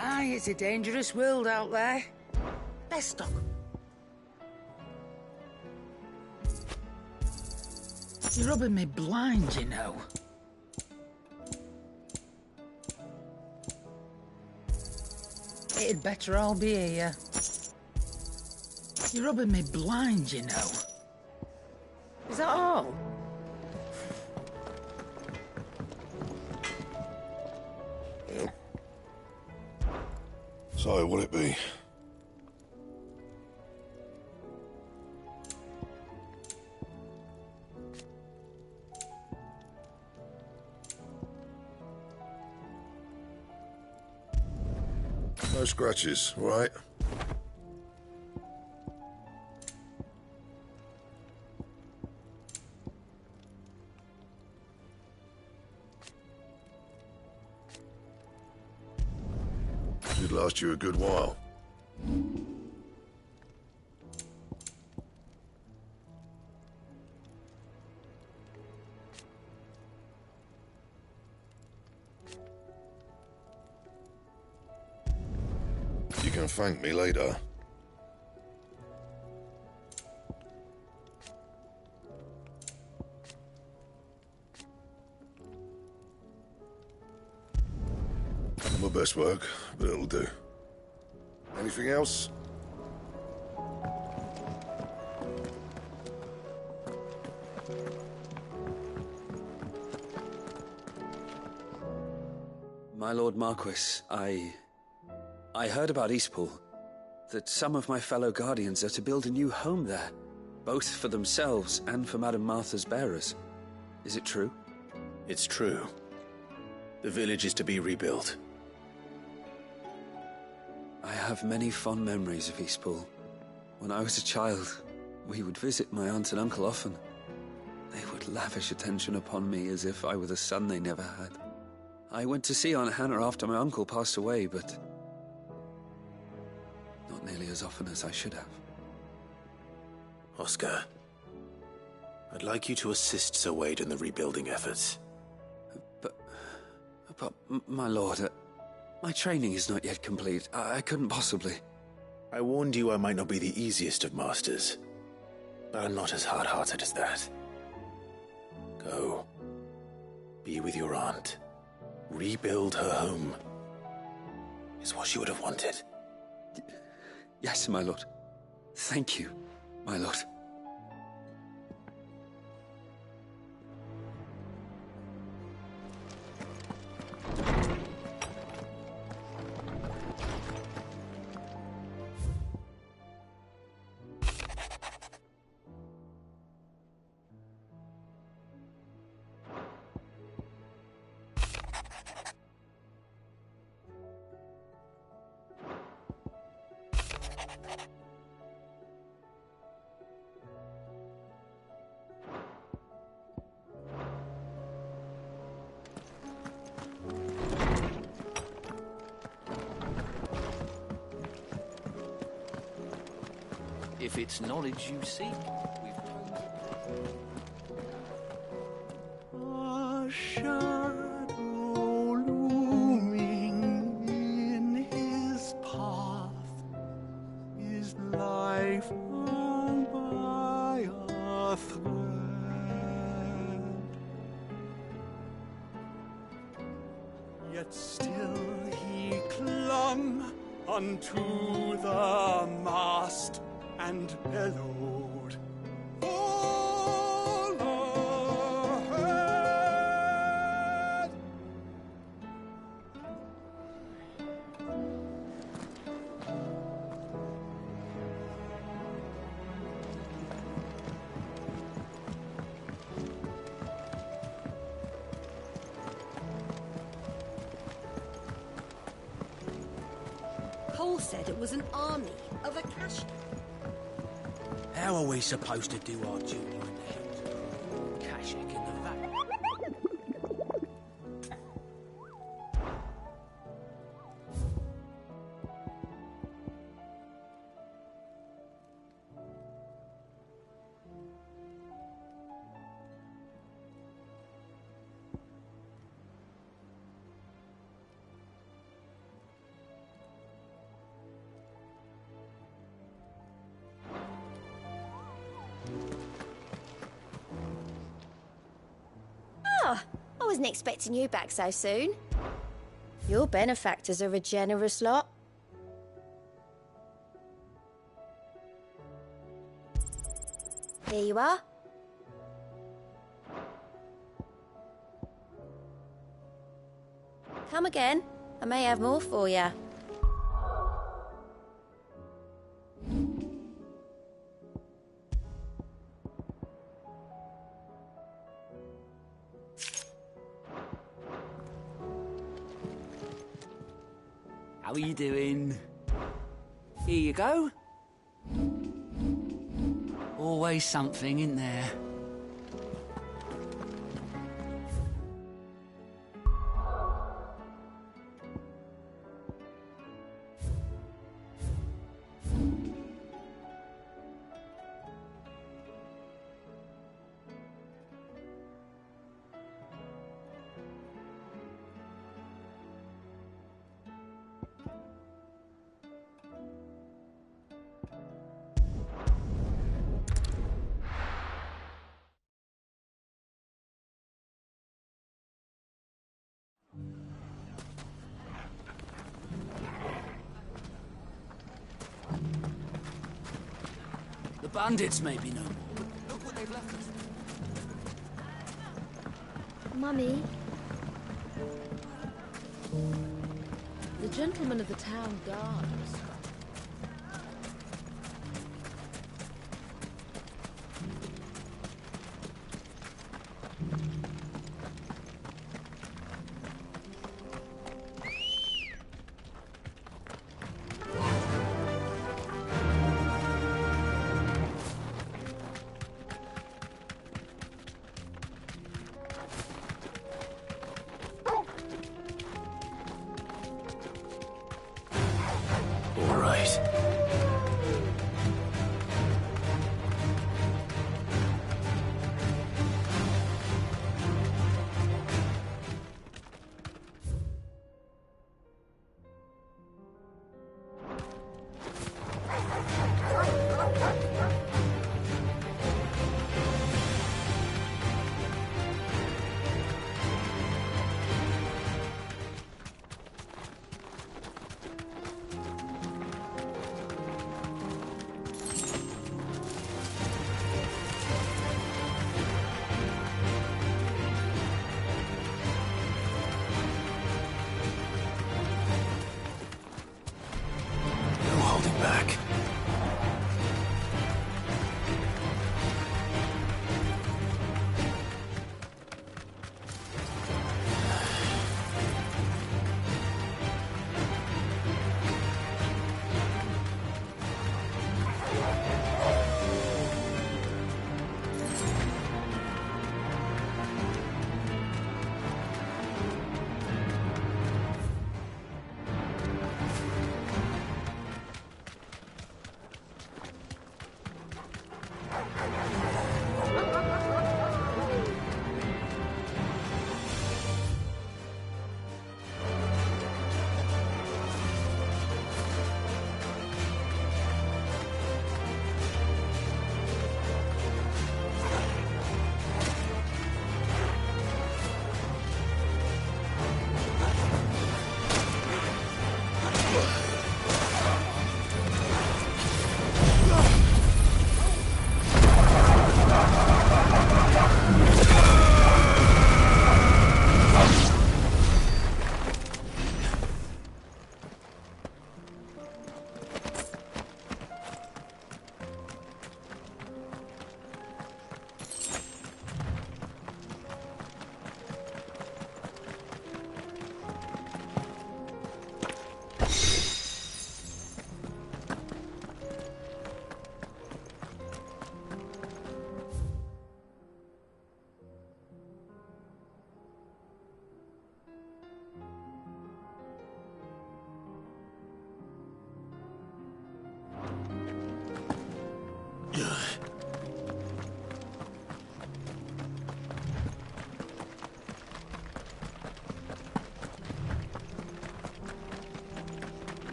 Aye, it's a dangerous world out there. Best stop. You're rubbing me blind, you know. It'd better all be here. You're rubbing me blind, you know. Is that all? So, what'll it be? No scratches, right? Should last you a good while. You can thank me later. My best work, but it'll do. Anything else? My Lord Marquis, I heard about Eastpool, that some of my fellow Guardians are to build a new home there, both for themselves and for Madame Martha's bearers. Is it true? It's true. The village is to be rebuilt. I have many fond memories of Eastpool. When I was a child, we would visit my aunt and uncle often. They would lavish attention upon me as if I were the son they never had. I went to see Aunt Hannah after my uncle passed away, but not nearly as often as I should have. Oscar, I'd like you to assist Sir Wade in the rebuilding efforts. But my lord, my training is not yet complete. I couldn't possibly. I warned you I might not be the easiest of masters, but I'm not as hard-hearted as that. Go. Be with your aunt. Rebuild her home. Is what she would have wanted. Yes, my lord. Thank you, my lord. If it's knowledge you seek, we've a shadow looming in his path is life hung by a thread. Yet still he clung unto the mast and bellowed, all ahead. Cole said it was an army of Akashi. How are we supposed to do our duty in the hills of Kashik in the valley? Oh, I wasn't expecting you back so soon. Your benefactors are a generous lot. Here you are. Come again. I may have more for you. How are you doing? Here you go. Always something, isn't there? The bandits may be no more, but look what they've left us. Mummy. The gentlemen of the town guards. All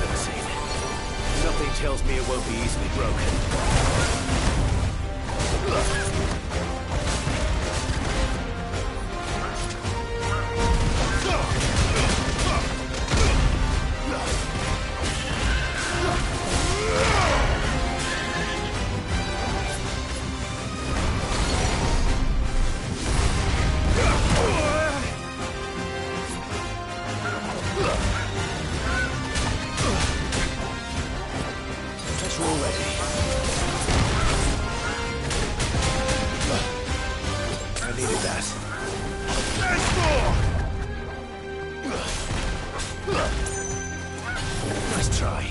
Promising. Something tells me it won't be easily broken. Nice try.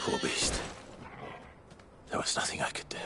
Poor beast. There was nothing I could do.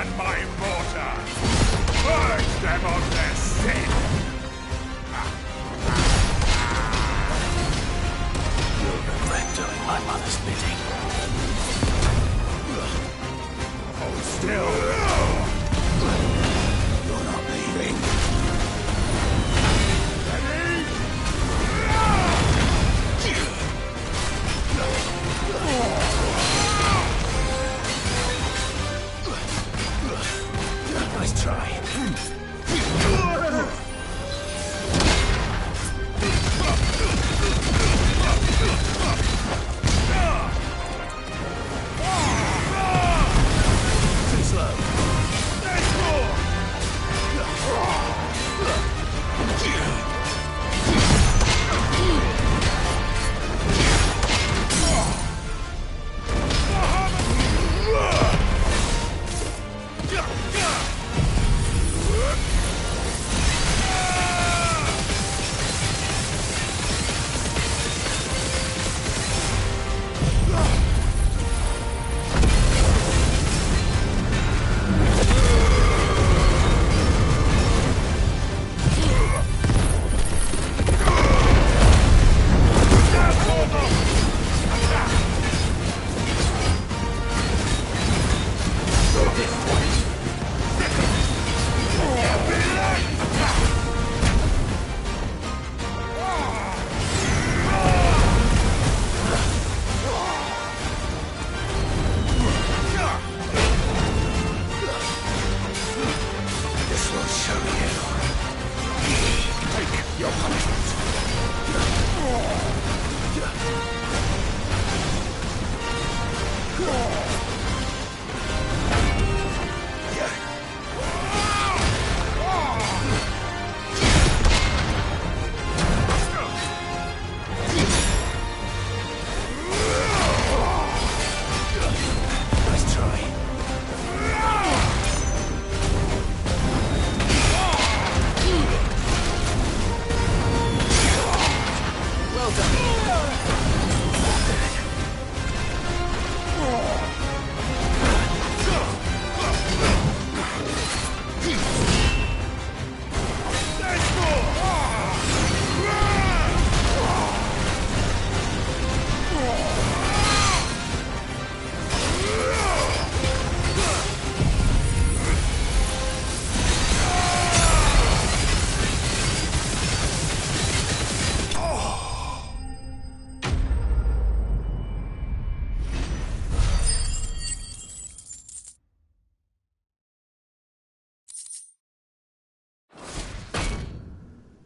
and my mortar. Purge them of their sin. You'll regret doing my mother's bidding. Hold still. You're not leaving. Ready? Nice try. Too slow.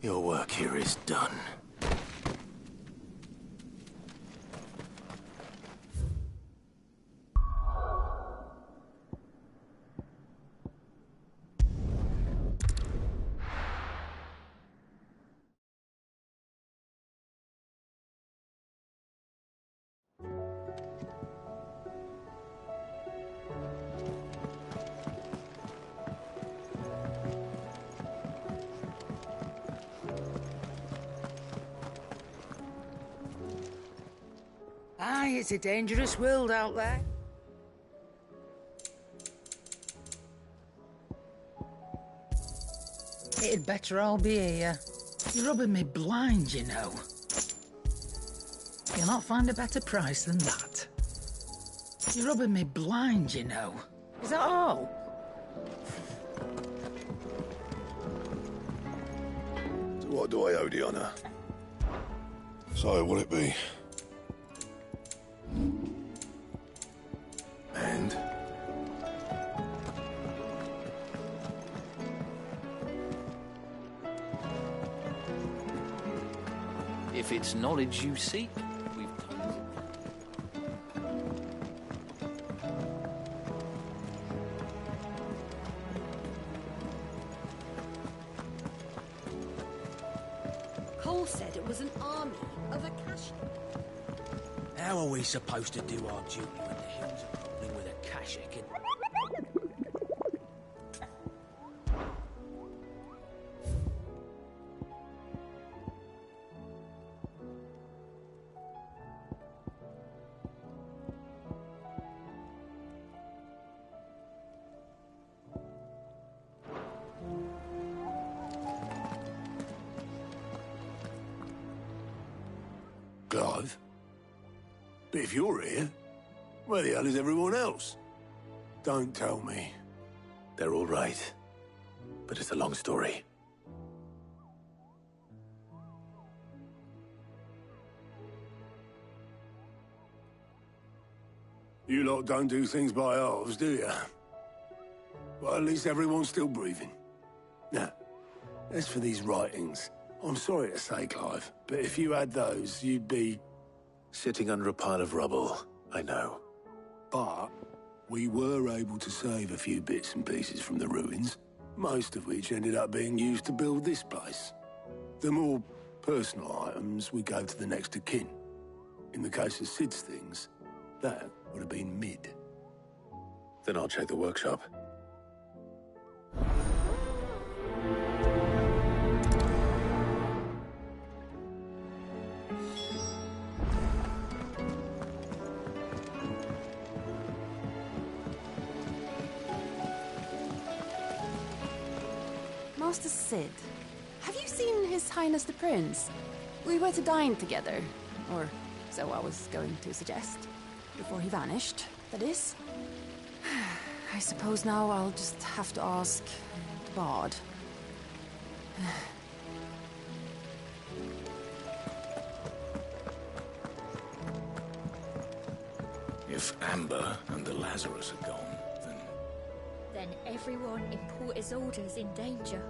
Your work here is done. Aye, it's a dangerous world out there. It'd better all be here. You're rubbing me blind, you know. You'll not find a better price than that. You're rubbing me blind, you know. Is that all? So what do I owe the honour? So, will it be? And? If it's knowledge you seek, we've come. Cole said it was an army of Akasha. How are we supposed to do our duty when the hills are crawling with Akashic and... Clive. But if you're here, where the hell is everyone else? Don't tell me. They're all right. But it's a long story. You lot don't do things by halves, do you? Well, at least everyone's still breathing. Now, as for these writings, I'm sorry to say, Clive, but if you had those, you'd be... Sitting under a pile of rubble, I know. But we were able to save a few bits and pieces from the ruins, most of which ended up being used to build this place. The more personal items we gave to the next of kin. In the case of Sid's things, that would have been mid. Then I'll check the workshop. Master Sid, have you seen His Highness the Prince? We were to dine together, or so I was going to suggest. Before he vanished, that is. I suppose now I'll just have to ask the Bard. If Amber and the Lazarus are gone, then everyone in Port Isolde's in danger.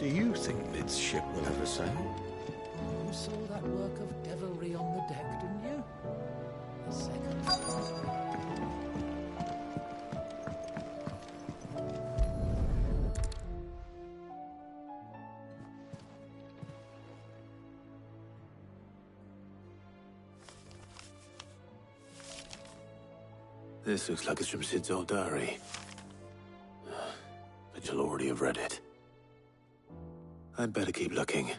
do you think Mid's ship will ever sail? You saw that work of devilry on the deck, didn't you? The second. This looks like it's from Sid's old diary. But you'll already have read it. I'd better keep looking.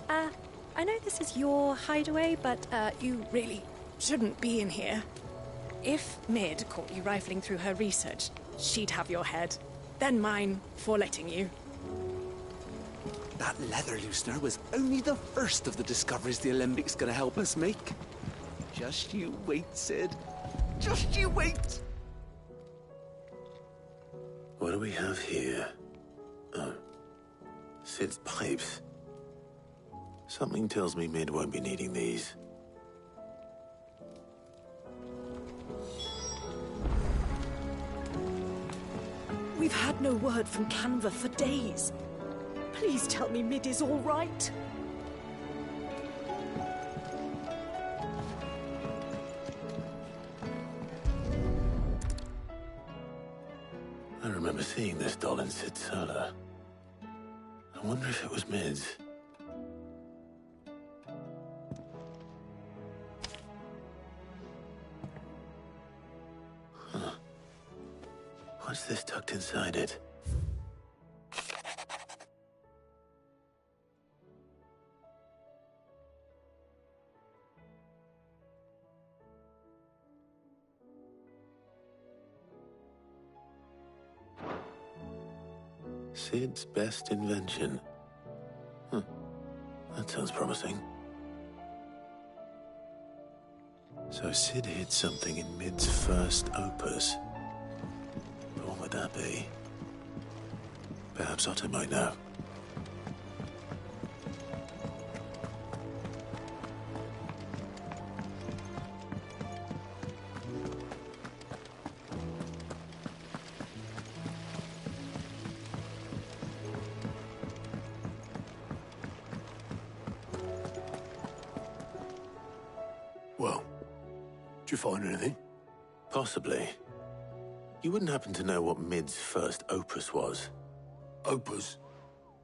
I know this is your hideaway, but you really shouldn't be in here. If Mid caught you rifling through her research, she'd have your head. Then mine for letting you. That leather loosener was only the first of the discoveries the Alembics gonna help us make. Just you wait, Sid. Just you wait! What do we have here? Oh. Sid's pipes. Something tells me Mid won't be needing these. We've had no word from Canva for days. Please tell me Mid is all right. I remember seeing this doll in Sid's cellar. I wonder if it was Mid's. Huh. What's this tucked inside it? Sid's best invention. Huh. That sounds promising. So Sid hid something in Mid's first opus. But what would that be? Perhaps Otto might know. Well, did you find anything? Possibly. You wouldn't happen to know what Mid's first opus was? Opus?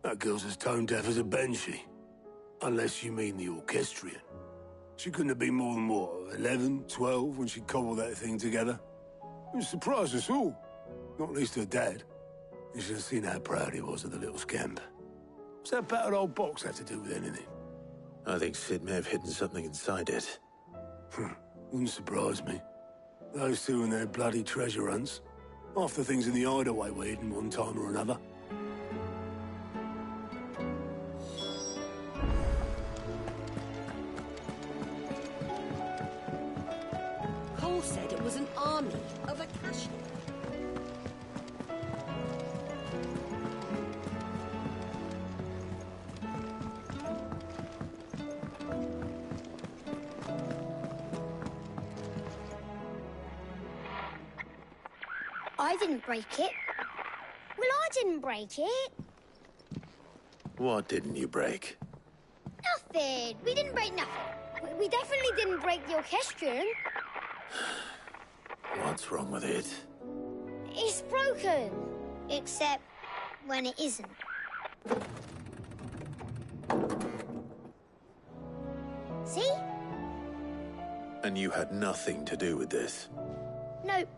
That girl's as tone deaf as a banshee. Unless you mean the orchestrion. She couldn't have been more than, what, 11, 12 when she cobbled that thing together? It surprised us all. Not least her dad. You should have seen how proud he was of the little scamp. What's that battered old box have to do with anything? I think Sid may have hidden something inside it. Wouldn't surprise me. Those two and their bloody treasure hunts. Half the things in the hideaway were hidden one time or another. Cole said it was an army of a cash. I didn't break it. Well, I didn't break it. What didn't you break? Nothing. We didn't break nothing. We definitely didn't break the orchestrion. What's wrong with it? It's broken. Except when it isn't. See? And you had nothing to do with this? Nope.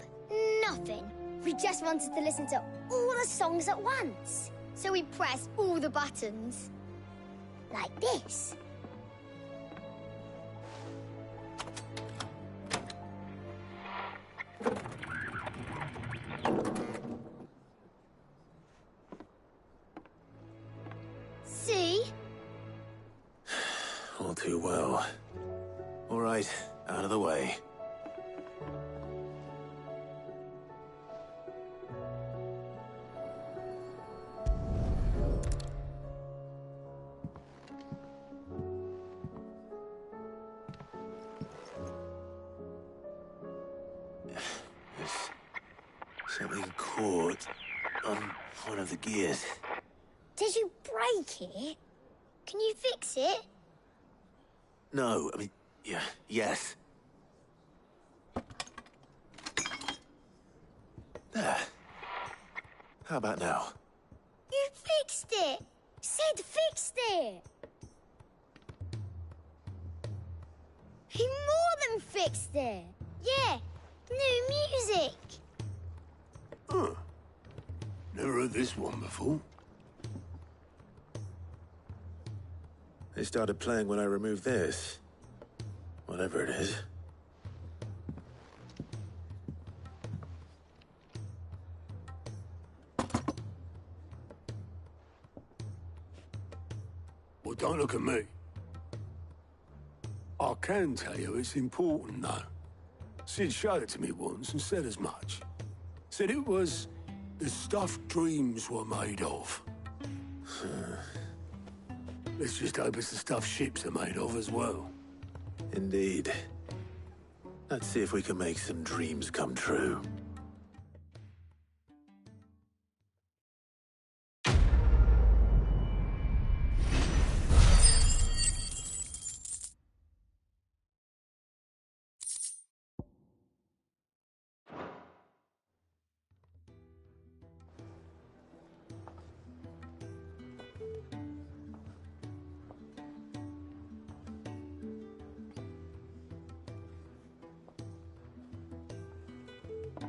Nothing. We just wanted to listen to all the songs at once. So we pressed all the buttons. Like this. See? All too well. All right, out of the way. Something caught on one of the gears. Did you break it? Can you fix it? No, I mean, yeah, yes. There. How about now? You fixed it! Sid fixed it! He more than fixed it! Yeah, new music! Huh. Never heard this one before. They started playing when I removed this. Whatever it is. Well, don't look at me. I can tell you it's important, though. Sid showed it to me once and said as much. Said it was the stuff dreams were made of. Let's just hope it's the stuff ships are made of as well. Indeed. Let's see if we can make some dreams come true.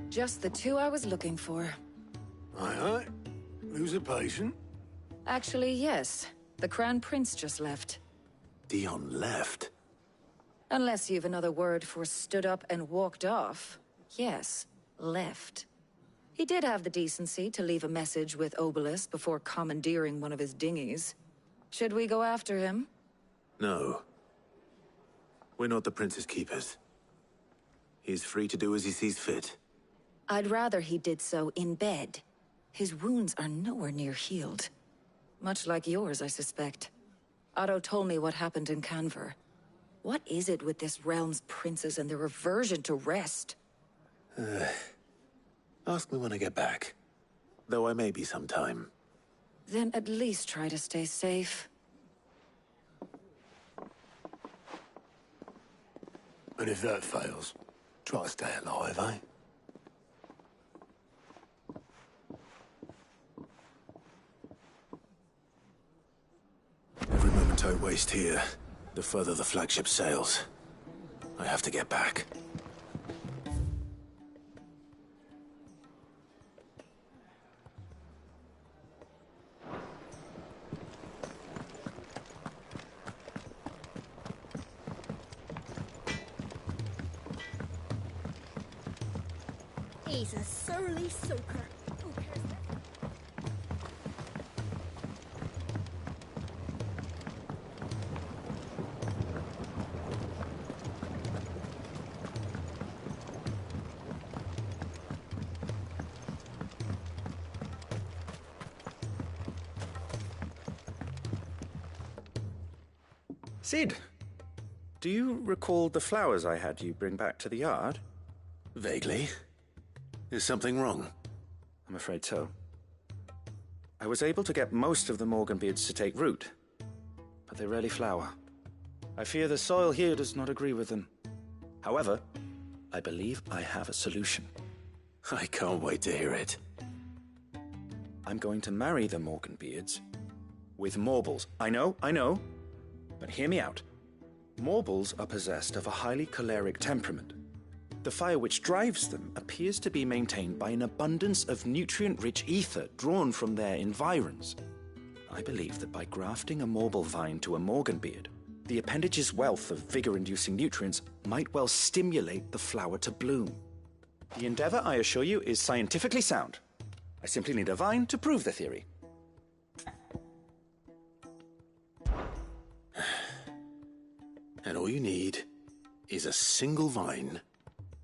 Just the two I was looking for. Aye. Who's a patient? Actually, yes. The Crown Prince just left. Dion left? Unless you've another word for stood up and walked off. Yes, left. He did have the decency to leave a message with Obelisk before commandeering one of his dinghies. Should we go after him? No. We're not the Prince's keepers. He's free to do as he sees fit. I'd rather he did so in bed. His wounds are nowhere near healed. Much like yours, I suspect. Otto told me what happened in Canver. What is it with this realm's princes and their aversion to rest? Ask me when I get back. Though I may be sometime. Then at least try to stay safe. And if that fails, try to stay alive, eh? Every moment I waste here, the further the flagship sails. I have to get back. He's a surly soaker. Who cares? Sid, do you recall the flowers I had you bring back to the yard? Vaguely. Is something wrong? I'm afraid so. I was able to get most of the Morganbeards to take root, but they rarely flower. I fear the soil here does not agree with them. However, I believe I have a solution. I can't wait to hear it. I'm going to marry the Morganbeards with Morbles. I know, but hear me out. Morbles are possessed of a highly choleric temperament. The fire which drives them appears to be maintained by an abundance of nutrient-rich ether drawn from their environs. I believe that by grafting a Morble vine to a Morganbeard, the appendage's wealth of vigor-inducing nutrients might well stimulate the flower to bloom. The endeavor, I assure you, is scientifically sound. I simply need a vine to prove the theory. And all you need is a single vine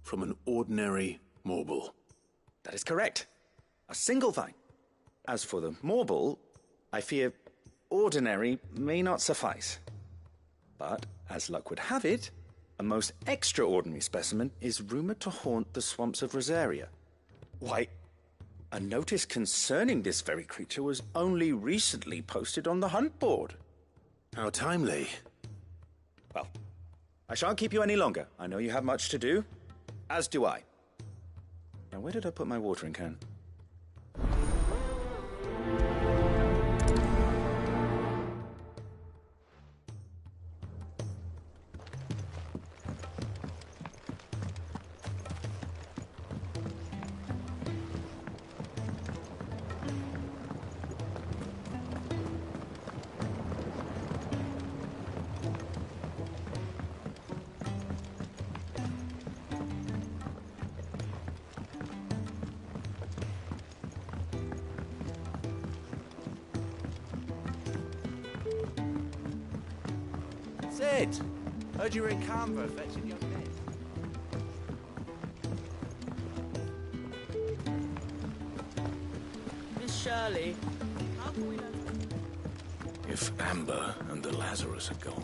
from an ordinary Morble. That is correct. A single vine. As for the Morble, I fear ordinary may not suffice. But, as luck would have it, a most extraordinary specimen is rumored to haunt the swamps of Rosaria. Why, a notice concerning this very creature was only recently posted on the hunt board. How timely. Well, I shan't keep you any longer. I know you have much to do, as do I. Now, where did I put my watering can? Sid! Heard you were in Canberra fetching young men. Miss Shirley, how can we know? If Amber and the Lazarus are gone,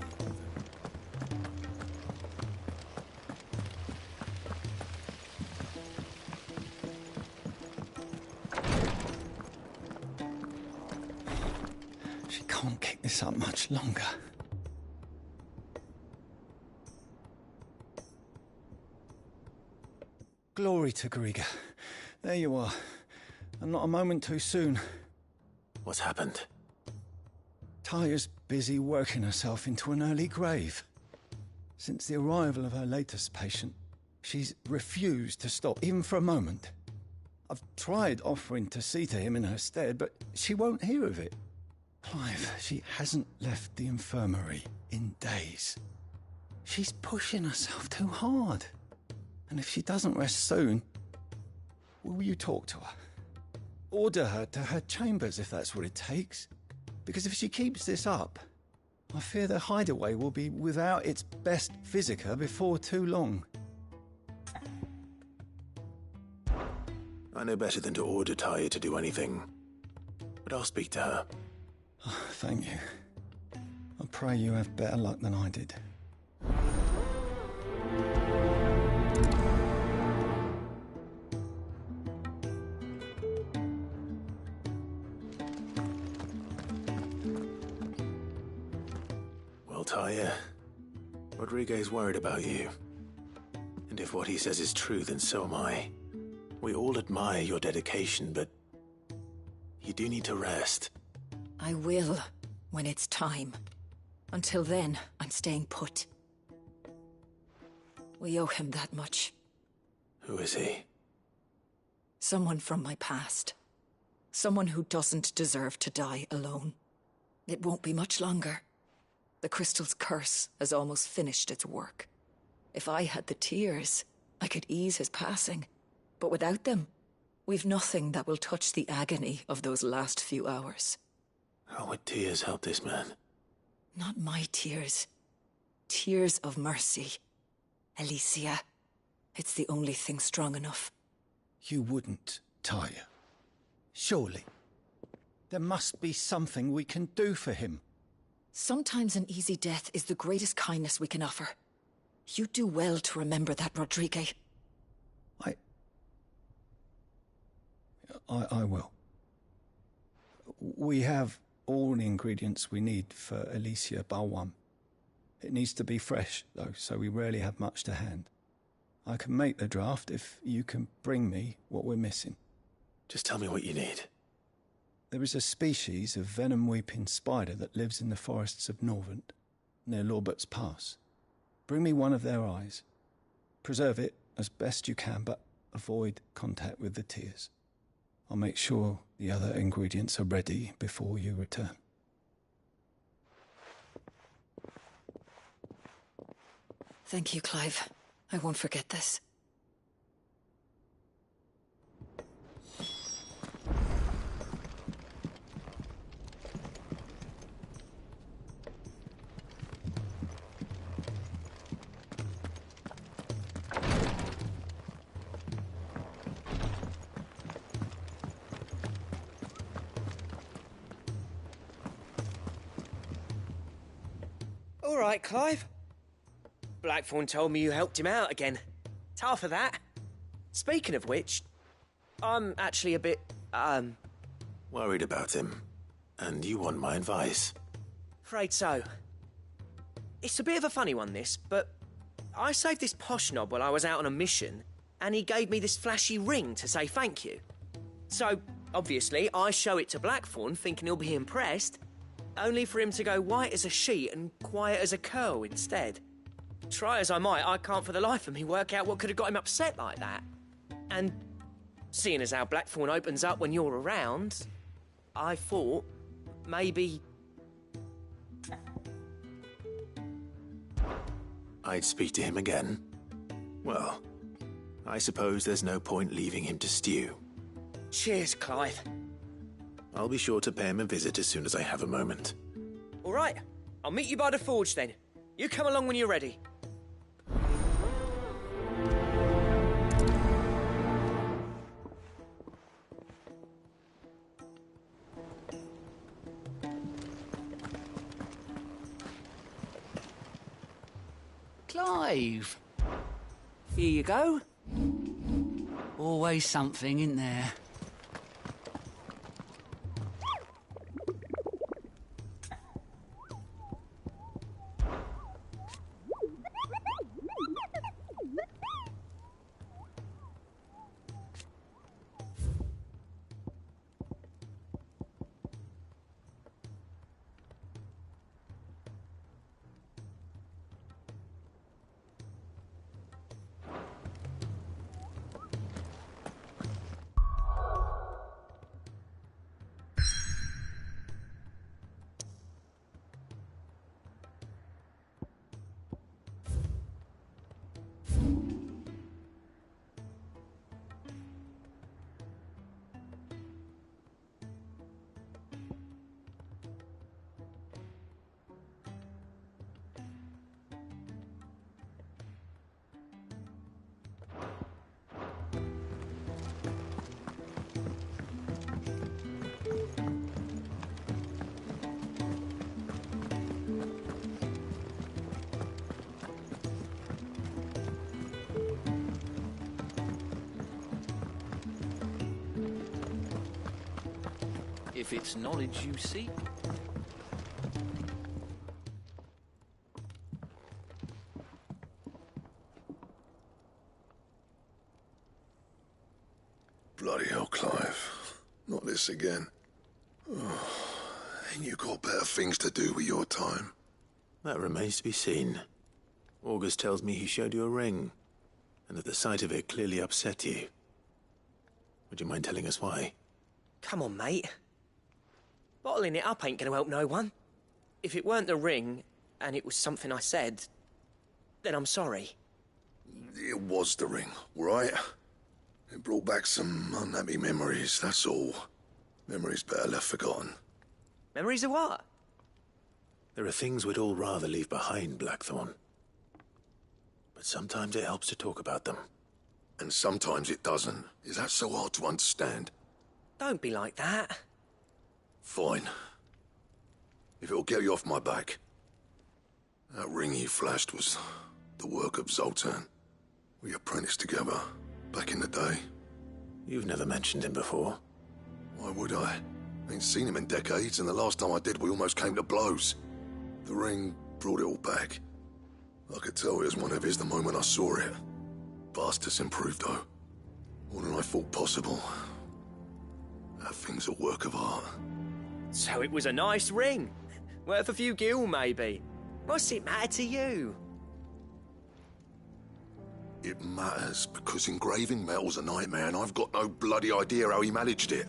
She can't keep this up much longer. Glory to Griga. There you are. And not a moment too soon. What's happened? Taya's busy working herself into an early grave. Since the arrival of her latest patient, she's refused to stop, even for a moment. I've tried offering to see to him in her stead, but she won't hear of it. Clive, she hasn't left the infirmary in days. She's pushing herself too hard. And if she doesn't rest soon, will you talk to her? Order her to her chambers if that's what it takes. Because if she keeps this up, I fear the hideaway will be without its best physica before too long. I know better than to order Taya to do anything, but I'll speak to her. Oh, thank you. I pray you have better luck than I did. Well, Taya, Rodriguez worried about you. And if what he says is true, then so am I. We all admire your dedication, but you do need to rest. I will, when it's time. Until then, I'm staying put. We owe him that much. Who is he? Someone from my past. Someone who doesn't deserve to die alone. It won't be much longer. The crystal's curse has almost finished its work. If I had the tears, I could ease his passing. But without them, we've nothing that will touch the agony of those last few hours. How would tears help this man? Not my tears. Tears of mercy. Alicia, it's the only thing strong enough. You wouldn't, Taya. Surely. There must be something we can do for him. Sometimes an easy death is the greatest kindness we can offer. You do well to remember that, Rodrigue. I will. We have all the ingredients we need for Alicia Balwam. It needs to be fresh, though, so we rarely have much to hand. I can make the draft if you can bring me what we're missing. Just tell me what you need. There is a species of venom-weeping spider that lives in the forests of Norvent, near Lorbert's Pass. Bring me one of their eyes. Preserve it as best you can, but avoid contact with the tears. I'll make sure the other ingredients are ready before you return. Thank you, Clive. I won't forget this. All right, Clive. Blackthorn told me you helped him out again. Tough for that. Speaking of which, I'm actually a bit, worried about him. And you want my advice? Afraid so. It's a bit of a funny one, this, but I saved this posh knob while I was out on a mission, and he gave me this flashy ring to say thank you. So, obviously, I show it to Blackthorn, thinking he'll be impressed, only for him to go white as a sheet and quiet as a curl instead. Try as I might, I can't for the life of me work out what could have got him upset like that. And seeing as how Blackthorn opens up when you're around, I thought maybe I'd speak to him again. Well, I suppose there's no point leaving him to stew. Cheers, Clive. I'll be sure to pay him a visit as soon as I have a moment. All right, I'll meet you by the forge then. You come along when you're ready. Clive. Here you go. Always something in there. If it's knowledge you seek. Bloody hell, Clive. Not this again. Oh, ain't you got better things to do with your time? That remains to be seen. August tells me he showed you a ring, and that the sight of it clearly upset you. Would you mind telling us why? Come on, mate. Bottling it up ain't gonna help no one. If it weren't the ring, and it was something I said, then I'm sorry. It was the ring, right? It brought back some unhappy memories, that's all. Memories better left forgotten. Memories of what? There are things we'd all rather leave behind, Blackthorn. But sometimes it helps to talk about them. And sometimes it doesn't. Is that so hard to understand? Don't be like that. Fine. If it'll get you off my back. That ring you flashed was the work of Zoltan. We apprenticed together, back in the day. You've never mentioned him before. Why would I? Ain't seen him in decades, and the last time I did, we almost came to blows. The ring brought it all back. I could tell it was one of his the moment I saw it. Vast improved, though. More than I thought possible. That thing's a work of art. So it was a nice ring. Worth a few gil, maybe. What's it matter to you? It matters because engraving metal's a nightmare, and I've got no bloody idea how he managed it.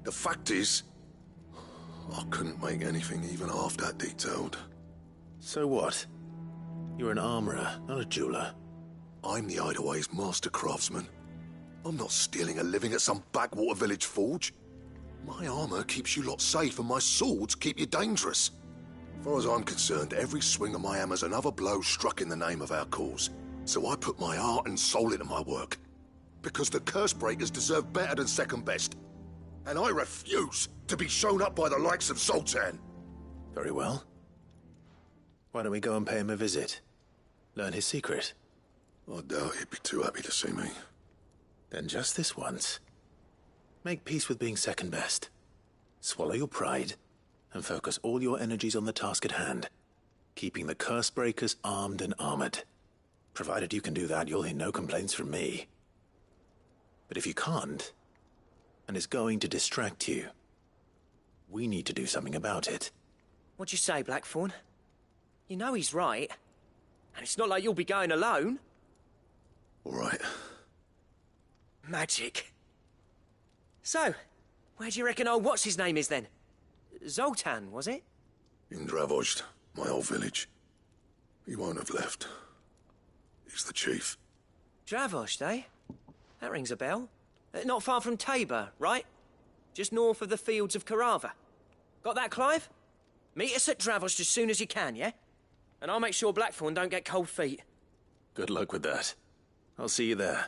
The fact is, I couldn't make anything even half that detailed. So what? You're an armorer, not a jeweler. I'm the Hideaway's master craftsman. I'm not stealing a living at some backwater village forge. My armor keeps you lot safe, and my swords keep you dangerous. As far as I'm concerned, every swing of my hammer's another blow struck in the name of our cause. So I put my heart and soul into my work. Because the curse breakers deserve better than second best. And I refuse to be shown up by the likes of Zoltan. Very well. Why don't we go and pay him a visit? Learn his secret. I doubt he'd be too happy to see me. Then just this once. Make peace with being second best. Swallow your pride, and focus all your energies on the task at hand. Keeping the curse breakers armed and armored. Provided you can do that, you'll hear no complaints from me. But if you can't, and it's going to distract you, we need to do something about it. What'd you say, Blackthorn? You know he's right. And it's not like you'll be going alone. All right. Magic. So, where do you reckon old what's-his-name is then? Zoltan, was it? In Dravozd, my old village. He won't have left. He's the chief. Dravozd, eh? That rings a bell. Not far from Tabor, right? Just north of the fields of Carava. Got that, Clive? Meet us at Dravozd as soon as you can, yeah? And I'll make sure Blackthorn don't get cold feet. Good luck with that. I'll see you there.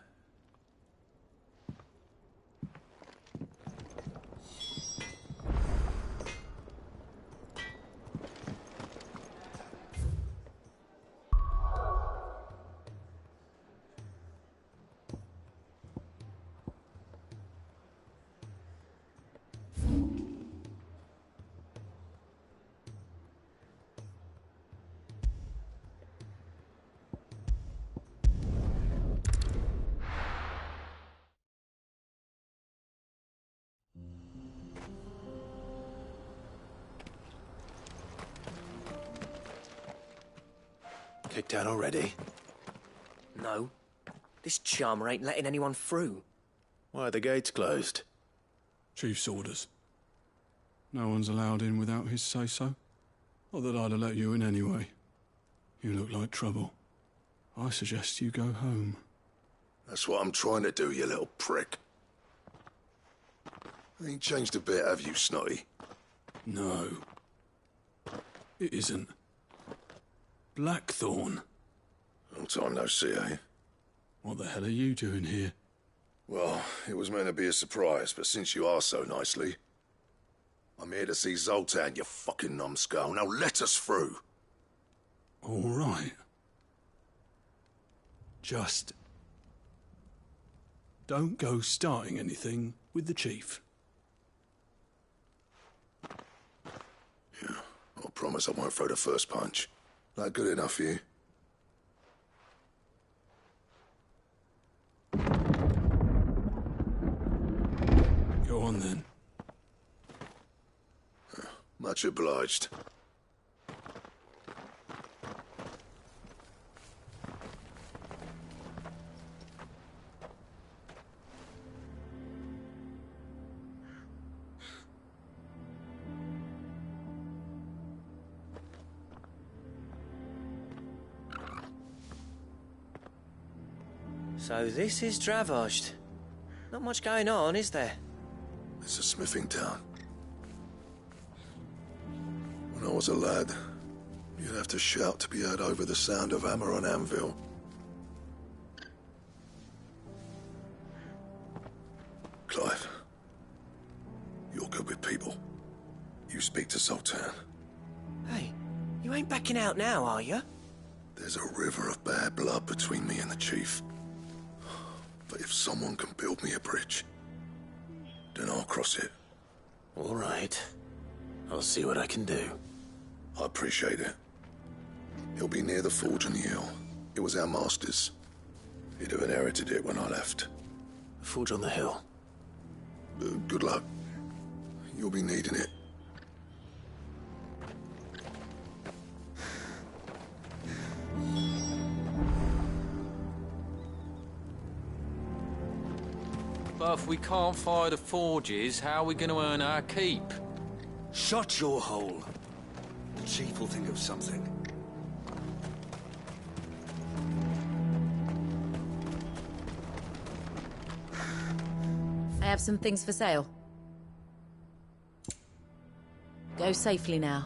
Kicked out already? No. This charmer ain't letting anyone through. Why are the gates closed? Chief's orders. No one's allowed in without his say-so. Not that I'd have let you in anyway. You look like trouble. I suggest you go home. That's what I'm trying to do, you little prick. Ain't changed a bit, have you, Snotty? No. It isn't. Blackthorn. Long time no see, eh? What the hell are you doing here? Well, it was meant to be a surprise, but since you asked so nicely... I'm here to see Zoltan, you fucking numbskull. Now let us through. All right. Just... don't go starting anything with the chief. Yeah, I promise I won't throw the first punch. That good enough for you? Go on then. Much obliged. So this is Dravozd. Not much going on, is there? It's a smithing town. When I was a lad, you'd have to shout to be heard over the sound of hammer on anvil. Clive, you're good with people. You speak to Sultan. Hey, you ain't backing out now, are you? There's a river of bad blood between me and the chief. But if someone can build me a bridge, then I'll cross it. All right. I'll see what I can do. I appreciate it. He'll be near the forge on the hill. It was our master's. He'd have inherited it when I left. The forge on the hill? Good luck. You'll be needing it. But if we can't fire the forges, how are we going to earn our keep? Shut your hole. The chief will think of something. I have some things for sale. Go safely now.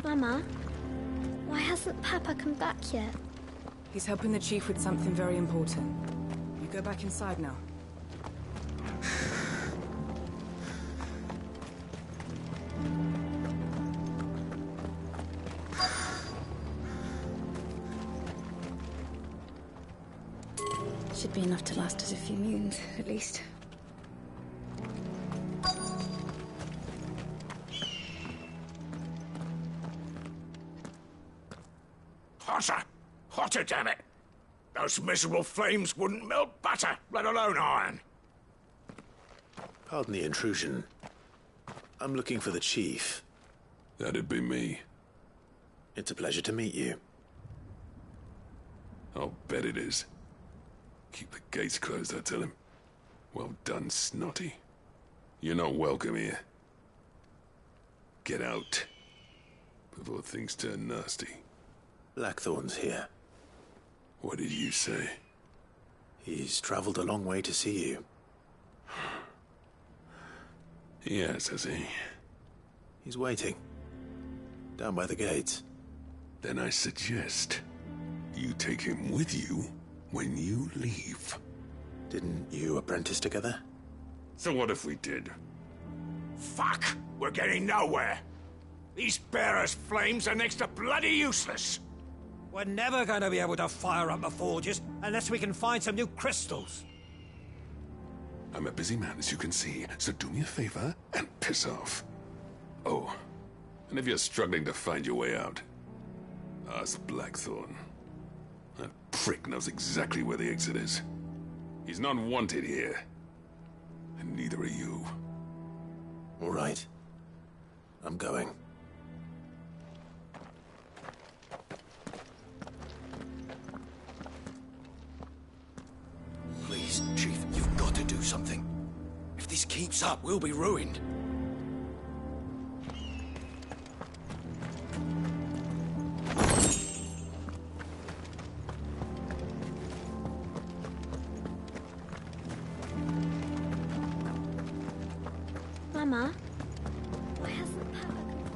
Mama, why hasn't Papa come back yet? He's helping the chief with something very important. You go back inside now. Should be enough to last us a few moons, at least. Hotter! Hotter, damn it! Those miserable flames wouldn't melt butter, let alone iron. Pardon the intrusion. I'm looking for the chief. That'd be me. It's a pleasure to meet you. I'll bet it is. Keep the gates closed, I tell him. Well done, Snotty. You're not welcome here. Get out. Before things turn nasty. Blackthorn's here. What did you say? He's traveled a long way to see you. Yes, has he? He's waiting. Down by the gates. Then I suggest you take him with you when you leave. Didn't you apprentice together? So what if we did? Fuck! We're getting nowhere. These bearers' flames are next to bloody useless. We're never going to be able to fire up the forges unless we can find some new crystals. I'm a busy man, as you can see, so do me a favor and piss off. Oh, and if you're struggling to find your way out, ask Blackthorn. That prick knows exactly where the exit is. He's not wanted here. And neither are you. All right. I'm going. Please, Chief, you've got to do something. If this keeps up, we'll be ruined. Mama, why hasn't Papa come?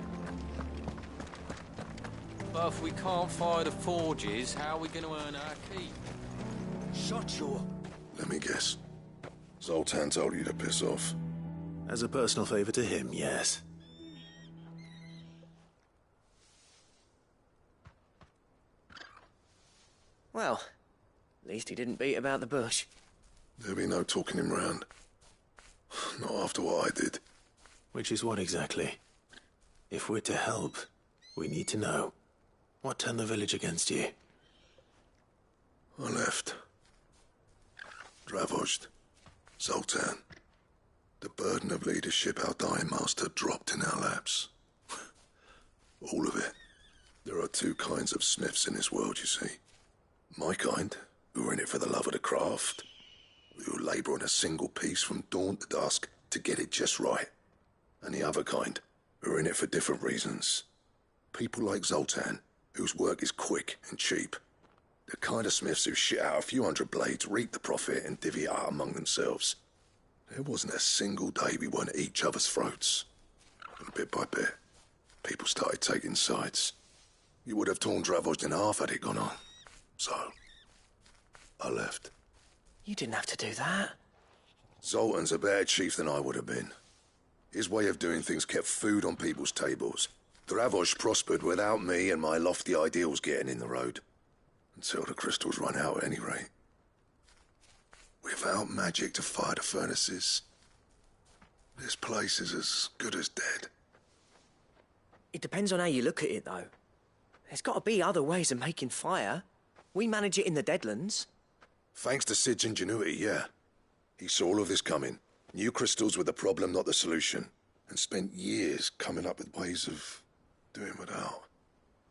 But if we can't fire the forges, how are we going to earn our keep? Shut your... Let me guess. Zoltan told you to piss off. As a personal favor to him, yes. Well, at least he didn't beat about the bush. There'll be no talking him round. Not after what I did. Which is what exactly? If we're to help, we need to know. What turned the village against you? I left. Dravozd. Zoltan. The burden of leadership our dying master dropped in our laps. All of it. There are two kinds of smiths in this world, you see. My kind, who are in it for the love of the craft, who labour on a single piece from dawn to dusk to get it just right. And the other kind, who are in it for different reasons. People like Zoltan, whose work is quick and cheap. The kind of smiths who shit out a few hundred blades, reap the profit, and divvy it out among themselves. There wasn't a single day we weren't at each other's throats. And bit by bit, people started taking sides. You would have torn Dravost in half had it gone on. So, I left. You didn't have to do that. Zoltan's a better chief than I would have been. His way of doing things kept food on people's tables. Dravost prospered without me and my lofty ideals getting in the road. Until the crystals run out at any rate. Without magic to fire the furnaces, this place is as good as dead. It depends on how you look at it, though. There's got to be other ways of making fire. We manage it in the Deadlands. Thanks to Sid's ingenuity, yeah. He saw all of this coming. Knew crystals were the problem, not the solution. And spent years coming up with ways of doing without.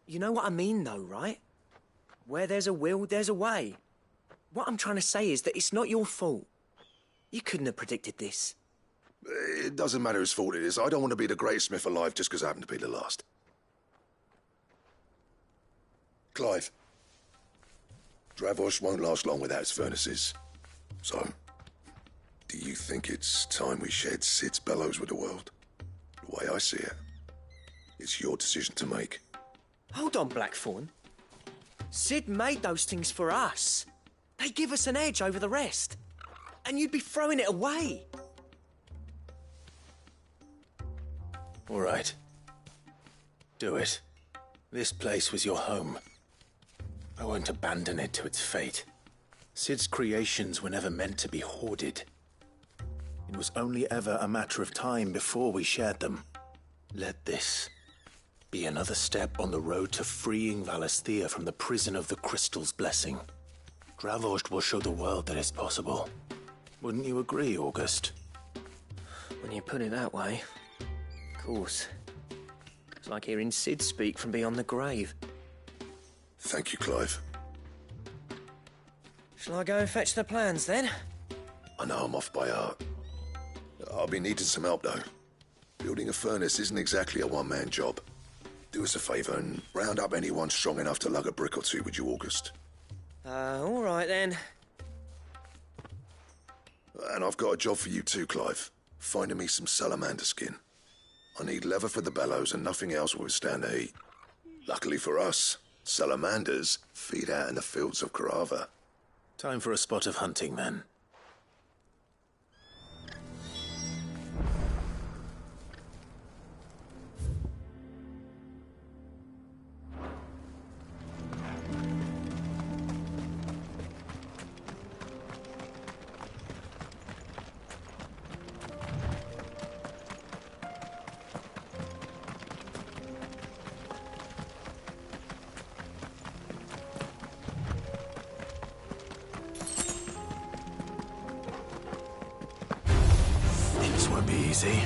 You know what I mean, though, right? Where there's a will, there's a way. What I'm trying to say is that it's not your fault. You couldn't have predicted this. It doesn't matter whose fault it is. I don't want to be the greatest smith alive just because I happen to be the last. Clive. Dravost won't last long without its furnaces. So, do you think it's time we shared Sid's bellows with the world? The way I see it, it's your decision to make. Hold on, Blackthorn. Sid made those things for us. They give us an edge over the rest. And you'd be throwing it away. All right. Do it. This place was your home. I won't abandon it to its fate. Sid's creations were never meant to be hoarded. It was only ever a matter of time before we shared them. Let this be another step on the road to freeing Valisthea from the prison of the Crystal's blessing. Dravost will show the world that it's possible. Wouldn't you agree, August? When you put it that way, of course. It's like hearing Sid speak from beyond the grave. Thank you, Clive. Shall I go and fetch the plans, then? I know I'm off by heart. I'll be needing some help, though. Building a furnace isn't exactly a one-man job. Do us a favour and round up anyone strong enough to lug a brick or two, would you, August? All right, then. And I've got a job for you too, Clive. Finding me some salamander skin. I need leather for the bellows and nothing else will withstand the heat. Luckily for us, salamanders feed out in the fields of Carava. Time for a spot of hunting, then. Won't be easy.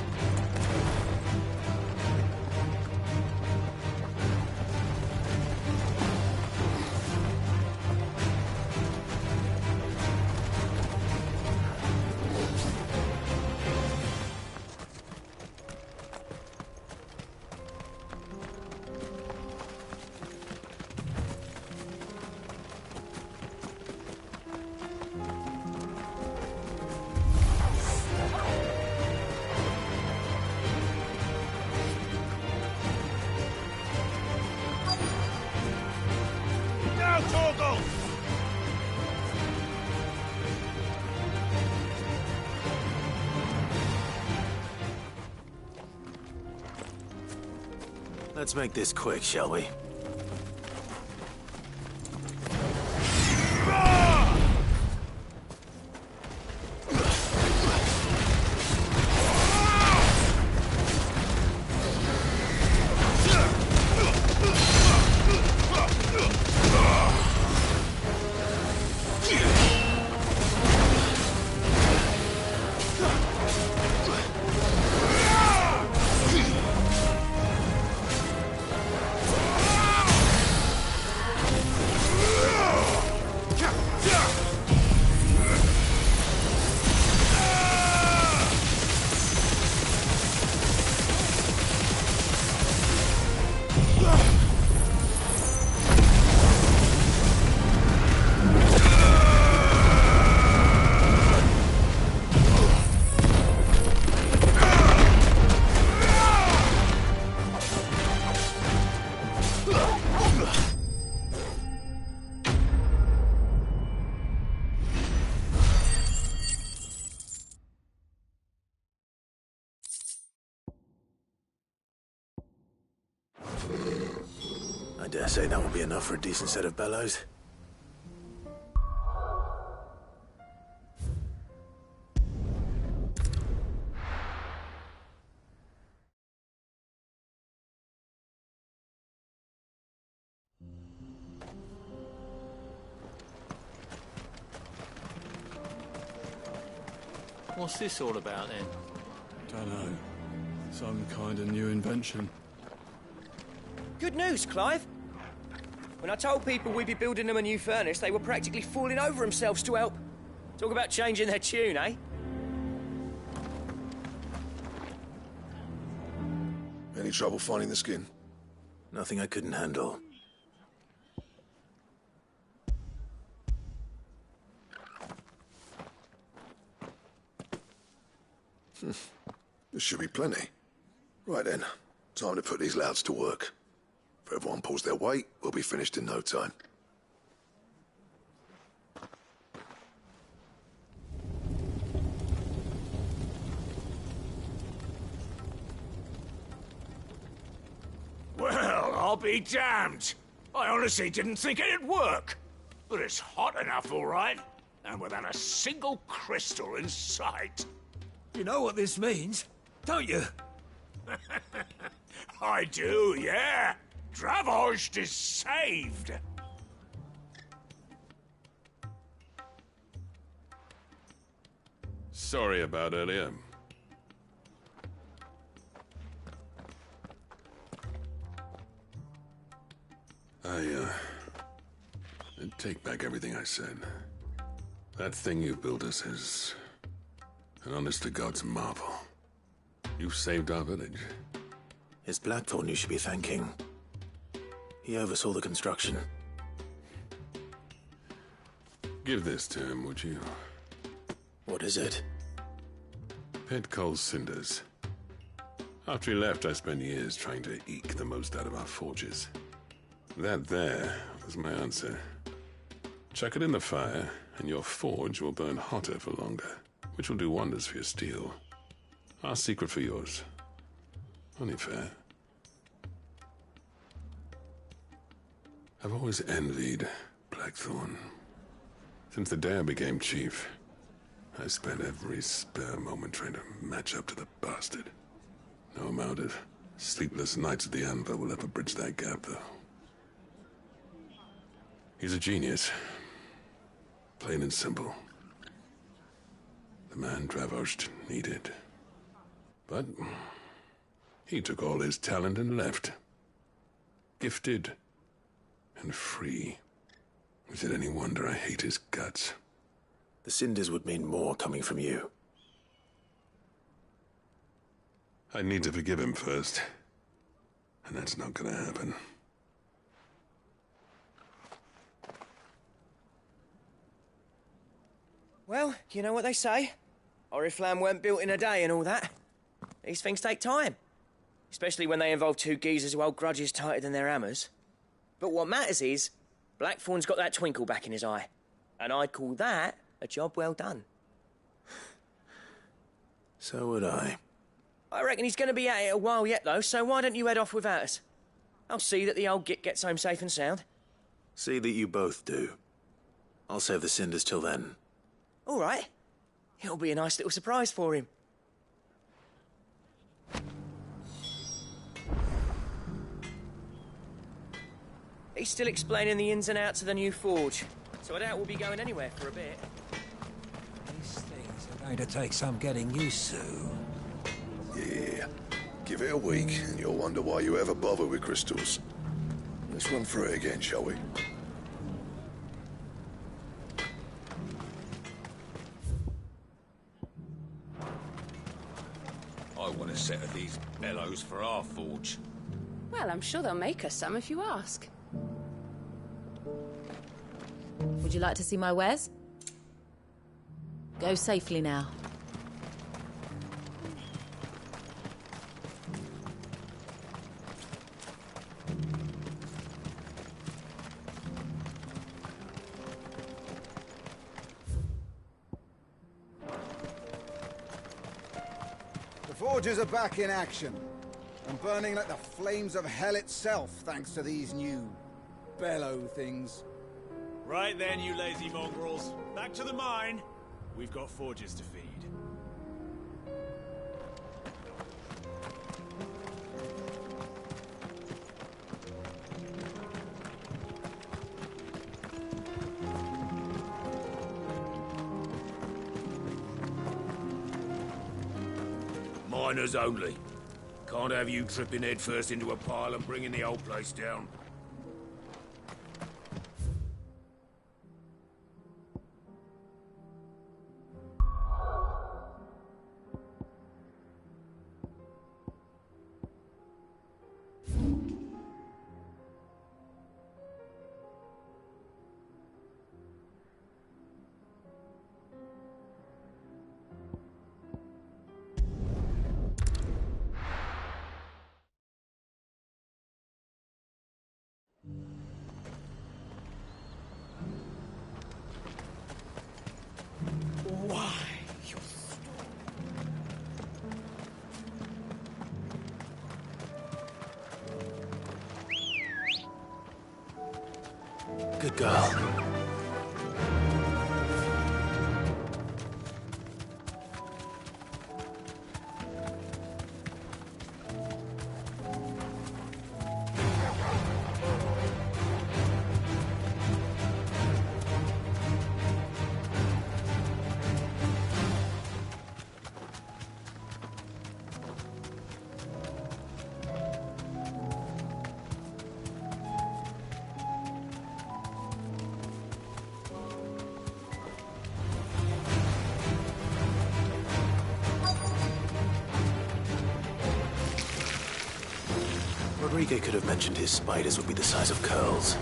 Let's make this quick, shall we? I dare say that will be enough for a decent set of bellows. What's this all about then? Don't know. Some kind of new invention. Good news, Clive. When I told people we'd be building them a new furnace, they were practically falling over themselves to help. Talk about changing their tune, eh? Any trouble finding the skin? Nothing I couldn't handle. There should be plenty. Right then, time to put these louds to work. If everyone pulls their weight, we'll be finished in no time. Well, I'll be damned. I honestly didn't think it'd work. But it's hot enough, all right. And without a single crystal in sight. You know what this means, don't you? I do, yeah. Dravost is saved. Sorry about earlier. I take back everything I said. That thing you built us is an honest-to-God's marvel. You've saved our village. It's Blackthorn you should be thanking. He oversaw the construction. Give this to him, would you? What is it? Pit coal cinders. After he left, I spent years trying to eke the most out of our forges. That there was my answer. Chuck it in the fire, and your forge will burn hotter for longer, which will do wonders for your steel. Our secret for yours. Only fair. I've always envied Blackthorn. Since the day I became chief, I spent every spare moment trying to match up to the bastard. No amount of sleepless nights at the anvil will ever bridge that gap, though. He's a genius. Plain and simple. The man Dravost needed. But he took all his talent and left. Gifted and free. Is it any wonder I hate his guts? The cinders would mean more coming from you. I need to forgive him first. And that's not gonna happen. Well, you know what they say. Oriflamme weren't built in a day and all that. These things take time. Especially when they involve two geezers who hold grudges tighter than their hammers. But what matters is, Blackthorn's got that twinkle back in his eye. And I'd call that a job well done. So would I. I reckon he's going to be at it a while yet, though, so why don't you head off without us? I'll see that the old git gets home safe and sound. See that you both do. I'll save the cinders till then. All right. It'll be a nice little surprise for him. He's still explaining the ins and outs of the new forge, so I doubt we'll be going anywhere for a bit. These things are going to take some getting used to. Yeah. Give it a week, and you'll wonder why you ever bother with crystals. Let's run through it again, shall we? I want a set of these bellows for our forge. Well, I'm sure they'll make us some if you ask. Would you like to see my wares? Go safely now. The forges are back in action. I'm burning like the flames of hell itself, thanks to these new bellow things. Right then, you lazy mongrels. Back to the mine. We've got forges to feed. Miners only. Can't have you tripping headfirst into a pile and bringing the whole place down. Good girl. Rodrigo could have mentioned his spiders would be the size of curls.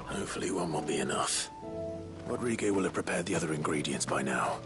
Hopefully one will be enough. Rodrigo will have prepared the other ingredients by now.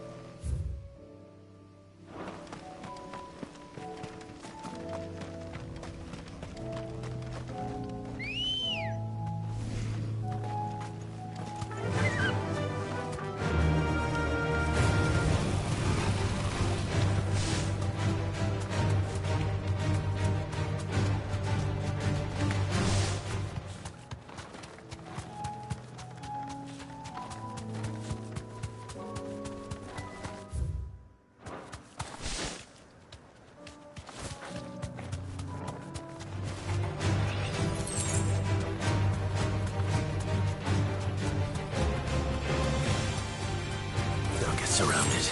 Surrounded.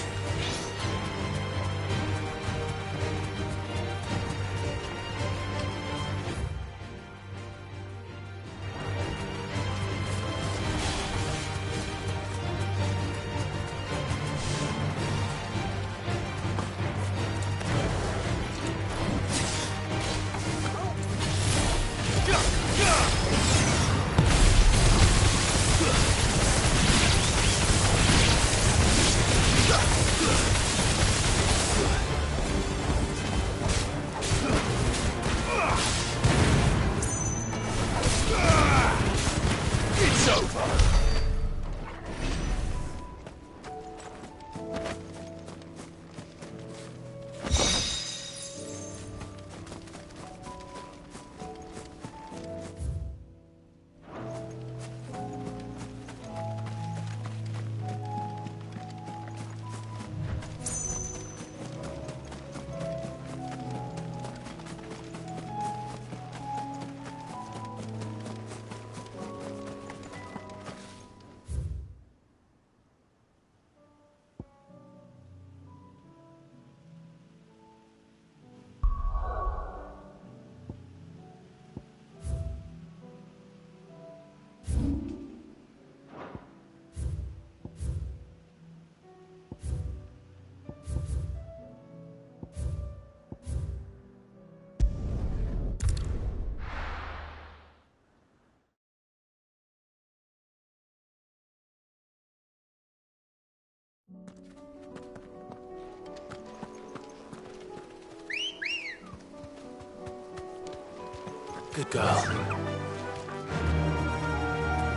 Good girl.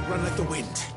Run like the wind.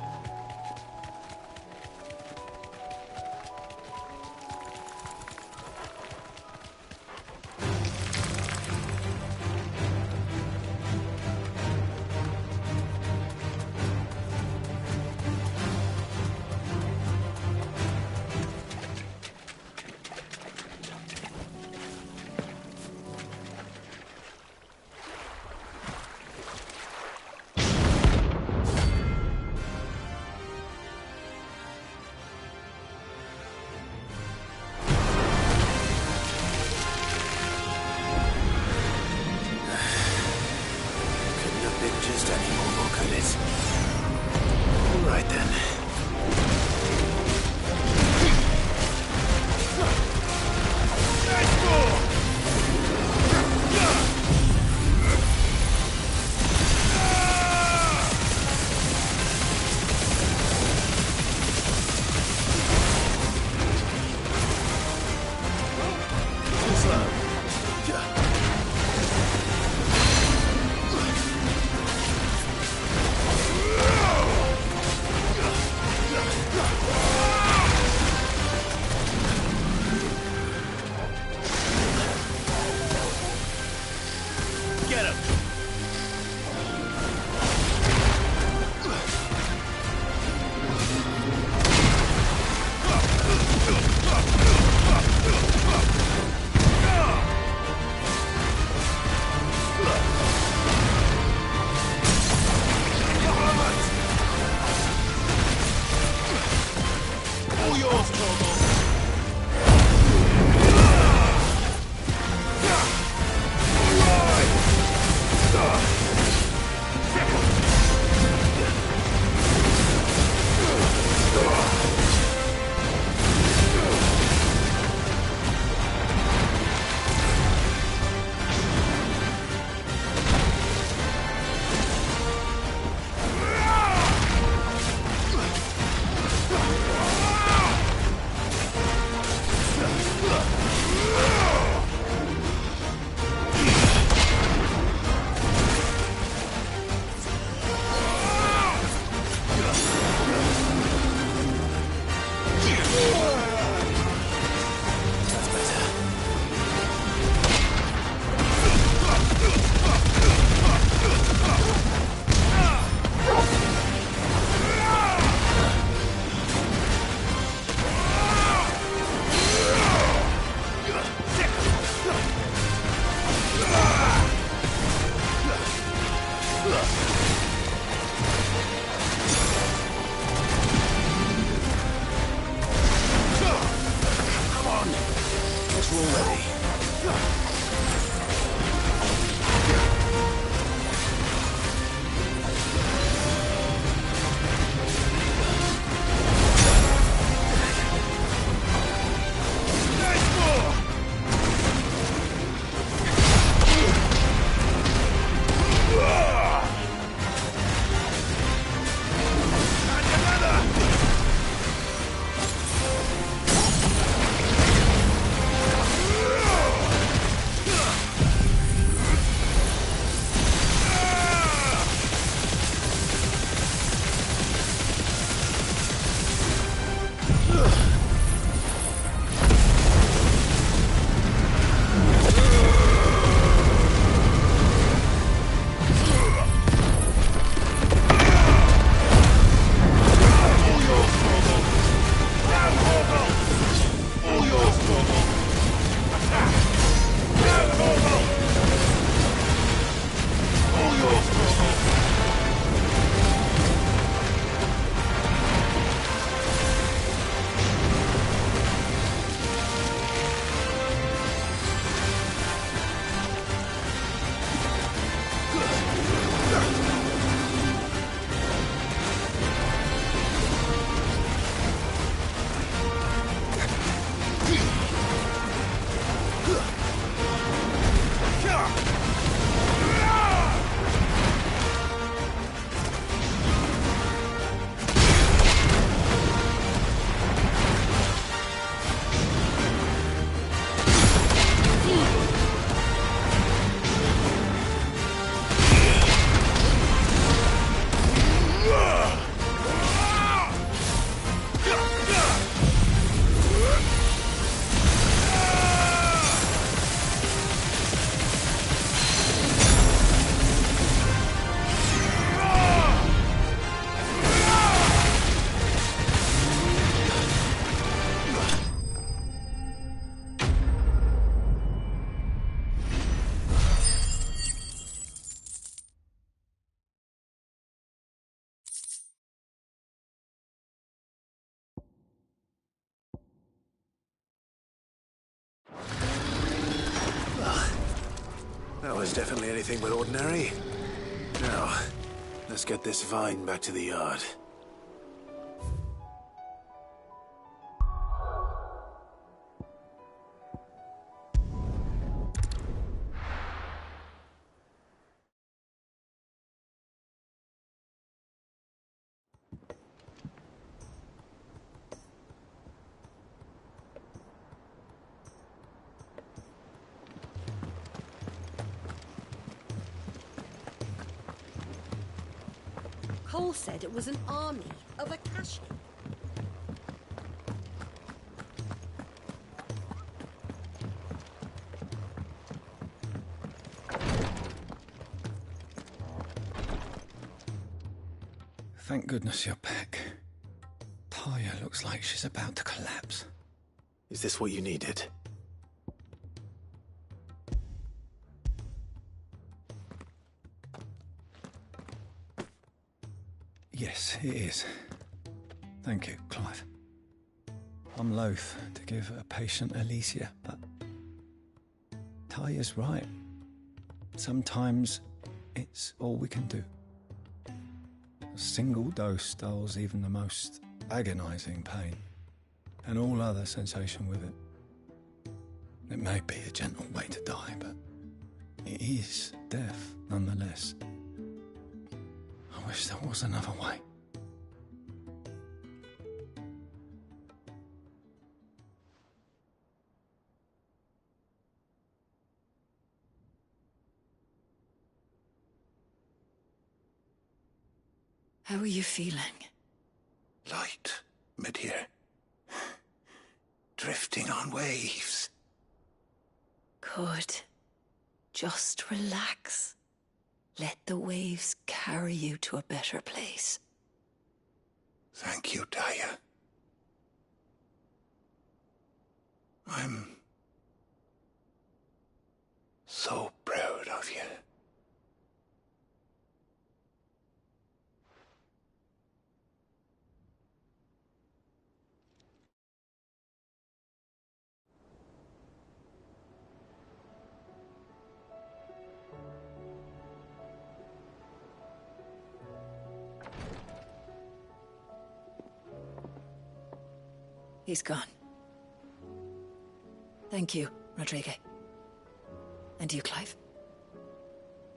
That was definitely anything but ordinary. Now, let's get this vine back to the yard. Cole said it was an army of Akashi. Thank goodness you're back. Taya looks like she's about to collapse. Is this what you needed? Yes, it is. Thank you, Clive. I'm loath to give a patient Alicia, but Taya's right. Sometimes it's all we can do. A single dose dulls even the most agonizing pain, and all other sensation with it. It may be a gentle way to die, but it is death nonetheless. I wish there was another way. How are you feeling? Light, mid-here. Drifting on waves. Good. Just relax. Let the waves carry you to a better place. Thank you, Taya. I'm so proud of you. He's gone. Thank you, Rodrigue. And you, Clive?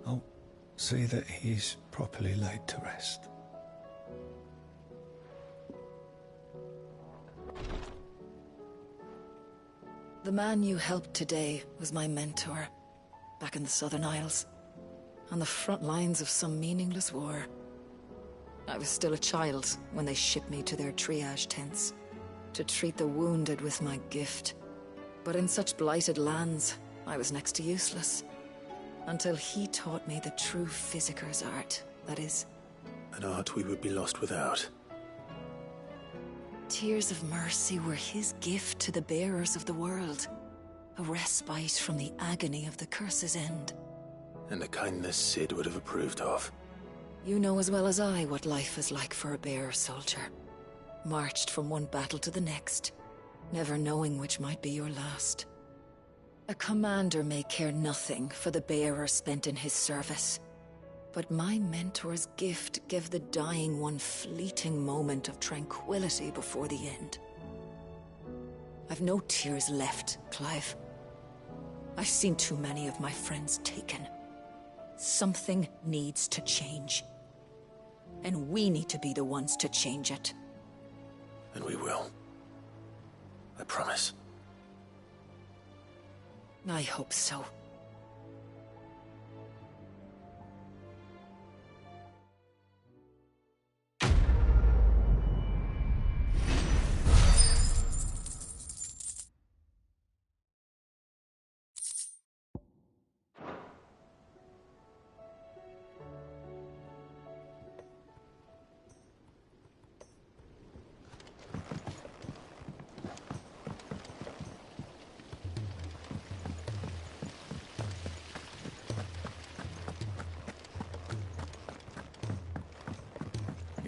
I'll see that he's properly laid to rest. The man you helped today was my mentor, back in the Southern Isles, on the front lines of some meaningless war. I was still a child when they shipped me to their triage tents, to treat the wounded with my gift. But in such blighted lands, I was next to useless. Until he taught me the true physicker's art, that is. An art we would be lost without. Tears of mercy were his gift to the bearers of the world. A respite from the agony of the curse's end. And a kindness Sid would have approved of. You know as well as I what life is like for a bearer soldier. Marched from one battle to the next, never knowing which might be your last. A commander may care nothing for the bearer spent in his service, but my mentor's gift gave the dying one fleeting moment of tranquility before the end. I've no tears left, Clive. I've seen too many of my friends taken. Something needs to change. And we need to be the ones to change it. And we will. I promise. I hope so.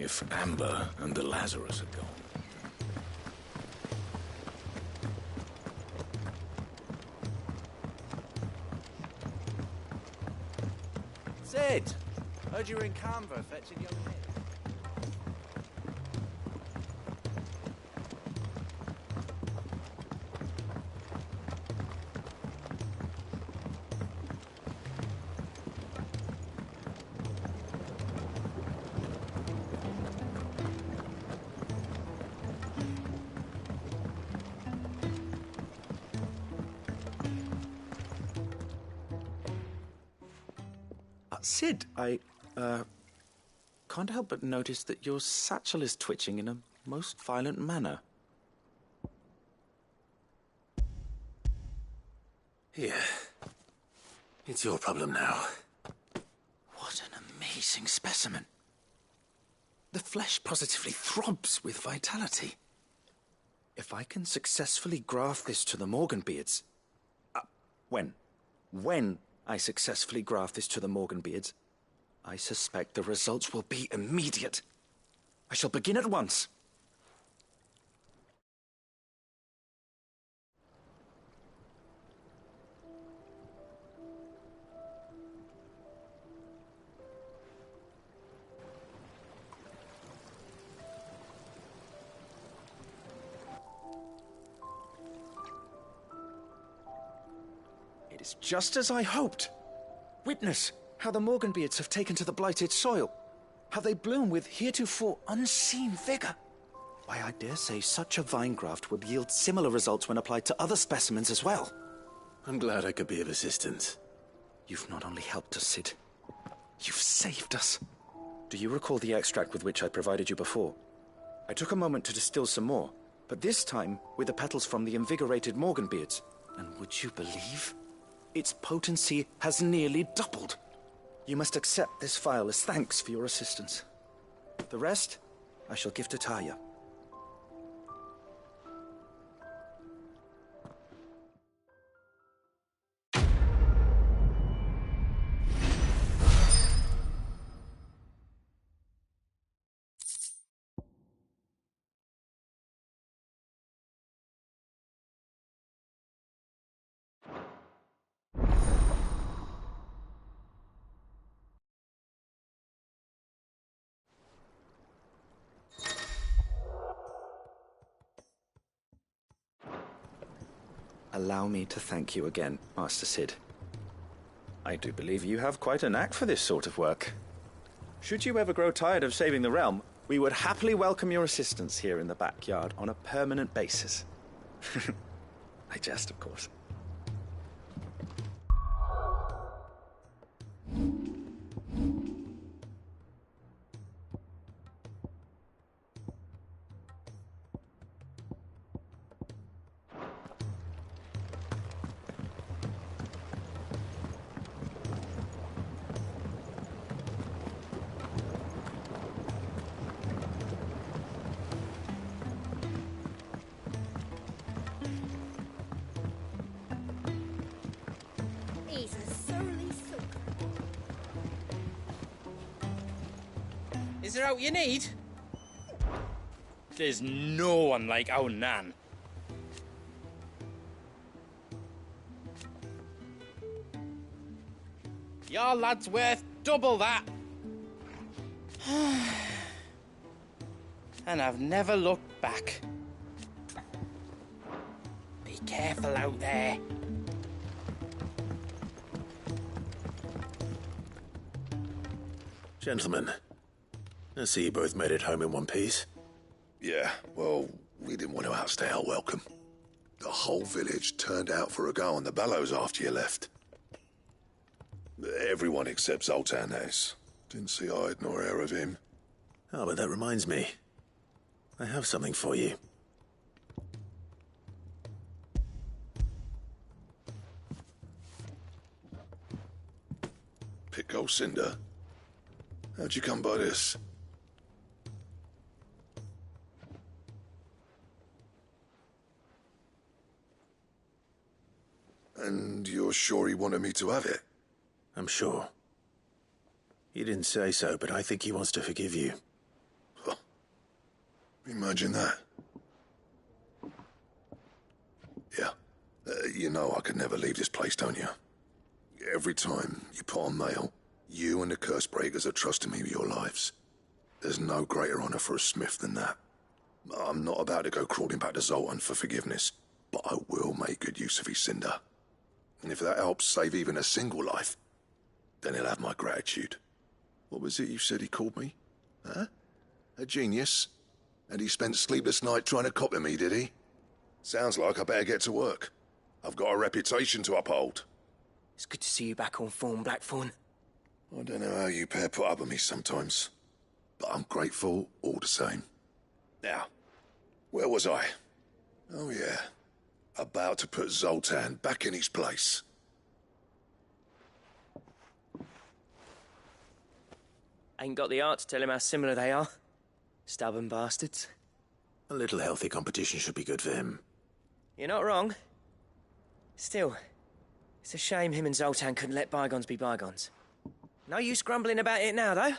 If Amber and the Lazarus are gone. Sid! Heard you were in Canva fetching young men. Sid, I can't help but notice that your satchel is twitching in a most violent manner. Here. It's your problem now. What an amazing specimen. The flesh positively throbs with vitality. If I can successfully graft this to the Morganbeards... When I successfully graft this to the Morganbeards, I suspect the results will be immediate. I shall begin at once. It is just as I hoped. Witness how the Morganbeards have taken to the blighted soil. How they bloom with heretofore unseen vigor. Why, I dare say such a vine graft would yield similar results when applied to other specimens as well. I'm glad I could be of assistance. You've not only helped us, Sid. You've saved us. Do you recall the extract with which I provided you before? I took a moment to distill some more, but this time with the petals from the invigorated Morganbeards. And would you believe? Its potency has nearly doubled. You must accept this file as thanks for your assistance. The rest, I shall give to Taya. Allow me to thank you again, Master Sid. I do believe you have quite a knack for this sort of work. Should you ever grow tired of saving the realm, we would happily welcome your assistance here in the backyard on a permanent basis. I jest, of course. He's a surly sook. Is there out you need? There's no one like our Nan. Your lad's worth double that. And I've never looked back. Be careful out there. Gentlemen, I see you both made it home in one piece. Yeah, well, we didn't want to outstay our welcome. The whole village turned out for a go on the bellows after you left. Everyone except Zoltan has. Didn't see hide nor hair of him. Oh, but that reminds me. I have something for you. Pico Cinder? How'd you come by this? And you're sure he wanted me to have it? I'm sure. He didn't say so, but I think he wants to forgive you. Huh. Imagine that. Yeah. You know I could never leave this place, don't you? Every time you put on mail, You and the Cursebreakers are trusting me with your lives. There's no greater honor for a smith than that. I'm not about to go crawling back to Zoltan for forgiveness, but I will make good use of his cinder. And if that helps save even a single life, then he'll have my gratitude. What was it you said he called me? Huh? A genius? And he spent sleepless night trying to copy me, did he? Sounds like I better get to work. I've got a reputation to uphold. It's good to see you back on form, Blackthorn. I don't know how you pair put up with me sometimes, but I'm grateful all the same. Now, where was I? Oh yeah, about to put Zoltan back in his place. Ain't got the art to tell him how similar they are. Stubborn bastards. A little healthy competition should be good for him. You're not wrong. Still, it's a shame him and Zoltan couldn't let bygones be bygones. No use grumbling about it now, though.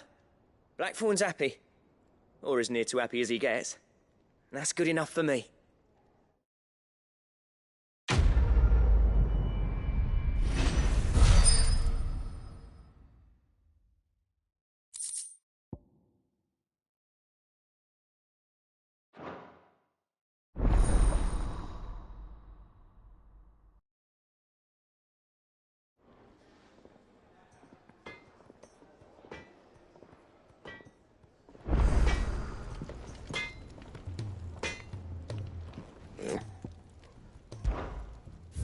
Blackthorn's happy. Or as near to happy as he gets. And that's good enough for me.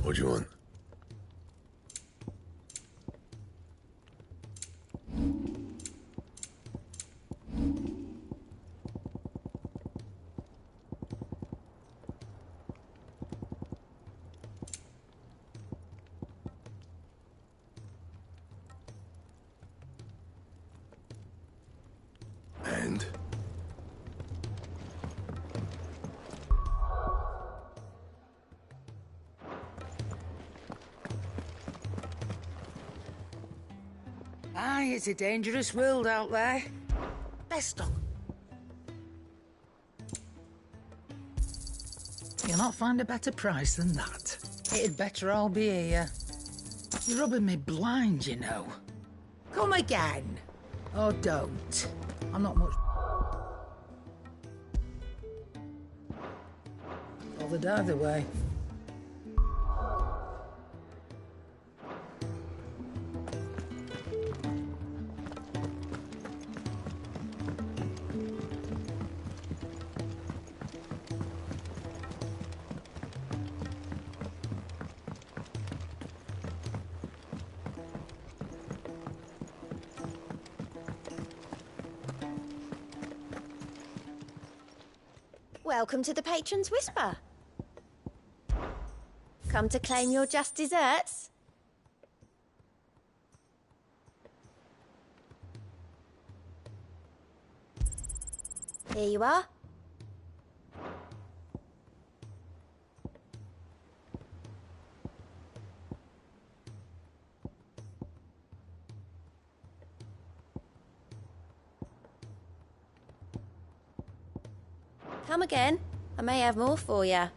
What do you want? And? Aye, it's a dangerous world out there. Best on. You'll not find a better price than that. It'd better all be here. You're rubbing me blind, you know. Come again. Or don't. I'm not much... bothered either way. Welcome to the Patron's Whisper. Come to claim your just desserts? Here you are. Come again. I may have more for you.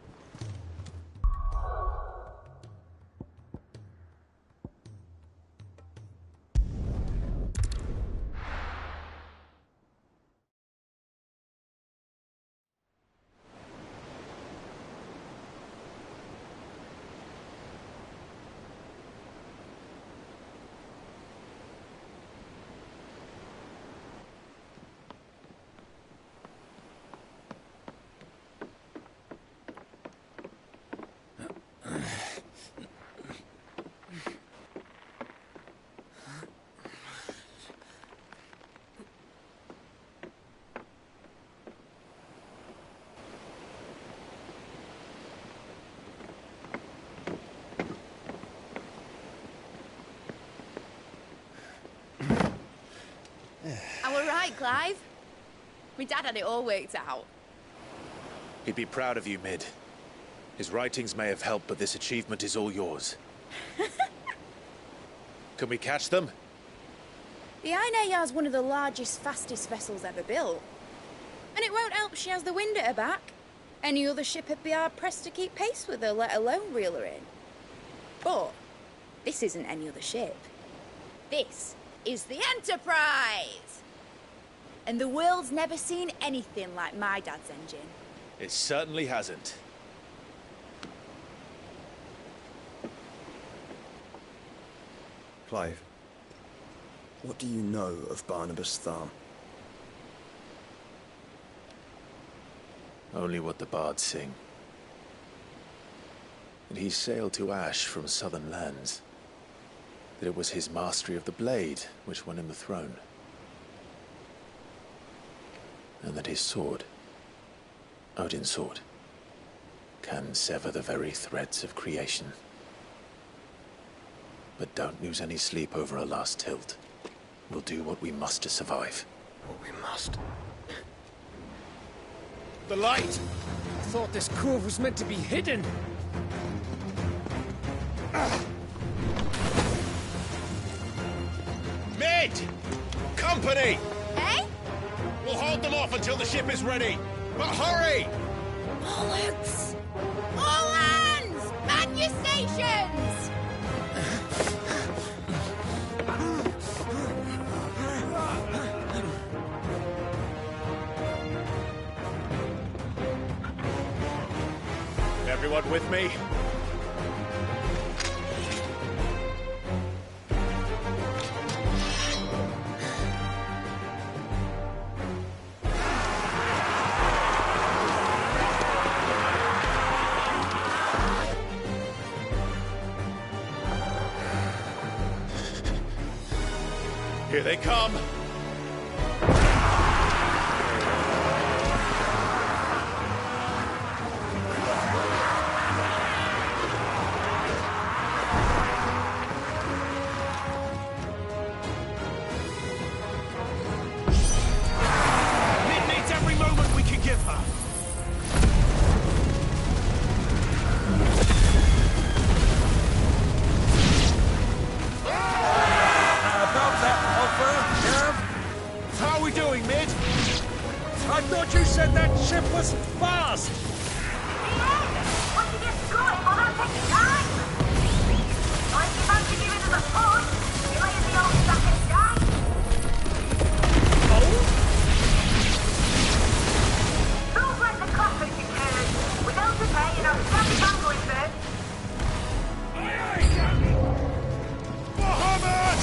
I were right, Clive. My dad had it all worked out. He'd be proud of you, Mid. His writings may have helped, but this achievement is all yours. Can we catch them? The Ainayar's one of the largest, fastest vessels ever built. And it won't help she has the wind at her back. Any other ship would be hard-pressed to keep pace with her, let alone reel her in. But this isn't any other ship. This is the Enterprise! And the world's never seen anything like my dad's engine. It certainly hasn't. Clive, what do you know of Barnabas Thumb? Only what the bards sing. That he sailed to Ash from southern lands. That it was his mastery of the blade which won him the throne. And that his sword, Odin's sword, can sever the very threads of creation. But don't lose any sleep over a last tilt. We'll do what we must to survive. What we must? The light! I thought this cove was meant to be hidden! Mid! Company! Eh? We'll hold them off until the ship is ready! But hurry! Bollocks! All hands! Man your stations! Everyone with me? Here they come! Mid needs every moment we can give her. How are we doing, Mid? I thought you said that ship was fast! Once it gets going, well, don't take your time. Or if you fancy giving us a push, you lay in the old stack and die. Don't let the coffin secure. Without the pay, you know, stand the bungling first. Bahamut!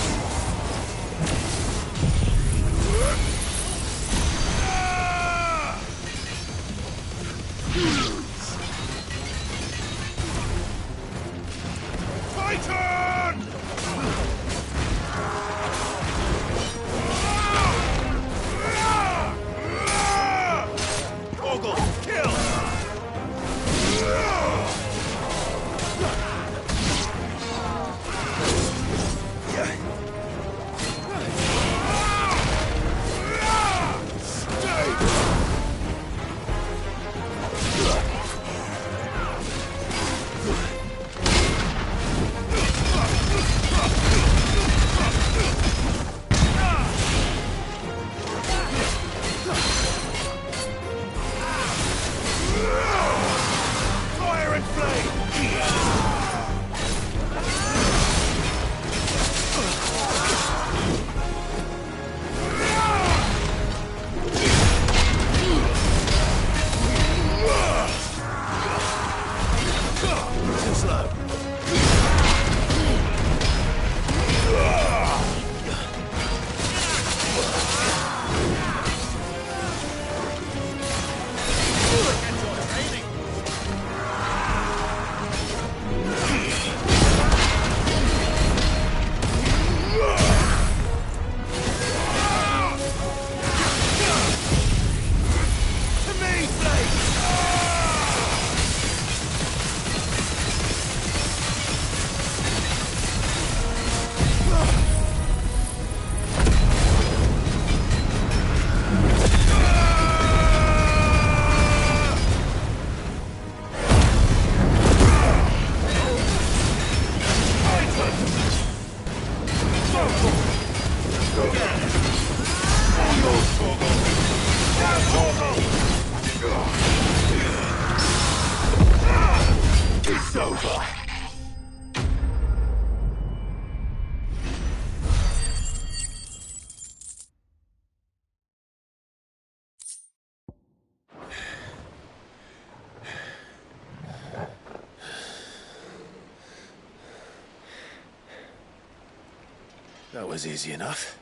That was easy enough.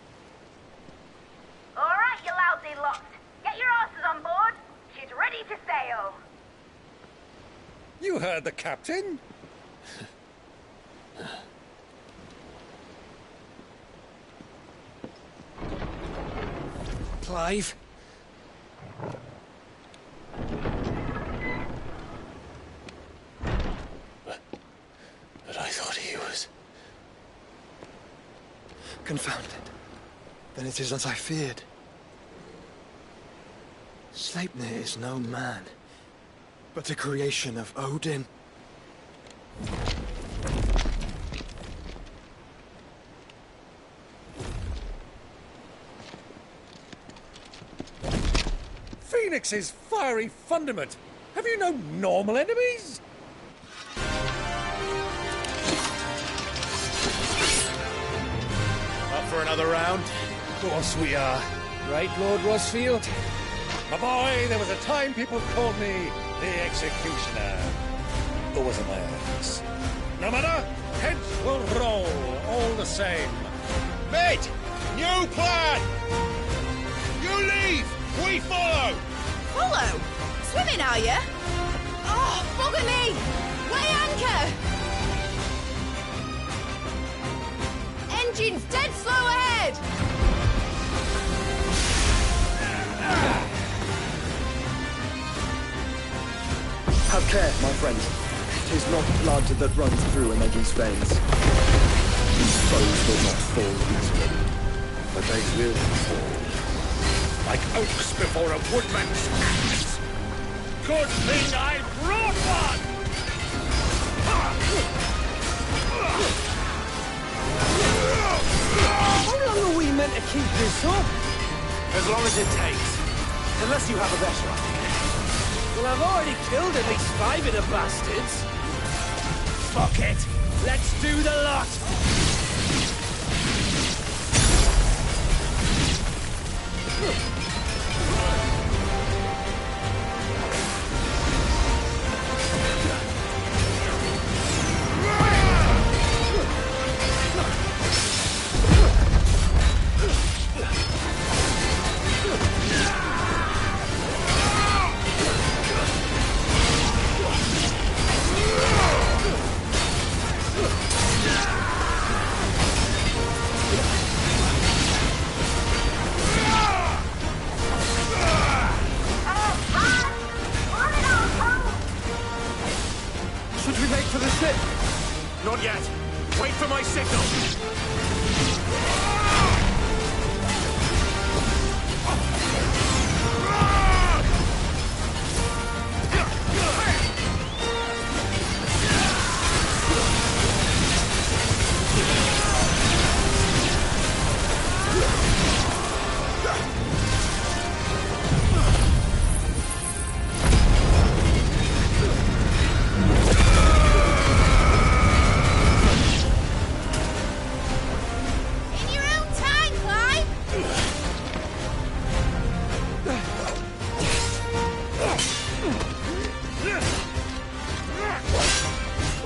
All right, you lousy lot. Get your asses on board. She's ready to sail. You heard the captain. Clive? But I thought he was... Confounded. Then it is as I feared. Sleipnir is no man, but a creation of Odin. Phoenix's fiery fundament. Have you no normal enemies? Up for another round? Of course we are. Right, Lord Rosfield? My boy, there was a time people called me the Executioner. Or was it my eyes? No matter, heads will roll all the same. Mate! New plan! You leave! We follow! Follow? Swimming, are you? Oh, bugger me! Weigh anchor! Engine's dead slow ahead! Have care, my friend. 'Tis not blood that runs through a Negi's veins. These foes will not fall easily, but they will fall. Like oaks before a woodman's axe. Good thing I brought one! How long are we meant to keep this up? As long as it takes. Unless you have a better idea. Well, I've already killed at least 5 of the bastards. Fuck it. Let's do the lot. Should we make for the ship? Not yet. Wait for my signal.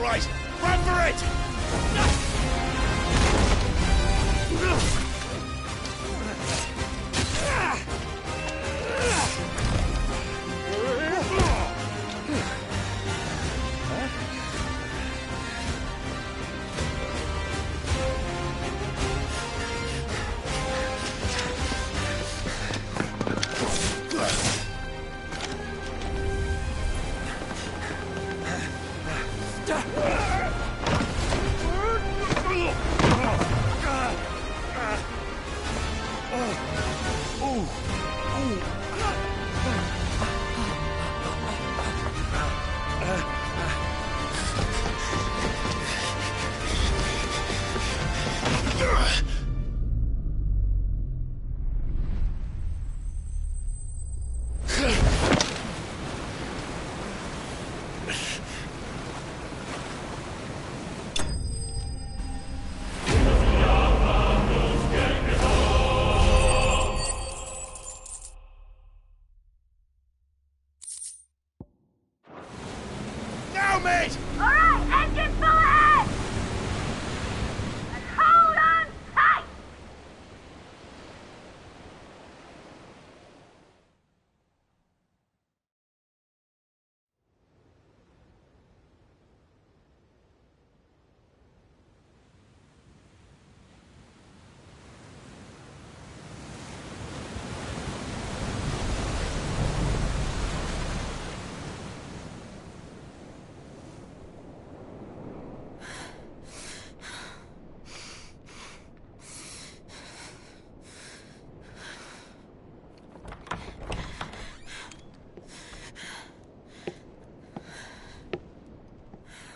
Right, run for it!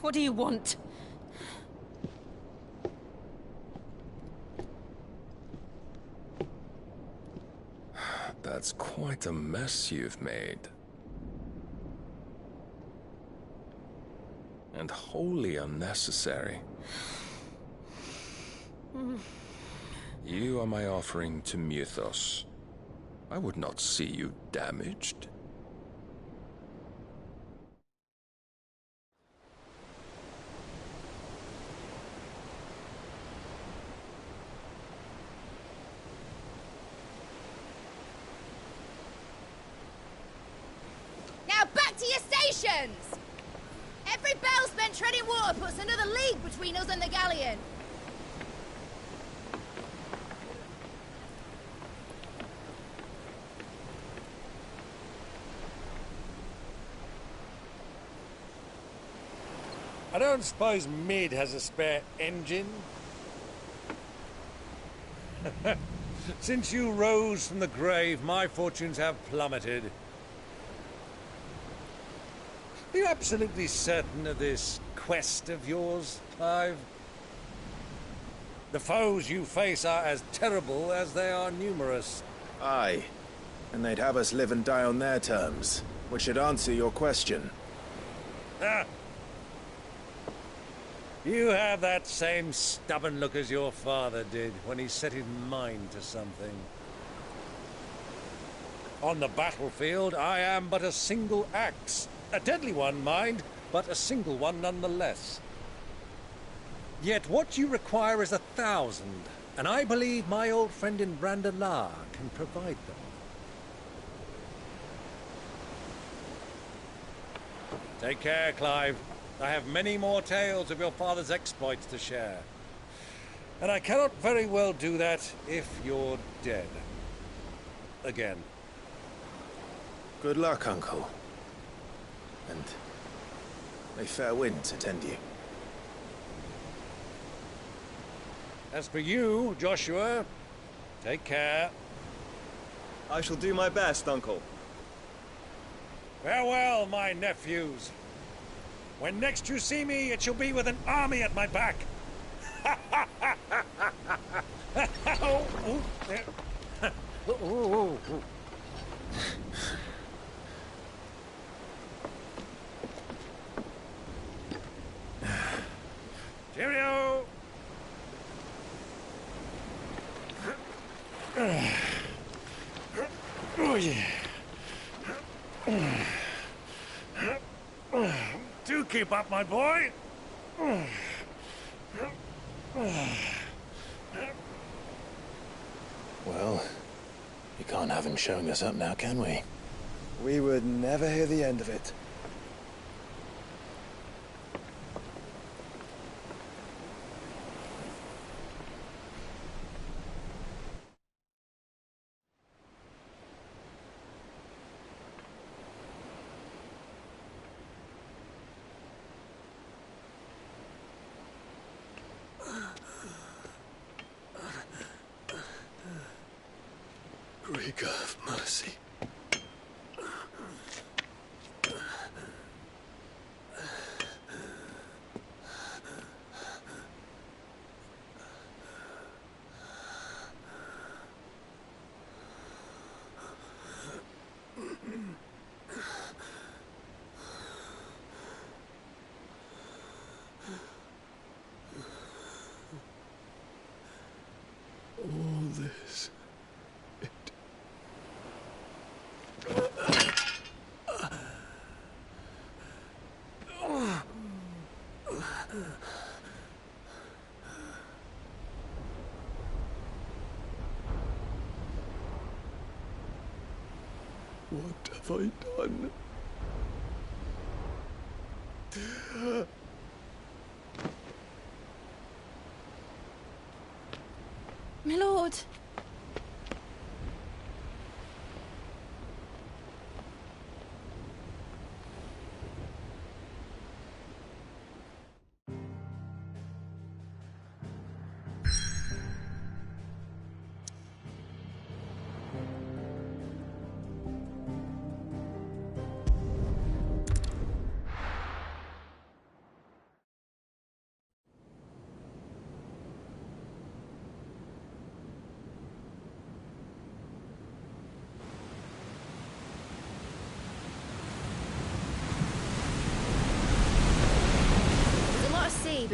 What do you want? That's quite a mess you've made. And wholly unnecessary. You are my offering to Mythos. I would not see you damaged. Now back to your stations! Every bell spent treading water puts another league between us and the galleon. I don't suppose Mid has a spare engine? Since you rose from the grave, my fortunes have plummeted. Are you absolutely certain of this quest of yours, Clive? The foes you face are as terrible as they are numerous. Aye. And they'd have us live and die on their terms, which should answer your question. Ah! You have that same stubborn look as your father did when he set his mind to something. On the battlefield, I am but a single axe. A deadly one, mind, but a single one nonetheless. Yet what you require is 1,000, and I believe my old friend in Brandalar can provide them. Take care, Clive. I have many more tales of your father's exploits to share. And I cannot very well do that if you're dead. Again. Good luck, Uncle. And may fair winds attend you. As for you, Joshua, take care. I shall do my best, Uncle. Farewell, my nephews. When next you see me, it shall be with an army at my back. Cheerio! Oh, yeah. Do keep up, my boy. Well, you can't have him showing us up now, can we? We would never hear the end of it. Krieger, have mercy. All this. What have I done? My lord.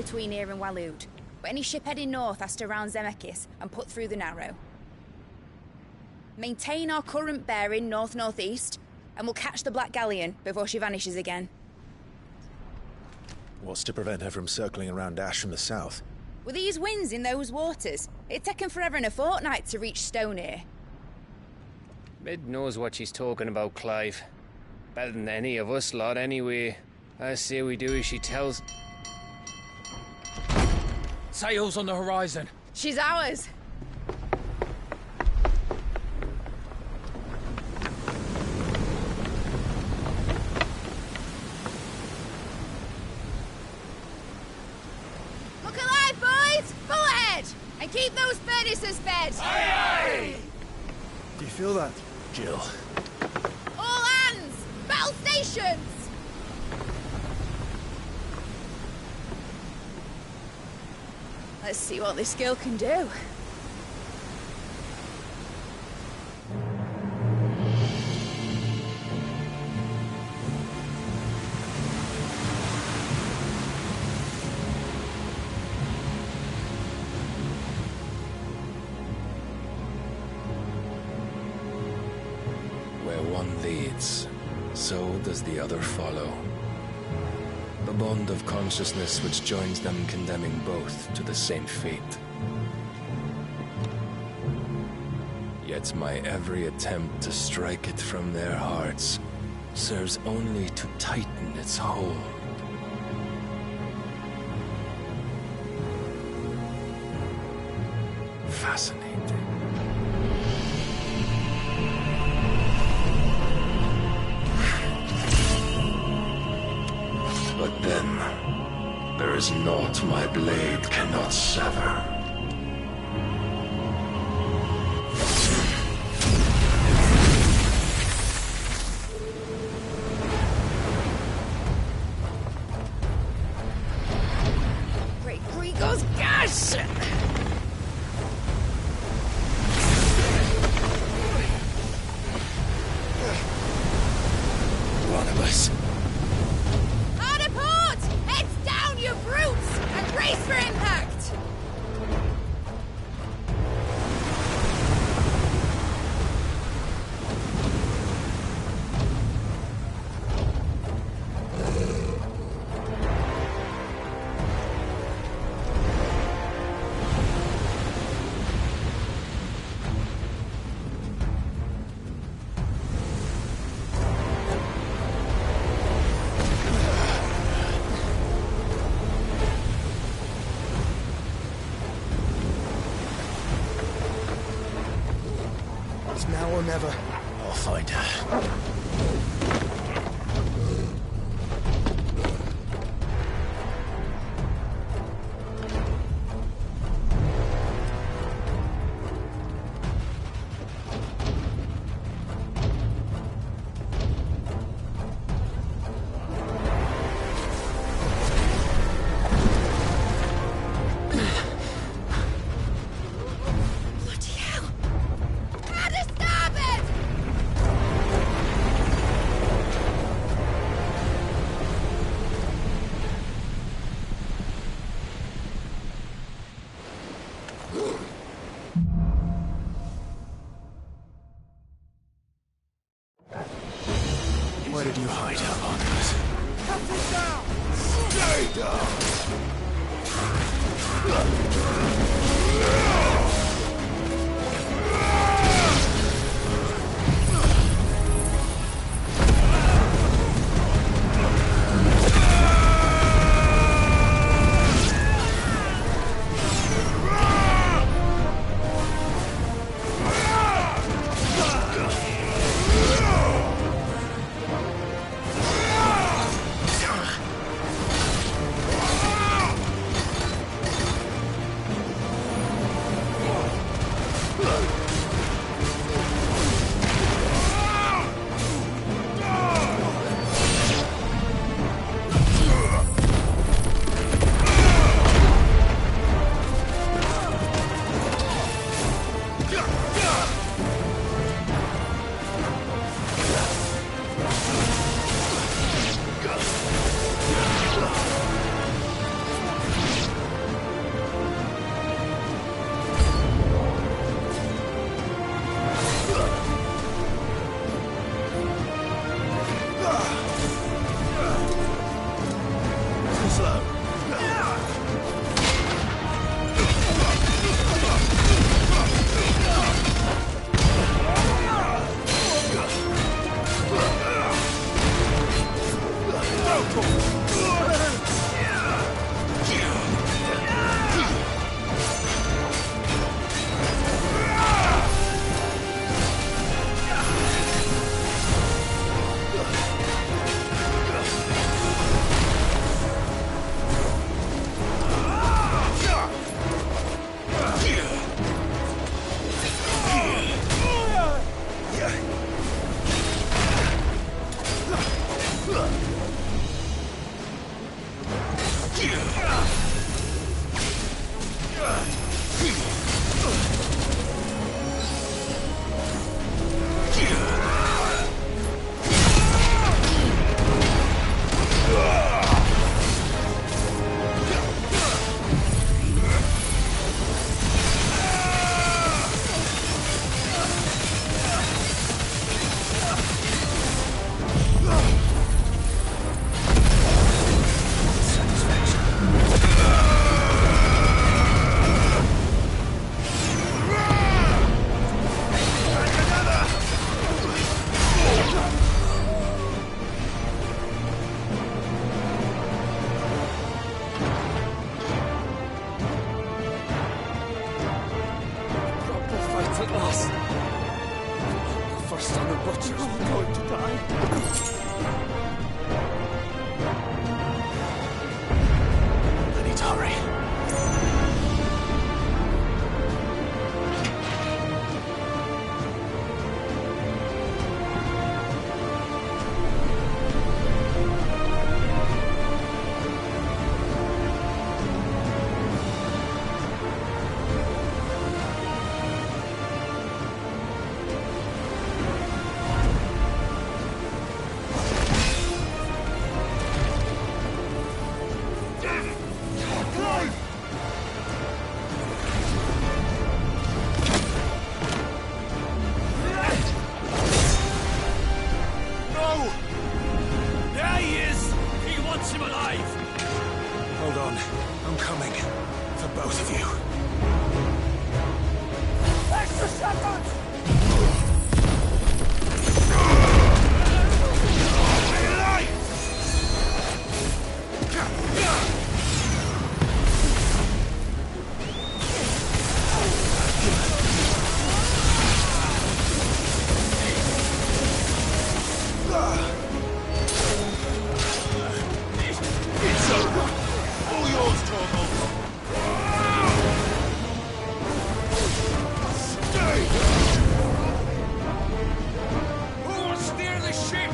between here and Waloed, but any ship heading north has to round Zemeckis and put through the Narrow. Maintain our current bearing north-northeast, and we'll catch the Black Galleon before she vanishes again. What's to prevent her from circling around Ash from the south? With these winds in those waters, it'd taken forever and a fortnight to reach Stonehere. Mid knows what she's talking about, Clive. Better than any of us lot, anyway. I say we do as she tells. Sails on the horizon. She's ours. Look alive, boys! Pull ahead! And keep those furnaces fed! Aye, aye! Do you feel that, Jill? All hands! Battle stations! Let's see what this girl can do. Where one leads, so does the other follow. The bond of consciousness which joins them condemning both to the same fate. Yet my every attempt to strike it from their hearts serves only to tighten its hold. Fascinating. But then, there is naught my blade cannot sever. Great Gregor's gosh! One of us. Hard port! Heads down, you brutes! And brace for impact! It's now or never. I'll find her. Bloody hell! How to stop it! Where did you hide her, Marcus? Stay down! For both of you. Extra shotguns! It's over. All yours, Torgal. Stay! Who will steer the ship?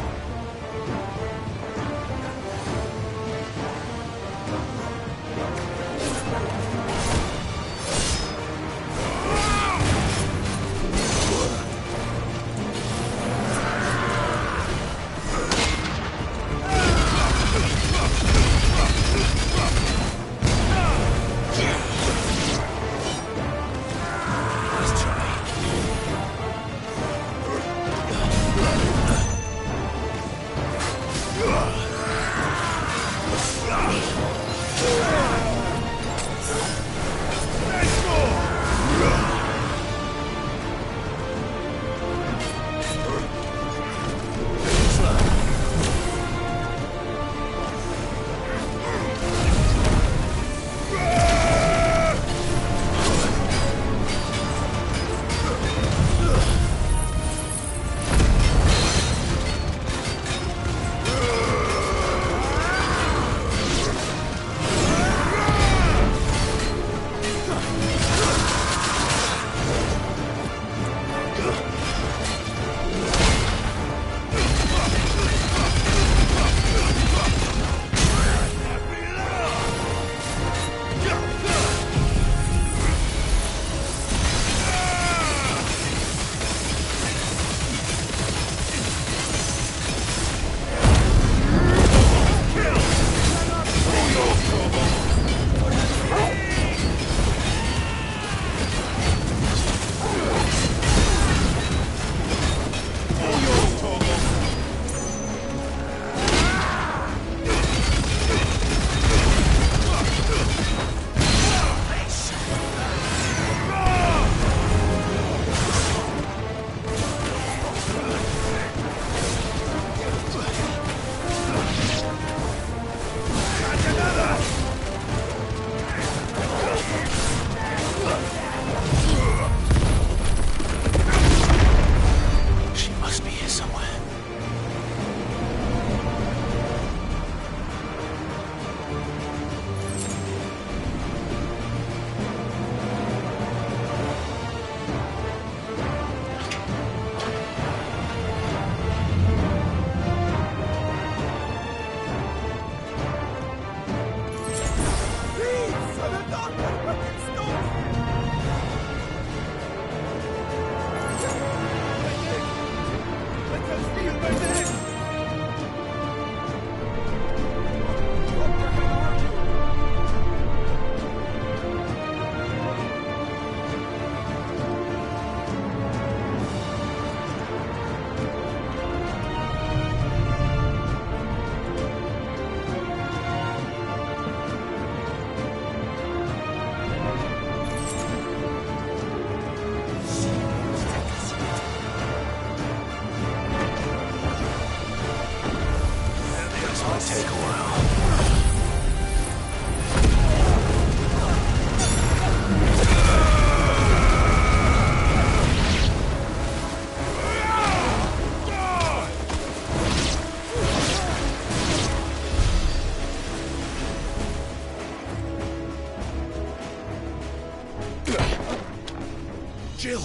Jill!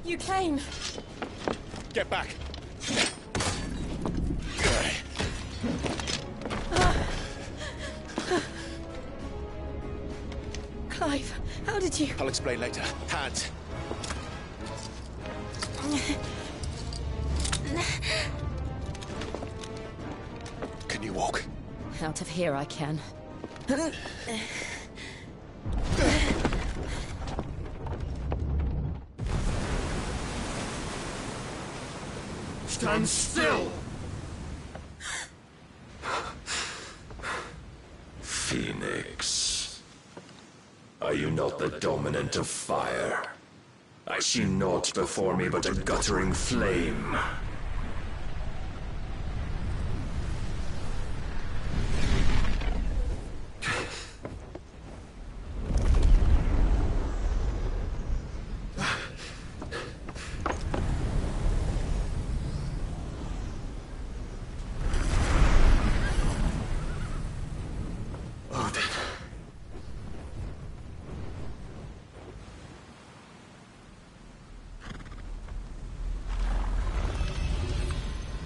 You came. Get back! Clive, how did you... I'll explain later. Hands. Can you walk? Out of here I can. Stand still! Phoenix. Are you not the dominant of fire? I see naught before me but a guttering flame.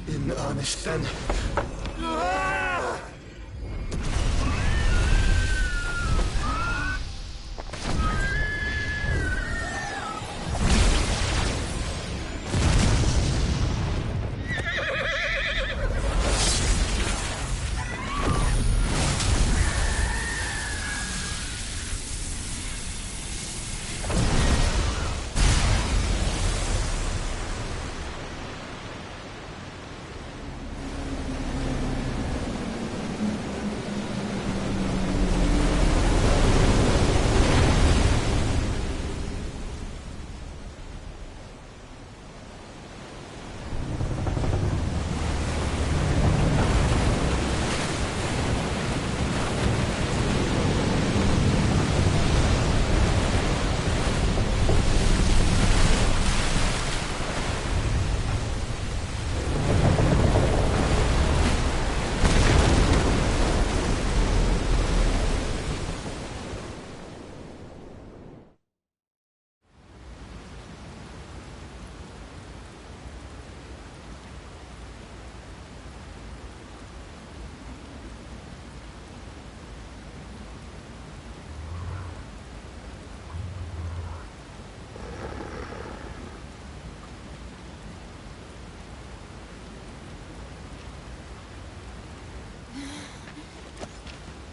In earnest, then.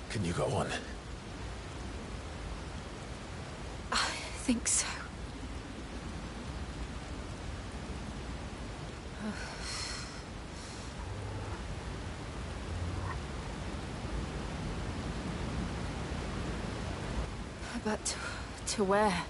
Can you go on? I think so. But to where?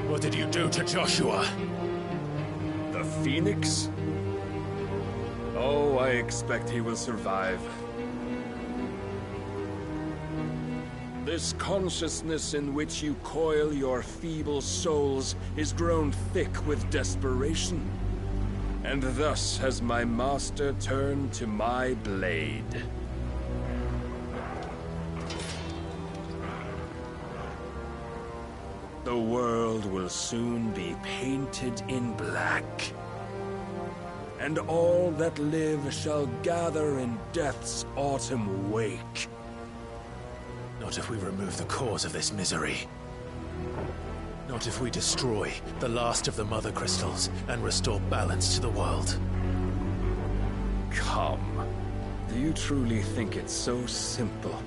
What did you do to Joshua? The Phoenix? Oh, I expect he will survive. This consciousness in which you coil your feeble souls is grown thick with desperation. And thus has my master turned to my blade. The world will soon be painted in black, and all that live shall gather in death's autumn wake. Not if we remove the cause of this misery. Not if we destroy the last of the Mother Crystals and restore balance to the world. Come. Do you truly think it's so simple?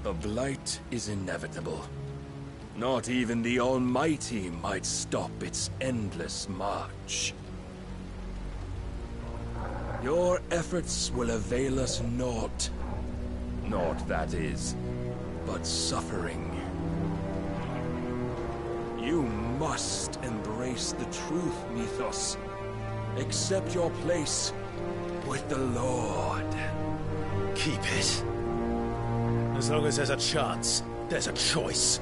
The blight is inevitable. Not even the Almighty might stop its endless march. Your efforts will avail us naught. Naught, that is, but suffering. You must embrace the truth, Mythos. Accept your place with the Lord. Keep it. As long as there's a chance, there's a choice.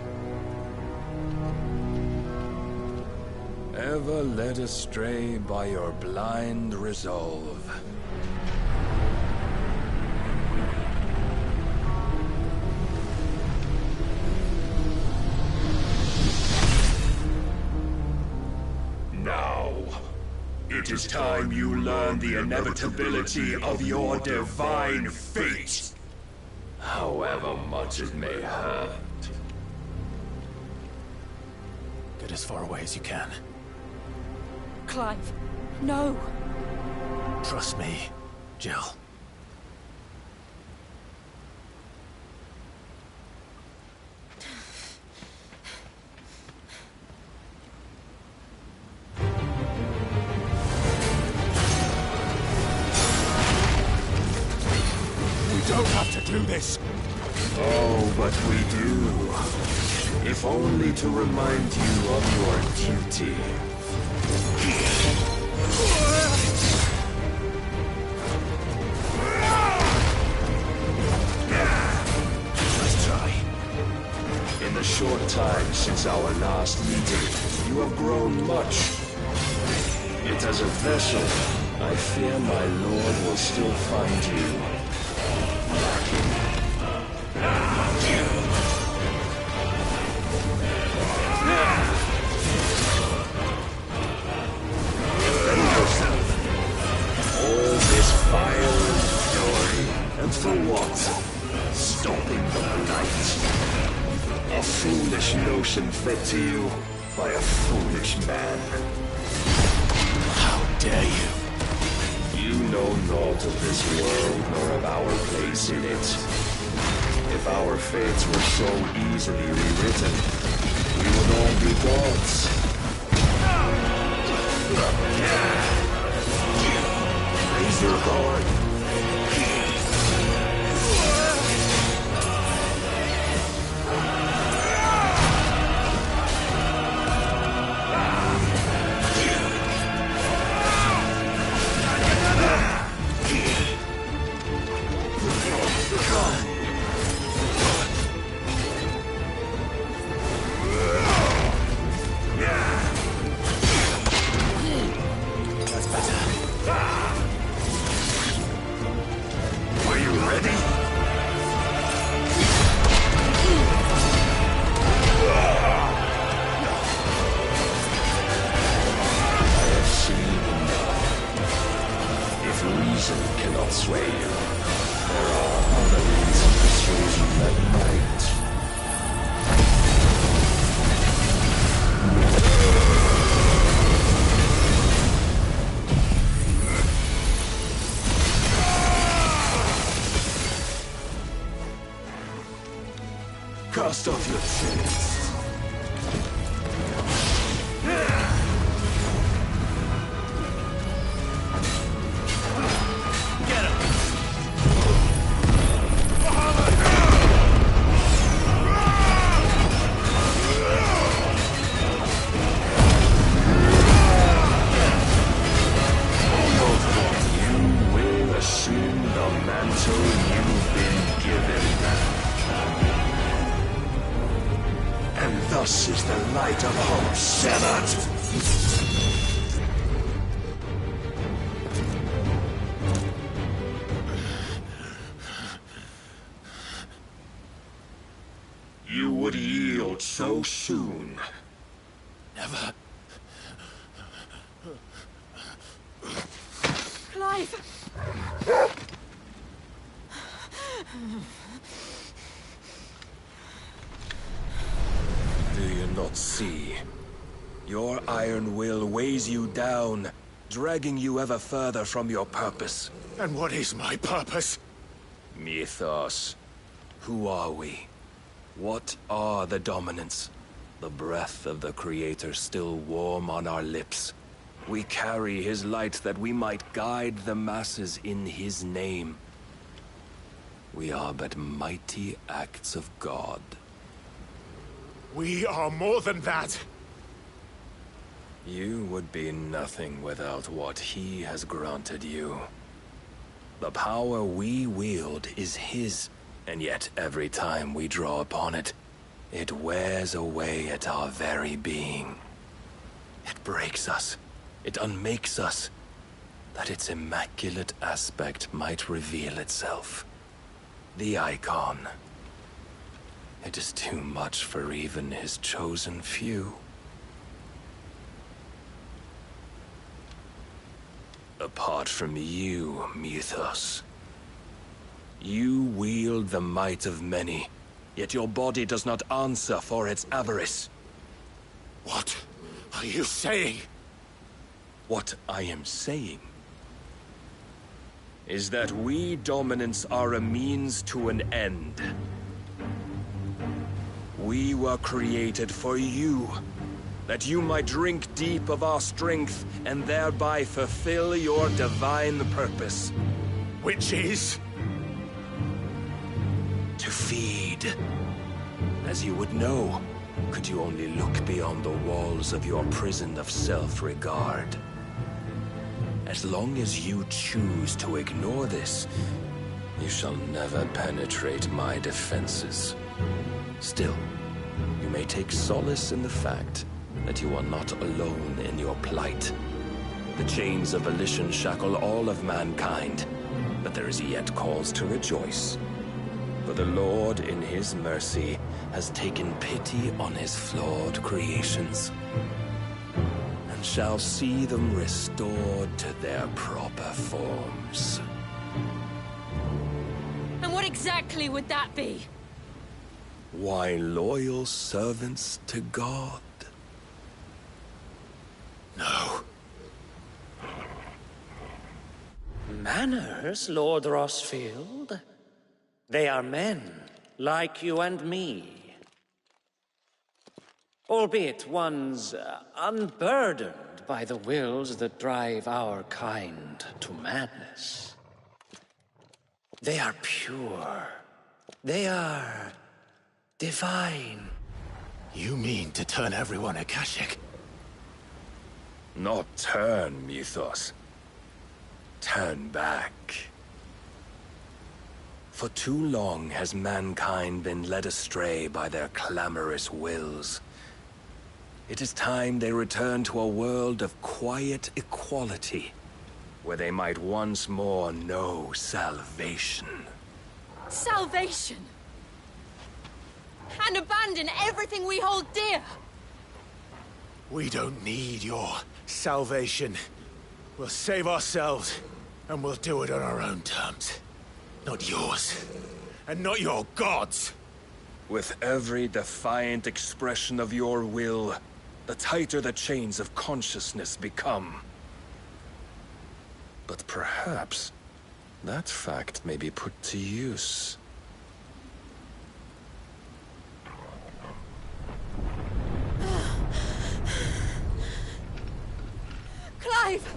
Ever led astray by your blind resolve. Now, it is time you learn the inevitability of your divine fate. However much it may hurt. as far away as you can. Clive, no. Trust me, Jill. We don't have to do this. Oh, but we do. If only to remind you of your duty. Let's try. In the short time since our last meeting, you have grown much. Yet as a vessel, I fear my lord will still find you lacking. All this fire and fury, and for what? Stopping the blight. A foolish notion fed to you by a foolish man. How dare you? You know naught of this world nor of our place in it. If our fates were so easily rewritten, we would all be gods. Raise your guard. That's better. Are you ready? I have seen enough. If reason cannot sway you, there are other means of persuasion that might. Cast off your chains. Get him! You will assume the mantle you've been given. And thus is the light of hope severed. You would yield so soon. Never. Clive! Do you not see? Your iron will weighs you down, dragging you ever further from your purpose. And what is my purpose? Mythos. Who are we? What are the dominants? The breath of the Creator still warm on our lips. We carry his light that we might guide the masses in his name. We are but mighty acts of God. We are more than that. You would be nothing without what he has granted you. The power we wield is his, and yet every time we draw upon it, it wears away at our very being. It breaks us. It unmakes us, that its immaculate aspect might reveal itself. The icon. It is too much for even his chosen few. Apart from you, Mythos. You wield the might of many, yet your body does not answer for its avarice. What are you saying? What I am saying is that we dominants are a means to an end. We were created for you, that you might drink deep of our strength and thereby fulfill your divine purpose. Which is? To feed. As you would know, could you only look beyond the walls of your prison of self-regard. As long as you choose to ignore this, you shall never penetrate my defenses. Still, you may take solace in the fact that you are not alone in your plight. The chains of volition shackle all of mankind, but there is yet cause to rejoice. For the Lord, in his mercy, has taken pity on his flawed creations, and shall see them restored to their proper forms. And what exactly would that be? Why, loyal servants to God. No. Manners, Lord Rossfield? They are men, like you and me. Albeit ones unburdened by the wills that drive our kind to madness. They are pure. They are divine. You mean to turn everyone Akashic? Not turn, Mythos. Turn back. For too long has mankind been led astray by their clamorous wills. It is time they return to a world of quiet equality, where they might once more know salvation. Salvation? And abandon everything we hold dear? We don't need your salvation. We'll save ourselves, and we'll do it on our own terms. Not yours, and not your gods. With every defiant expression of your will, the tighter the chains of consciousness become. But perhaps that fact may be put to use. Clive!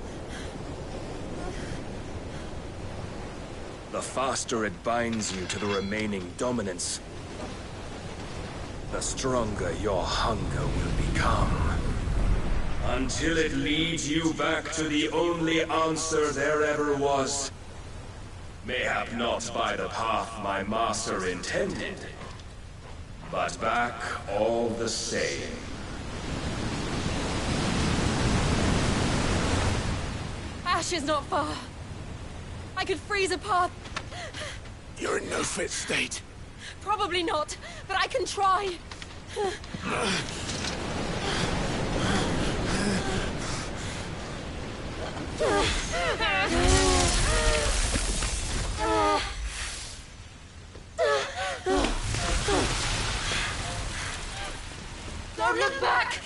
The faster it binds you to the remaining dominance, the stronger your hunger will become. Until it leads you back to the only answer there ever was. Mayhap not by the path my master intended, but back all the same. Ash is not far. I could freeze a path. You're in no fit state. Probably not, but I can try. Don't look back!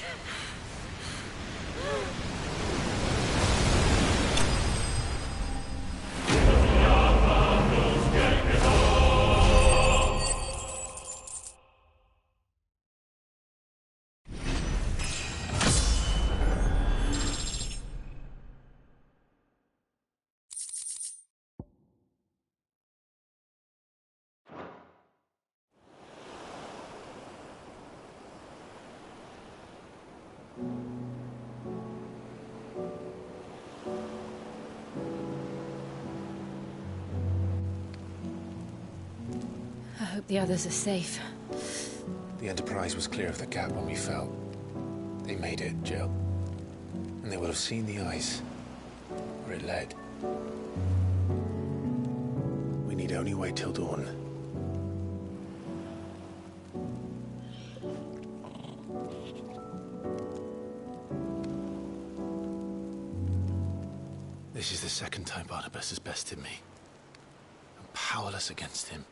I hope the others are safe. The Enterprise was clear of the gap when we fell. They made it, Jill. And they will have seen the ice, where it led. We need only wait till dawn. This is the second time Barnabas has bested me. I'm powerless against him.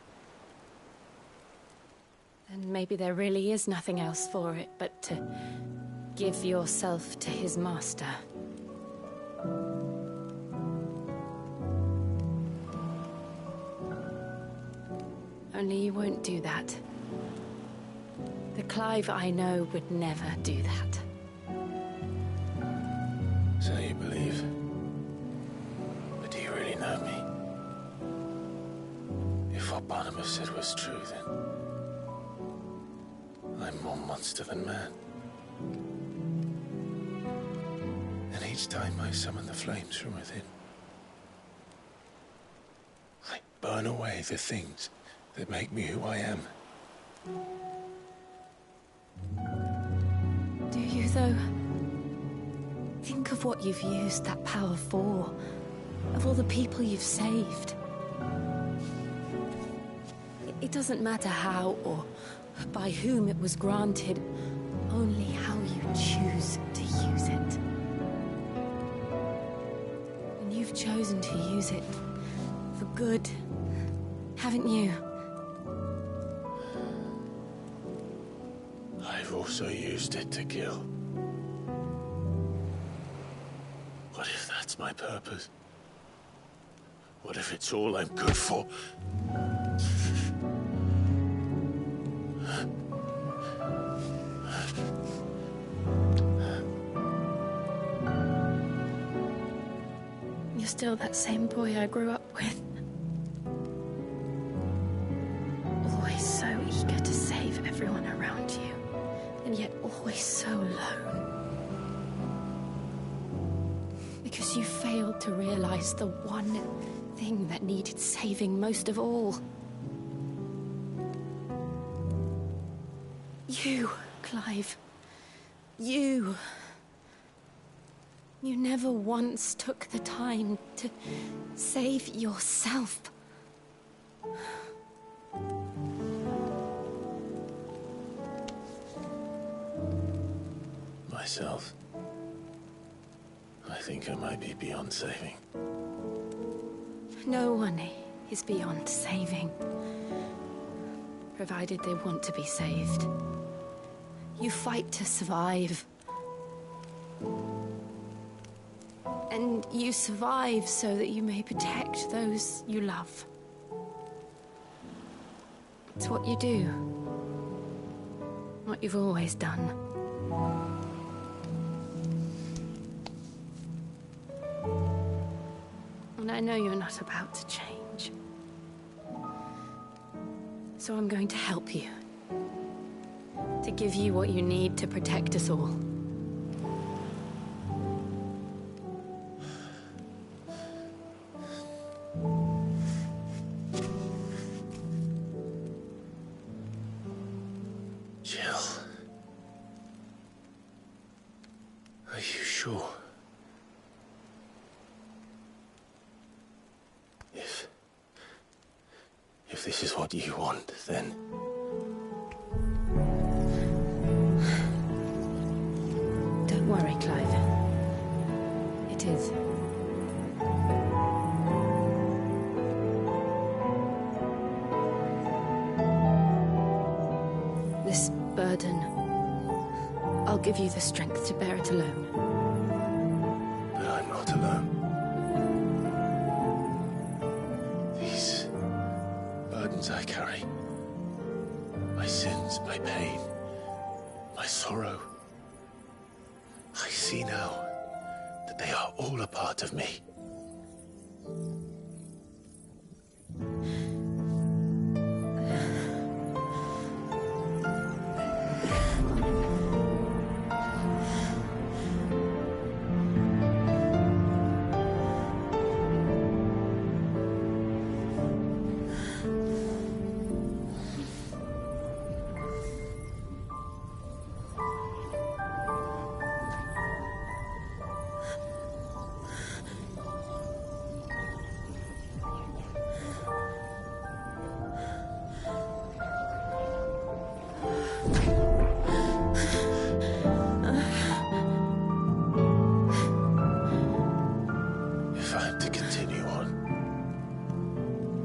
Then maybe there really is nothing else for it but to give yourself to his master. Only you won't do that. The Clive I know would never do that. So you believe? But do you really know me? If what Barnabas said was true, then I'm more monster than man. And each time I summon the flames from within, I burn away the things that make me who I am. Do you, though? Think of what you've used that power for, of all the people you've saved. It doesn't matter how or by whom it was granted, only how you choose to use it. And you've chosen to use it for good, haven't you? I've also used it to kill. What if that's my purpose? What if it's all I'm good for? You're still that same boy I grew up with. Always so eager to save everyone around you, and yet always so alone. Because you failed to realize the one thing that needed saving most of all. You, Clive. You. You never once took the time to save yourself. Myself? I think I might be beyond saving. No one is beyond saving, provided they want to be saved. You fight to survive. And you survive so that you may protect those you love. It's what you do. What you've always done. And I know you're not about to change. So I'm going to help you. To give you what you need to protect us all. Jill. Are you sure? If this is what you want, then... Don't worry, Clive. It is. This burden, I'll give you the strength to bear it alone. But I'm not alone. These burdens I carry, my sins, my pain, my sorrow, I see now that they are all a part of me. If I am to continue on,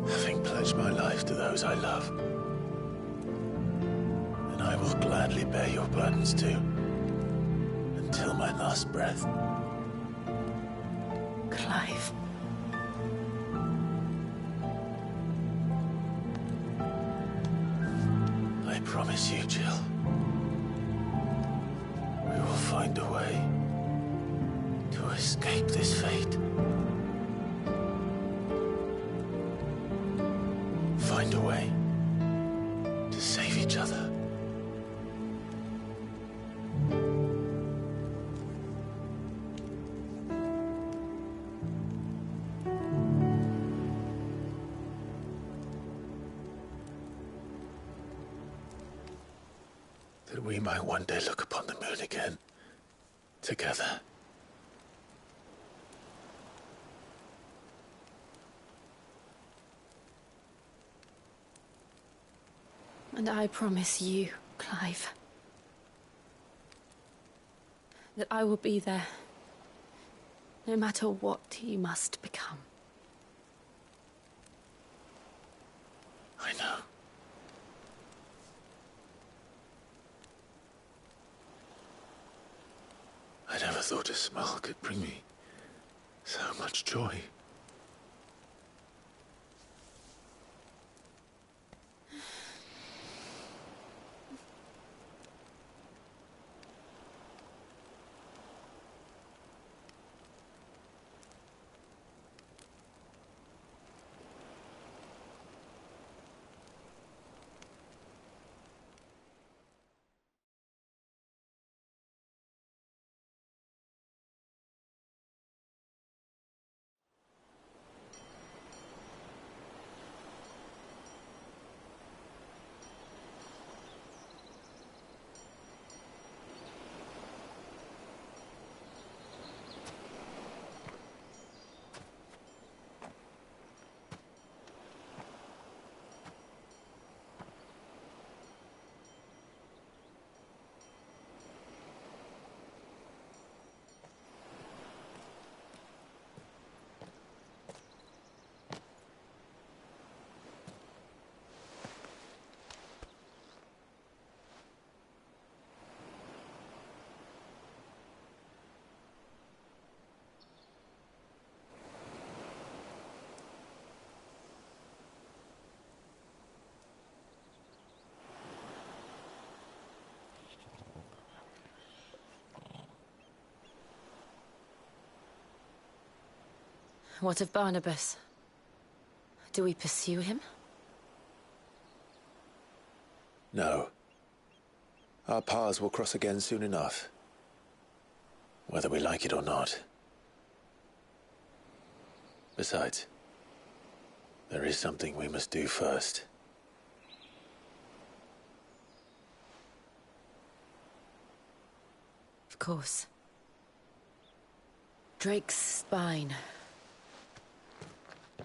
having pledged my life to those I love, then I will gladly bear your burdens too. last breath. Clive. I promise you, Jill. We will find a way to escape this fate. Find a way to save each other. That we might one day look upon the moon again, together. And I promise you, Clive, that I will be there, no matter what you must become. I know. I never thought a smile could bring me so much joy. What of Barnabas? Do we pursue him? No. Our paths will cross again soon enough. Whether we like it or not. Besides, there is something we must do first. Of course. Drake's spine.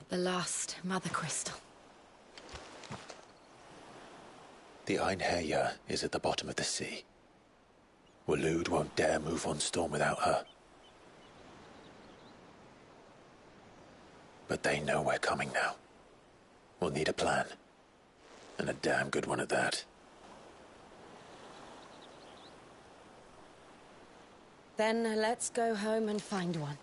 The last Mother Crystal. The Einherjar is at the bottom of the sea. Waloed won't dare move on Storm without her. But they know we're coming now. We'll need a plan. And a damn good one at that. Then let's go home and find one.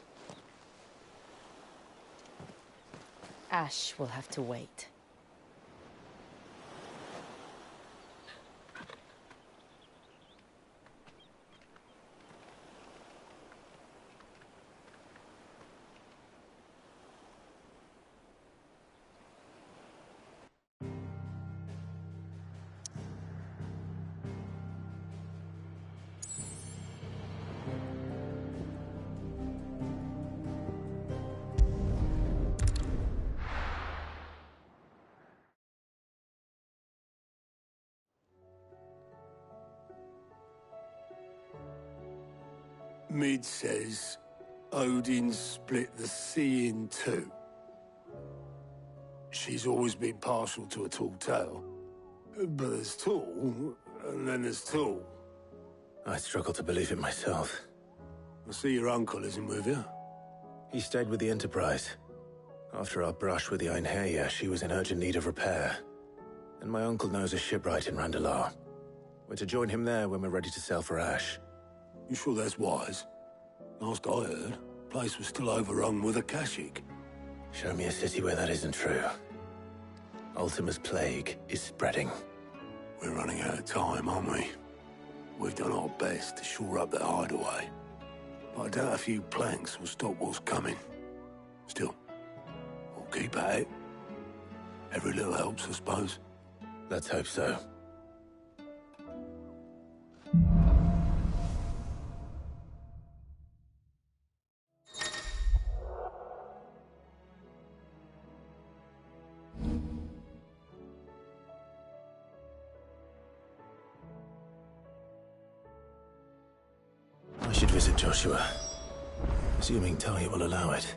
Ash will have to wait. Mid says Odin split the sea in two. She's always been partial to a tall tale. But there's tall, and then there's tall. I struggle to believe it myself. I see your uncle isn't with you. He stayed with the Enterprise. After our brush with the Einherjar, she was in urgent need of repair. And my uncle knows a shipwright in Randalar. We're to join him there when we're ready to sail for Ash. You sure that's wise? Last I heard, the place was still overrun with a Akashic. Show me a city where that isn't true. Ultima's plague is spreading. We're running out of time, aren't we? We've done our best to shore up that hideaway. But I doubt a few planks will stop what's coming. Still, we'll keep at it. Every little helps, I suppose. Let's hope so. I should visit Joshua, assuming Talia will allow it.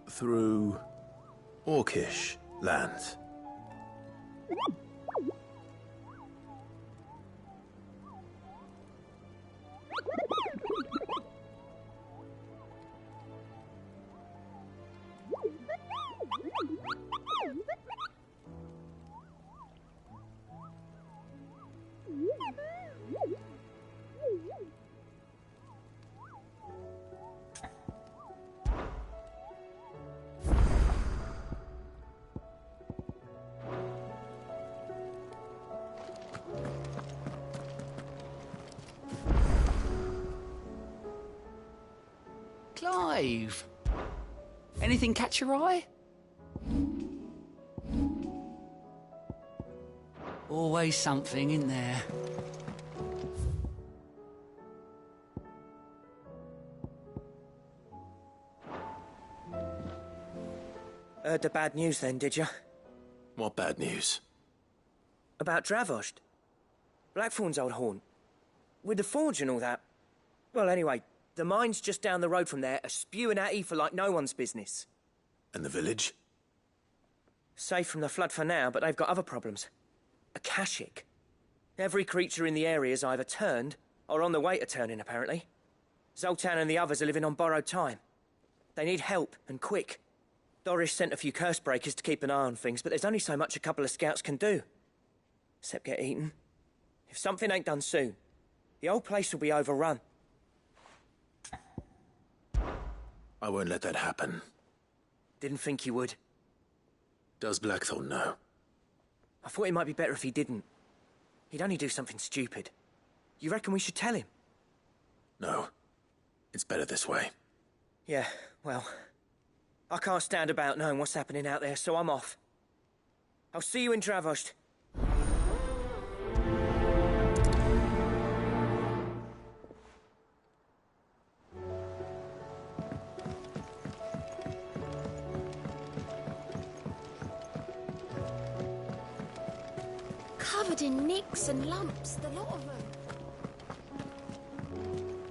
Through Orcish lands. Clive! Anything catch your eye? Always something in there. Heard the bad news then, did you? What bad news? About Dravost. Blackthorn's old haunt. With the forge and all that. Well, anyway, the mines just down the road from there are spewing out ether like no one's business. And the village? Safe from the flood for now, but they've got other problems. Akashic. Every creature in the area is either turned or on the way to turning, apparently. Zoltan and the others are living on borrowed time. They need help, and quick. Doris sent a few curse breakers to keep an eye on things, but there's only so much a couple of scouts can do. Except get eaten. If something ain't done soon, the whole place will be overrun. I won't let that happen. Didn't think you would. Does Blackthorn know? I thought it might be better if he didn't. He'd only do something stupid. You reckon we should tell him? No. It's better this way. Yeah, well, I can't stand about knowing what's happening out there, so I'm off. I'll see you in Dravost. Covered in nicks and lumps, the lot of them.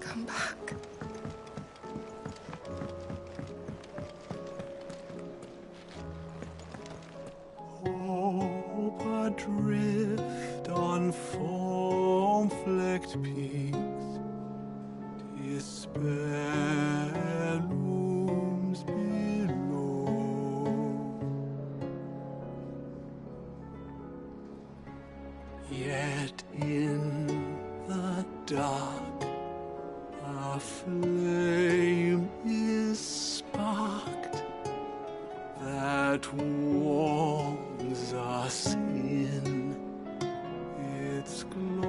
Come back. Hope adrift on foam-flecked peaks, despair looms below. Yet in the dark, a flame is sparked that warms us in its glow.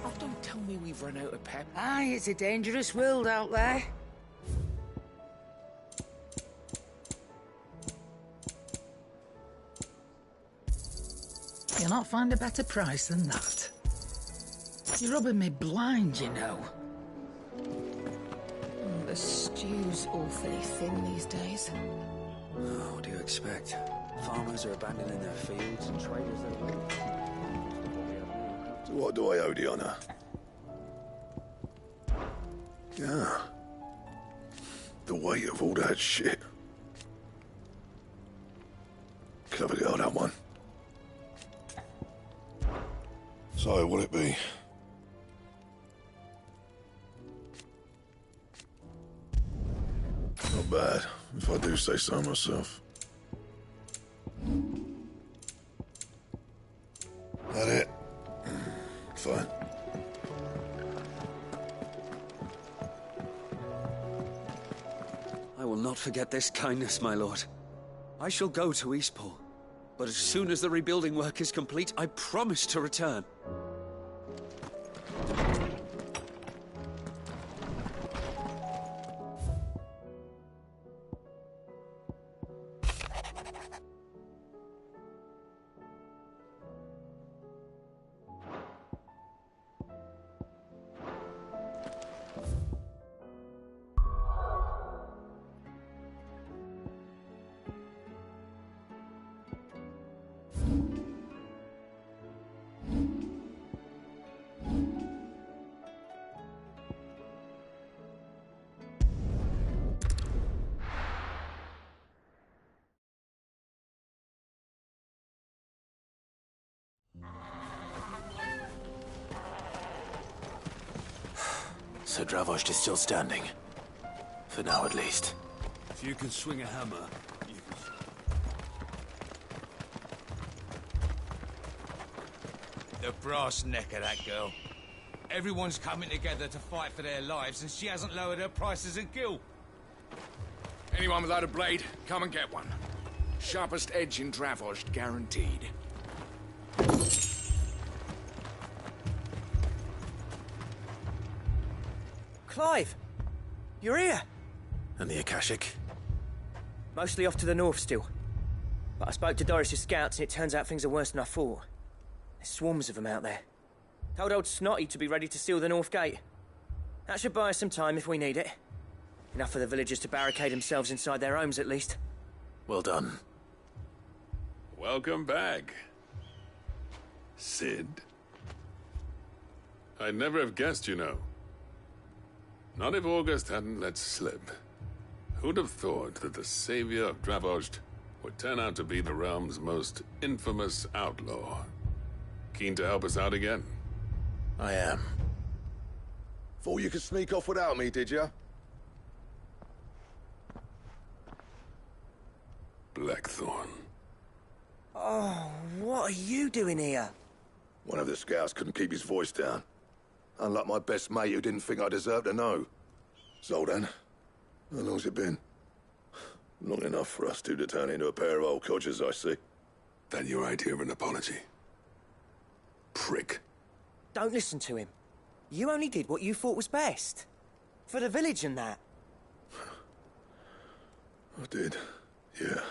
Oh, don't tell me we've run out of pep. Aye, it's a dangerous world out there. You'll not find a better price than that. You're rubbing me blind, you know. The stew's awfully thin these days. Oh, what do you expect? Farmers are abandoning their fields and traders their land. So what do I owe the honour? Yeah. The weight of all that shit. Clever girl, that one. So, will it be? Not bad, if I do say so myself. That it? Fine. I will not forget this kindness, my lord. I shall go to Eastport, but as soon as the rebuilding work is complete, I promise to return. So Dravost is still standing. For now, at least. If you can swing a hammer, you can... The brass neck of that girl. Everyone's coming together to fight for their lives, and she hasn't lowered her prices a gill. Anyone without a blade, come and get one. Sharpest edge in Dravost, guaranteed. Clive! You're here! And the Akashic? Mostly off to the north still. But I spoke to Doris's scouts and it turns out things are worse than I thought. There's swarms of them out there. Told old Snotty to be ready to seal the north gate. That should buy us some time if we need it. Enough for the villagers to barricade themselves inside their homes at least. Well done. Welcome back, Sid. I'd never have guessed, you know. Not if August hadn't let slip. Who'd have thought that the savior of Dravost would turn out to be the realm's most infamous outlaw? Keen to help us out again? I am. Thought you could sneak off without me, did you? Blackthorn. Oh, what are you doing here? One of the scouts couldn't keep his voice down. Unlike my best mate who didn't think I deserved to know. Zoldan, how long's it been? Long enough for us two to turn into a pair of old codgers, I see. That your idea of an apology? Prick. Don't listen to him. You only did what you thought was best. For the village and that. I did, yeah.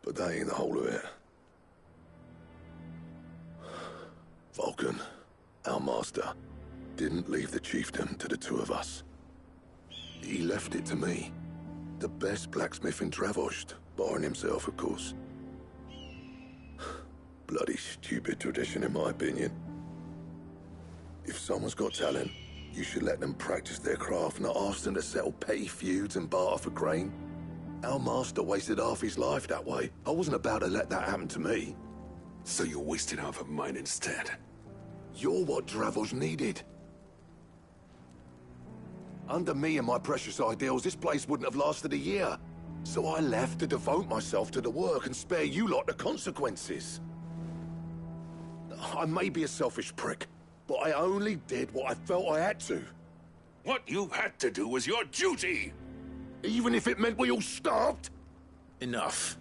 But that ain't the whole of it. Vulcan, our master, didn't leave the chiefdom to the two of us. He left it to me. The best blacksmith in Dravost, barring himself, of course. Bloody stupid tradition, in my opinion. If someone's got talent, you should let them practice their craft, not ask them to settle petty feuds and barter for grain. Our master wasted half his life that way. I wasn't about to let that happen to me. So you wasted half of mine instead? You're what Dravost needed. Under me and my precious ideals, this place wouldn't have lasted a year. So I left to devote myself to the work and spare you lot the consequences. I may be a selfish prick, but I only did what I felt I had to. What you had to do was your duty! Even if it meant we all starved? Enough.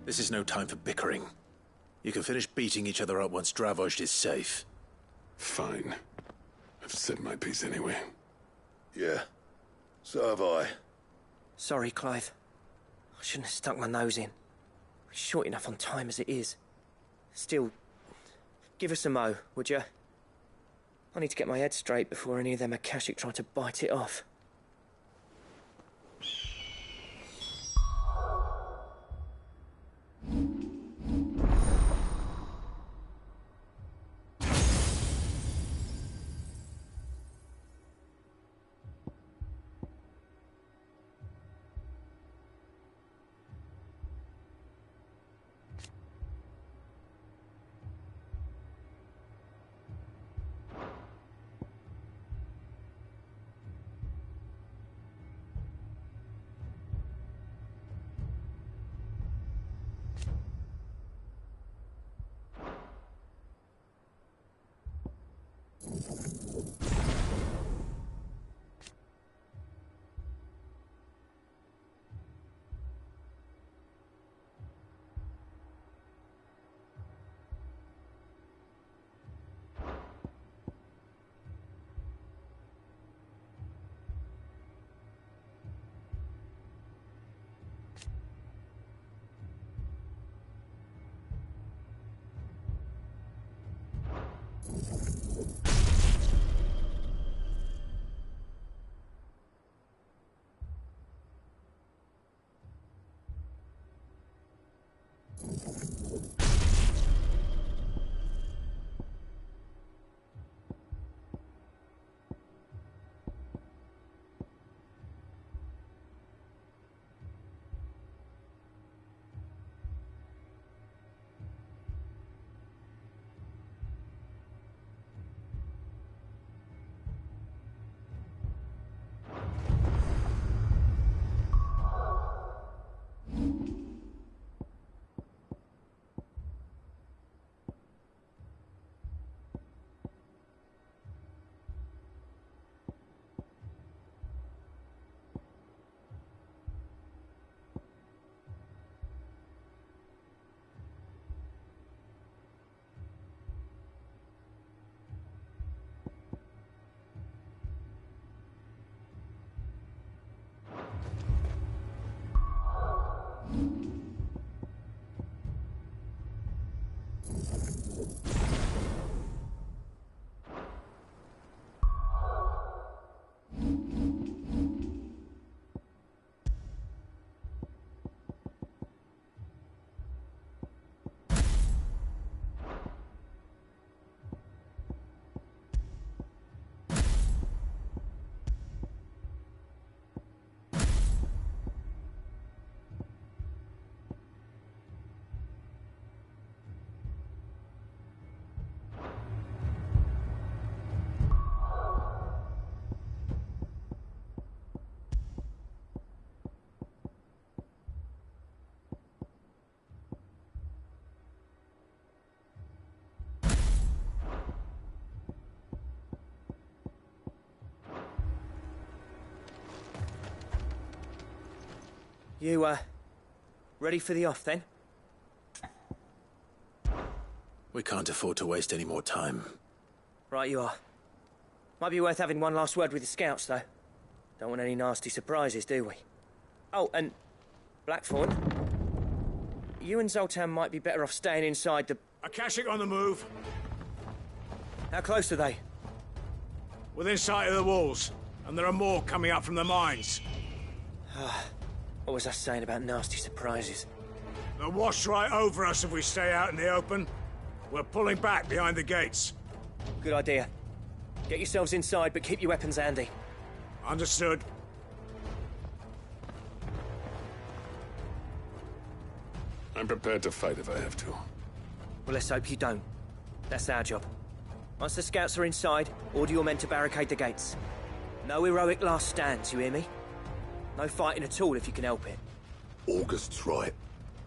This is no time for bickering. You can finish beating each other up once Dravost is safe. Fine. I've said my piece anyway. Yeah. So have I. Sorry, Clive. I shouldn't have stuck my nose in. We're short enough on time as it is. Still, give us a mo, would you? I need to get my head straight before any of them Akashic try to bite it off. You, ready for the off, then? We can't afford to waste any more time. Right you are. Might be worth having one last word with the scouts, though. Don't want any nasty surprises, do we? Oh, and Blackthorn, you and Zoltan might be better off staying inside the... Akashic on the move. How close are they? Within sight of the walls, and there are more coming up from the mines. What was I saying about nasty surprises? They'll wash right over us if we stay out in the open. We're pulling back behind the gates. Good idea. Get yourselves inside, but keep your weapons handy. Understood. I'm prepared to fight if I have to. Well, let's hope you don't. That's our job. Once the scouts are inside, order your men to barricade the gates. No heroic last stands, you hear me? No fighting at all if you can help it. August's right.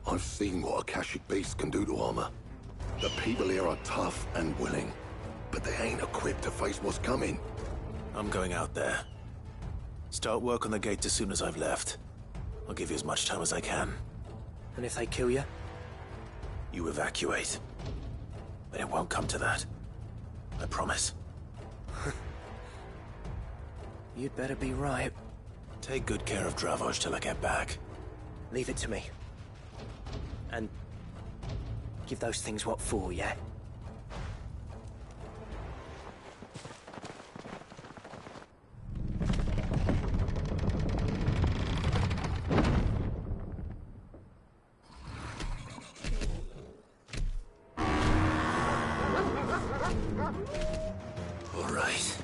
I've seen what Akashic beasts can do to armor. The people here are tough and willing, but they ain't equipped to face what's coming. I'm going out there. Start work on the gate as soon as I've left. I'll give you as much time as I can. And if they kill you? You evacuate. But it won't come to that. I promise. You'd better be right. Take good care of Dravoj till I get back. Leave it to me. And give those things what for, yeah? All right.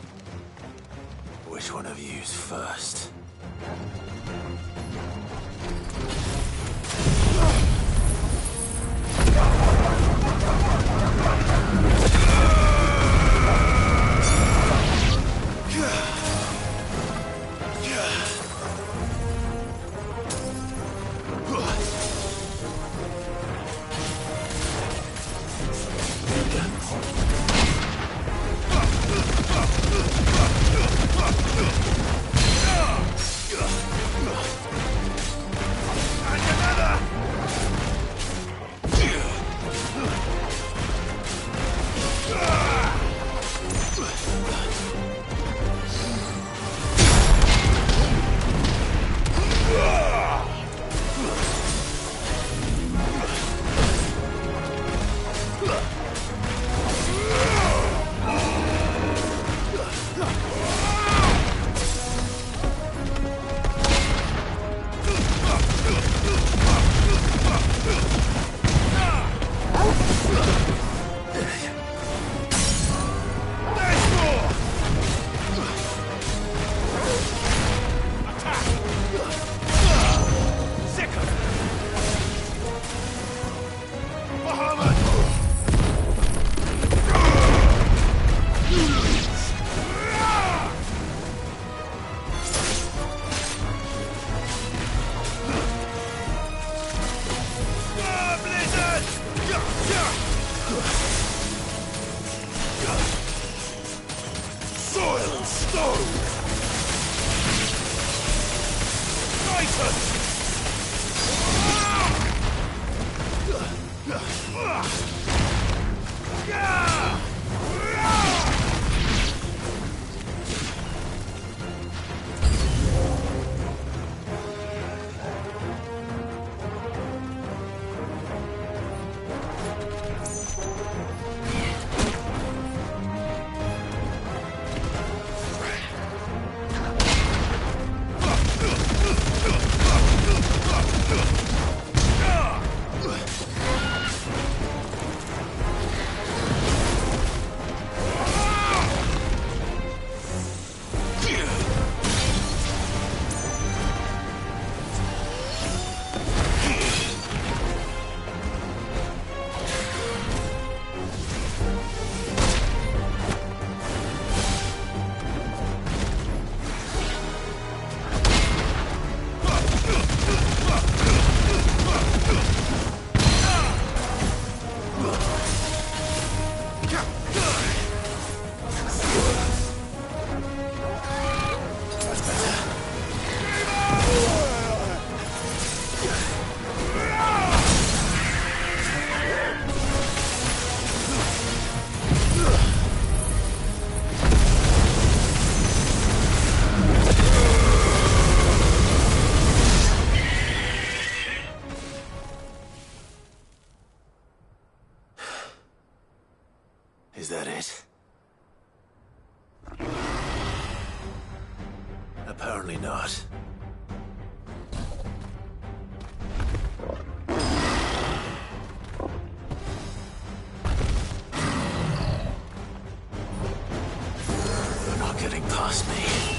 Which one of you's first? Is that it? Apparently not. You're not getting past me.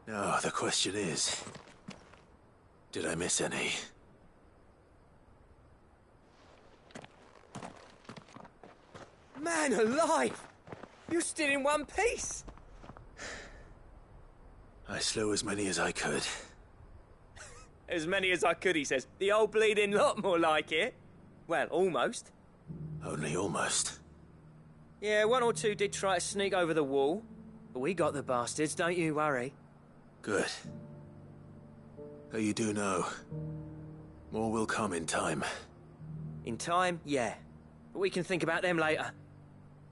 Now, the question is, did I miss any? Man alive! You're still in one piece! I slew as many as I could. As many as I could, he says. The old bleeding lot, more like it. Well, almost. Only almost. Yeah, one or two did try to sneak over the wall. But we got the bastards, don't you worry. Good. Though you do know, more will come in time. In time, yeah. But we can think about them later.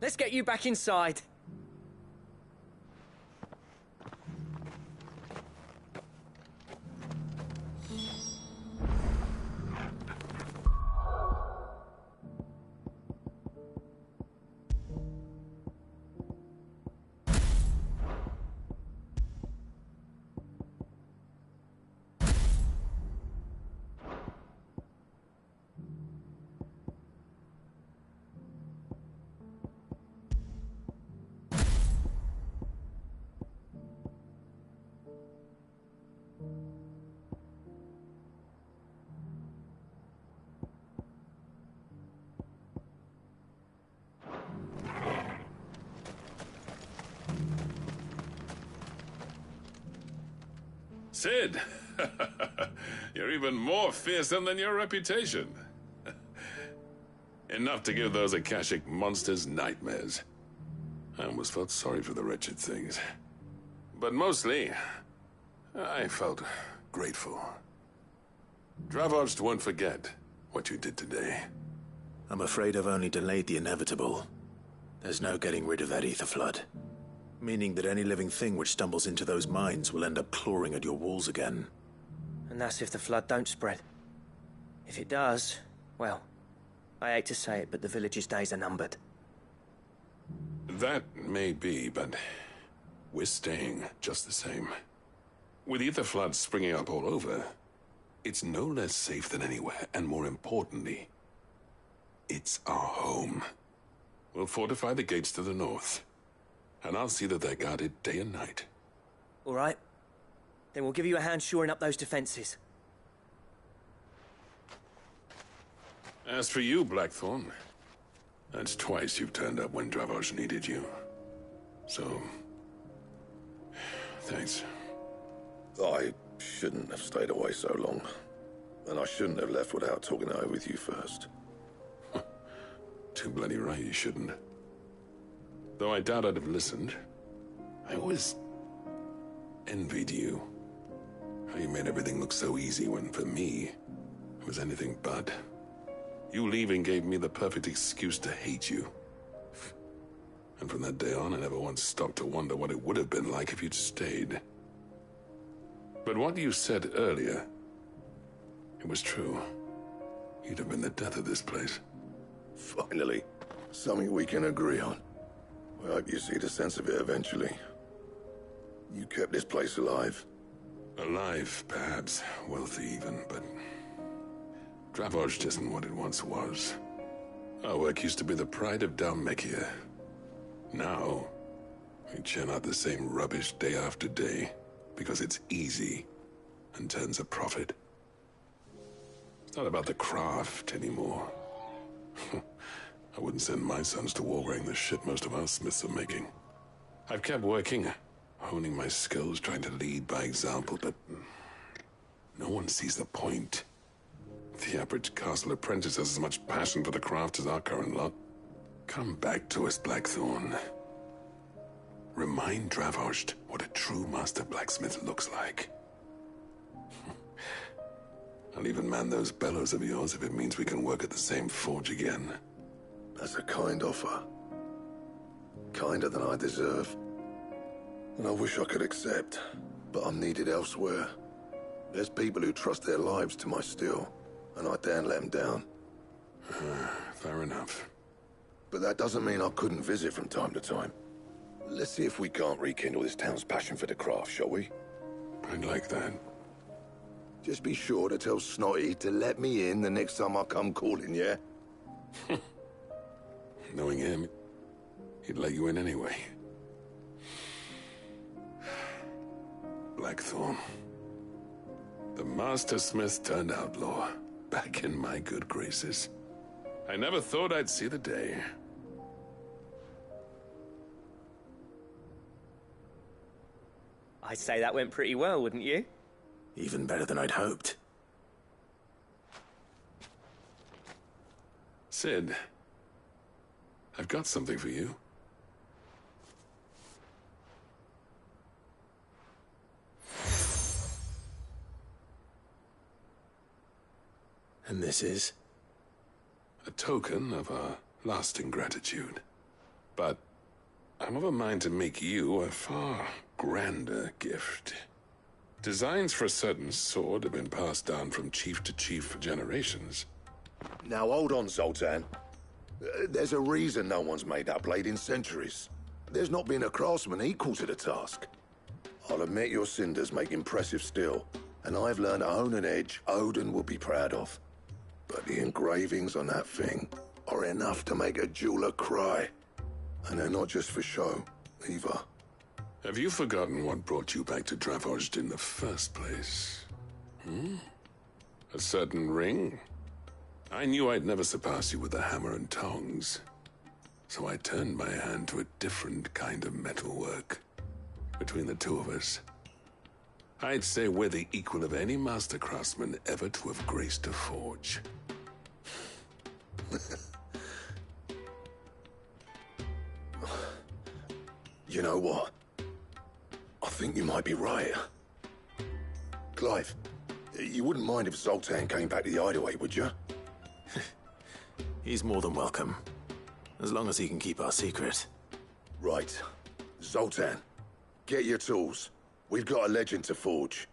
Let's get you back inside. Sid! You're even more fearsome than your reputation. Enough to give those Akashic monsters nightmares. I almost felt sorry for the wretched things. But mostly, I felt grateful. Dravost won't forget what you did today. I'm afraid I've only delayed the inevitable. There's no getting rid of that ether flood. Meaning that any living thing which stumbles into those mines will end up clawing at your walls again. And that's if the flood don't spread. If it does, well, I hate to say it, but the village's days are numbered. That may be, but we're staying just the same. With ether floods springing up all over, it's no less safe than anywhere, and more importantly, it's our home. We'll fortify the gates to the north, and I'll see that they're guarded day and night. All right. Then we'll give you a hand shoring up those defenses. As for you, Blackthorn, that's twice you've turned up when Dravosh needed you. So, thanks. I shouldn't have stayed away so long. And I shouldn't have left without talking it over with you first. Too bloody right you shouldn't. Though I doubt I'd have listened. I always envied you. How you made everything look so easy when, for me, it was anything but. You leaving gave me the perfect excuse to hate you. And from that day on, I never once stopped to wonder what it would have been like if you'd stayed. But what you said earlier, it was true. You'd have been the death of this place. Finally, something we can agree on. I hope you see the sense of it eventually. You kept this place alive. Alive, perhaps. Wealthy even, but Dravosh isn't what it once was. Our work used to be the pride of Dalmekia. Now, we churn out the same rubbish day after day because it's easy and turns a profit. It's not about the craft anymore. I wouldn't send my sons to war wearing the shit most of our smiths are making. I've kept working, honing my skills, trying to lead by example, but no one sees the point. The average castle apprentice has as much passion for the craft as our current lot. Come back to us, Blackthorn. Remind Dravosh what a true master blacksmith looks like. I'll even man those bellows of yours if it means we can work at the same forge again. That's a kind offer. Kinder than I deserve. And I wish I could accept, but I'm needed elsewhere. There's people who trust their lives to my steel, and I daren't let them down. Fair enough. But that doesn't mean I couldn't visit from time to time. Let's see if we can't rekindle this town's passion for the craft, shall we? I'd like that. Just be sure to tell Snotty to let me in the next time I come calling, yeah? Knowing him, he'd let you in anyway. Blackthorn. The Master Smith turned outlaw, back in my good graces. I never thought I'd see the day. I'd say that went pretty well, wouldn't you? Even better than I'd hoped. Sid, I've got something for you. And this is? A token of our lasting gratitude. But I'm of a mind to make you a far grander gift. Designs for a certain sword have been passed down from chief to chief for generations. Now hold on, Zoltan. There's a reason no one's made that blade in centuries. There's not been a craftsman equal to the task. I'll admit your cinders make impressive steel, and I've learned to hone an edge Odin will be proud of. But the engravings on that thing are enough to make a jeweler cry. And they're not just for show, either. Have you forgotten what brought you back to Dravost in the first place? A certain ring? I knew I'd never surpass you with the hammer and tongs. So I turned my hand to a different kind of metalwork. Between the two of us, I'd say we're the equal of any master craftsman ever to have graced a forge. You know what? I think you might be right. Clive, you wouldn't mind if Zoltan came back to the hideaway, would you? He's more than welcome. As long as he can keep our secret. Right. Zoltan, get your tools. We've got a legend to forge.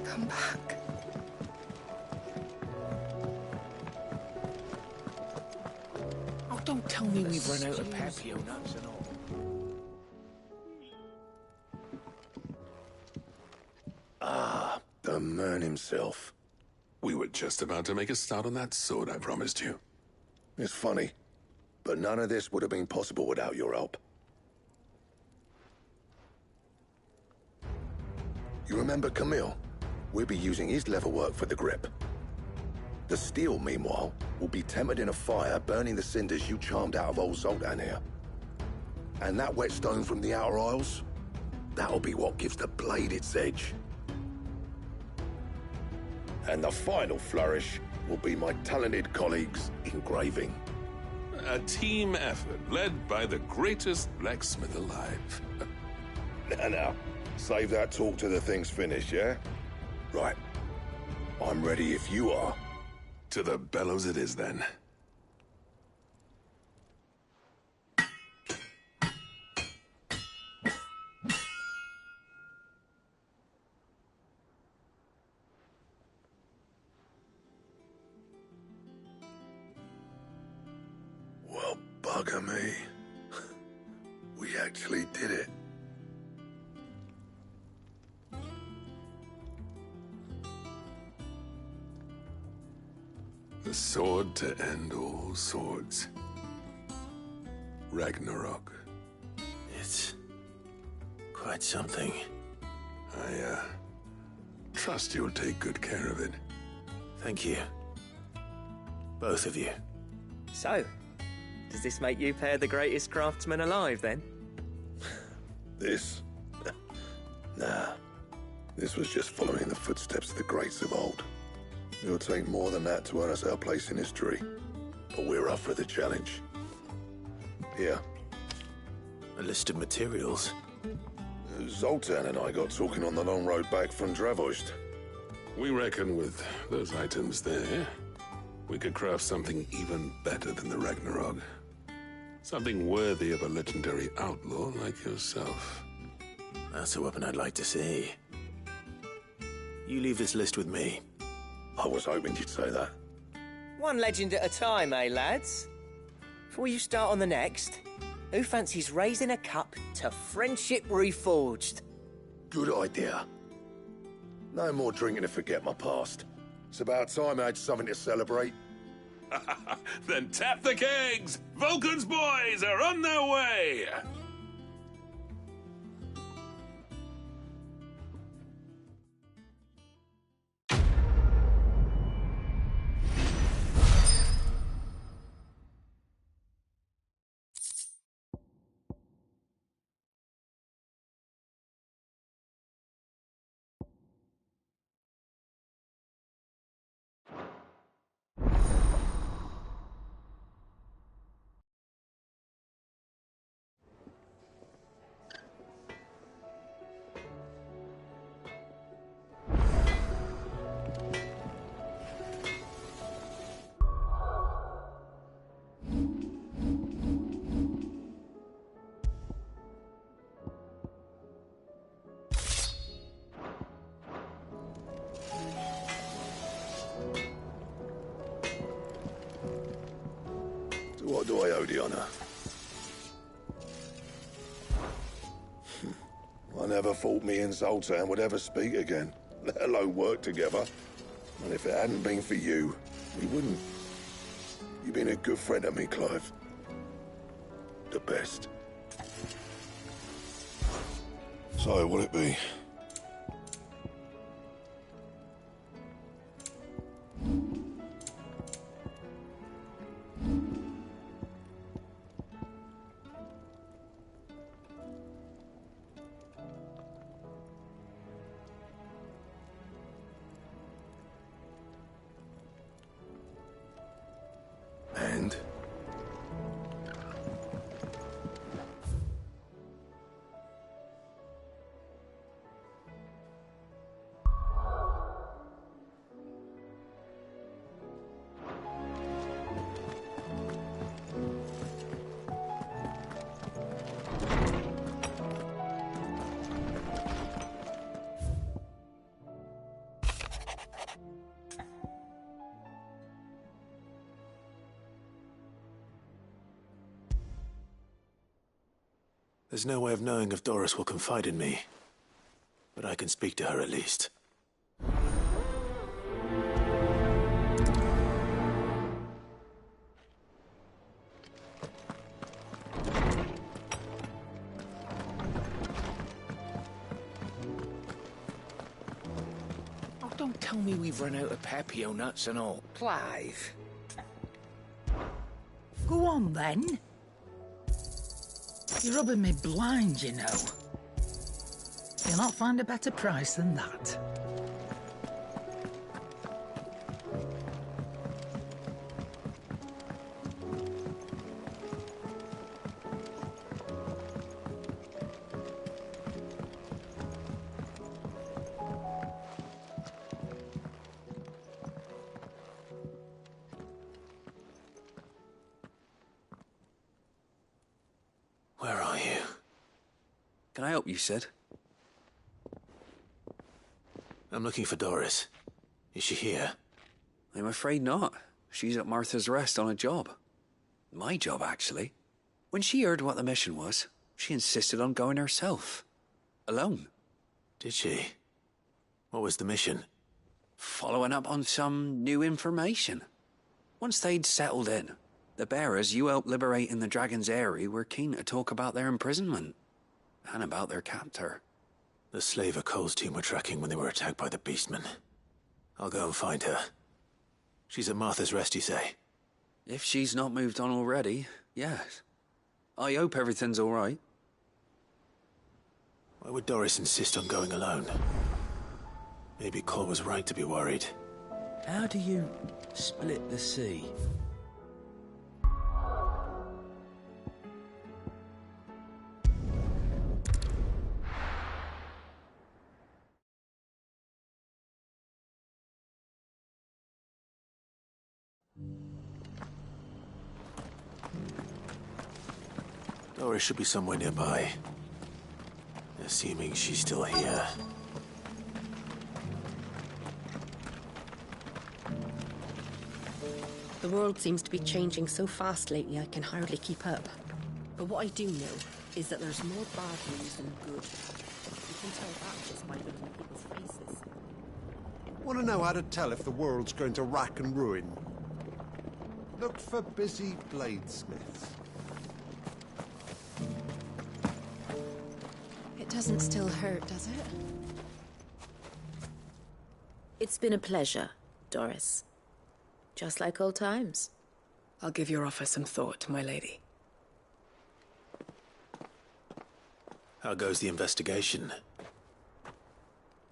Come back. Oh, don't tell me we've run out of papio nuts and all. Ah, the man himself. We were just about to make a start on that sword I promised you. It's funny, but none of this would have been possible without your help. You remember Camille? We'll be using his leatherwork for the grip. The steel, meanwhile, will be tempered in a fire, burning the cinders you charmed out of old Zoltan here. And that whetstone from the Outer Isles, that'll be what gives the blade its edge. And the final flourish will be my talented colleagues' engraving. A team effort led by the greatest blacksmith alive. Now, save that talk till the thing's finished, yeah? Right. I'm ready if you are. To the bellows it is, then. Well, bugger me. We actually did it. The sword to end all swords. Ragnarok. It's quite something. I trust you'll take good care of it. Thank you. Both of you. So, does this make you pair the greatest craftsman alive, then? This? Nah. This was just following the footsteps of the greats of old. It'll take more than that to earn us our place in history. But we're up for the challenge. Here. A list of materials. Zoltan and I got talking on the long road back from Dravozd. We reckon with those items there, we could craft something even better than the Ragnarok. Something worthy of a legendary outlaw like yourself. That's a weapon I'd like to see. You leave this list with me. I was hoping you'd say that. One legend at a time, eh, lads? Before you start on the next, who fancies raising a cup to friendship reforged? Good idea. No more drinking to forget my past. It's about time I had something to celebrate. Then tap the kegs! Vulcan's boys are on their way! What do I owe the honor? I never thought me and Zoltan would ever speak again, let alone work together. And if it hadn't been for you, we wouldn't. You've been a good friend to me, Clive. The best. So, what'll it be? And? There's no way of knowing if Doris will confide in me, but I can speak to her at least. Oh, don't tell me we've run out of Pepio nuts and all. Clive. Go on, then. You're rubbing me blind, you know. You'll not find a better price than that. Where are you? Can I help you, Sid? I'm looking for Doris. Is she here? I'm afraid not. She's at Martha's Rest on a job. My job, actually. When she heard what the mission was, she insisted on going herself. Alone. Did she? What was the mission? Following up on some new information. Once they'd settled in, the bearers you helped liberate in the Dragon's Eyrie were keen to talk about their imprisonment. And about their captor. The slaver Cole's team were tracking when they were attacked by the Beastmen. I'll go and find her. She's at Martha's Rest, you say? If she's not moved on already, yes. I hope everything's all right. Why would Doris insist on going alone? Maybe Cole was right to be worried. How do you split the sea? Doris should be somewhere nearby. Assuming she's still here. The world seems to be changing so fast lately I can hardly keep up. But what I do know is that there's more bad news than good. You can tell that just by looking at people's faces. Want to know how to tell if the world's going to rack and ruin? Look for busy bladesmiths. It doesn't still hurt, does it? It's been a pleasure, Doris. Just like old times. I'll give your offer some thought, my lady. How goes the investigation?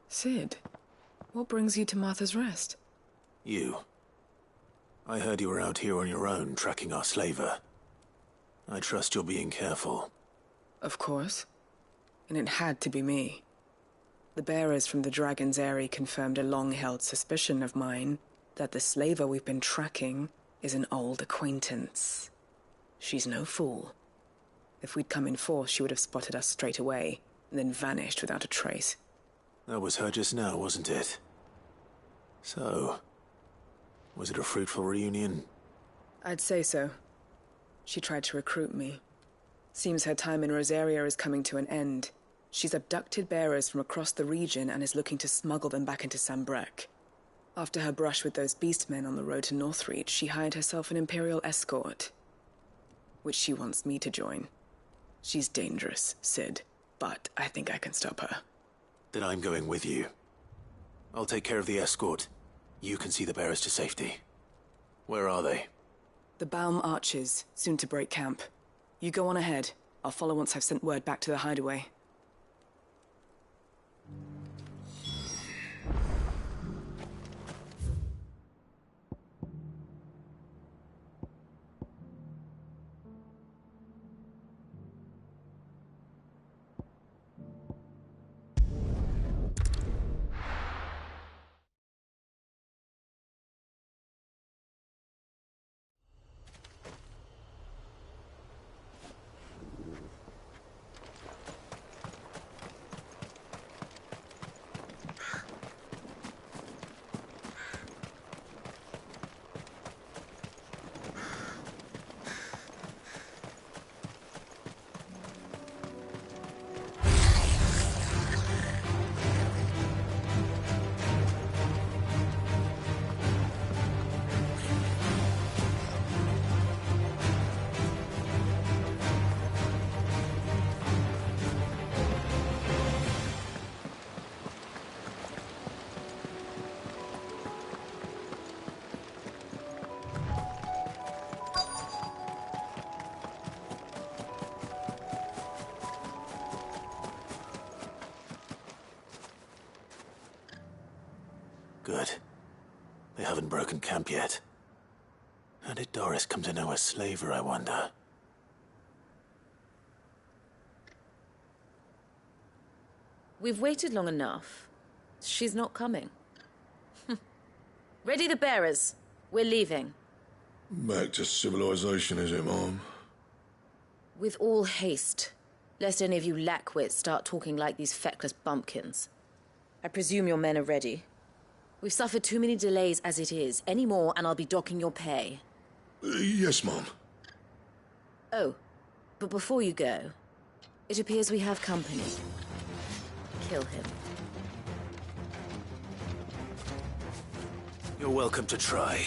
Sid, what brings you to Martha's Rest? You. I heard you were out here on your own, tracking our slaver. I trust you're being careful. Of course. And it had to be me. The bearers from the Dragon's Eyrie confirmed a long-held suspicion of mine that the slaver we've been tracking is an old acquaintance. She's no fool. If we'd come in force, she would have spotted us straight away, and then vanished without a trace. That was her just now, wasn't it? So, was it a fruitful reunion? I'd say so. She tried to recruit me. Seems her time in Rosaria is coming to an end. She's abducted bearers from across the region and is looking to smuggle them back into Sambrec. After her brush with those beastmen on the road to Northreach, she hired herself an Imperial escort, which she wants me to join. She's dangerous, Sid, but I think I can stop her. Then I'm going with you. I'll take care of the escort. You can see the bearers to safety. Where are they? The Baum Archers, soon to break camp. You go on ahead. I'll follow once I've sent word back to the hideaway. Good. They haven't broken camp yet. How did Doris come to know a slaver, I wonder? We've waited long enough. She's not coming. Ready the bearers. We're leaving. Back to civilization, is it, Mom? With all haste, lest any of you lackwits start talking like these feckless bumpkins. I presume your men are ready. We've suffered too many delays as it is. Any more, and I'll be docking your pay. Yes, Mom. Oh, but before you go, it appears we have company. Kill him. You're welcome to try.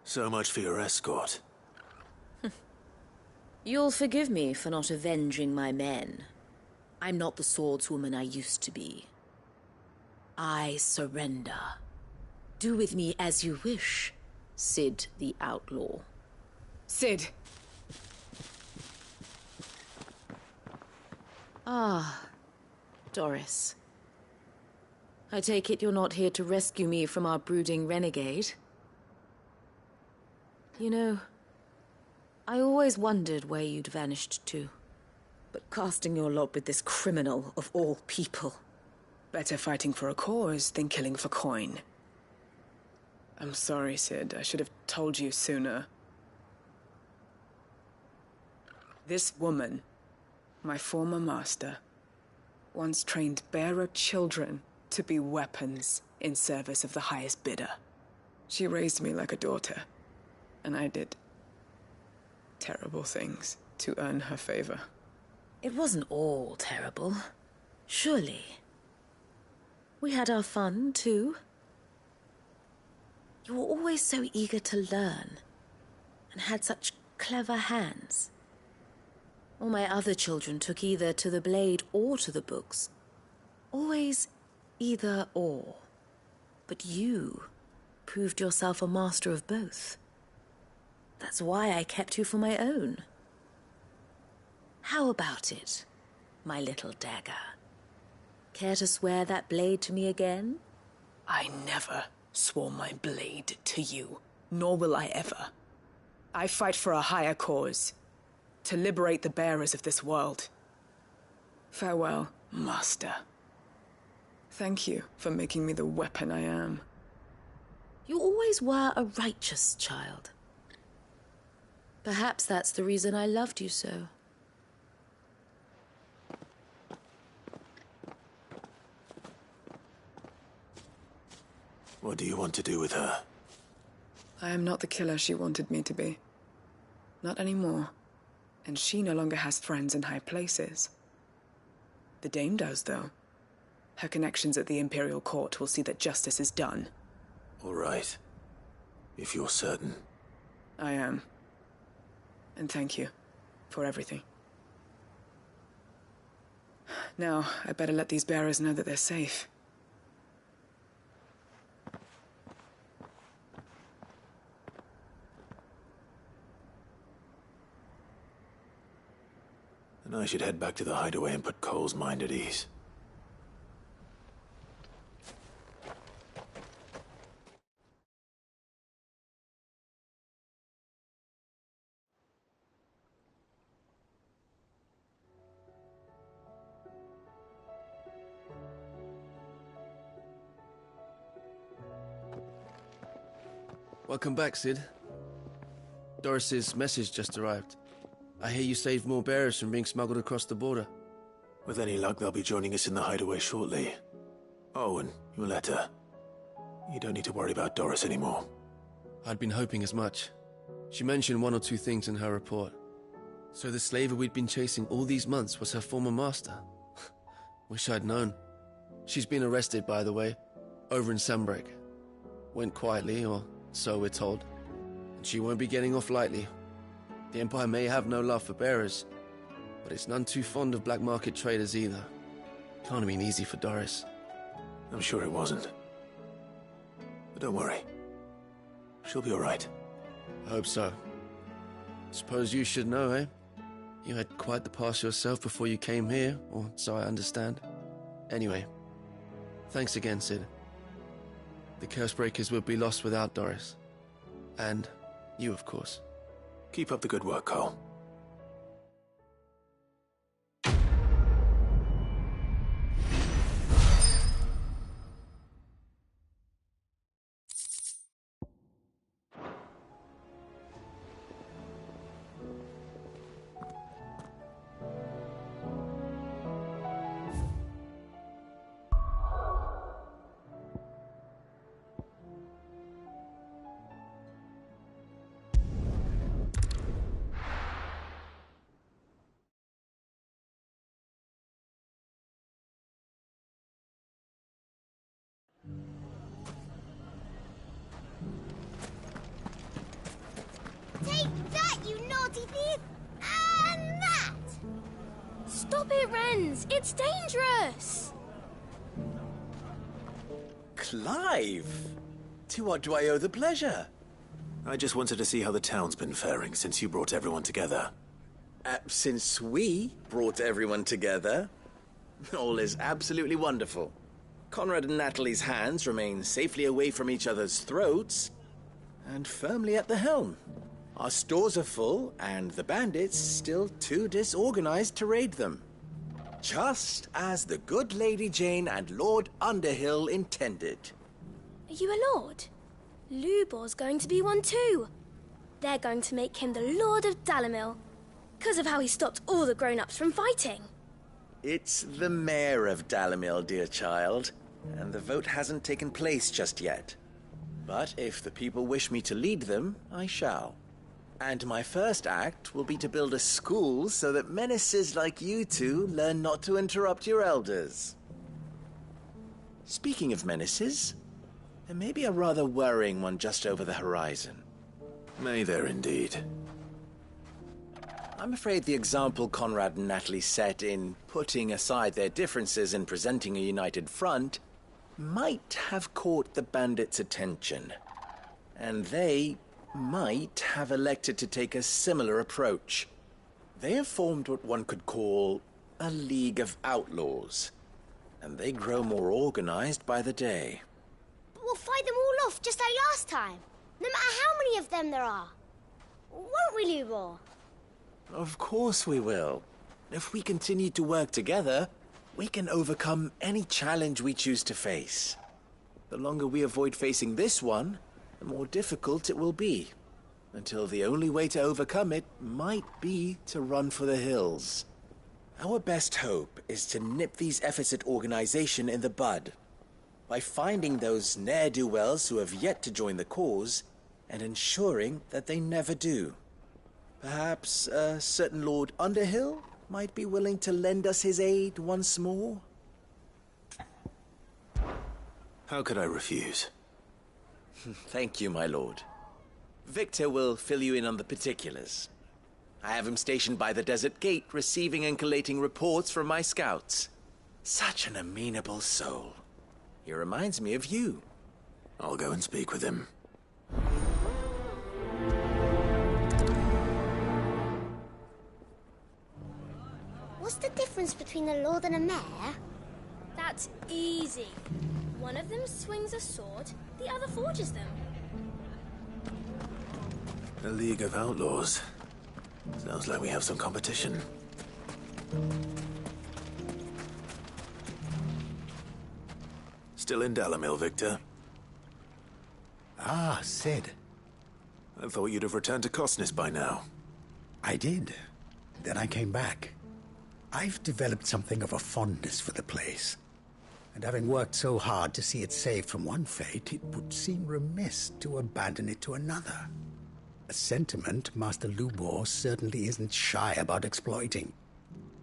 So much for your escort. You'll forgive me for not avenging my men. I'm not the swordswoman I used to be. I surrender. Do with me as you wish, Sid the Outlaw. Sid! Ah, Doris. I take it you're not here to rescue me from our brooding renegade? You know, I always wondered where you'd vanished to. But casting your lot with this criminal of all people... Better fighting for a cause than killing for coin. I'm sorry, Sid. I should have told you sooner. This woman, my former master, once trained bearer children to be weapons in service of the highest bidder. She raised me like a daughter, and I did terrible things to earn her favor. It wasn't all terrible, surely. We had our fun, too. You were always so eager to learn, and had such clever hands. All my other children took either to the blade or to the books. Always either or. But you proved yourself a master of both. That's why I kept you for my own. How about it, my little dagger? Care to swear that blade to me again? I never swore my blade to you, nor will I ever. I fight for a higher cause, to liberate the bearers of this world. Farewell, Master. Thank you for making me the weapon I am. You always were a righteous child. Perhaps that's the reason I loved you so. What do you want to do with her? I am not the killer she wanted me to be. Not anymore. And she no longer has friends in high places. The Dame does, though. Her connections at the Imperial Court will see that justice is done. All right. If you're certain. I am. And thank you for everything. Now, I better let these bearers know that they're safe. Then I should head back to the hideaway and put Cole's mind at ease. Welcome back, Sid. Doris's message just arrived. I hear you saved more bearers from being smuggled across the border. With any luck, they'll be joining us in the hideaway shortly. Oh, and your letter. You don't need to worry about Doris anymore. I'd been hoping as much. She mentioned one or two things in her report. So the slaver we'd been chasing all these months was her former master. Wish I'd known. She's been arrested, by the way, over in Sunbreak. Went quietly, or so we're told. And she won't be getting off lightly. The Empire may have no love for bearers, but it's none too fond of black market traders either. Can't have been easy for Doris. I'm sure it wasn't. But don't worry. She'll be all right. I hope so. Suppose you should know, eh? You had quite the past yourself before you came here, or so I understand. Anyway, thanks again, Sid. The Cursebreakers would be lost without Doris. And you, of course. Keep up the good work, Cole. Take that, you naughty thief! And that! Stop it, Wrens! It's dangerous! Clive! To what do I owe the pleasure? I just wanted to see how the town's been faring since you brought everyone together. Since we brought everyone together, all is absolutely wonderful. Conrad and Natalie's hands remain safely away from each other's throats and firmly at the helm. Our stores are full, and the bandits still too disorganized to raid them. Just as the good Lady Jane and Lord Underhill intended. Are you a lord? Lubor's going to be one too. They're going to make him the Lord of Dalamil. because of how he stopped all the grown-ups from fighting. It's the mayor of Dalamil, dear child, and the vote hasn't taken place just yet. But if the people wish me to lead them, I shall. And my first act will be to build a school so that menaces like you two learn not to interrupt your elders. Speaking of menaces, there may be a rather worrying one just over the horizon. May there indeed. I'm afraid the example Conrad and Natalie set in putting aside their differences and presenting a united front might have caught the bandits' attention. And they might have elected to take a similar approach. They have formed what one could call a League of Outlaws, and they grow more organized by the day. But we'll fight them all off just like last time, no matter how many of them there are. Won't we, Lubor? Of course we will. If we continue to work together, we can overcome any challenge we choose to face. The longer we avoid facing this one, the more difficult it will be, until the only way to overcome it might be to run for the hills. Our best hope is to nip these efforts at organization in the bud, by finding those ne'er-do-wells who have yet to join the cause, and ensuring that they never do. Perhaps a certain Lord Underhill might be willing to lend us his aid once more? How could I refuse? Thank you, my lord. Victor will fill you in on the particulars. I have him stationed by the desert gate, receiving and collating reports from my scouts. Such an amenable soul. He reminds me of you. I'll go and speak with him. What's the difference between a lord and a mayor? That's easy. One of them swings a sword, the other forges them. A League of Outlaws. Sounds like we have some competition. Still in Dalamil, Victor? Ah, Sid. I thought you'd have returned to Cosnis by now. I did. Then I came back. I've developed something of a fondness for the place. And having worked so hard to see it saved from one fate, it would seem remiss to abandon it to another. A sentiment Master Lubor certainly isn't shy about exploiting.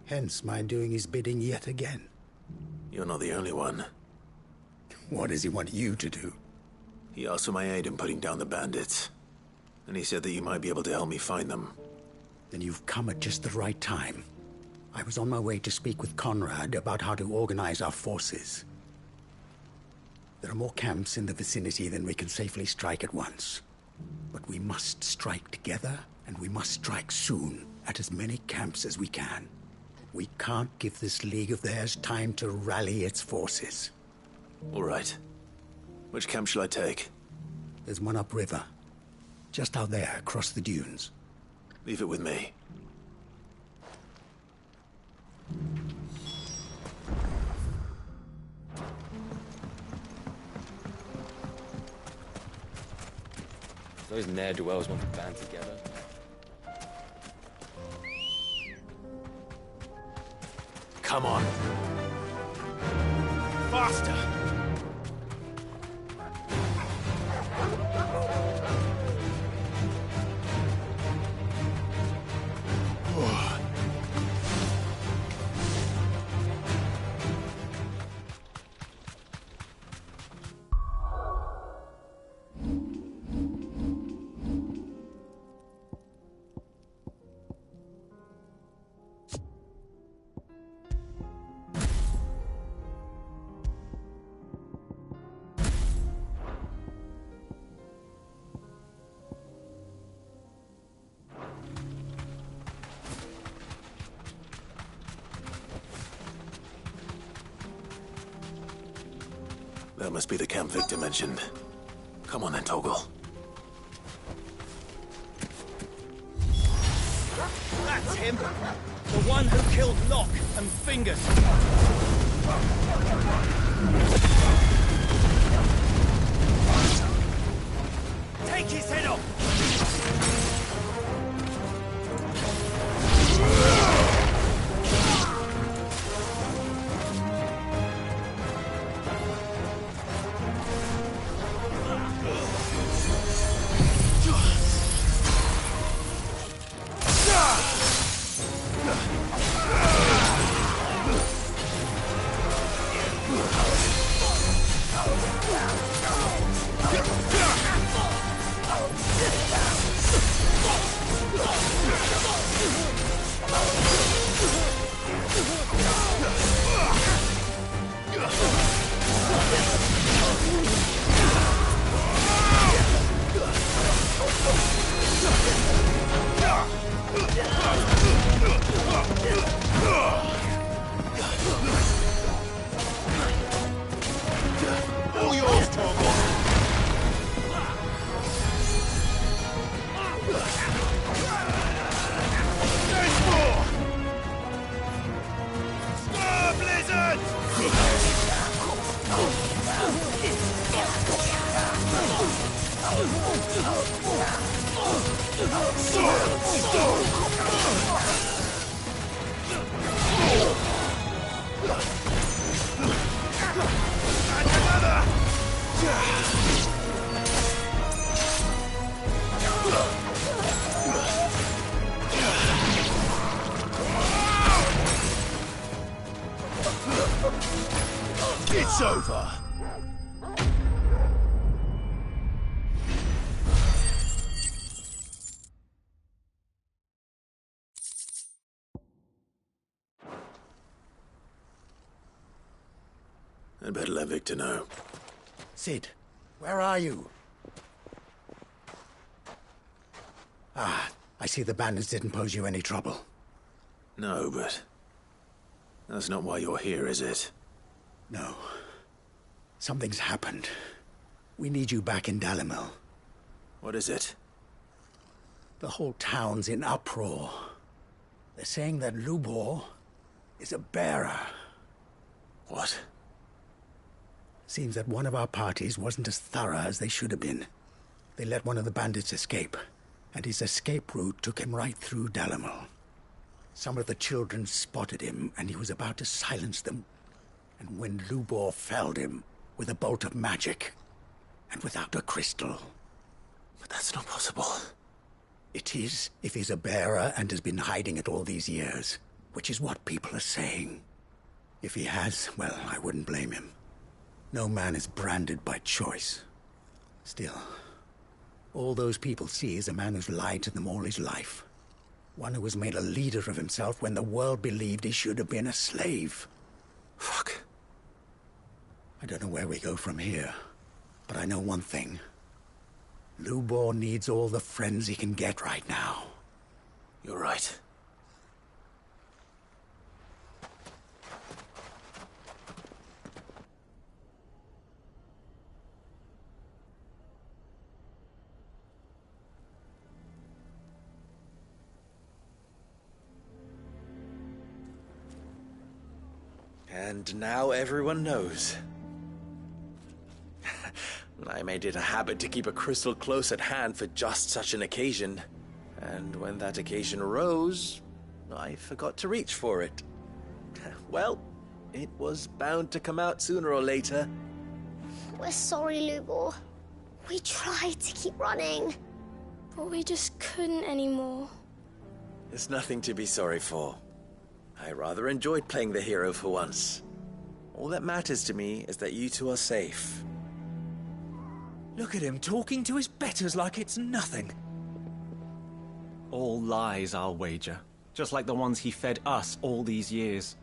Hence my doing his bidding yet again. You're not the only one. What does he want you to do? He asked for my aid in putting down the bandits. And he said that you might be able to help me find them. Then you've come at just the right time. I was on my way to speak with Conrad about how to organize our forces. There are more camps in the vicinity than we can safely strike at once. But we must strike together, and we must strike soon at as many camps as we can. We can't give this league of theirs time to rally its forces. All right. Which camp shall I take? There's one upriver. Just out there, across the dunes. Leave it with me. Those ne'er-do-wells want to band together. Come on. Faster! That must be the camp Victor mentioned. Come on then, Toggle. That's him! The one who killed Locke and Fingers! Take his head off! It's over. I'd better let Victor know. Sid, where are you? Ah, I see the bandits didn't pose you any trouble. No, but that's not why you're here, is it? No. Something's happened. We need you back in Dalimil. What is it? The whole town's in uproar. They're saying that Lubor is a bearer. What? Seems that one of our parties wasn't as thorough as they should have been. They let one of the bandits escape, and his escape route took him right through Dalimil. Some of the children spotted him, and he was about to silence them. And when Lubor felled him with a bolt of magic, and without a crystal. But that's not possible. It is, if he's a bearer and has been hiding it all these years, which is what people are saying. If he has, well, I wouldn't blame him. No man is branded by choice. Still, all those people see is a man who's lied to them all his life. One who was made a leader of himself when the world believed he should have been a slave. Fuck. I don't know where we go from here, but I know one thing. Lubor needs all the friends he can get right now. You're right. And now everyone knows. I made it a habit to keep a crystal close at hand for just such an occasion. And when that occasion arose, I forgot to reach for it. Well, it was bound to come out sooner or later. We're sorry, Lubor. We tried to keep running, but we just couldn't anymore. There's nothing to be sorry for. I rather enjoyed playing the hero for once. All that matters to me is that you two are safe. Look at him talking to his betters like it's nothing. All lies, I'll wager. Just like the ones he fed us all these years.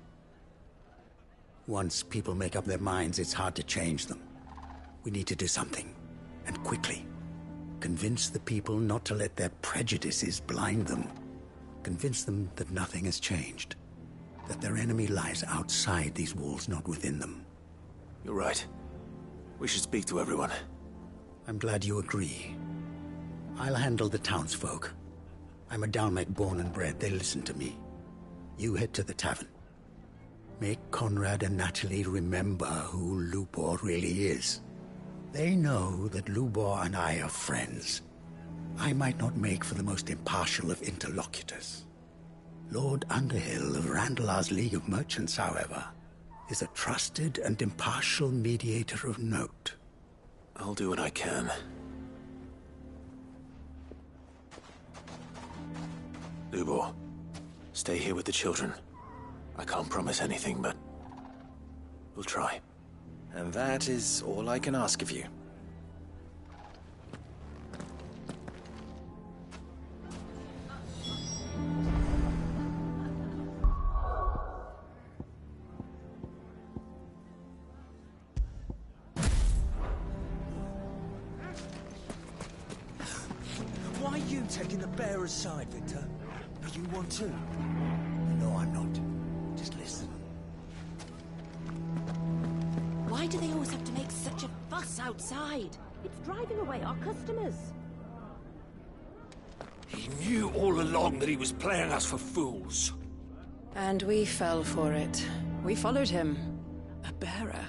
Once people make up their minds, it's hard to change them. We need to do something, and quickly. Convince the people not to let their prejudices blind them. Convince them that nothing has changed. That their enemy lies outside these walls, not within them. You're right. We should speak to everyone. I'm glad you agree. I'll handle the townsfolk. I'm a Dalmek born and bred. They listen to me. You head to the tavern. Make Conrad and Natalie remember who Lubor really is. They know that Lubor and I are friends. I might not make for the most impartial of interlocutors. Lord Underhill of Randalar's League of Merchants, however, is a trusted and impartial mediator of note. I'll do what I can. Lubor, stay here with the children. I can't promise anything, but we'll try. And that is all I can ask of you. Why are you taking the bearer's side, Victor? Are you one too? No, I'm not. Just listen. Why do they always have to make such a fuss outside? It's driving away our customers. He knew all along that he was playing us for fools. And we fell for it. We followed him. A bearer.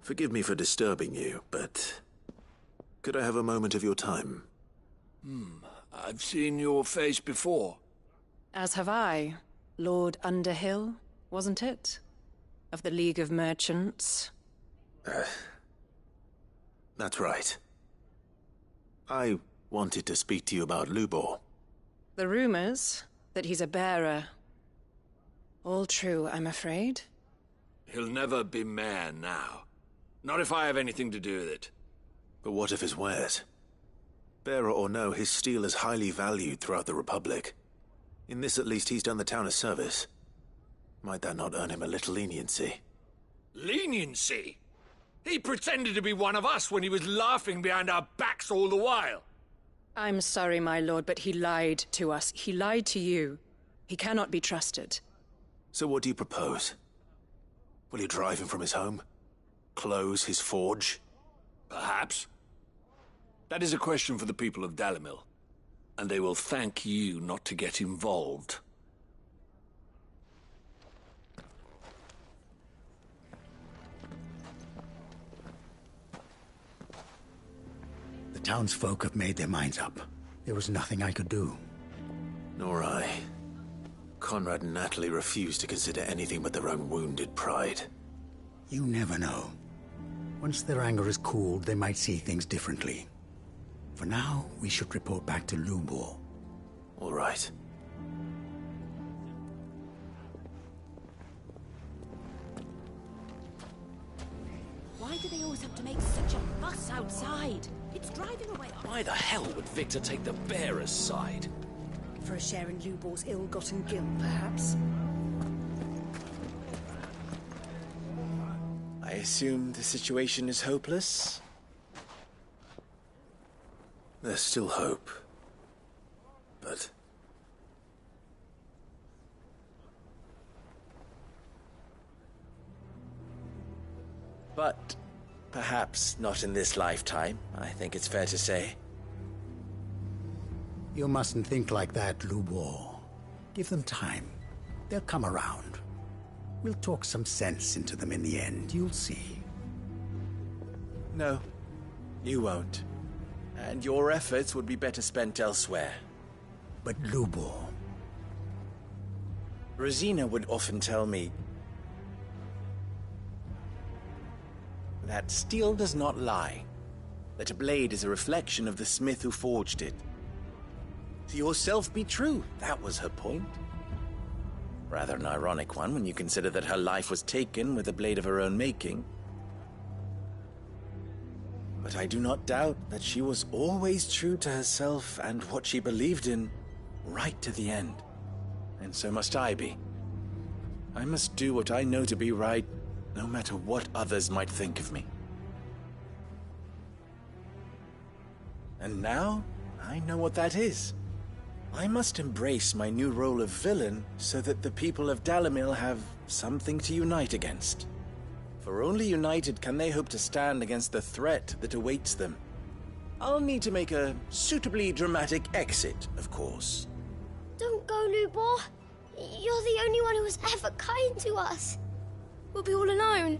Forgive me for disturbing you, but could I have a moment of your time? I've seen your face before. As have I. Lord Underhill, wasn't it? Of the League of Merchants. That's right. I wanted to speak to you about Lubor. The rumors that he's a bearer. All true, I'm afraid. He'll never be mayor now. Not if I have anything to do with it. But what of his wares? Bearer or no, his steel is highly valued throughout the Republic. In this, at least, he's done the town a service. Might that not earn him a little leniency? Leniency? He pretended to be one of us when he was laughing behind our backs all the while. I'm sorry, my lord, but he lied to us. He lied to you. He cannot be trusted. So what do you propose? Will you drive him from his home? Close his forge? Perhaps. That is a question for the people of Dalimil. And they will thank you not to get involved. The townsfolk have made their minds up. There was nothing I could do. Nor I. Conrad and Natalie refused to consider anything but their own wounded pride. You never know. Once their anger is cooled, they might see things differently. For now, we should report back to Lubor. All right. Why do they always have to make such a fuss outside? It's driving away. Why the hell would Victor take the bearer's side? For a share in Lubor's ill-gotten guilt, perhaps? I assume the situation is hopeless? There's still hope. But... But perhaps not in this lifetime, I think it's fair to say. You mustn't think like that, Lubor. Give them time. They'll come around. We'll talk some sense into them in the end, you'll see. No, you won't. And your efforts would be better spent elsewhere. But Lubor... Rosina would often tell me that steel does not lie, that a blade is a reflection of the smith who forged it. To yourself be true, that was her point. Rather an ironic one when you consider that her life was taken with a blade of her own making. But I do not doubt that she was always true to herself and what she believed in, right to the end. And so must I be. I must do what I know to be right, no matter what others might think of me. And now, I know what that is. I must embrace my new role of villain so that the people of Dalimil have something to unite against. For only united can they hope to stand against the threat that awaits them. I'll need to make a suitably dramatic exit, of course. Don't go, Lubor. You're the only one who was ever kind to us. We'll be all alone.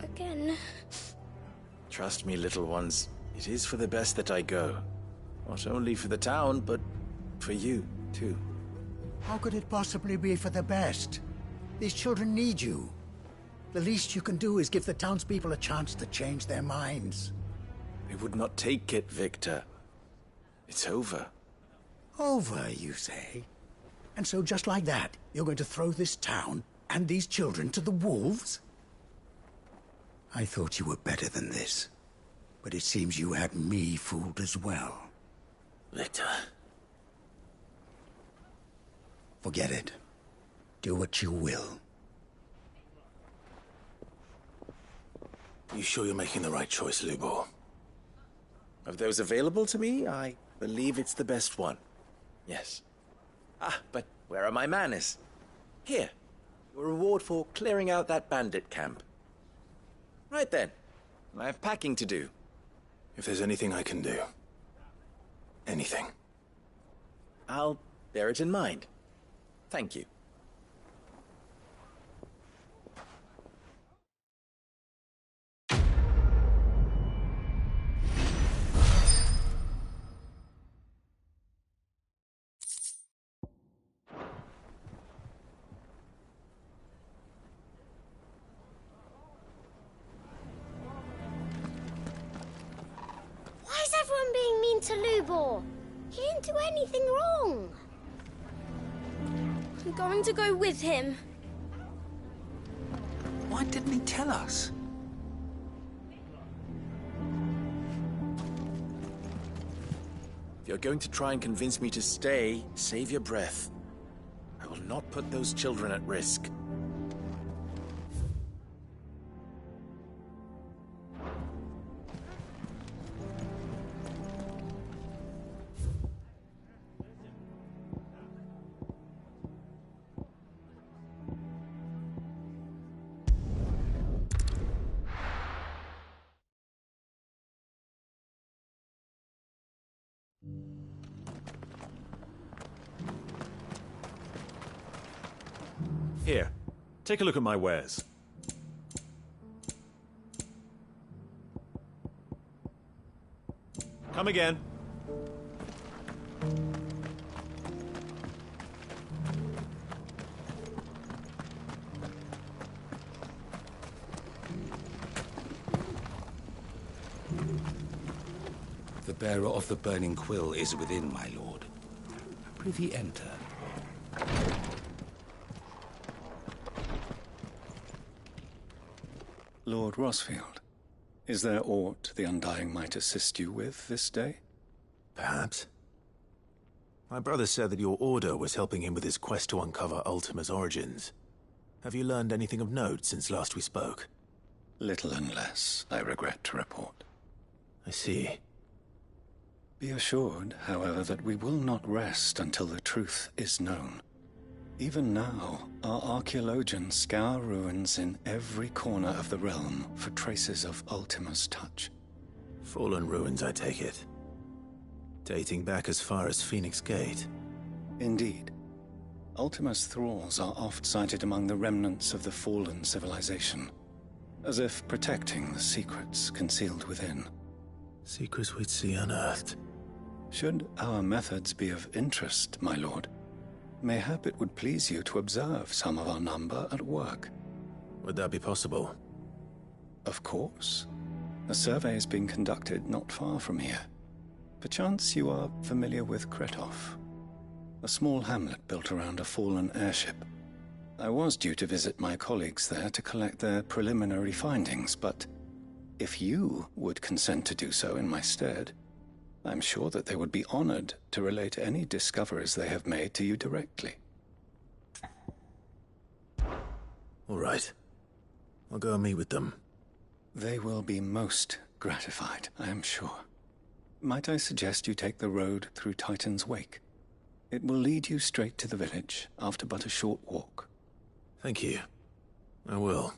Again. Trust me, little ones. It is for the best that I go. Not only for the town, but for you, too. How could it possibly be for the best? These children need you. The least you can do is give the townspeople a chance to change their minds. They would not take it, Victor. It's over. Over, you say? And so just like that, you're going to throw this town and these children to the wolves? I thought you were better than this. But it seems you had me fooled as well. Victor. Forget it. Do what you will. You sure you're making the right choice, Lubor? Of those available to me, I believe it's the best one. Yes. Ah, but where are my manners? Here. Your reward for clearing out that bandit camp. Right then. I have packing to do. If there's anything I can do. Anything. I'll bear it in mind. Thank you. going to Lubor. He didn't do anything wrong. I'm going to go with him. Why didn't he tell us? If you're going to try and convince me to stay, save your breath. I will not put those children at risk. Here, take a look at my wares. Come again. The bearer of the burning quill is within, my lord. Prithee enter. Lord Rosfield, is there aught the Undying might assist you with this day? Perhaps. My brother said that your order was helping him with his quest to uncover Ultima's origins. Have you learned anything of note since last we spoke? Little and less, I regret to report. I see. Be assured, however, that we will not rest until the truth is known. Even now, our archaeologians scour ruins in every corner of the realm for traces of Ultima's touch. Fallen ruins, I take it. Dating back as far as Phoenix Gate. Indeed. Ultima's thralls are oft sighted among the remnants of the fallen civilization, as if protecting the secrets concealed within. Secrets we'd see unearthed. Should our methods be of interest, my lord, mayhap it would please you to observe some of our number at work. Would that be possible? Of course. A survey is being conducted not far from here. Perchance you are familiar with Kretov, a small hamlet built around a fallen airship. I was due to visit my colleagues there to collect their preliminary findings, but if you would consent to do so in my stead, I'm sure that they would be honored to relate any discoveries they have made to you directly. All right. I'll go and meet with them. They will be most gratified, I am sure. Might I suggest you take the road through Titan's Wake? It will lead you straight to the village after but a short walk. Thank you. I will.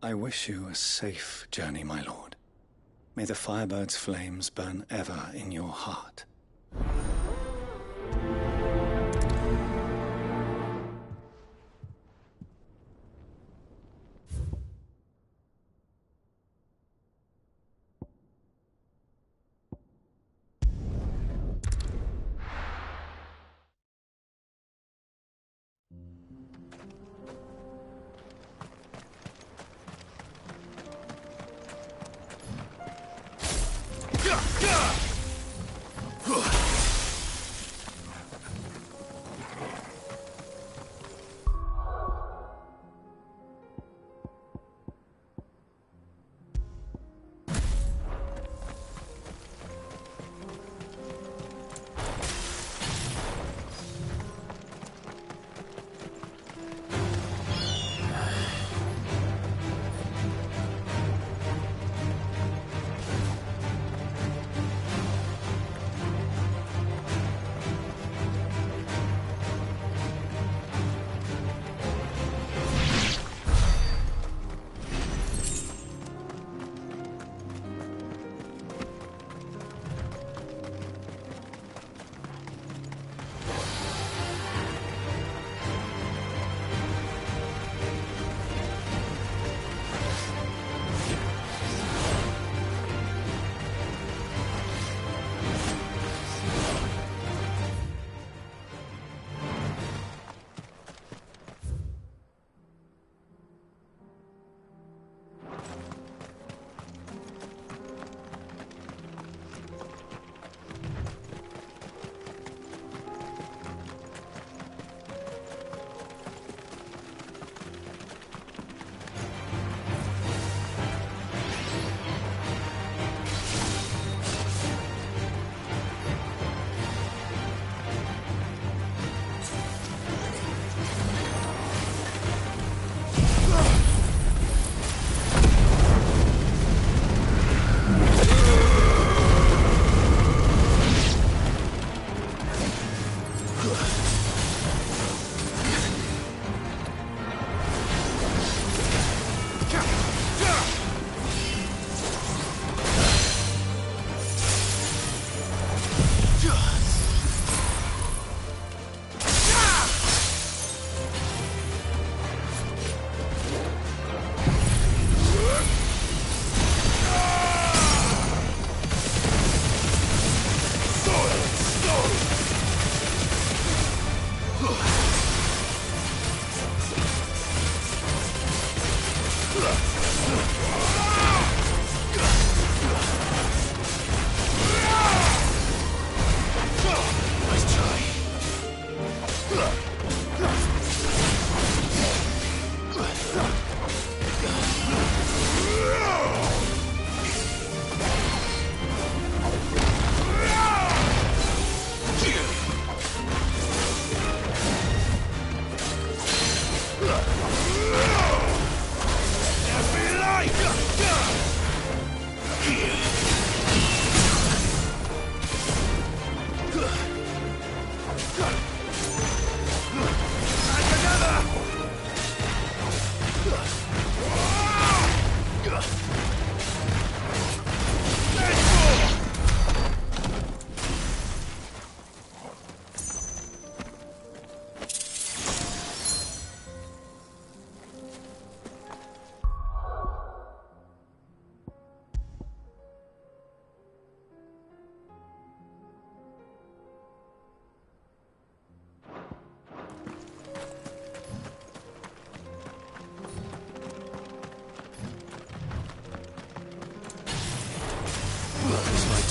I wish you a safe journey, my lord. May the Firebird's flames burn ever in your heart.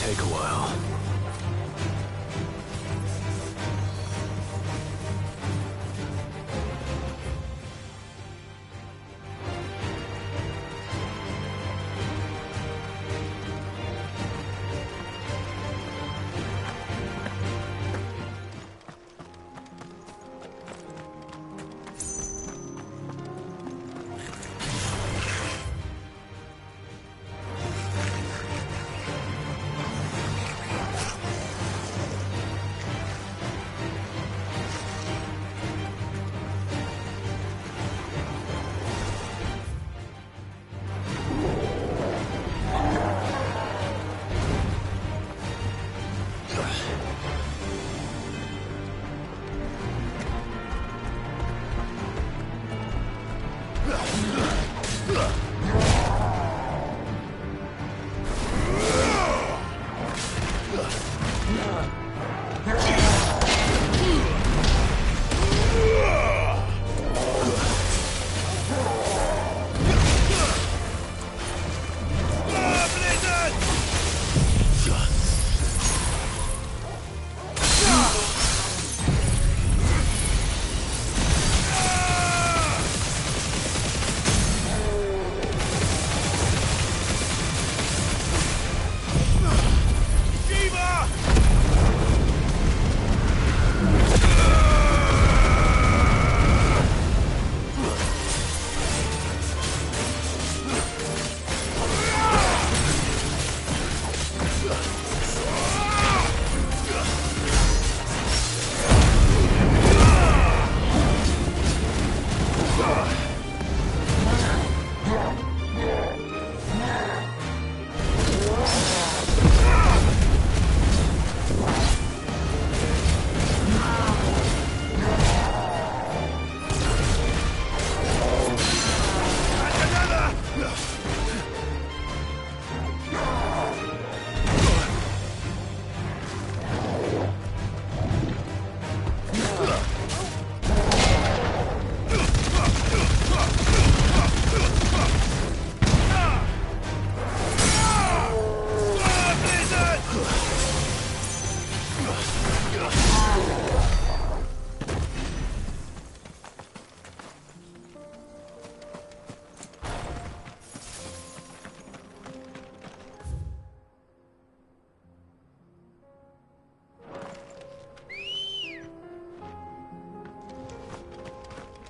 take a while.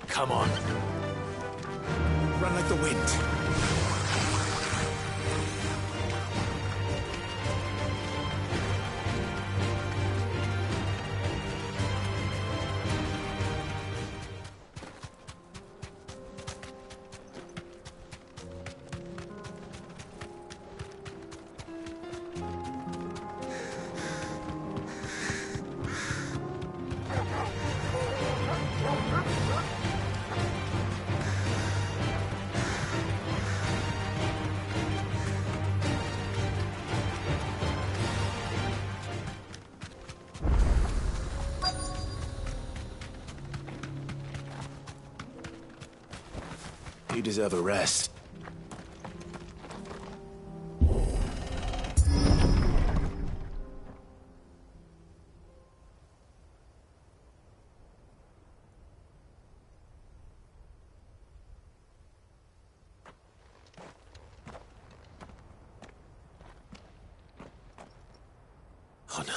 Come on. Run like the wind. You deserve a rest. Oh no.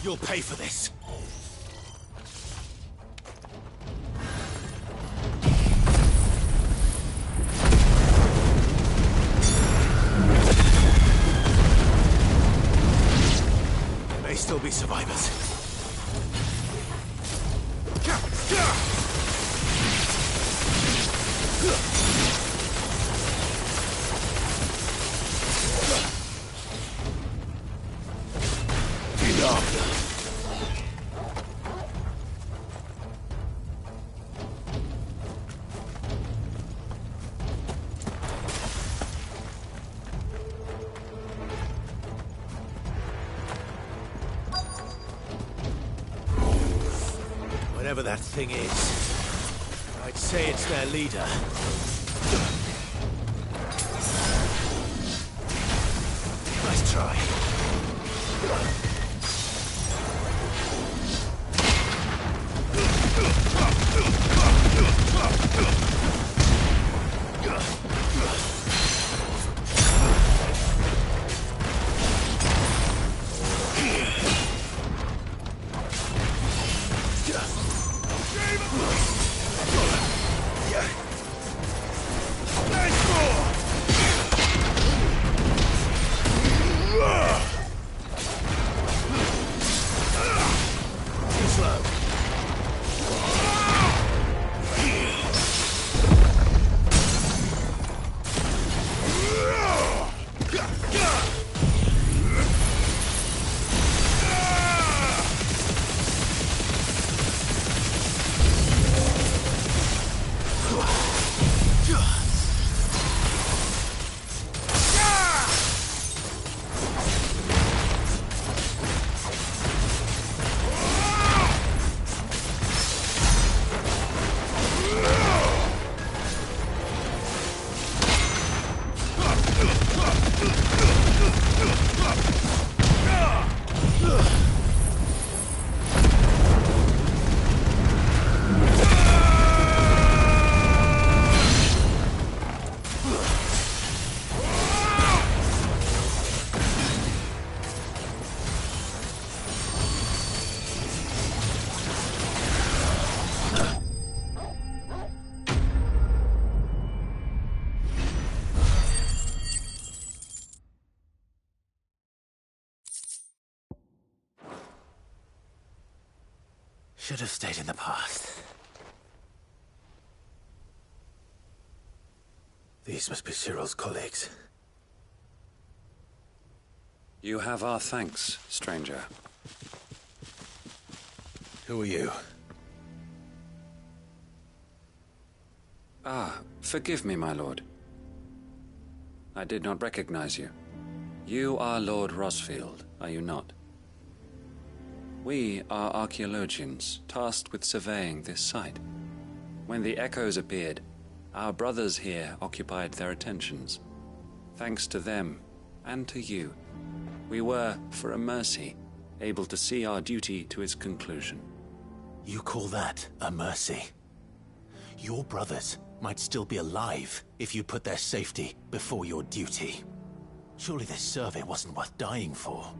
You'll pay for this. There may still be survivors. Whatever that thing is, I'd say it's their leader. Nice try. Should have stayed in the past. These must be Cyril's colleagues. You have our thanks, stranger. Who are you? Ah, forgive me, my lord. I did not recognize you. You are Lord Rosfield, are you not? We are archaeologians, tasked with surveying this site. When the echoes appeared, our brothers here occupied their attentions. Thanks to them, and to you, we were, for a mercy, able to see our duty to its conclusion. You call that a mercy? Your brothers might still be alive if you put their safety before your duty. Surely this survey wasn't worth dying for.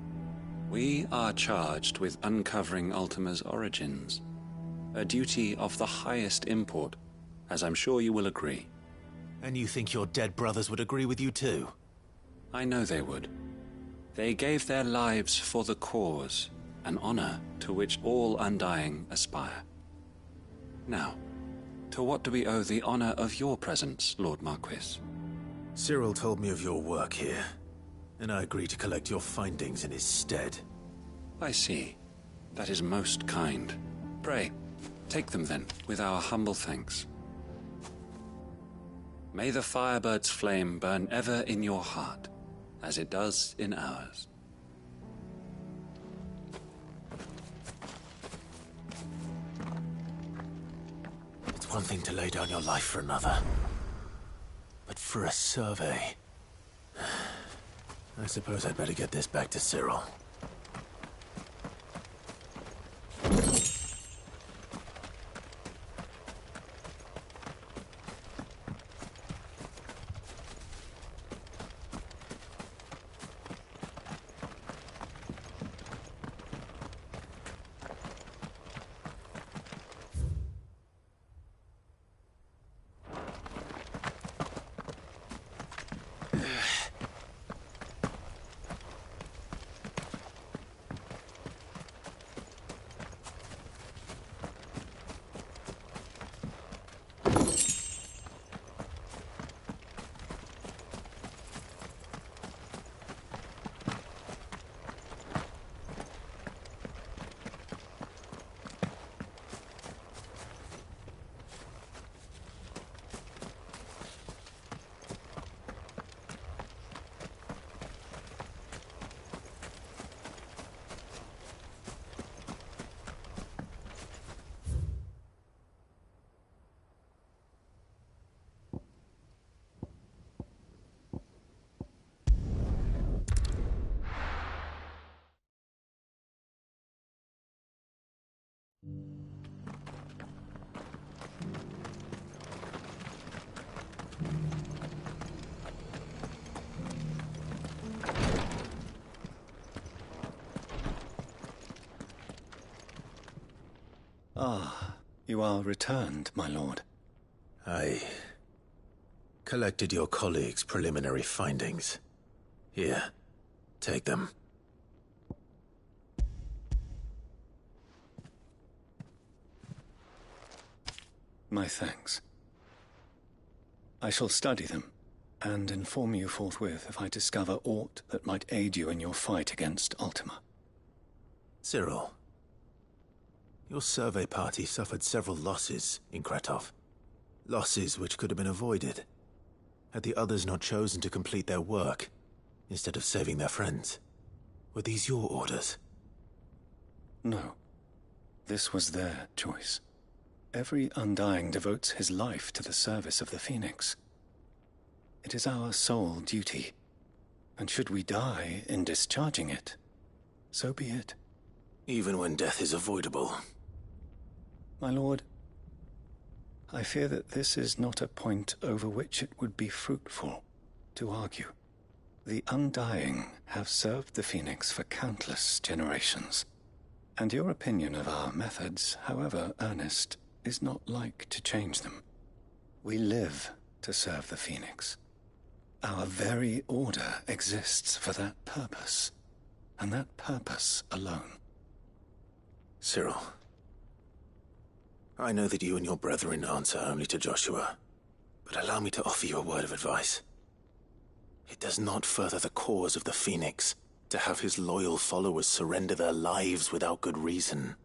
We are charged with uncovering Ultima's origins. A duty of the highest import, as I'm sure you will agree. And you think your dead brothers would agree with you too? I know they would. They gave their lives for the cause, an honor to which all Undying aspire. Now, to what do we owe the honor of your presence, Lord Marquis? Cyril told me of your work here, and I agreed to collect your findings in his stead. I see. That is most kind. Pray, take them then, with our humble thanks. May the Firebird's flame burn ever in your heart, as it does in ours. It's one thing to lay down your life for another, but for a survey... I suppose I'd better get this back to Cyril. Ah, you are returned, my lord. I collected your colleagues' preliminary findings. Here, take them. My thanks. I shall study them, and inform you forthwith if I discover aught that might aid you in your fight against Ultima. Cyril, your survey party suffered several losses in Kretov. Losses which could have been avoided, had the others not chosen to complete their work, instead of saving their friends. Were these your orders? No. This was their choice. Every Undying devotes his life to the service of the Phoenix. It is our sole duty, and should we die in discharging it, so be it. Even when death is avoidable. My lord, I fear that this is not a point over which it would be fruitful to argue. The Undying have served the Phoenix for countless generations, and your opinion of our methods, however earnest, is not like to change them. We live to serve the Phoenix. Our very order exists for that purpose, and that purpose alone. Cyril, I know that you and your brethren answer only to Joshua, but allow me to offer you a word of advice. It does not further the cause of the Phoenix to have his loyal followers surrender their lives without good reason.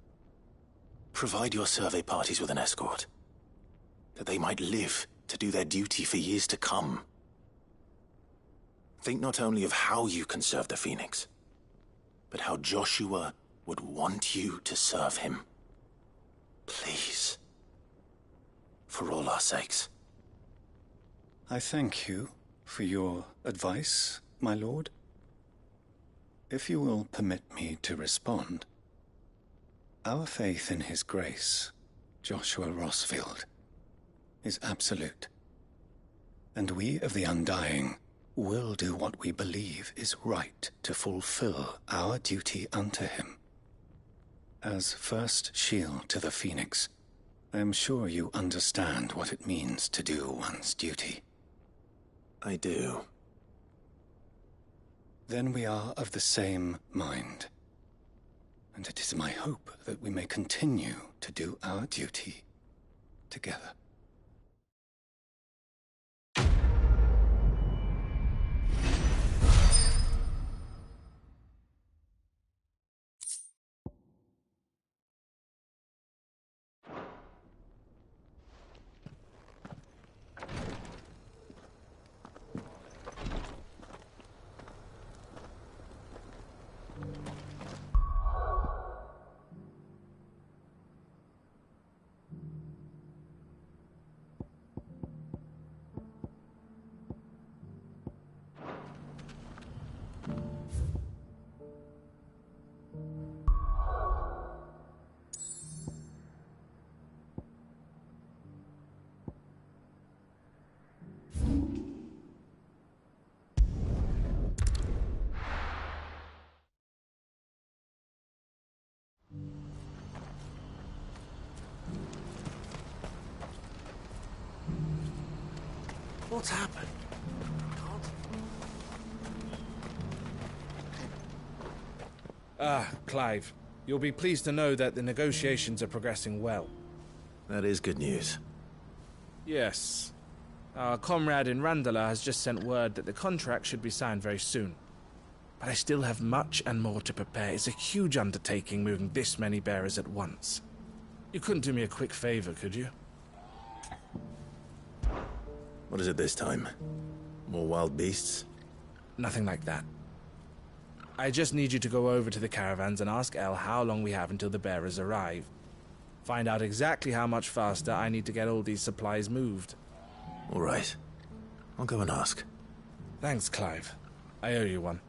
Provide your survey parties with an escort, that they might live to do their duty for years to come. Think not only of how you can serve the Phoenix, but how Joshua would want you to serve him. Please. For all our sakes. I thank you for your advice, my lord. If you will permit me to respond, our faith in his grace, Joshua Rossfield, is absolute. And we of the Undying will do what we believe is right to fulfill our duty unto him. As first shield to the Phoenix, I am sure you understand what it means to do one's duty. I do. Then we are of the same mind. And it is my hope that we may continue to do our duty together. What's happened? Clive. You'll be pleased to know that the negotiations are progressing well. That is good news. Yes. Our comrade in Randala has just sent word that the contract should be signed very soon. But I still have much and more to prepare. It's a huge undertaking moving this many bearers at once. You couldn't do me a quick favor, could you? What is it this time? More wild beasts? Nothing like that. I just need you to go over to the caravans and ask El how long we have until the bearers arrive. Find out exactly how much faster I need to get all these supplies moved. All right. I'll go and ask. Thanks, Clive. I owe you one.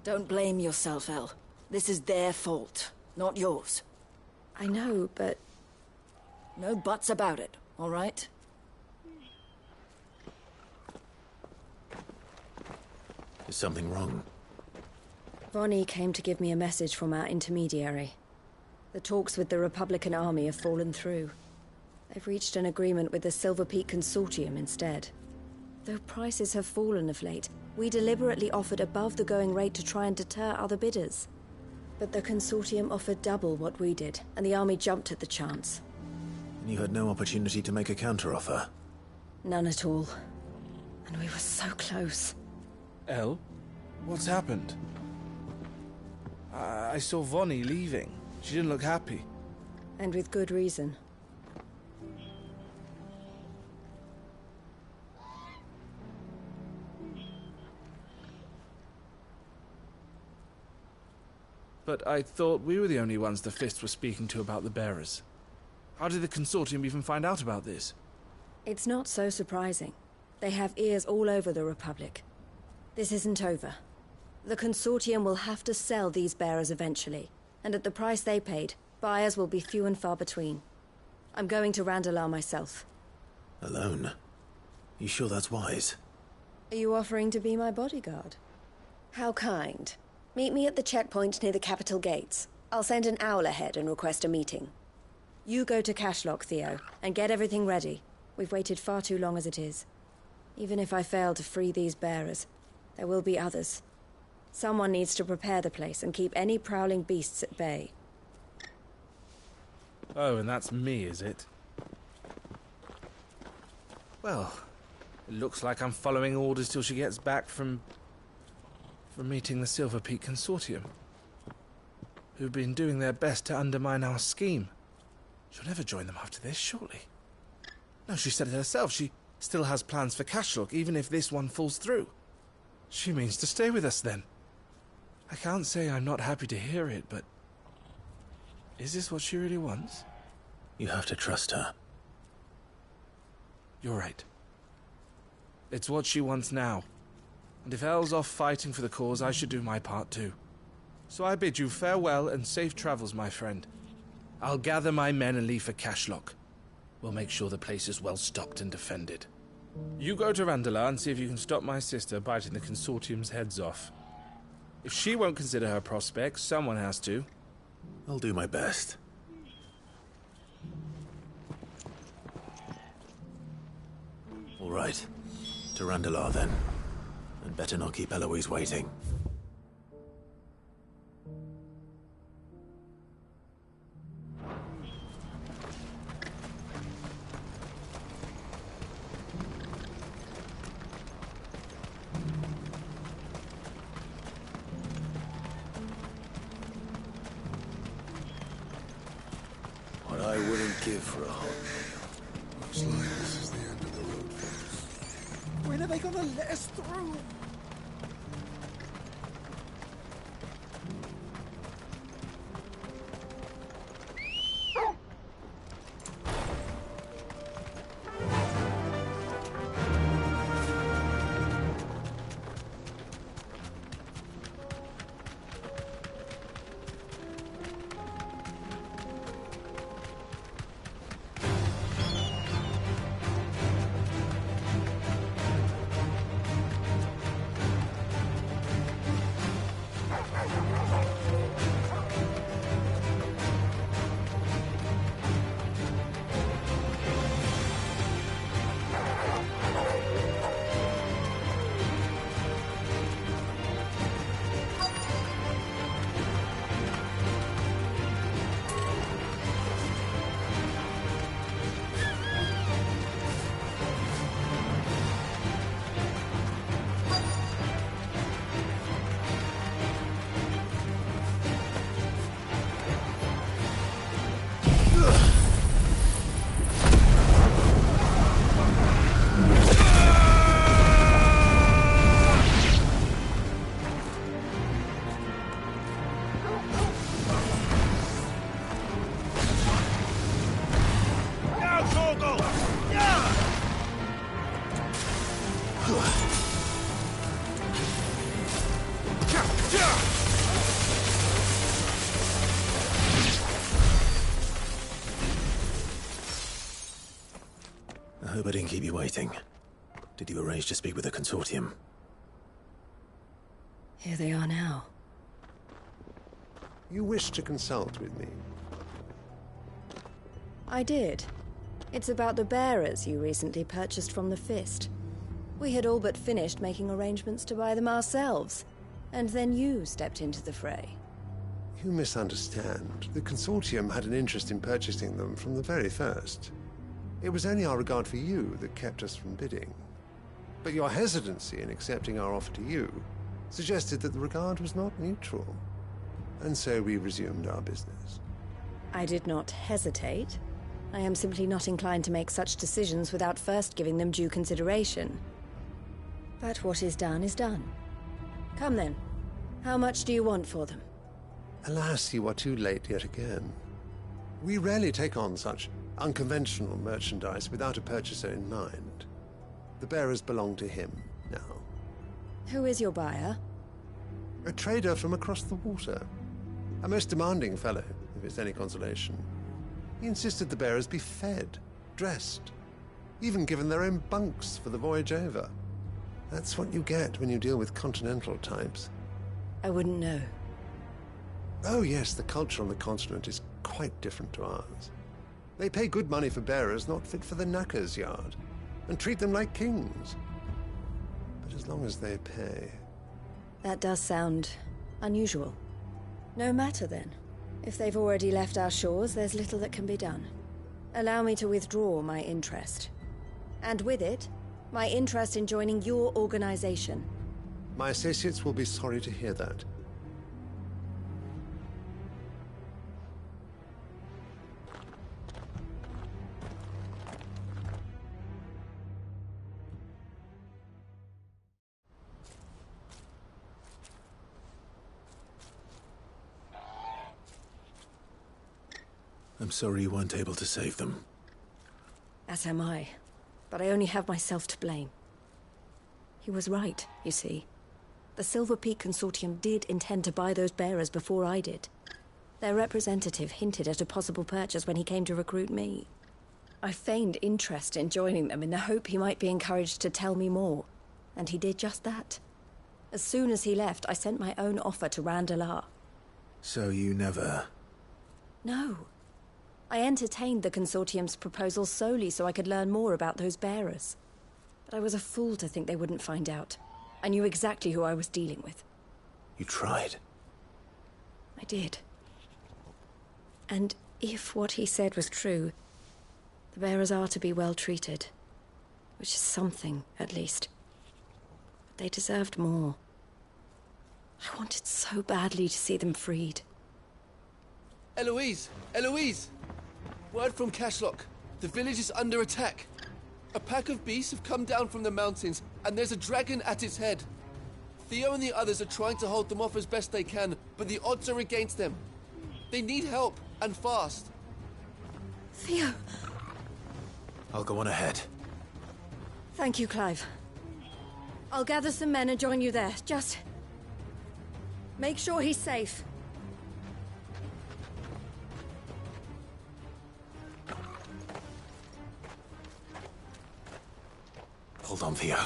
Don't blame yourself, El. This is their fault, not yours. I know, but... No buts about it, all right? Is something wrong? Vonnie came to give me a message from our intermediary. The talks with the Republican Army have fallen through. They've reached an agreement with the Silver Peak Consortium instead. Though prices have fallen of late, we deliberately offered above the going rate to try and deter other bidders. But the Consortium offered double what we did, and the Army jumped at the chance. And you had no opportunity to make a counteroffer? None at all. And we were so close. Elle? What's happened? I saw Vonnie leaving. She didn't look happy. And with good reason. But I thought we were the only ones the Fist were speaking to about the bearers. How did the Consortium even find out about this? It's not so surprising. They have ears all over the Republic. This isn't over. The Consortium will have to sell these bearers eventually, and at the price they paid, buyers will be few and far between. I'm going to Randalar myself. Alone? You sure that's wise? Are you offering to be my bodyguard? How kind. Meet me at the checkpoint near the capital gates. I'll send an owl ahead and request a meeting. You go to Cashlock, Theo, and get everything ready. We've waited far too long as it is. Even if I fail to free these bearers, there will be others. Someone needs to prepare the place and keep any prowling beasts at bay. Oh, and that's me, is it? Well, it looks like I'm following orders till she gets back from meeting the Silver Peak Consortium, who've been doing their best to undermine our scheme. She'll never join them after this, surely. No, she said it herself. She still has plans for Cashlock, even if this one falls through. She means to stay with us, then. I can't say I'm not happy to hear it, but... is this what she really wants? You have to trust her. You're right. It's what she wants now. And if Elle's off fighting for the cause, I should do my part too. So I bid you farewell and safe travels, my friend. I'll gather my men and leave for Cashlock. We'll make sure the place is well stocked and defended. You go to Randalar and see if you can stop my sister biting the Consortium's heads off. If she won't consider her prospects, someone has to. I'll do my best. All right. To Randalar, then. And better not keep Eloise waiting. What I wouldn't give for a hot meal. Looks like this is the end of the road, folks. When are they gonna let us through? I hope I didn't keep you waiting. Did you arrange to speak with the consortium? Here they are now. You wish to consult with me? I did. It's about the bearers you recently purchased from the Fist. We had all but finished making arrangements to buy them ourselves, and then you stepped into the fray. You misunderstand. The consortium had an interest in purchasing them from the very first. It was only our regard for you that kept us from bidding. But your hesitancy in accepting our offer to you suggested that the regard was not mutual. And so we resumed our business. I did not hesitate. I am simply not inclined to make such decisions without first giving them due consideration. But what is done is done. Come then. How much do you want for them? Alas, you are too late yet again. We rarely take on such unconventional merchandise without a purchaser in mind. The bearers belong to him now. Who is your buyer? A trader from across the water. A most demanding fellow, if it's any consolation. He insisted the bearers be fed, dressed, even given their own bunks for the voyage over. That's what you get when you deal with continental types. I wouldn't know. Oh yes, the culture on the continent is quite different to ours. They pay good money for bearers not fit for the knacker's yard, and treat them like kings. But as long as they pay... That does sound unusual. No matter then. If they've already left our shores, there's little that can be done. Allow me to withdraw my interest. And with it, my interest in joining your organization. My associates will be sorry to hear that. I'm sorry you weren't able to save them. As am I. But I only have myself to blame. He was right, you see. The Silver Peak Consortium did intend to buy those bearers before I did. Their representative hinted at a possible purchase when he came to recruit me. I feigned interest in joining them in the hope he might be encouraged to tell me more, and he did just that. As soon as he left, I sent my own offer to Randalar. So you never... No. I entertained the Consortium's proposal solely so I could learn more about those bearers. But I was a fool to think they wouldn't find out. I knew exactly who I was dealing with. You tried? I did. And if what he said was true, the bearers are to be well treated. Which is something, at least. But they deserved more. I wanted so badly to see them freed. Eloise! Eloise! Word from Cashlock. The village is under attack. A pack of beasts have come down from the mountains, and there's a dragon at its head. Theo and the others are trying to hold them off as best they can, but the odds are against them. They need help, and fast. Theo! I'll go on ahead. Thank you, Clive. I'll gather some men and join you there. Just... make sure he's safe. Hold on, Theo.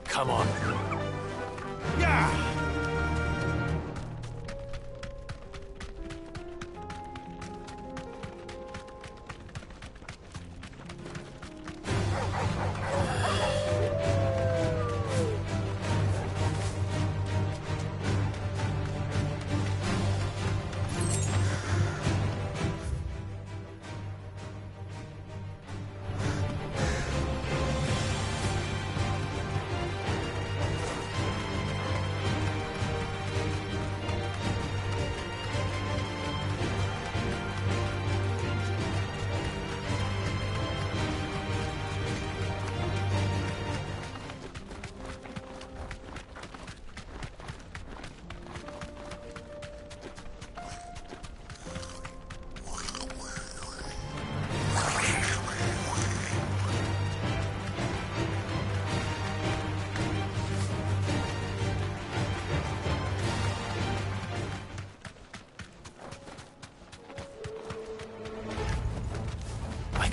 Come on. Yeah!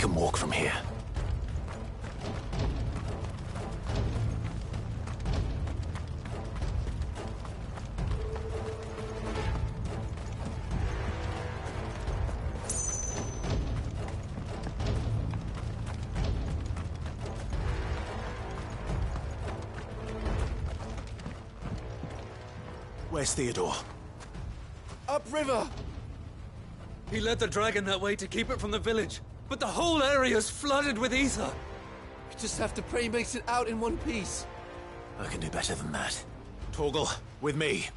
can walk from here. Where's Theodore? Upriver! He led the dragon that way to keep it from the village, but the whole area's flooded with ether. We just have to pray he makes it out in one piece. I can do better than that. Torgal, with me.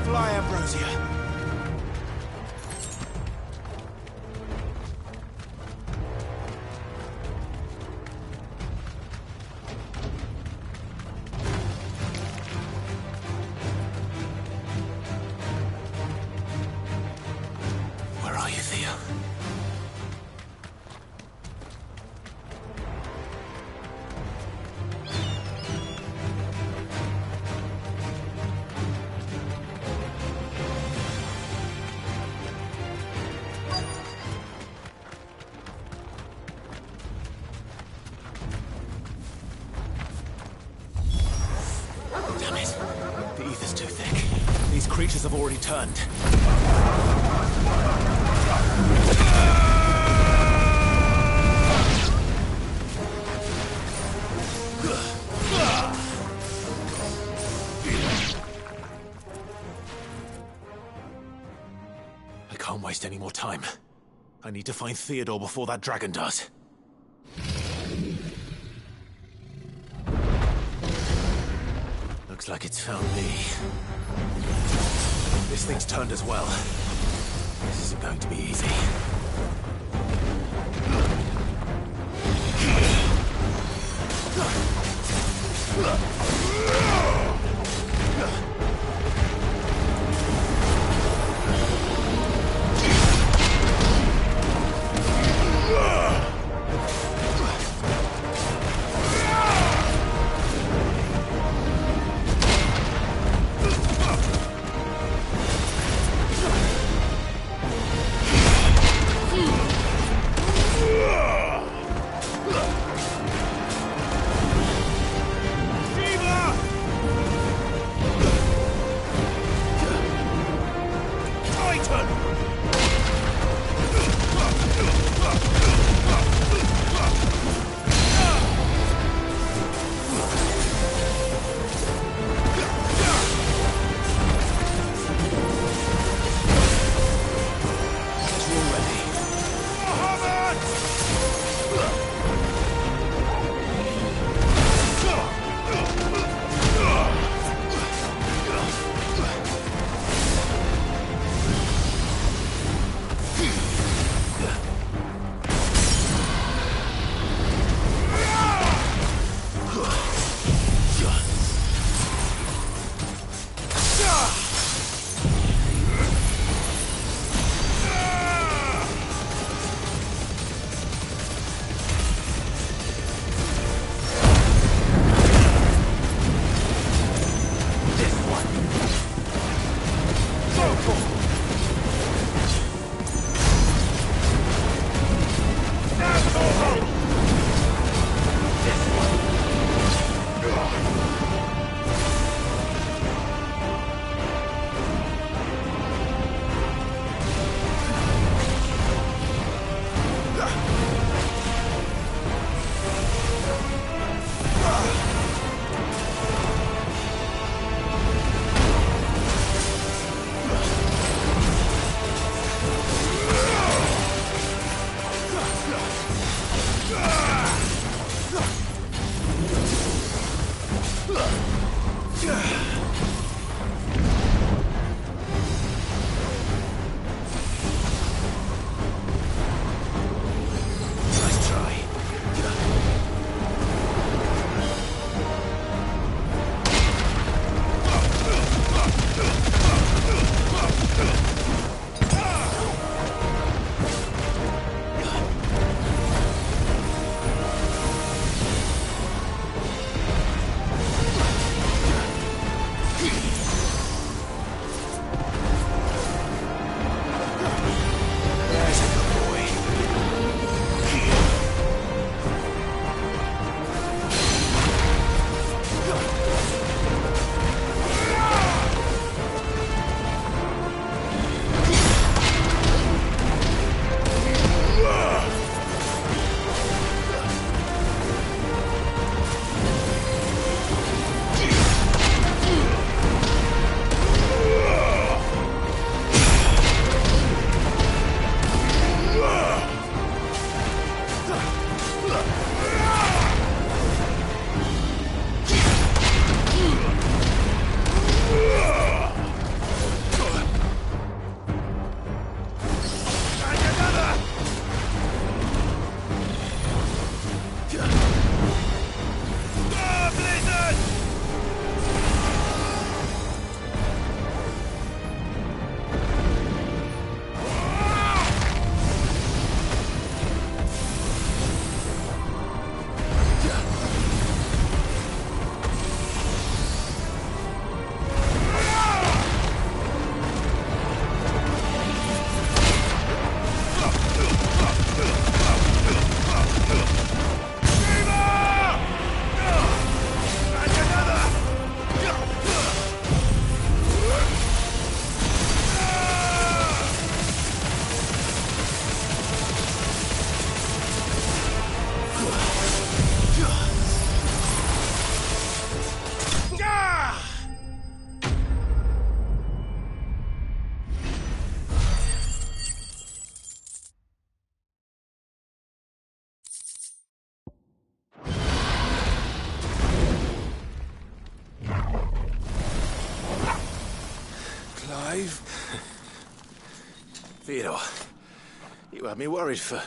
Fly, Ambrosia. Where are you, Theo? Damn it. The ether's too thick. These creatures have already turned. I can't waste any more time. I need to find Theodore before that dragon does. Looks like it's found me. This thing's turned as well. This isn't going to be easy. Clive? Theodore, you had me worried for...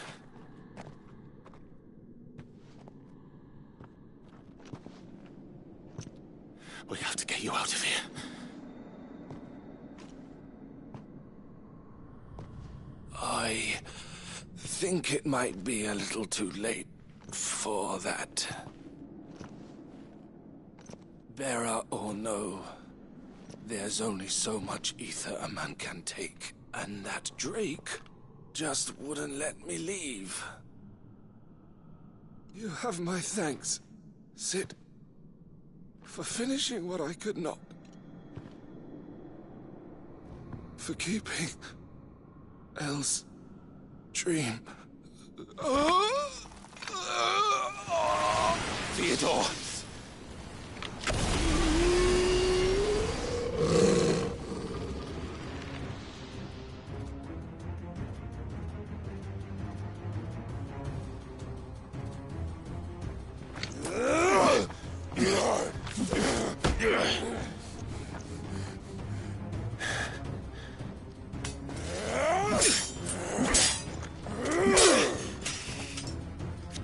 We have to get you out of here. I think it might be a little too late for that. Bearer or no, there's only so much ether a man can take, and that Drake just wouldn't let me leave. You have my thanks, Sid, for finishing what I could not. For keeping Elle's dream. Theodore!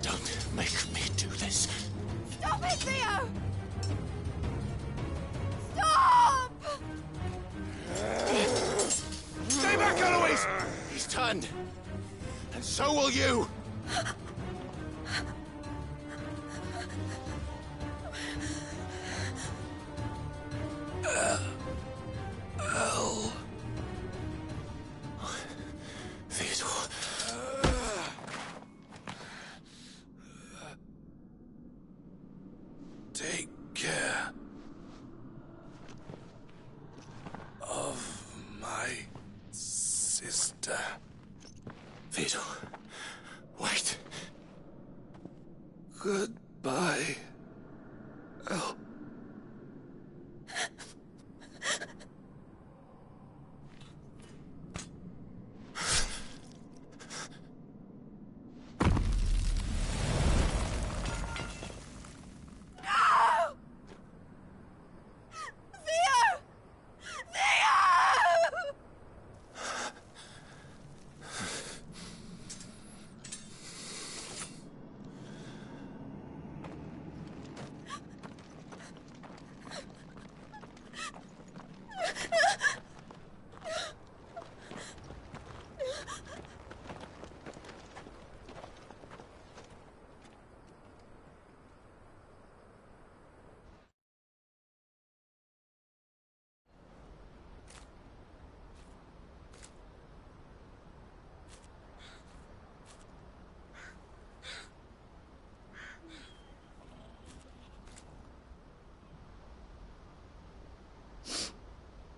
Don't make me do this. Stop it, Theo! Stop! Stay back, Eloise! He's turned. And so will you! Elle. Theodore. Take care of my sister. Theodore, wait. Goodbye, Elle.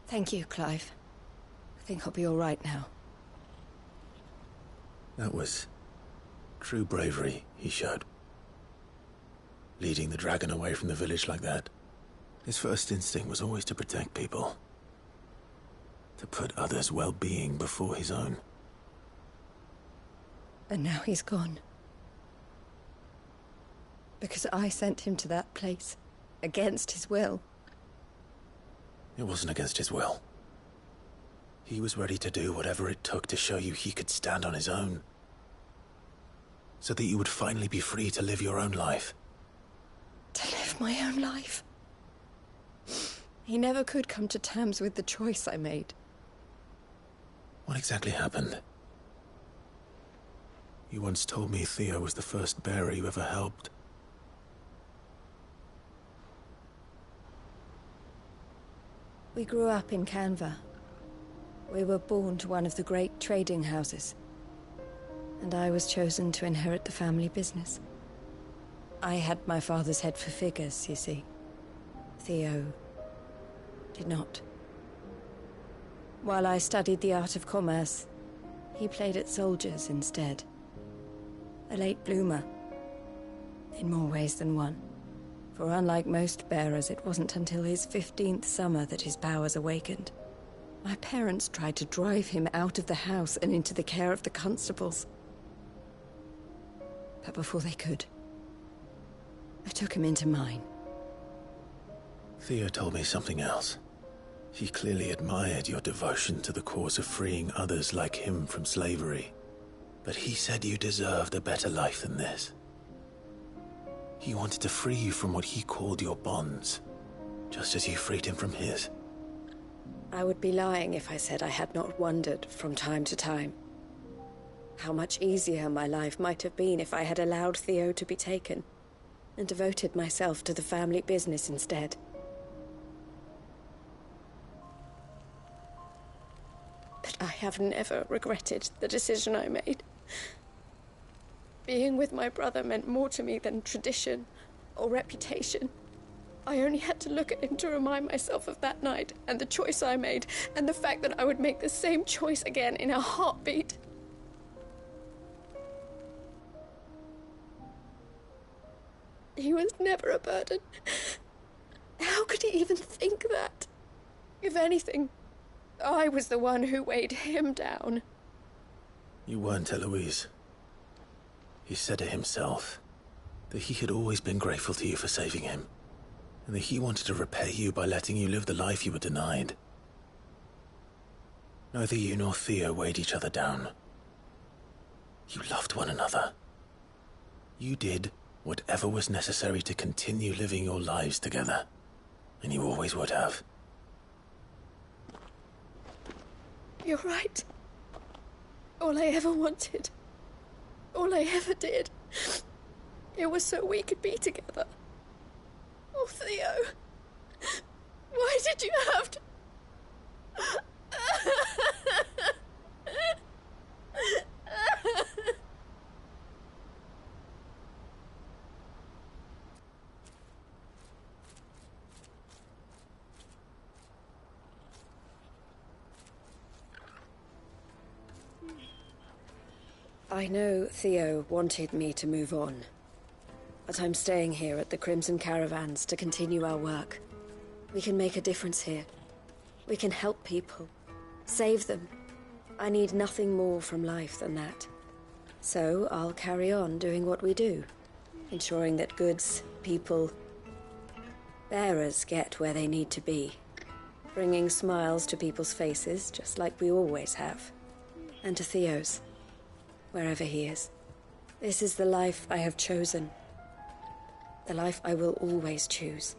Thank you, Clive. I think I'll be all right now. That was true bravery he showed. Leading the dragon away from the village like that. His first instinct was always to protect people. To put others' well-being before his own. And now he's gone. Because I sent him to that place, against his will. It wasn't against his will. He was ready to do whatever it took to show you he could stand on his own. So that you would finally be free to live your own life. To live my own life? He never could come to terms with the choice I made. What exactly happened? You once told me Theo was the first bearer you ever helped. We grew up in Canva. We were born to one of the great trading houses. And I was chosen to inherit the family business. I had my father's head for figures, you see. Theo did not. While I studied the art of commerce, he played at soldiers instead. A late bloomer, in more ways than one. For unlike most bearers, it wasn't until his 15th summer that his powers awakened. My parents tried to drive him out of the house and into the care of the constables. But before they could, I took him into mine. Theo told me something else. He clearly admired your devotion to the cause of freeing others like him from slavery. But he said you deserved a better life than this. He wanted to free you from what he called your bonds, just as you freed him from his. I would be lying if I said I had not wondered from time to time how much easier my life might have been if I had allowed Theo to be taken and devoted myself to the family business instead. But I have never regretted the decision I made. Being with my brother meant more to me than tradition or reputation. I only had to look at him to remind myself of that night and the choice I made and the fact that I would make the same choice again in a heartbeat. He was never a burden. How could he even think that? If anything, I was the one who weighed him down. You weren't, Eloise. He said it himself, that he had always been grateful to you for saving him, and that he wanted to repay you by letting you live the life you were denied. Neither you nor Theo weighed each other down. You loved one another. You did whatever was necessary to continue living your lives together, and you always would have. You're right. All I ever wanted, all I ever did, it was so we could be together. Oh, Theo, why did you have to... I know Theo wanted me to move on, but I'm staying here at the Crimson Caravans to continue our work. We can make a difference here. We can help people, save them. I need nothing more from life than that. So I'll carry on doing what we do, ensuring that goods, people, bearers get where they need to be, bringing smiles to people's faces just like we always have, and to Theo's. Wherever he is. This is the life I have chosen. The life I will always choose.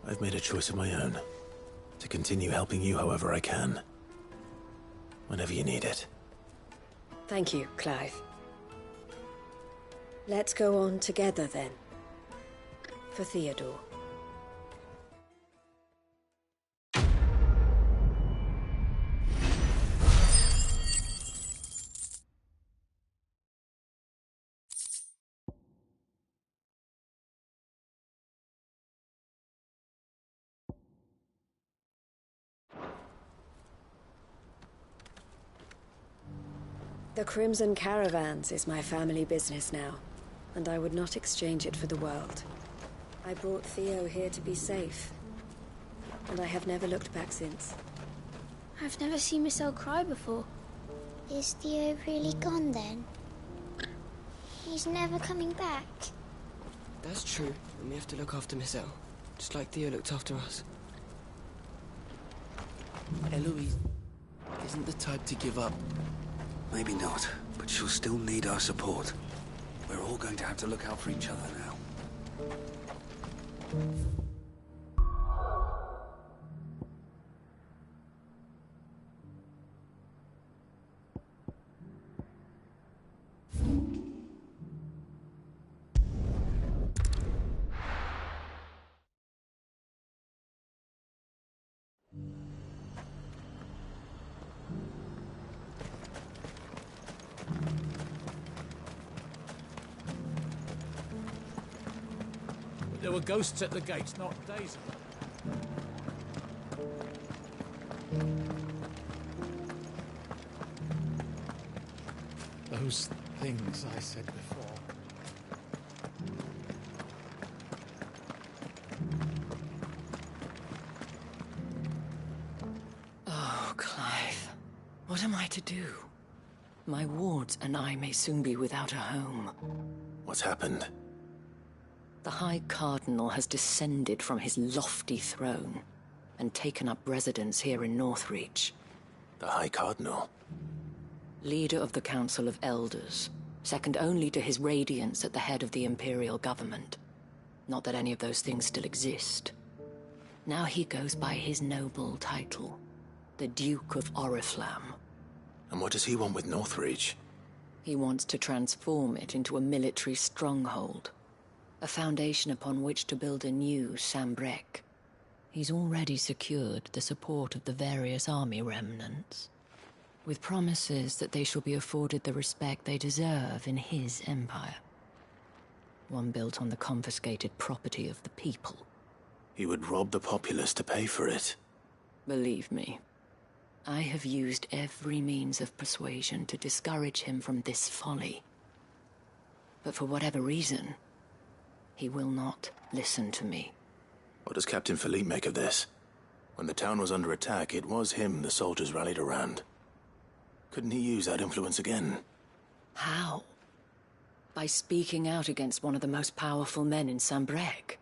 I've made a choice of my own. To continue helping you however I can. Whenever you need it. Thank you, Clive. Let's go on together then. For Theodore. The Crimson Caravans is my family business now, and I would not exchange it for the world. I brought Theo here to be safe, and I have never looked back since. I've never seen Miss L cry before. Is Theo really gone then? He's never coming back. That's true, and we have to look after Miss L, just like Theo looked after us. Eloise isn't the type to give up. Maybe not, but she'll still need our support. We're all going to have to look out for each other now. There were ghosts at the gates not days ago. Those things I said before. Oh, Clive. What am I to do? My wards and I may soon be without a home. What's happened? The High Cardinal has descended from his lofty throne. and taken up residence here in Northreach. The High Cardinal? Leader of the Council of Elders, second only to his Radiance at the head of the Imperial government. Not that any of those things still exist. Now he goes by his noble title, the Duke of Oriflamme. And what does he want with Northreach? He wants to transform it into a military stronghold, a foundation upon which to build a new Sambrec. He's already secured the support of the various army remnants, with promises that they shall be afforded the respect they deserve in his empire. One built on the confiscated property of the people. He would rob the populace to pay for it. Believe me, I have used every means of persuasion to discourage him from this folly. But for whatever reason, he will not listen to me. What does Captain Philippe make of this? When the town was under attack, it was him the soldiers rallied around. Couldn't he use that influence again? How? By speaking out against one of the most powerful men in Sambrec.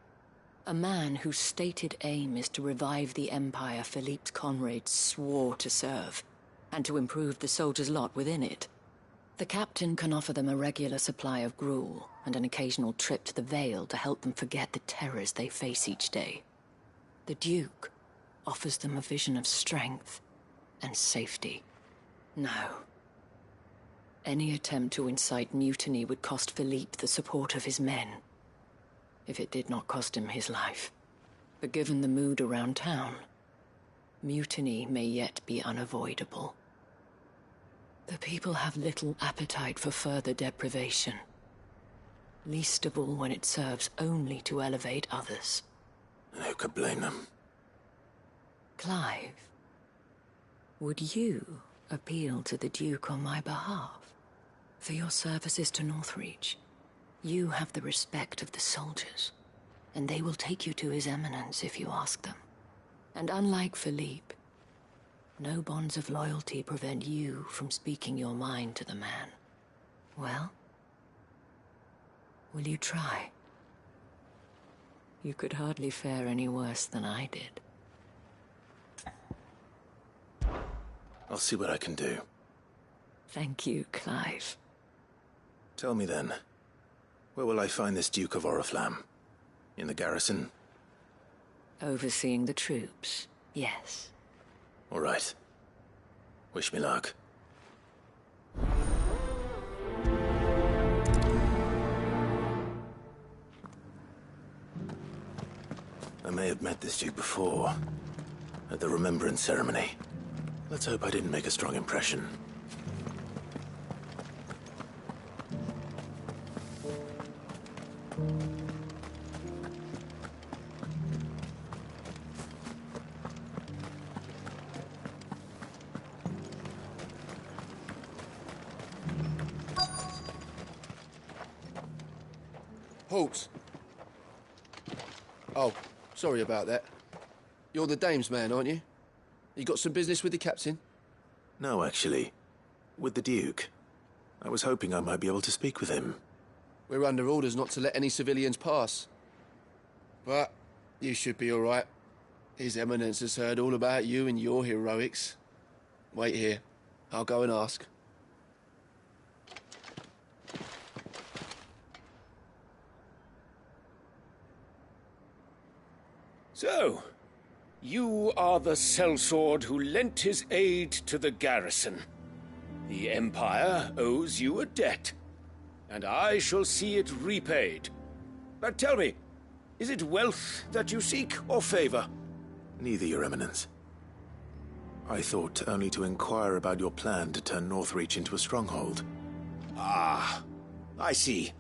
A man whose stated aim is to revive the empire Philippe's comrades swore to serve, and to improve the soldiers' lot within it. The captain can offer them a regular supply of gruel, and an occasional trip to the Vale to help them forget the terrors they face each day. The Duke offers them a vision of strength and safety. No. Any attempt to incite mutiny would cost Philippe the support of his men, if it did not cost him his life. But given the mood around town, mutiny may yet be unavoidable. The people have little appetite for further deprivation, least of all when it serves only to elevate others. And who could blame them? Clive, would you appeal to the Duke on my behalf? For your services to Northreach, you have the respect of the soldiers, and they will take you to His Eminence if you ask them. And unlike Philippe, no bonds of loyalty prevent you from speaking your mind to the man. Well, will you try? You could hardly fare any worse than I did. I'll see what I can do. Thank you, Clive. Tell me then, where will I find this Duke of Oriflamme? In the garrison? Overseeing the troops, yes. All right. Wish me luck. I may have met this Duke before, at the Remembrance Ceremony. Let's hope I didn't make a strong impression. Hawks. Oh, sorry about that. You're the dame's man, aren't you? You got some business with the captain? No, actually. With the Duke. I was hoping I might be able to speak with him. We're under orders not to let any civilians pass. But you should be all right. His Eminence has heard all about you and your heroics. Wait here. I'll go and ask. So, you are the sellsword who lent his aid to the garrison. The Empire owes you a debt, and I shall see it repaid. But tell me, is it wealth that you seek, or favor? Neither, Your Eminence. I thought only to inquire about your plan to turn Northreach into a stronghold. Ah, I see.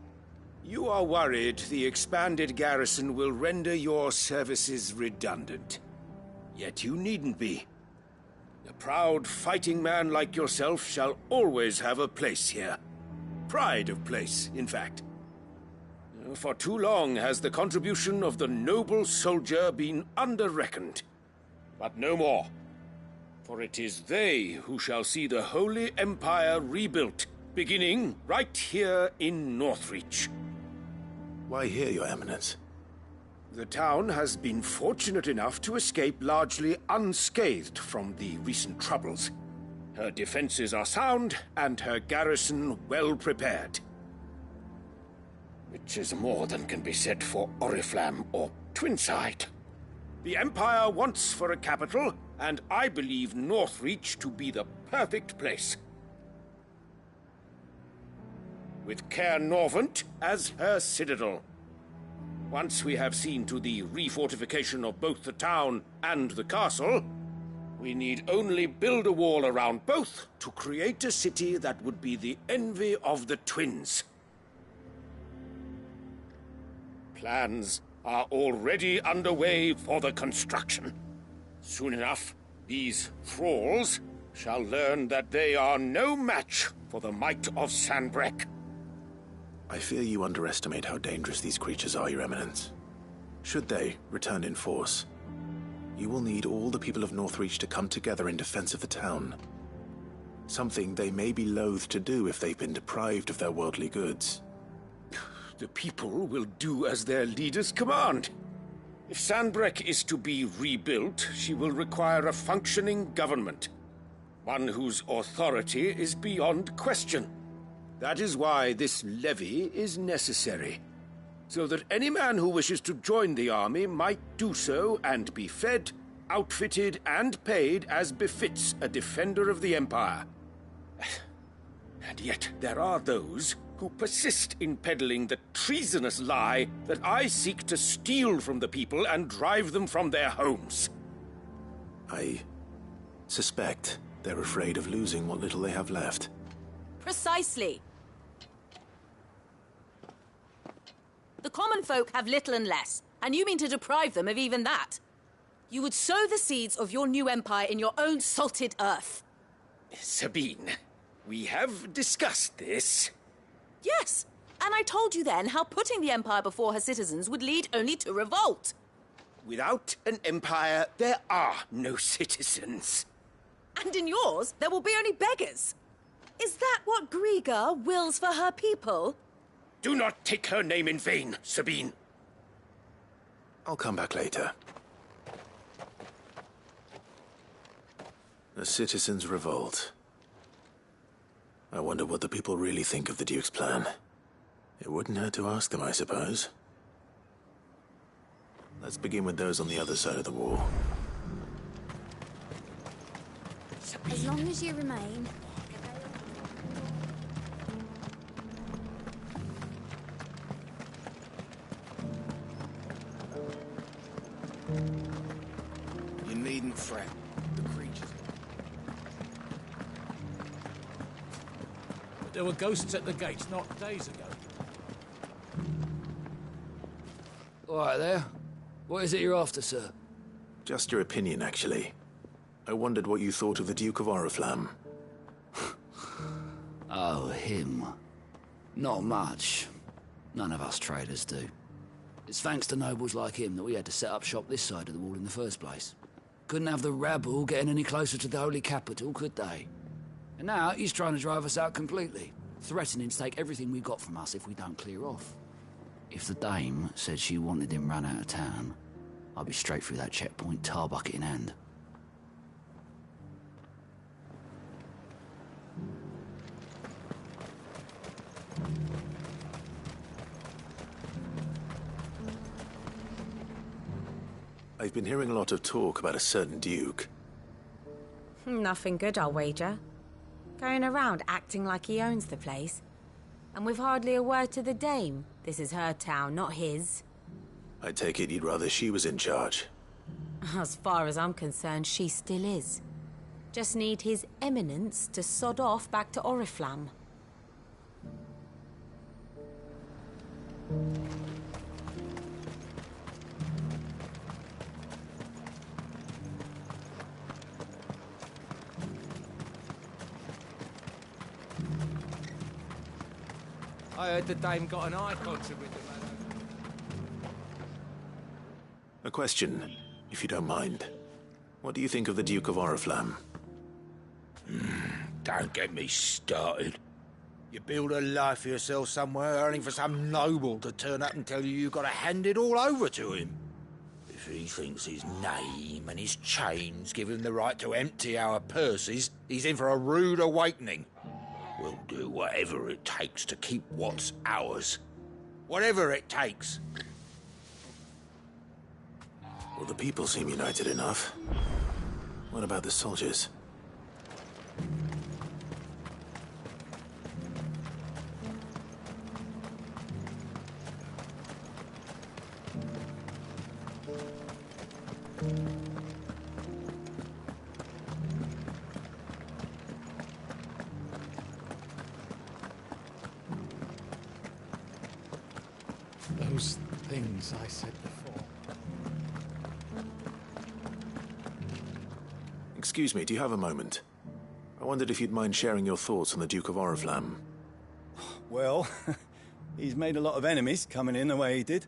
You are worried the expanded garrison will render your services redundant. Yet you needn't be. A proud fighting man like yourself shall always have a place here. Pride of place, in fact. For too long has the contribution of the noble soldier been under-reckoned. But no more. For it is they who shall see the Holy Empire rebuilt, beginning right here in Northreach. Why here, Your Eminence? The town has been fortunate enough to escape largely unscathed from the recent troubles. Her defenses are sound, and her garrison well prepared. Which is more than can be said for Oriflamme or Twinside. The Empire wants for a capital, and I believe Northreach to be the perfect place. With Caer Norvent as her citadel. Once we have seen to the refortification of both the town and the castle, we need only build a wall around both to create a city that would be the envy of the twins. Plans are already underway for the construction. Soon enough, these thralls shall learn that they are no match for the might of Sanbreque. I fear you underestimate how dangerous these creatures are, Your Eminence. Should they return in force, you will need all the people of Northreach to come together in defense of the town. Something they may be loath to do if they've been deprived of their worldly goods. The people will do as their leaders command. If Sanbreque is to be rebuilt, she will require a functioning government. One whose authority is beyond question. That is why this levy is necessary. So that any man who wishes to join the army might do so and be fed, outfitted, and paid as befits a defender of the Empire. And yet there are those who persist in peddling the treasonous lie that I seek to steal from the people and drive them from their homes. I suspect they're afraid of losing what little they have left. Precisely. The common folk have little and less, and you mean to deprive them of even that. You would sow the seeds of your new empire in your own salted earth. Sabine, we have discussed this. Yes, and I told you then how putting the empire before her citizens would lead only to revolt. Without an empire, there are no citizens. And in yours, there will be only beggars. Is that what Griga wills for her people? Do not take her name in vain, Sabine. I'll come back later. A citizens' revolt. I wonder what the people really think of the Duke's plan. It wouldn't hurt to ask them, I suppose. Let's begin with those on the other side of the wall. As long as you remain. You needn't fret. The creatures. There were ghosts at the gates not days ago. All right there. What is it you're after, sir? Just your opinion, actually. I wondered what you thought of the Duke of Oriflamme. Oh, him. Not much. None of us traders do. It's thanks to nobles like him that we had to set up shop this side of the wall in the first place. Couldn't have the rabble getting any closer to the holy capital, could they? And now he's trying to drive us out completely, threatening to take everything we've got from us if we don't clear off. If the dame said she wanted him run out of town, I'd be straight through that checkpoint, tar bucket in hand. I've been hearing a lot of talk about a certain Duke. Nothing good, I'll wager. Going around acting like he owns the place. And with hardly a word to the dame. This is her town, not his. I take it you'd rather she was in charge. As far as I'm concerned, she still is. Just need his eminence to sod off back to Oriflamme. I heard the dame got an eye contract with him. A question, if you don't mind. What do you think of the Duke of Oriflamme? Don't get me started. You build a life for yourself somewhere, earning for some noble to turn up and tell you you've got to hand it all over to him. If he thinks his name and his chains give him the right to empty our purses, he's in for a rude awakening. We'll do whatever it takes to keep what's ours. Whatever it takes. Well, the people seem united enough. What about the soldiers? Those things I said before. Excuse me, do you have a moment? I wondered if you'd mind sharing your thoughts on the Duke of Oriflamme. Well, he's made a lot of enemies coming in the way he did.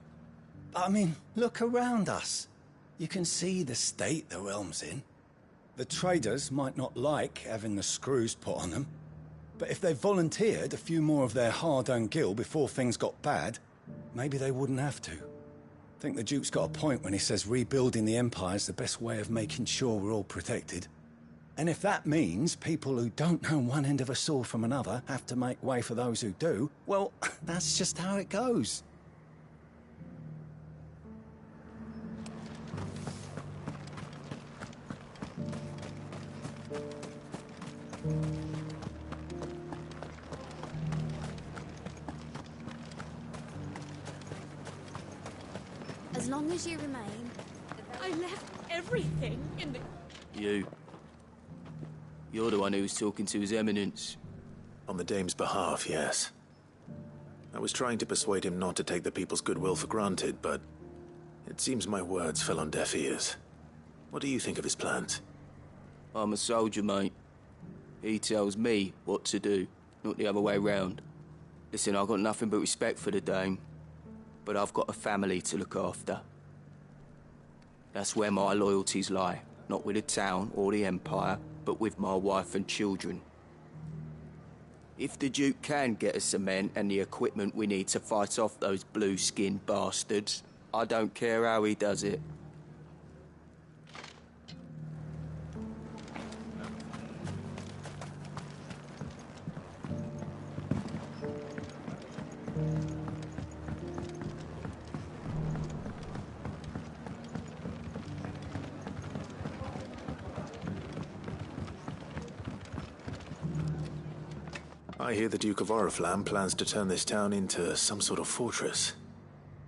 But I mean, look around us. You can see the state the realm's in. The traders might not like having the screws put on them, but if they volunteered a few more of their hard-earned gil before things got bad, maybe they wouldn't have to. I think the Duke's got a point when he says rebuilding the Empire's the best way of making sure we're all protected. And if that means people who don't know one end of a sword from another have to make way for those who do, well, that's just how it goes. As long as you remain... I left everything in the... You're the one who was talking to His Eminence. On the Dame's behalf, yes. I was trying to persuade him not to take the people's goodwill for granted, but it seems my words fell on deaf ears. What do you think of his plans? I'm a soldier, mate. He tells me what to do, not the other way round. Listen, I've got nothing but respect for the Dame, but I've got a family to look after. That's where my loyalties lie, not with the town or the Empire, but with my wife and children. If the Duke can get us the men and the equipment we need to fight off those blue-skinned bastards, I don't care how he does it. I hear the Duke of Oriflamme plans to turn this town into some sort of fortress.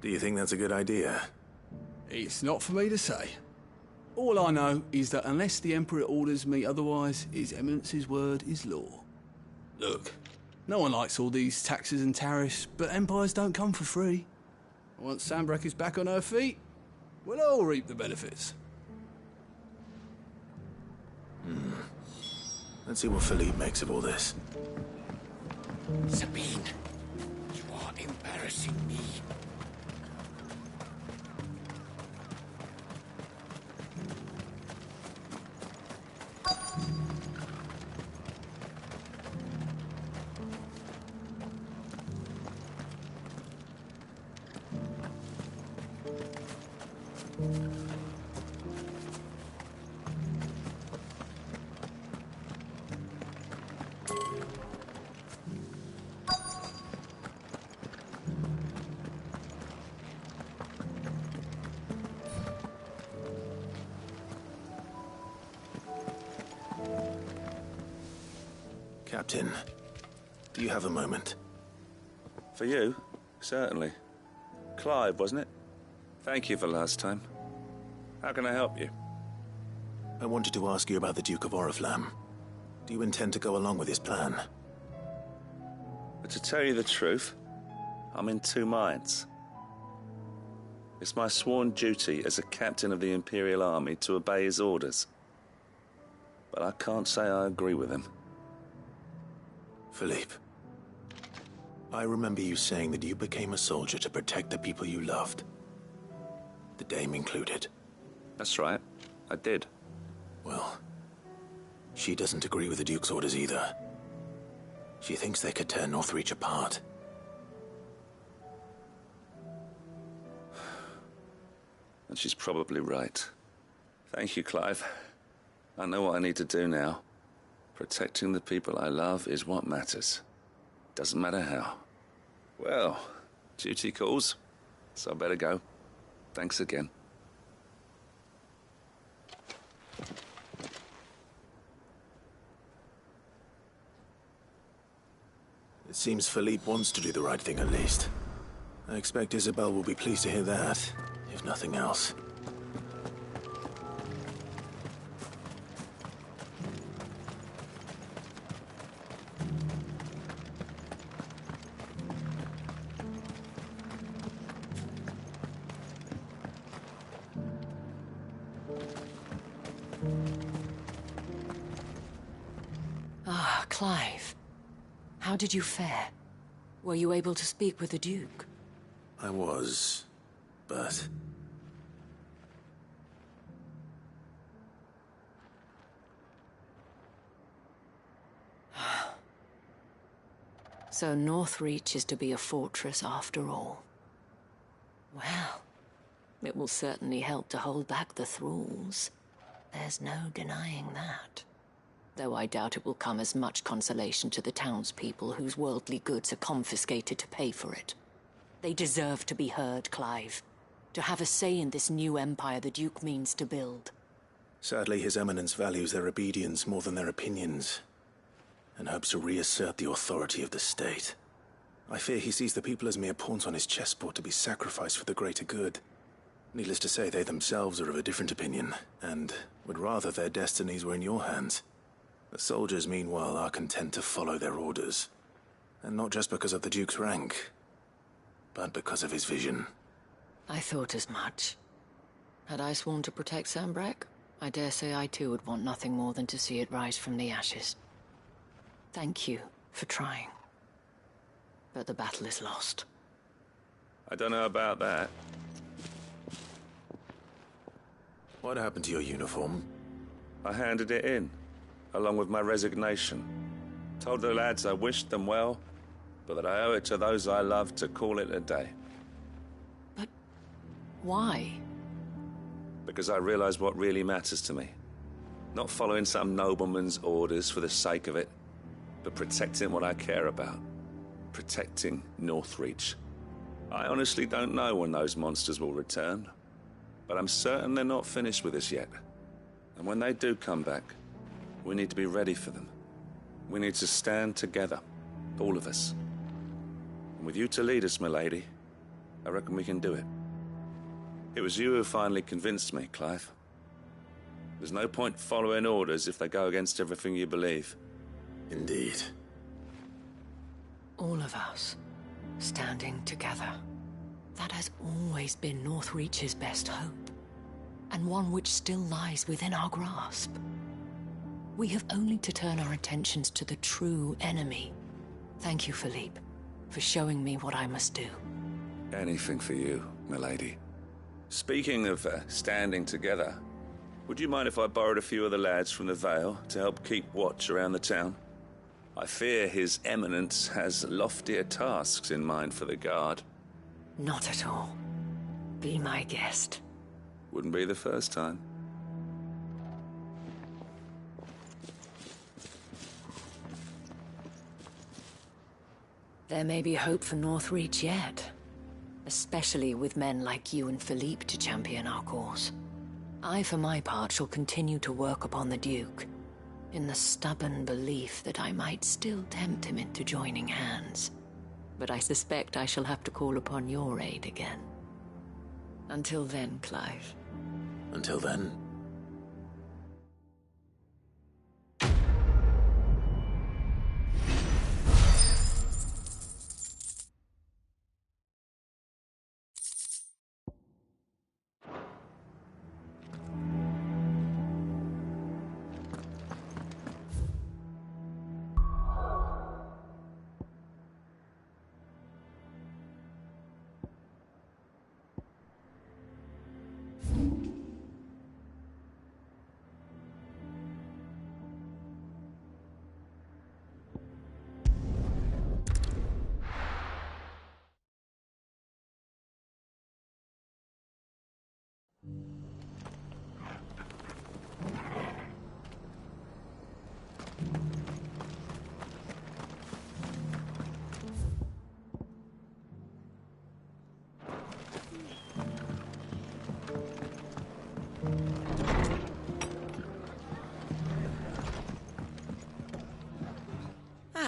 Do you think that's a good idea? It's not for me to say. All I know is that unless the Emperor orders me otherwise, His Eminence's word is law. Look, no one likes all these taxes and tariffs, but empires don't come for free. Once Sanbreque is back on her feet, we'll all reap the benefits. Let's see what Philippe makes of all this. Sabine, you are embarrassing me. Captain, do you have a moment? For you? Certainly. Clive, wasn't it? Thank you for last time. How can I help you? I wanted to ask you about the Duke of Oriflamme. Do you intend to go along with his plan? But to tell you the truth, I'm in two minds. It's my sworn duty as a captain of the Imperial Army to obey his orders. But I can't say I agree with him. Philippe, I remember you saying that you became a soldier to protect the people you loved. The Dame included. That's right, I did. Well, she doesn't agree with the Duke's orders either. She thinks they could tear Northreach apart. and she's probably right. Thank you, Clive. I know what I need to do now. Protecting the people I love is what matters. Doesn't matter how. Well, duty calls, so I better go. Thanks again. It seems Philippe wants to do the right thing at least. I expect Isabel will be pleased to hear that, if nothing else. Ah, Clive. How did you fare? Were you able to speak with the Duke? I was, but... So Northreach is to be a fortress after all. Well, it will certainly help to hold back the thralls. There's no denying that. Though I doubt it will come as much consolation to the townspeople whose worldly goods are confiscated to pay for it. They deserve to be heard, Clive. To have a say in this new empire the Duke means to build. Sadly, His Eminence values their obedience more than their opinions, and hopes to reassert the authority of the state. I fear he sees the people as mere pawns on his chessboard to be sacrificed for the greater good. Needless to say, they themselves are of a different opinion, and would rather their destinies were in your hands. The soldiers, meanwhile, are content to follow their orders. And not just because of the Duke's rank, but because of his vision. I thought as much. Had I sworn to protect Sanbreque, I dare say I too would want nothing more than to see it rise from the ashes. Thank you for trying. But the battle is lost. I don't know about that. What happened to your uniform? I handed it in, along with my resignation. Told the lads I wished them well, but that I owe it to those I love to call it a day. But why? Because I realize what really matters to me. Not following some nobleman's orders for the sake of it, but protecting what I care about. Protecting Northreach. I honestly don't know when those monsters will return, but I'm certain they're not finished with us yet. And when they do come back, we need to be ready for them. We need to stand together, all of us. And with you to lead us, milady, I reckon we can do it. It was you who finally convinced me, Clive. There's no point following orders if they go against everything you believe. Indeed. All of us, standing together. That has always been Northreach's best hope, and one which still lies within our grasp. We have only to turn our attentions to the true enemy. Thank you, Philippe, for showing me what I must do. Anything for you, milady. Speaking of standing together, would you mind if I borrowed a few of the lads from the Vale to help keep watch around the town? I fear His Eminence has loftier tasks in mind for the guard. Not at all. Be my guest. Wouldn't be the first time. There may be hope for Northreach yet. Especially with men like you and Philippe to champion our cause. I, for my part, shall continue to work upon the Duke, in the stubborn belief that I might still tempt him into joining hands. But I suspect I shall have to call upon your aid again. Until then, Clive. Until then?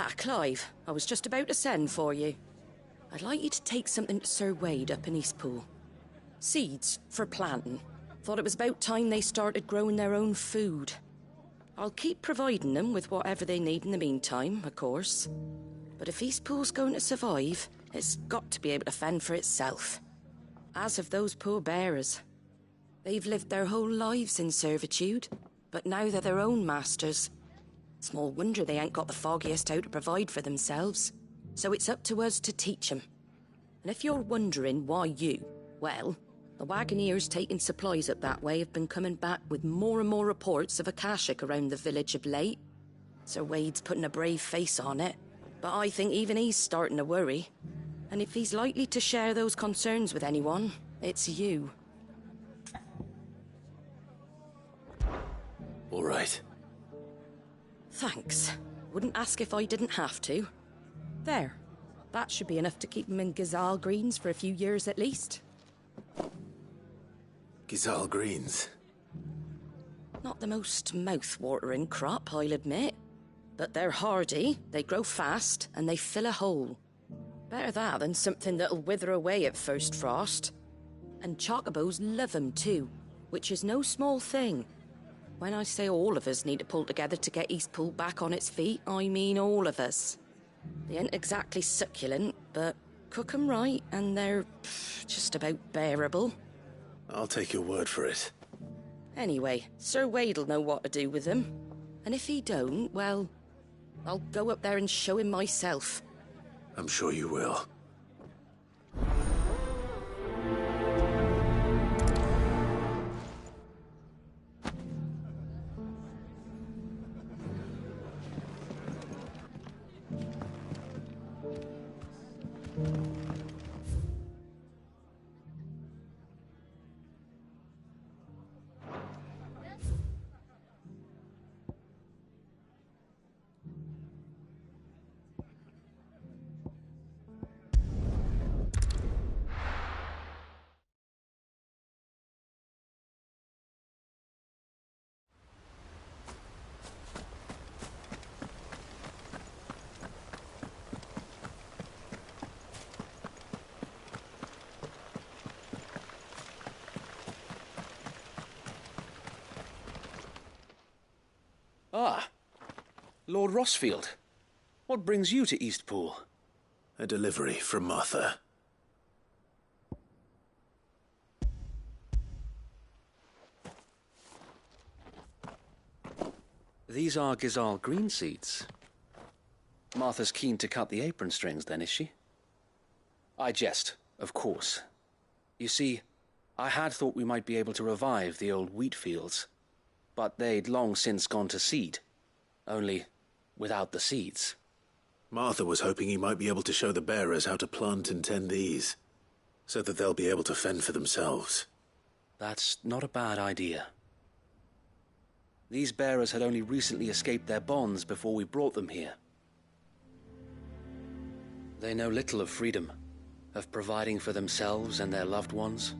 Ah, Clive, I was just about to send for you. I'd like you to take something to Sir Wade up in Eastpool. Seeds for planting. Thought it was about time they started growing their own food. I'll keep providing them with whatever they need in the meantime, of course. But if Eastpool's going to survive, it's got to be able to fend for itself. As have those poor bearers. They've lived their whole lives in servitude, but now they're their own masters. Small wonder they ain't got the foggiest how to provide for themselves. So it's up to us to teach them. And if you're wondering why you, well, the wagoneers taking supplies up that way have been coming back with more and more reports of Akashic around the village of late. Sir Wade's putting a brave face on it, but I think even he's starting to worry. And if he's likely to share those concerns with anyone, it's you. All right. Thanks. Wouldn't ask if I didn't have to. There. That should be enough to keep him in Gazal Greens for a few years at least. Gazal Greens? Not the most mouth-watering crop, I'll admit. But they're hardy, they grow fast, and they fill a hole. Better that than something that'll wither away at first frost. And chocobos love 'em too, which is no small thing. When I say all of us need to pull together to get Eastpool back on its feet, I mean all of us. They ain't exactly succulent, but cook 'em right, and they're just about bearable. I'll take your word for it. Anyway, Sir Wade'll know what to do with them. And if he don't, well, I'll go up there and show him myself. I'm sure you will. Ah, Lord Rossfield. What brings you to Eastpool? A delivery from Martha. These are Gazal green seeds. Martha's keen to cut the apron strings, then, is she? I jest, of course. You see, I had thought we might be able to revive the old wheat fields, but they'd long since gone to seed, only without the seeds. Martha was hoping he might be able to show the bearers how to plant and tend these, so that they'll be able to fend for themselves. That's not a bad idea. These bearers had only recently escaped their bonds before we brought them here. They know little of freedom, of providing for themselves and their loved ones.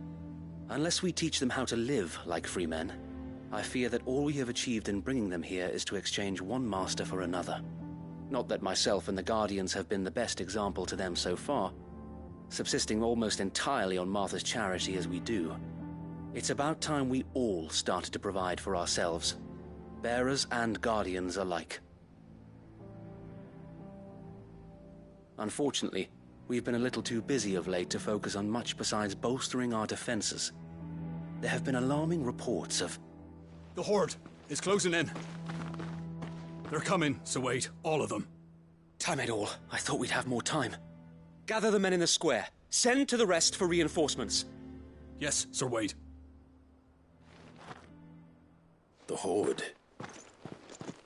Unless we teach them how to live like free men, I fear that all we have achieved in bringing them here is to exchange one master for another. Not that myself and the Guardians have been the best example to them so far, subsisting almost entirely on Martha's charity as we do. It's about time we all started to provide for ourselves, bearers and Guardians alike. Unfortunately, we've been a little too busy of late to focus on much besides bolstering our defenses. There have been alarming reports of... The Horde is closing in. They're coming, Sir Wade, all of them. Damn it all, I thought we'd have more time. Gather the men in the square. Send to the rest for reinforcements. Yes, Sir Wade. The Horde.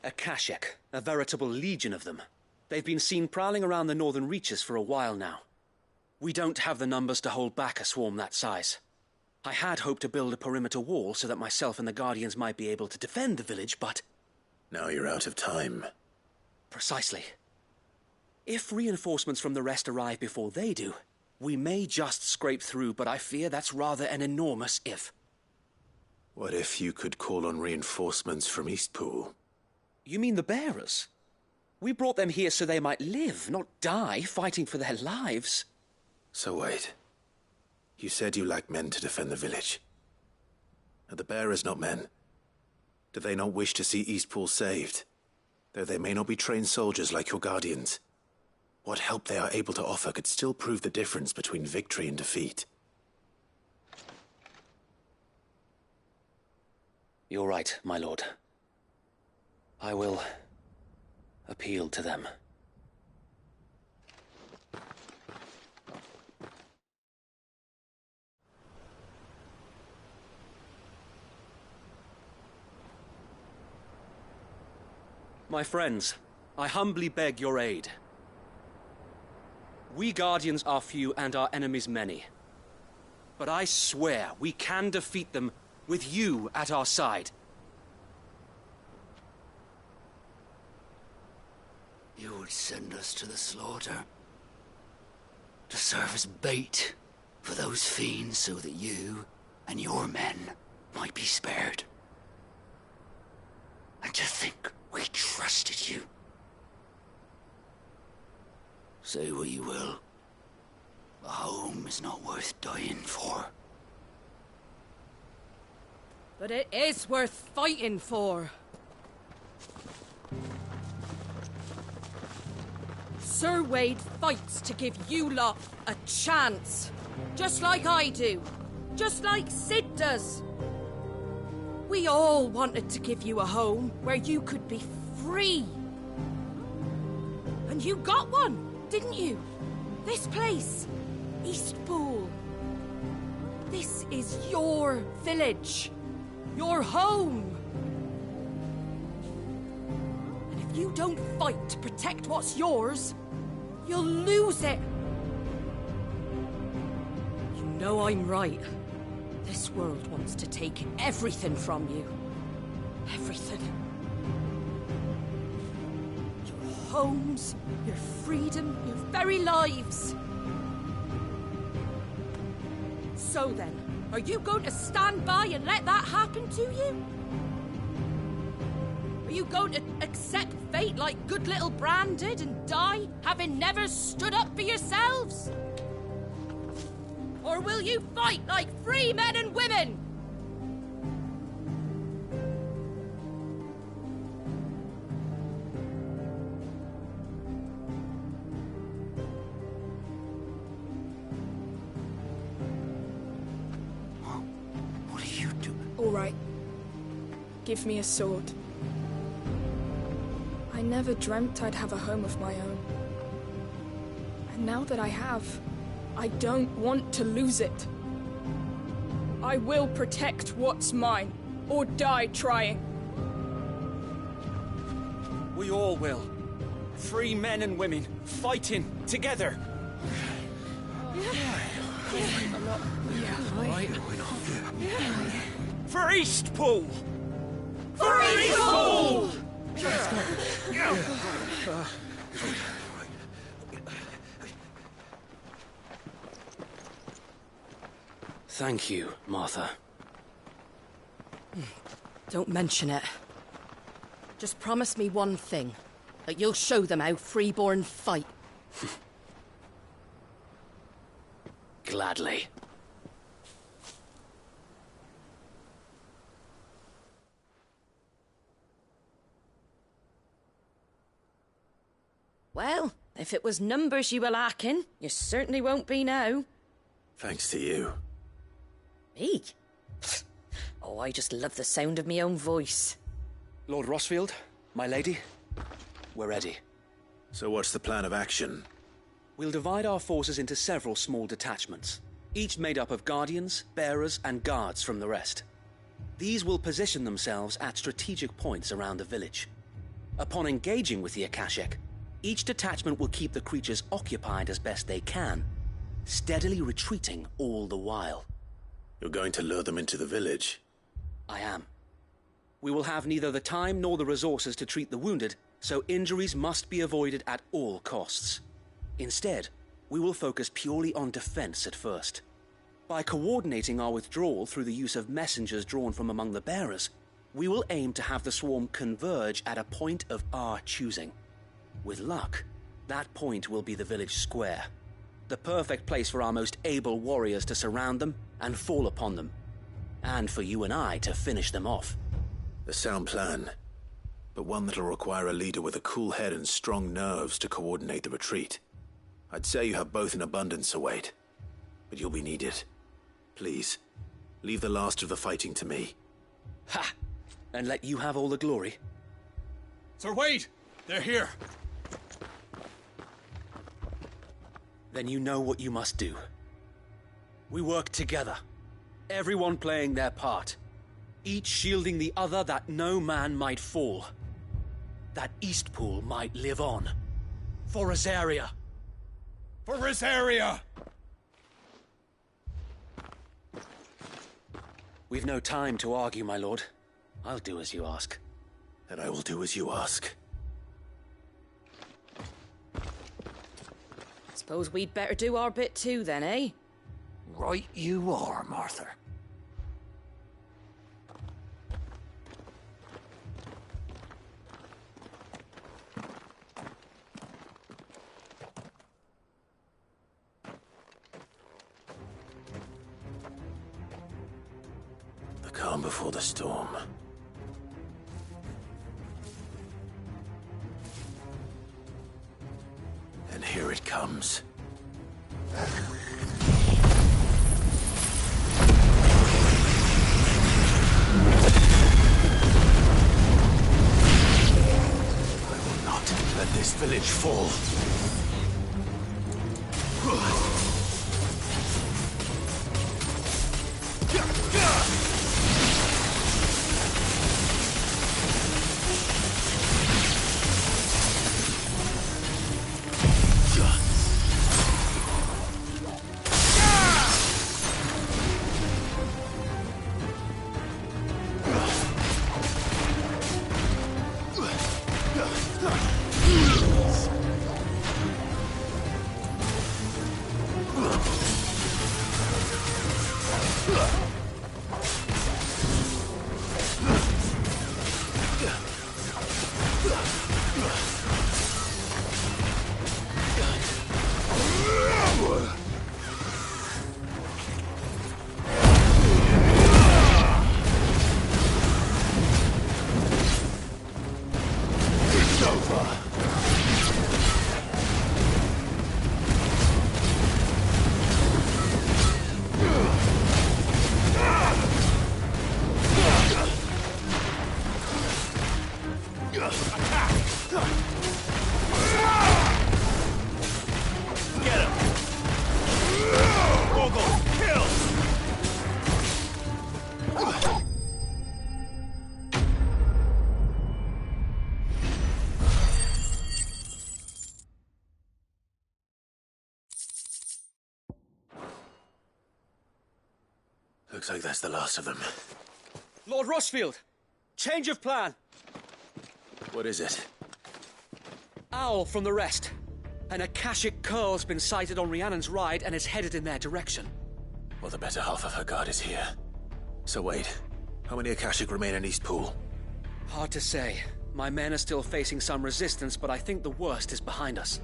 Akashic, a veritable legion of them. They've been seen prowling around the northern reaches for a while now. We don't have the numbers to hold back a swarm that size. I had hoped to build a perimeter wall so that myself and the Guardians might be able to defend the village, but... Now you're out of time. Precisely. If reinforcements from the rest arrive before they do, we may just scrape through, but I fear that's rather an enormous if. What if you could call on reinforcements from Eastpool? You mean the bearers? We brought them here so they might live, not die fighting for their lives. So wait. You said you lacked men to defend the village. Are the bearers not men? Do they not wish to see Eastpool saved? Though they may not be trained soldiers like your guardians, what help they are able to offer could still prove the difference between victory and defeat. You're right, my lord. I will appeal to them. My friends, I humbly beg your aid. We Guardians are few and our enemies many. But I swear we can defeat them with you at our side. You would send us to the slaughter, to serve as bait for those fiends so that you and your men might be spared. And to think we trusted you. Say what you will, a home is not worth dying for. But it is worth fighting for. Sir Wade fights to give you lot a chance. Just like I do. Just like Sid does. We all wanted to give you a home where you could be free. And you got one, didn't you? This place, Eastpool. This is your village. Your home. And if you don't fight to protect what's yours, you'll lose it. You know I'm right. This world wants to take everything from you. Everything. Your homes, your freedom, your very lives. So then, are you going to stand by and let that happen to you? Are you going to accept fate like good little Bran did and die, having never stood up for yourselves? Or will you fight like free men and women? What are you doing? All right. Give me a sword. I never dreamt I'd have a home of my own. And now that I have, I don't want to lose it. I will protect what's mine, or die trying. We all will. Free men and women, fighting together. For Eastpool! For Eastpool! Thank you, Martha. Don't mention it. Just promise me one thing. That you'll show them how freeborn fight. Gladly. Well, if it was numbers you were lacking, you certainly won't be now. Thanks to you. Me? Oh, I just love the sound of my own voice. Lord Rossfield, my lady, we're ready. So what's the plan of action? We'll divide our forces into several small detachments, each made up of guardians, bearers, and guards from the rest. These will position themselves at strategic points around the village. Upon engaging with the Akashic, each detachment will keep the creatures occupied as best they can, steadily retreating all the while. You're going to lure them into the village? I am. We will have neither the time nor the resources to treat the wounded, so injuries must be avoided at all costs. Instead, we will focus purely on defense at first. By coordinating our withdrawal through the use of messengers drawn from among the bearers, we will aim to have the swarm converge at a point of our choosing. With luck, that point will be the village square. The perfect place for our most able warriors to surround them and fall upon them. And for you and I to finish them off. A sound plan, but one that'll require a leader with a cool head and strong nerves to coordinate the retreat. I'd say you have both in abundance, Sir Wade, but you'll be needed. Please, leave the last of the fighting to me. Ha! And let you have all the glory. Sir Wade! They're here! Then you know what you must do. We work together, everyone playing their part, each shielding the other that no man might fall, that Eastpool might live on. For Rosaria! For Rosaria! We've no time to argue, my lord. I'll do as you ask. And I will do as you ask. Suppose we'd better do our bit too, then, eh? Right you are, Martha. The calm before the storm. And here it comes. I will not let this village fall. Looks like that's the last of them. Lord Rossfield! Change of plan! What is it? Owl from the rest. An Akashic curl's been sighted on Rhiannon's ride and is headed in their direction. Well, the better half of her guard is here. So wait, how many Akashic remain in Eastpool? Hard to say. My men are still facing some resistance, but I think the worst is behind us.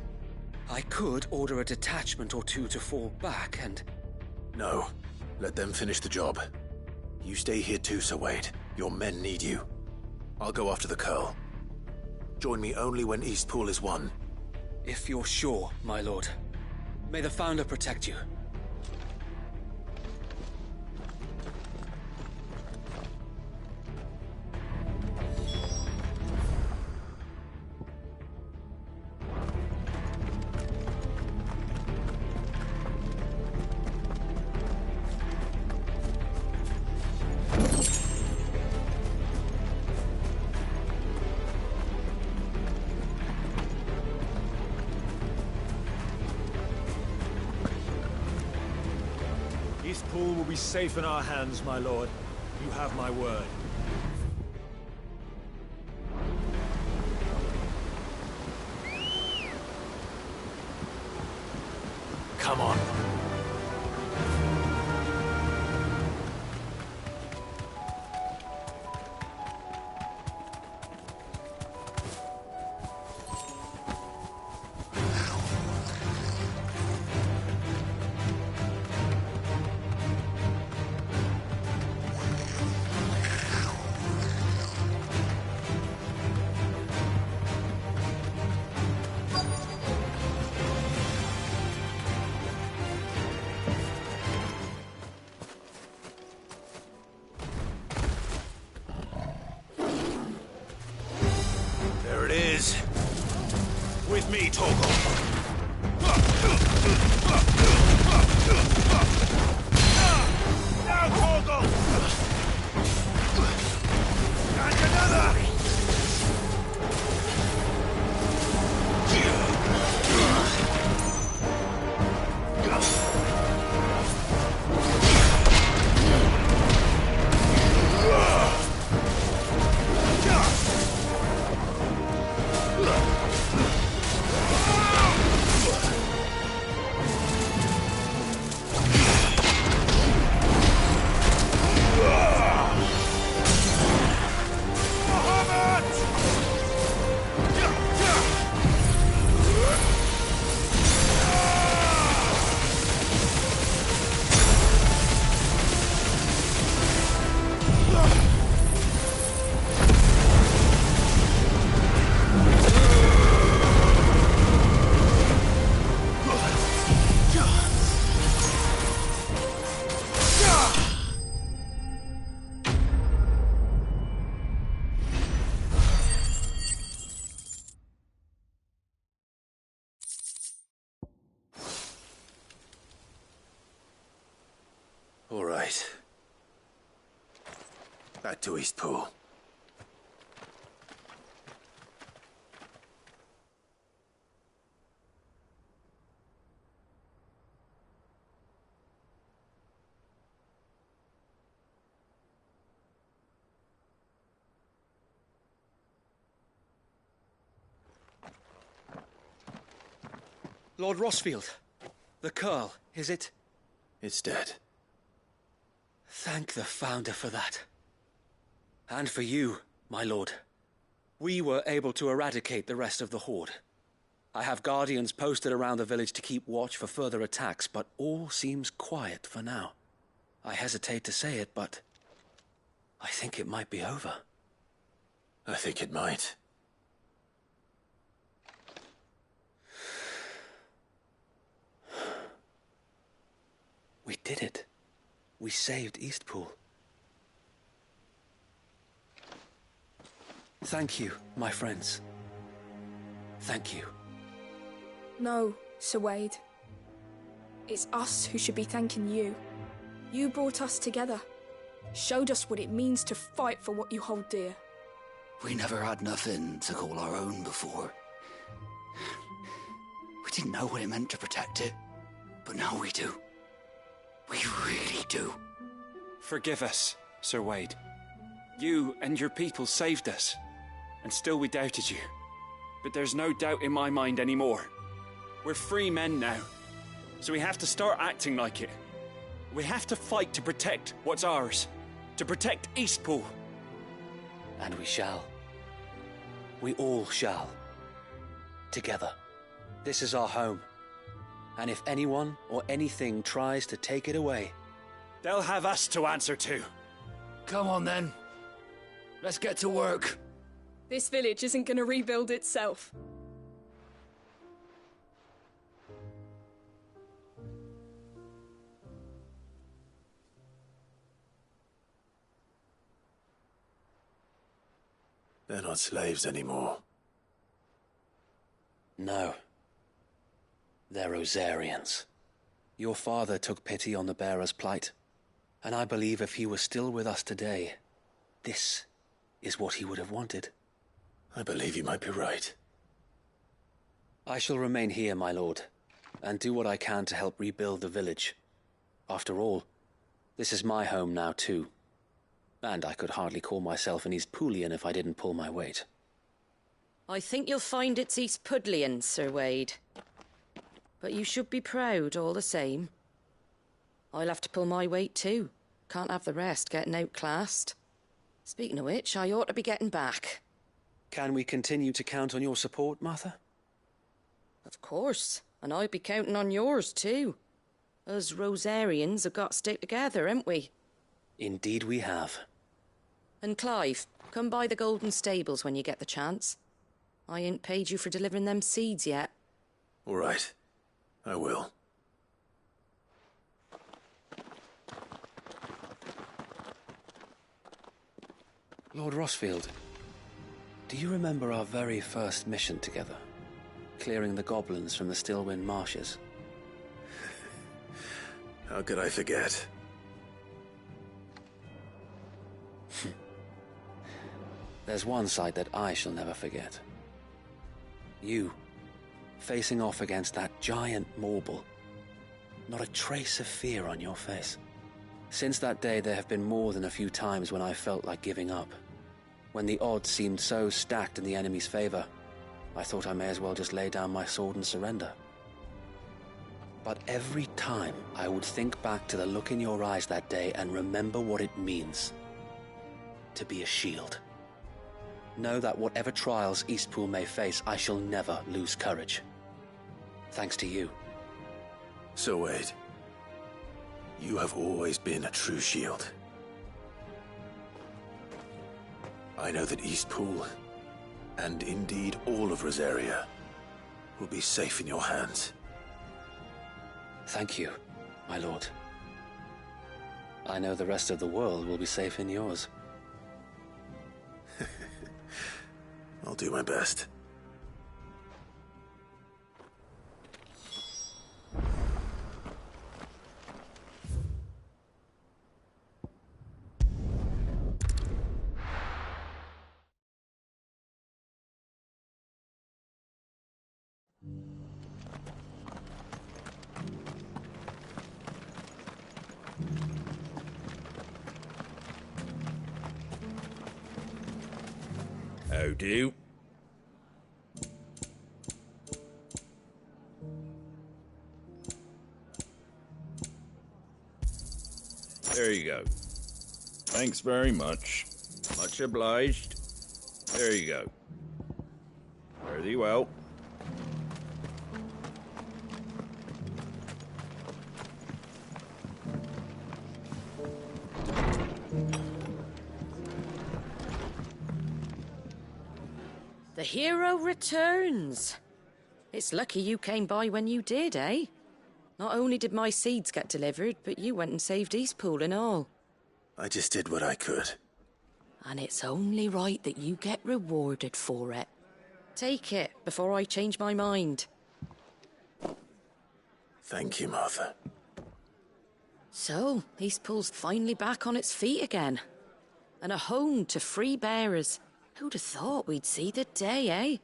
I could order a detachment or two to fall back and... No. Let them finish the job. You stay here too, Sir Wade. Your men need you. I'll go after the Curl. Join me only when Eastpool is won. If you're sure, my lord. May the Founder protect you. Eastpool will be safe in our hands, my lord. You have my word. Come on. is with me, Torgal. Now, Torgal! And another! All right. Back to Eastpool. Lord Rossfield, the Curl, is it? It's dead. Thank the Founder for that. And for you, my lord. We were able to eradicate the rest of the Horde. I have guardians posted around the village to keep watch for further attacks, but all seems quiet for now. I hesitate to say it, but I think it might be over. I think it might. We did it. We saved Eastpool. Thank you, my friends. Thank you. No, Sir Wade. It's us who should be thanking you. You brought us together. Showed us what it means to fight for what you hold dear. We never had nothing to call our own before. We didn't know what it meant to protect it, but now we do. We really do. Forgive us, Sir Wade. You and your people saved us, and still we doubted you. But there's no doubt in my mind anymore. We're free men now, so we have to start acting like it. We have to fight to protect what's ours, to protect Eastpool. And we shall. We all shall. Together. This is our home. And if anyone or anything tries to take it away, they'll have us to answer to. Come on then. Let's get to work. This village isn't going to rebuild itself. They're not slaves anymore. No. They're Rosarians. Your father took pity on the bearer's plight, and I believe if he were still with us today, this is what he would have wanted. I believe you might be right. I shall remain here, my lord, and do what I can to help rebuild the village. After all, this is my home now too, and I could hardly call myself an Eastpoolian if I didn't pull my weight. I think you'll find it's Eastpudlian, Sir Wade. But you should be proud all the same. I'll have to pull my weight too. Can't have the rest getting outclassed. Speaking of which, I ought to be getting back. Can we continue to count on your support, Martha? Of course, and I'll be counting on yours too. Us Rosarians have got to stick together, haven't we? Indeed we have. And Clive, come by the Golden Stables when you get the chance. I ain't paid you for delivering them seeds yet. All right. I will. Lord Rossfield, Do you remember our very first mission together? Clearing the goblins from the Stillwind marshes? How could I forget? There's one sight that I shall never forget. You, facing off against that giant Morble. Not a trace of fear on your face. Since that day, there have been more than a few times when I felt like giving up. When the odds seemed so stacked in the enemy's favor, I thought I may as well just lay down my sword and surrender. But every time, I would think back to the look in your eyes that day and remember what it means to be a shield. Know that whatever trials Eastpool may face, I shall never lose courage. Thanks to you. So Wade, you have always been a true shield. I know that Eastpool, and indeed all of Rosaria, will be safe in your hands. Thank you, my lord. I know the rest of the world will be safe in yours. I'll do my best. How do? There you go. Thanks very much. Much obliged. There you go. Fare thee well. The hero returns. It's lucky you came by when you did, eh? Not only did my seeds get delivered, but you went and saved Eastpool and all. I just did what I could. And it's only right that you get rewarded for it. Take it before I change my mind. Thank you, Martha. So, Eastpool's finally back on its feet again. And a home to free bearers. Who'd have thought we'd see the day, eh?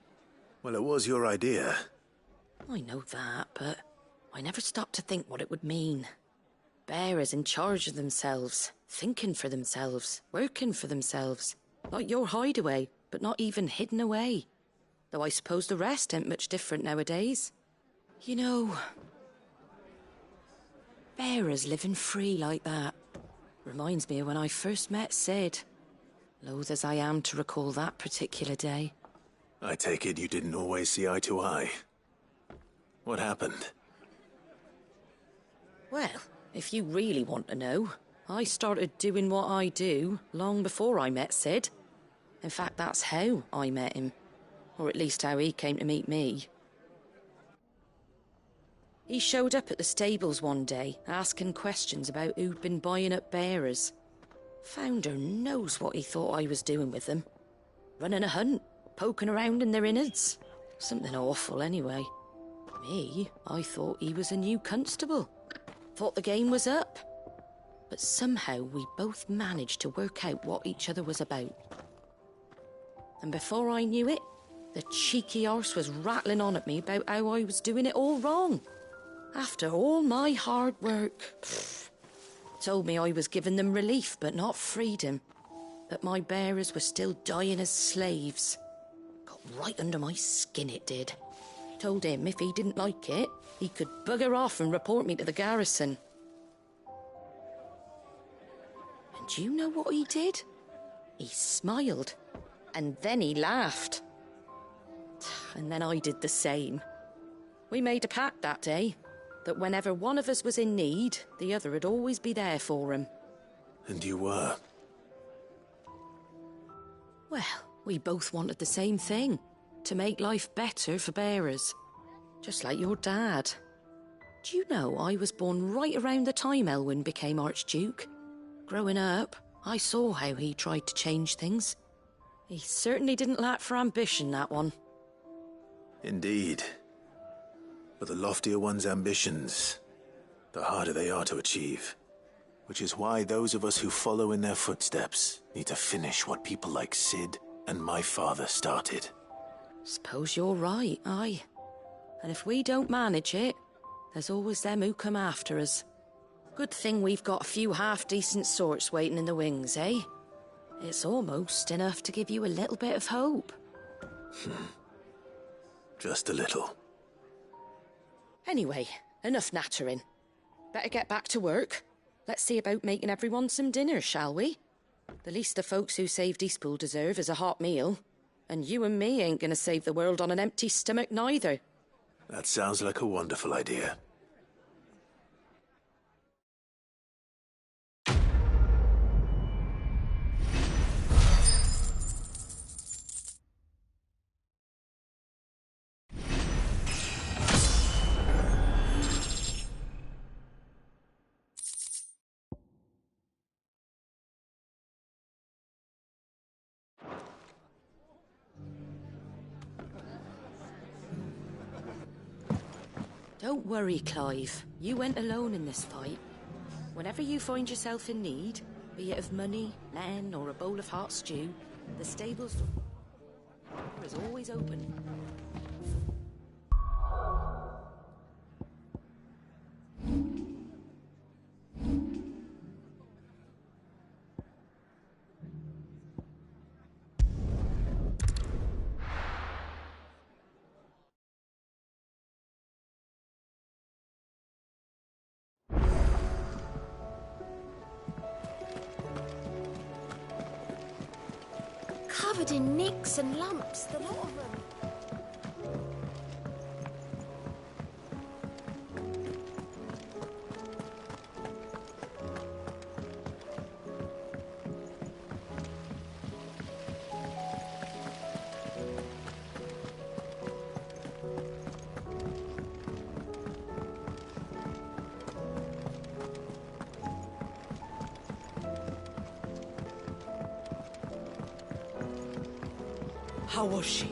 Well, it was your idea. I know that, but I never stopped to think what it would mean. Bearers in charge of themselves, thinking for themselves, working for themselves. Like your hideaway, but not even hidden away. Though I suppose the rest ain't much different nowadays. You know, bearers living free like that reminds me of when I first met Sid. Loath as I am to recall that particular day. I take it you didn't always see eye to eye. What happened? Well, if you really want to know, I started doing what I do long before I met Sid. In fact, that's how I met him. Or at least how he came to meet me. He showed up at the stables one day, asking questions about who'd been buying up bearers. Founder knows what he thought I was doing with them. Running a hunt, poking around in their innards. Something awful, anyway. Me, I thought he was a new constable. Thought the game was up. But somehow we both managed to work out what each other was about. And before I knew it, the cheeky arse was rattling on at me about how I was doing it all wrong. After all my hard work. Told me I was giving them relief, but not freedom. That my bearers were still dying as slaves. Got right under my skin, it did. Told him if he didn't like it, he could bugger off and report me to the garrison. And do you know what he did? He smiled. And then he laughed. And then I did the same. We made a pact that day. That whenever one of us was in need, the other would always be there for him. And you were? Well, we both wanted the same thing. To make life better for bearers. Just like your dad. Do you know I was born right around the time Elwyn became Archduke? Growing up, I saw how he tried to change things. He certainly didn't lack for ambition, that one. Indeed. But the loftier one's ambitions, the harder they are to achieve. Which is why those of us who follow in their footsteps need to finish what people like Sid and my father started. Suppose you're right, aye. And if we don't manage it, there's always them who come after us. Good thing we've got a few half-decent sorts waiting in the wings, eh? It's almost enough to give you a little bit of hope. Just a little. Anyway, enough nattering. Better get back to work. Let's see about making everyone some dinner, shall we? The least the folks who saved Eastpool deserve is a hot meal. And you and me ain't gonna save the world on an empty stomach neither. That sounds like a wonderful idea. Don't worry, Clive. You went alone in this fight. Whenever you find yourself in need, be it of money, land, or a bowl of hot stew, the stable's door is always open. Covered in nicks and lumps, the lot of them. How was she?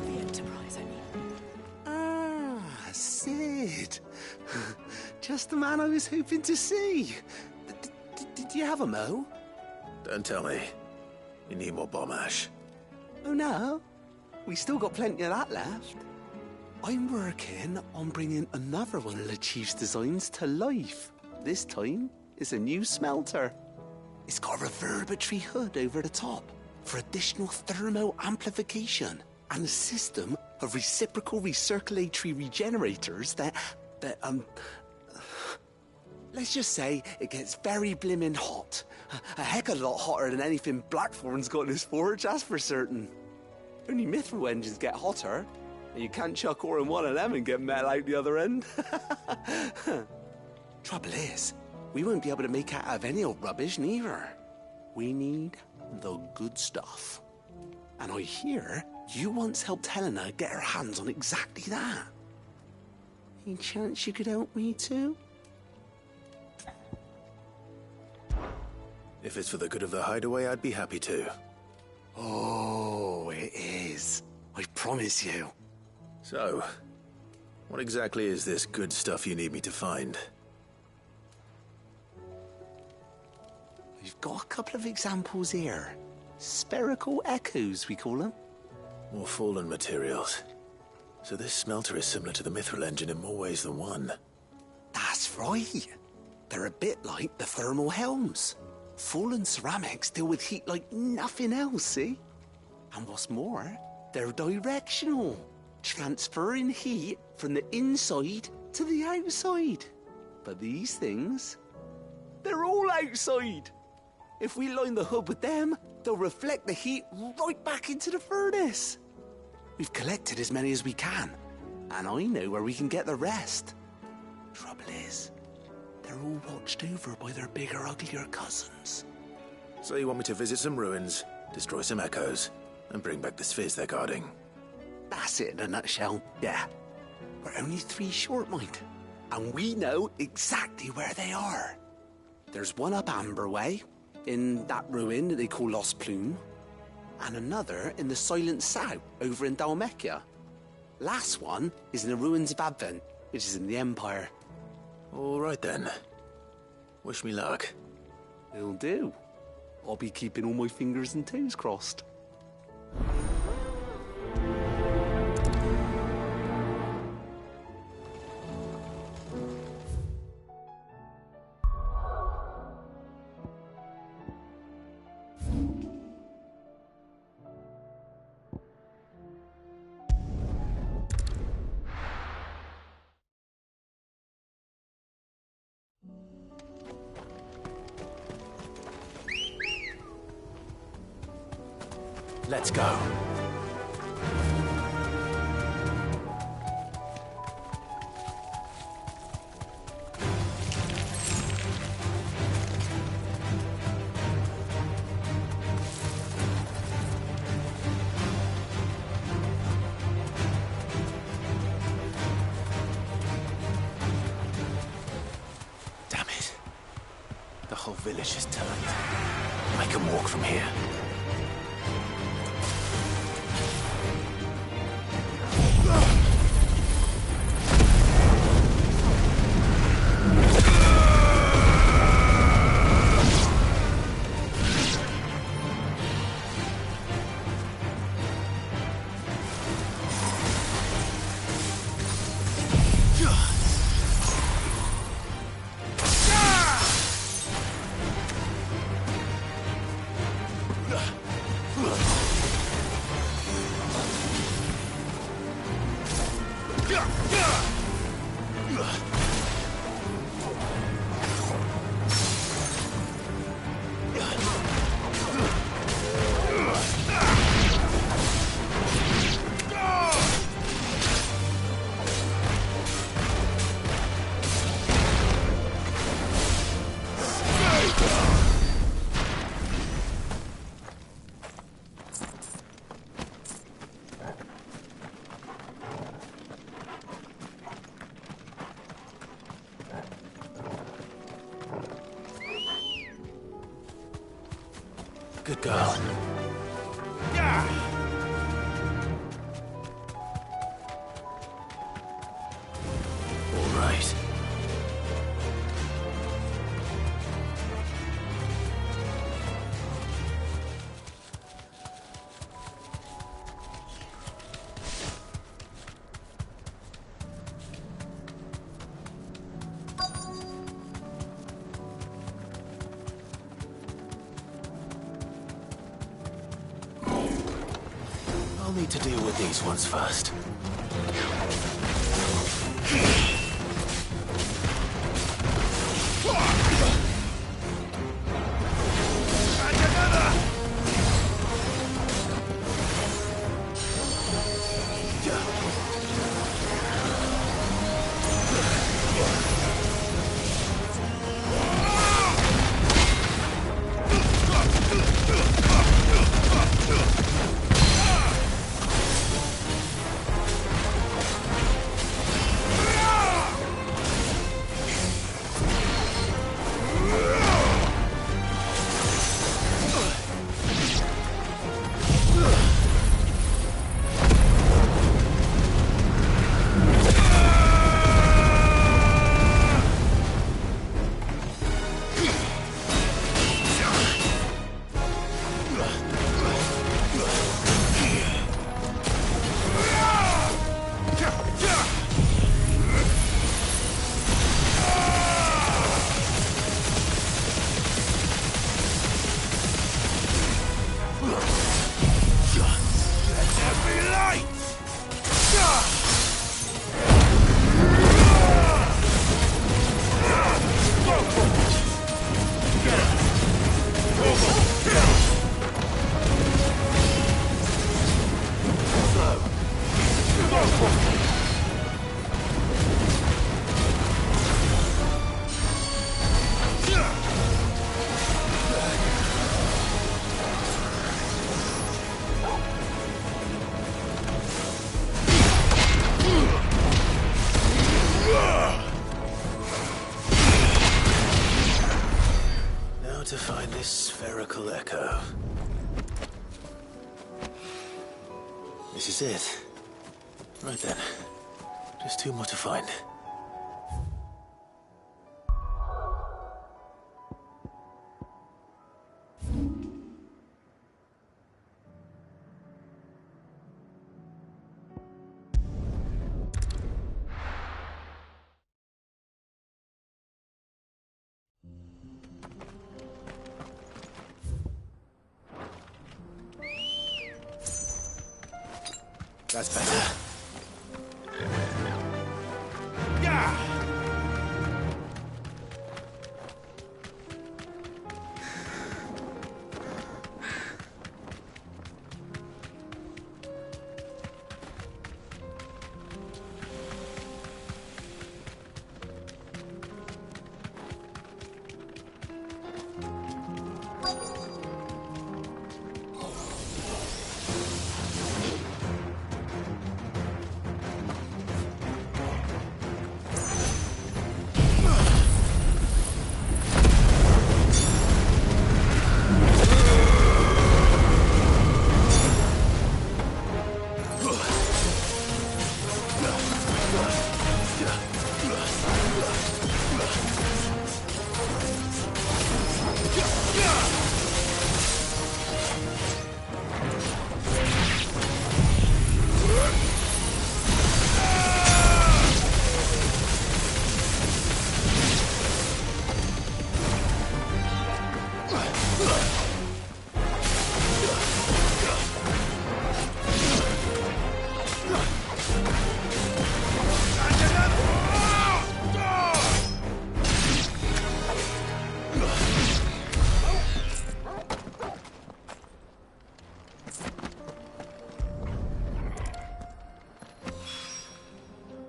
The Enterprise, I mean. Ah, Sid. Just the man I was hoping to see. Did you have a mo? Don't tell me. You need more bomb ash. Oh, no. We still got plenty of that left. I'm working on bringing another one of the Chief's designs to life. This time, it's a new smelter. It's got a reverberatory hood over the top for additional thermal amplification and a system of reciprocal recirculatory regenerators that let's just say it gets very blimmin' hot. A heck of a lot hotter than anything Blackthorn's got in his forge, that's for certain. Only mithril engines get hotter, and you can't chuck ore in one of them and get metal out the other end. Trouble is, we won't be able to make it out of any old rubbish neither. We need the good stuff. And I hear you once helped Helena get her hands on exactly that. Any chance you could help me too? If it's for the good of the hideaway, I'd be happy to. Oh, it is. I promise you. So, what exactly is this good stuff you need me to find? We've got a couple of examples here. Spherical echoes, we call them. More fallen materials. So this smelter is similar to the mithril engine in more ways than one. That's right. They're a bit like the thermal helms. Fallen ceramics deal with heat like nothing else, see? And what's more, they're directional, transferring heat from the inside to the outside. But these things, they're all outside. If we line the hood with them, they'll reflect the heat right back into the furnace. We've collected as many as we can, and I know where we can get the rest. Trouble is, they're all watched over by their bigger, uglier cousins. So you want me to visit some ruins, destroy some echoes, and bring back the spheres they're guarding? That's it in a nutshell, yeah. We're only 3 short, mind, and we know exactly where they are. There's one up Amber Way, in that ruin that they call Lost Plume. and another in the Silent South over in Dalmekia. Last one is in the ruins of Advent, which is in the Empire. All right then. Wish me luck. It'll do. I'll be keeping all my fingers and toes crossed. Let's go. Damn it. The whole village is turned. I can walk from here. Good girl. All right. I'll need to deal with these ones first. Now to find this spherical echo. This is it. Right then. Just two more to find. That's better.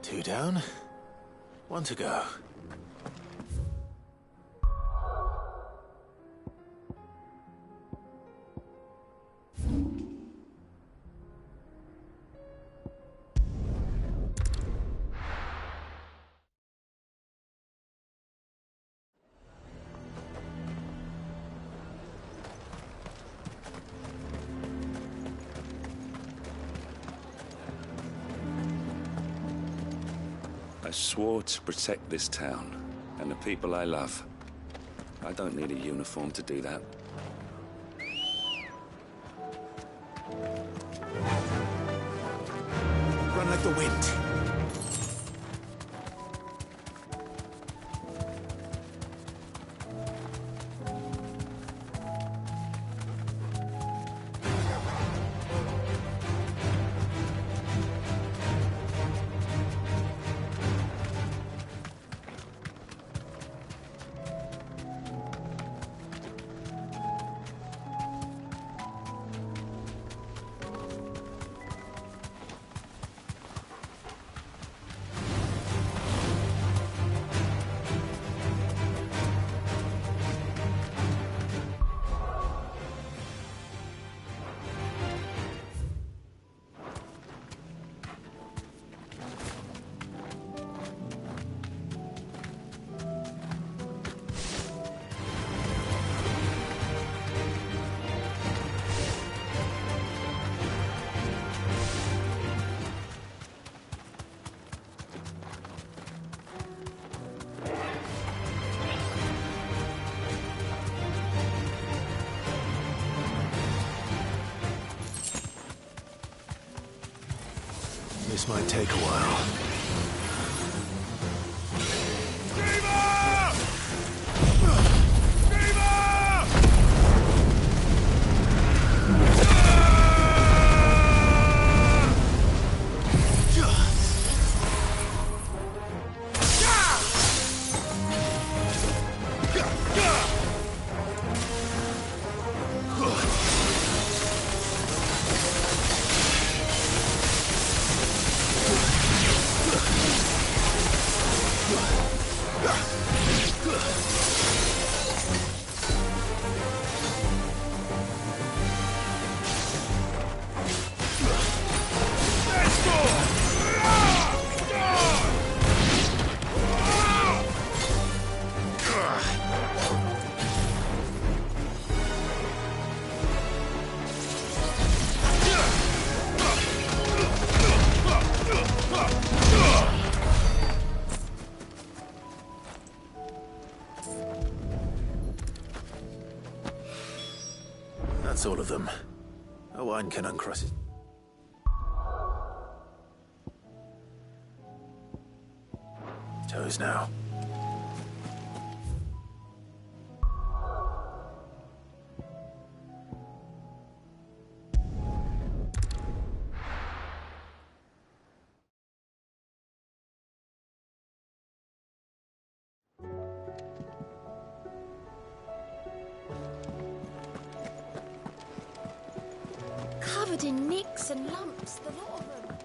Two down, one to go. I swore to protect this town and the people I love. I don't need a uniform to do that. Run like the wind. This might take a while. That's all of them. Owen can uncross it. Toes now. Covered in nicks and lumps, the lot of them.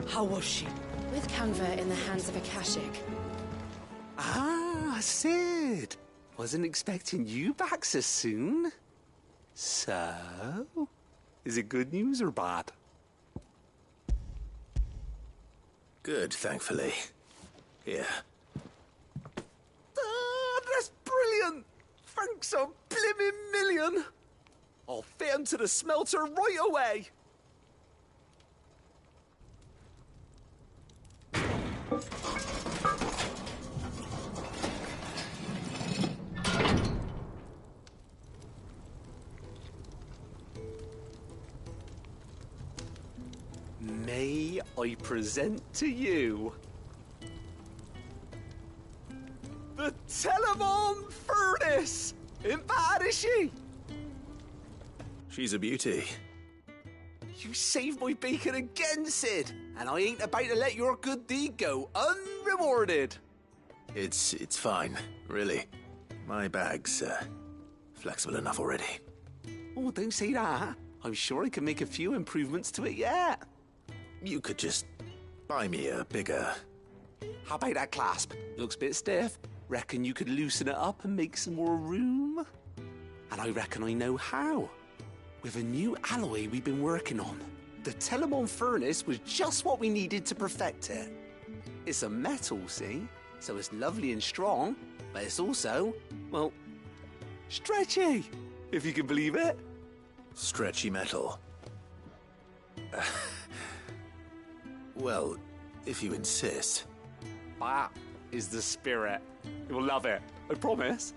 How was she? With Canva in the hands of Akashic. Ah, Sid. Wasn't expecting you back so soon. So, is it good news or bad? Good, thankfully. Here. Ah, that's brilliant! Thanks a blimmin' million! I'll fit 'em to the smelter right away! May I present to you the Telemon Furnace? Ain't bad, is she? She's a beauty. You saved my bacon again, Sid, and I ain't about to let your good deed go unrewarded. It's fine, really. My bag's flexible enough already. Oh, don't say that. I'm sure I can make a few improvements to it yet. You could just buy me a bigger... How about that clasp? Looks a bit stiff. Reckon you could loosen it up and make some more room? And I reckon I know how. With a new alloy we've been working on. The Telemon Furnace was just what we needed to perfect it. It's a metal, see? So it's lovely and strong, but it's also, well, stretchy, if you can believe it. Stretchy metal. Well, if you insist. That is the spirit. You'll love it, I promise.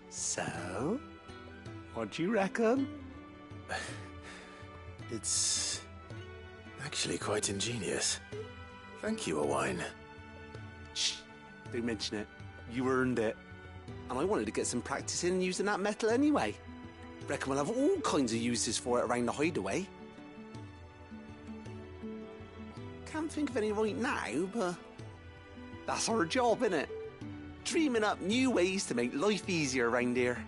So, what do you reckon? It's actually quite ingenious. Thank you, Owen. Shh, don't mention it. You earned it. And I wanted to get some practice in using that metal anyway. Reckon we'll have all kinds of uses for it around the hideaway. Can't think of any right now, but that's our job, innit? Dreaming up new ways to make life easier around here.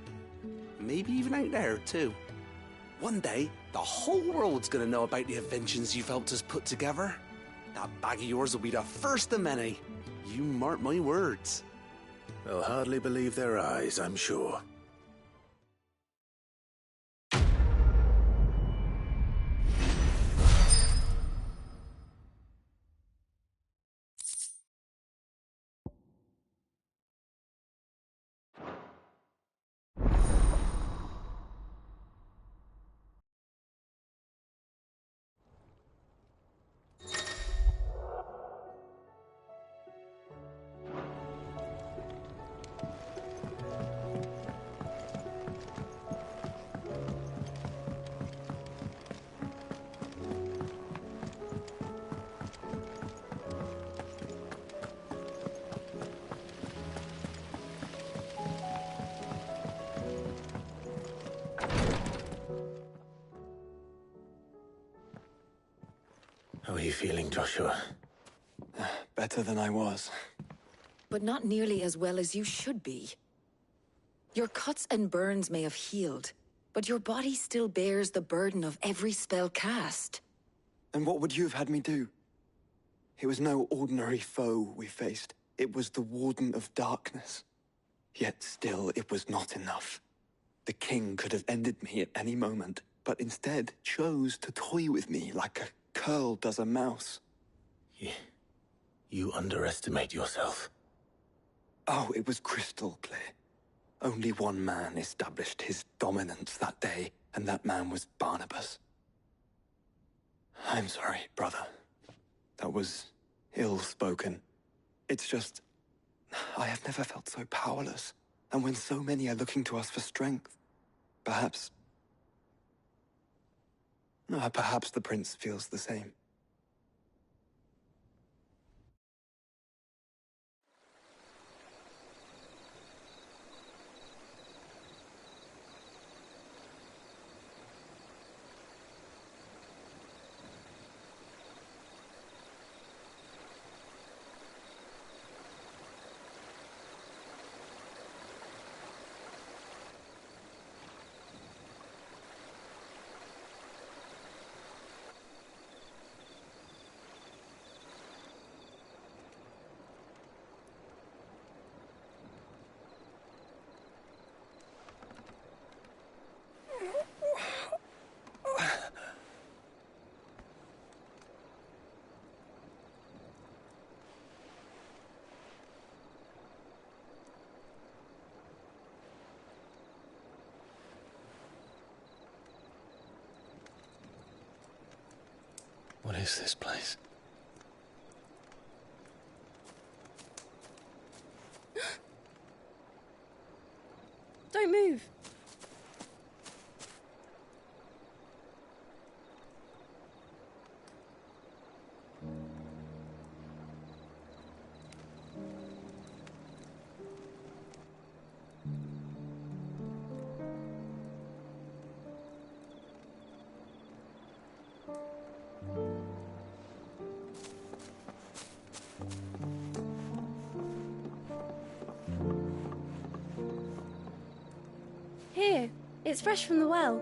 Maybe even out there, too. One day, the whole world's gonna know about the inventions you've helped us put together. That bag of yours will be the first of many. You mark my words. They'll hardly believe their eyes, I'm sure. How are you feeling, Joshua? Better than I was. But not nearly as well as you should be. Your cuts and burns may have healed, but your body still bears the burden of every spell cast. And what would you have had me do? It was no ordinary foe we faced. It was the Warden of Darkness. Yet still, it was not enough. The king could have ended me at any moment, but instead chose to toy with me like a curl does a mouse. You underestimate yourself. Oh, it was crystal clear. Only one man established his dominance that day, and that man was Barnabas. I'm sorry, brother. That was ill-spoken. It's just, I have never felt so powerless. And when so many are looking to us for strength, perhaps the prince feels the same. What is this place? Don't move. Here, it's fresh from the well.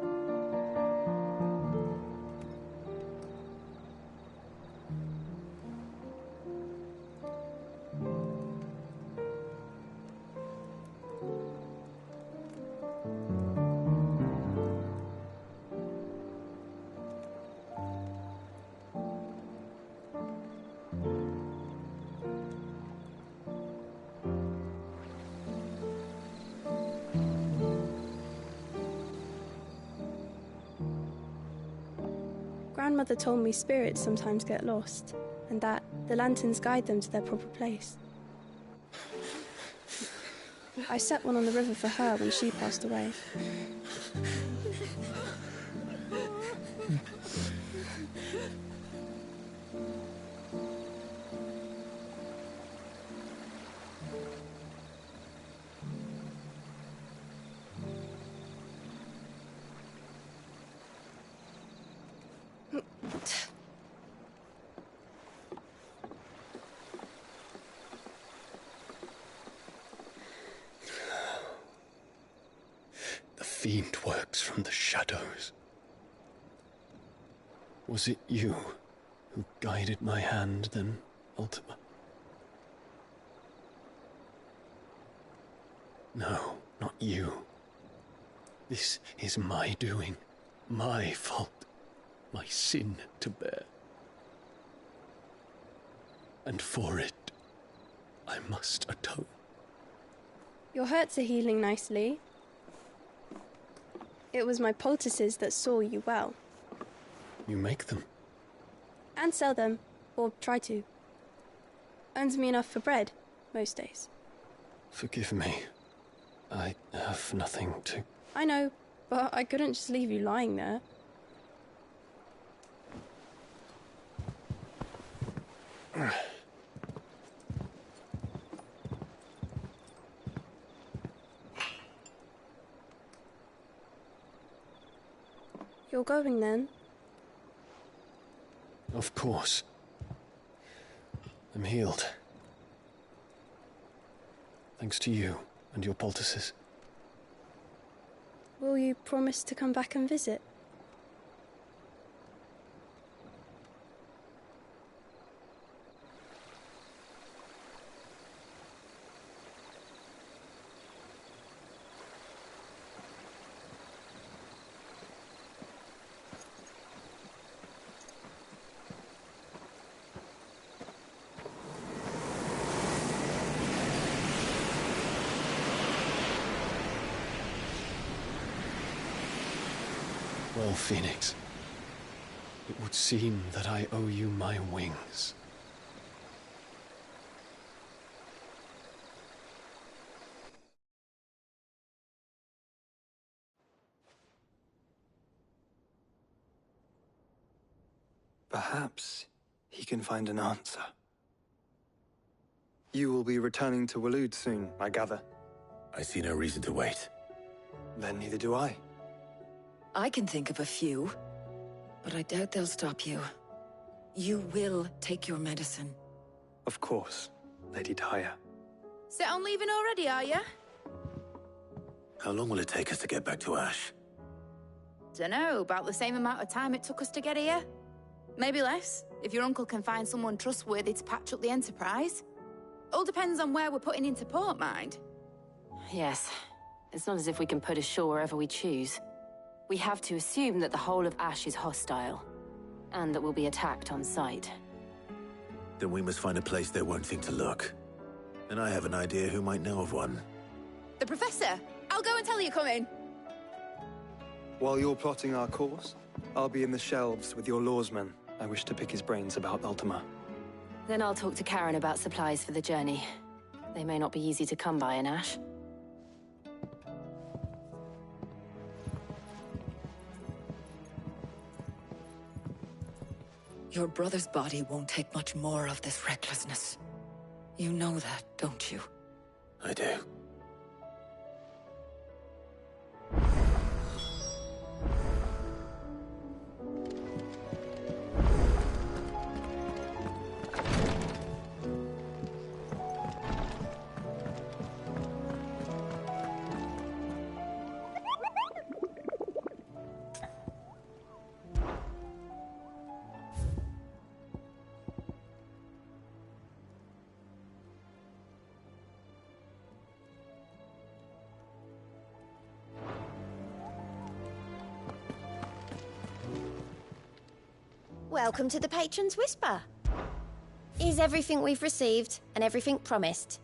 Grandmother told me spirits sometimes get lost, and that the lanterns guide them to their proper place. I set one on the river for her when she passed away. The fiend works from the shadows. Was it you who guided my hand then, Ultima? No, not you. This is my doing, my fault, my sin to bear. And for it, I must atone. Your hurts are healing nicely. It was my poultices that saw you well. You make them? And sell them, or try to. Earns me enough for bread, most days. Forgive me. I have nothing to... I know, but I couldn't just leave you lying there. You're going then? Of course. I'm healed. Thanks to you and your poultices. Will you promise to come back and visit? Farewell, Phoenix. It would seem that I owe you my wings. Perhaps he can find an answer. You will be returning to Waloed soon, I gather. I see no reason to wait. Then neither do I. I can think of a few, but I doubt they'll stop you. You will take your medicine. Of course, Lady Daya. Set on leaving already, are you? How long will it take us to get back to Ash? Dunno, about the same amount of time it took us to get here. Maybe less, if your uncle can find someone trustworthy to patch up the Enterprise. All depends on where we're putting into port, mind. Yes. It's not as if we can put ashore wherever we choose. We have to assume that the whole of Ash is hostile, and that we'll be attacked on sight. Then we must find a place they won't think to look. And I have an idea who might know of one. The Professor! I'll go and tell you come in! While you're plotting our course, I'll be in the shelves with your lawsman. I wish to pick his brains about Ultima. Then I'll talk to Karen about supplies for the journey. They may not be easy to come by in Ash. Your brother's body won't take much more of this recklessness. You know that, don't you? I do. Welcome to the Patron's Whisper. Is everything we've received and everything promised?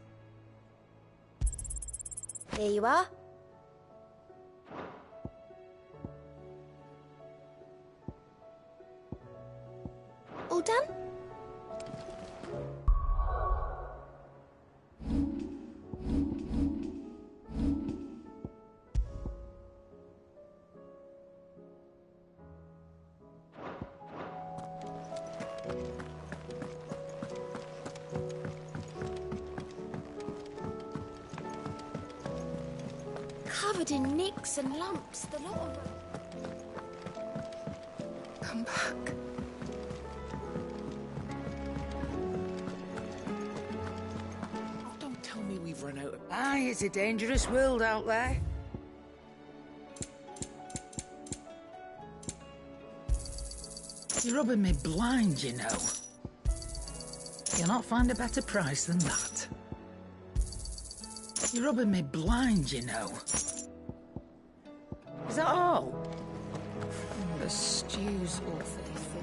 Here you are. All done? Covered in nicks and lumps, the lot of them. Come back. Don't tell me we've run out of... Aye, it's a dangerous world out there. You're rubbing me blind, you know. You'll not find a better price than that. You're rubbing me blind, you know. Is that all? The stew's awfully thin.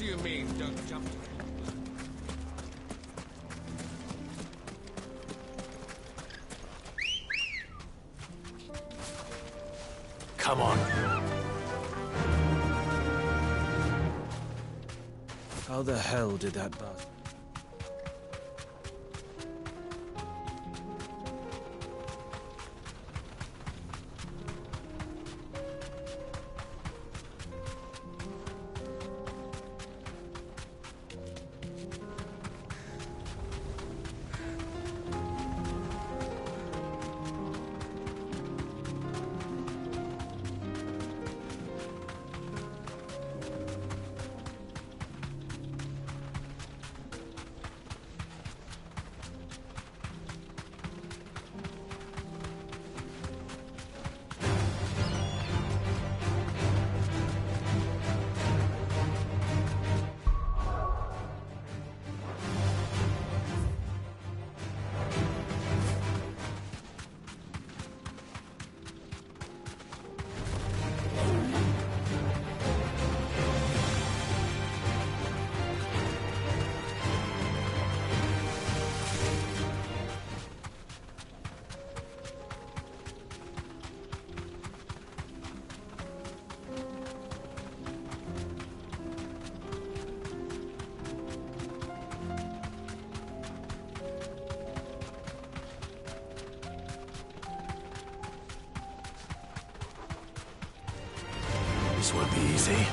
do you mean, don't jump to Come on. How the hell did that buzz? This won't be easy.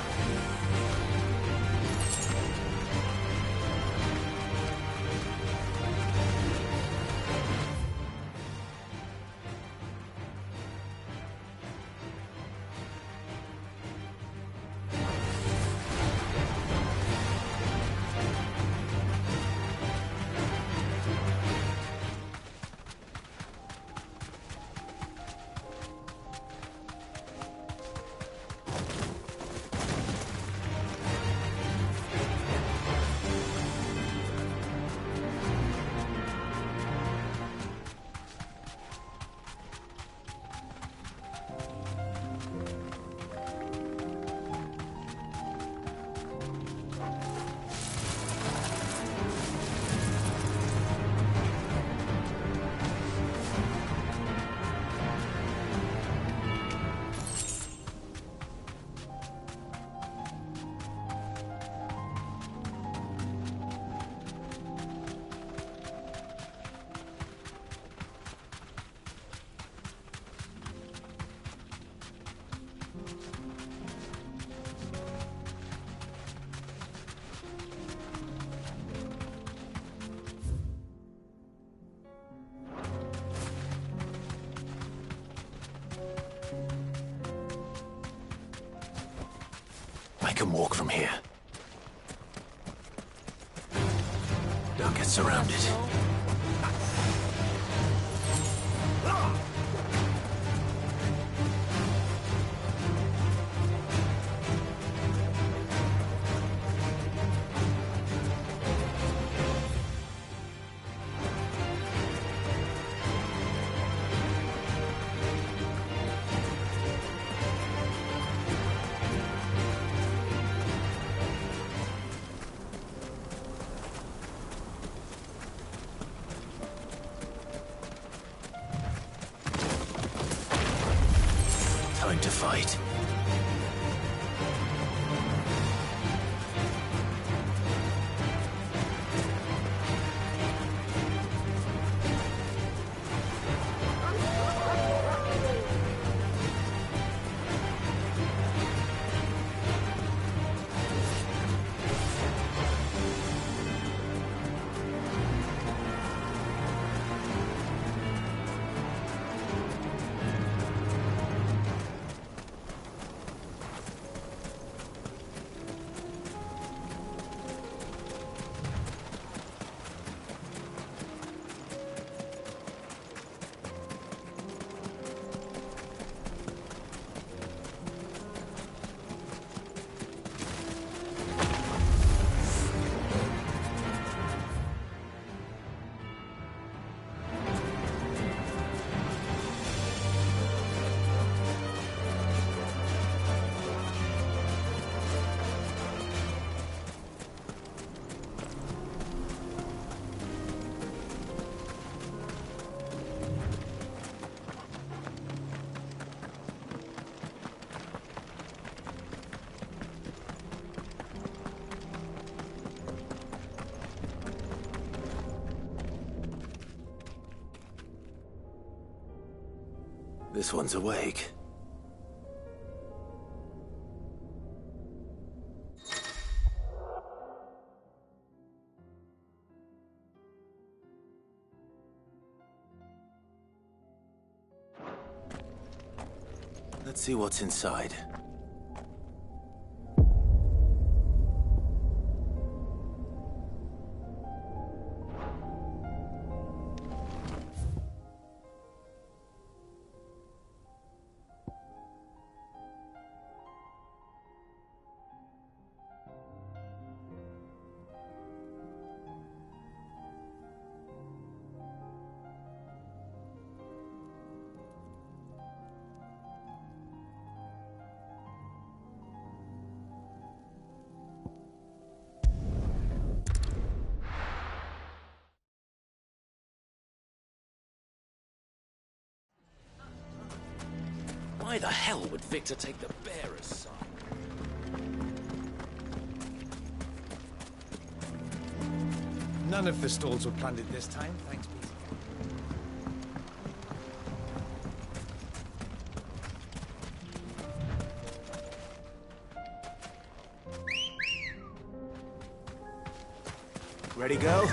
I can walk from here. Don't get surrounded. Time to fight. This one's awake. Let's see what's inside. Why the hell would Victor take the bearer's side? None of the stalls were plundered this time, thanks be. Ready, go?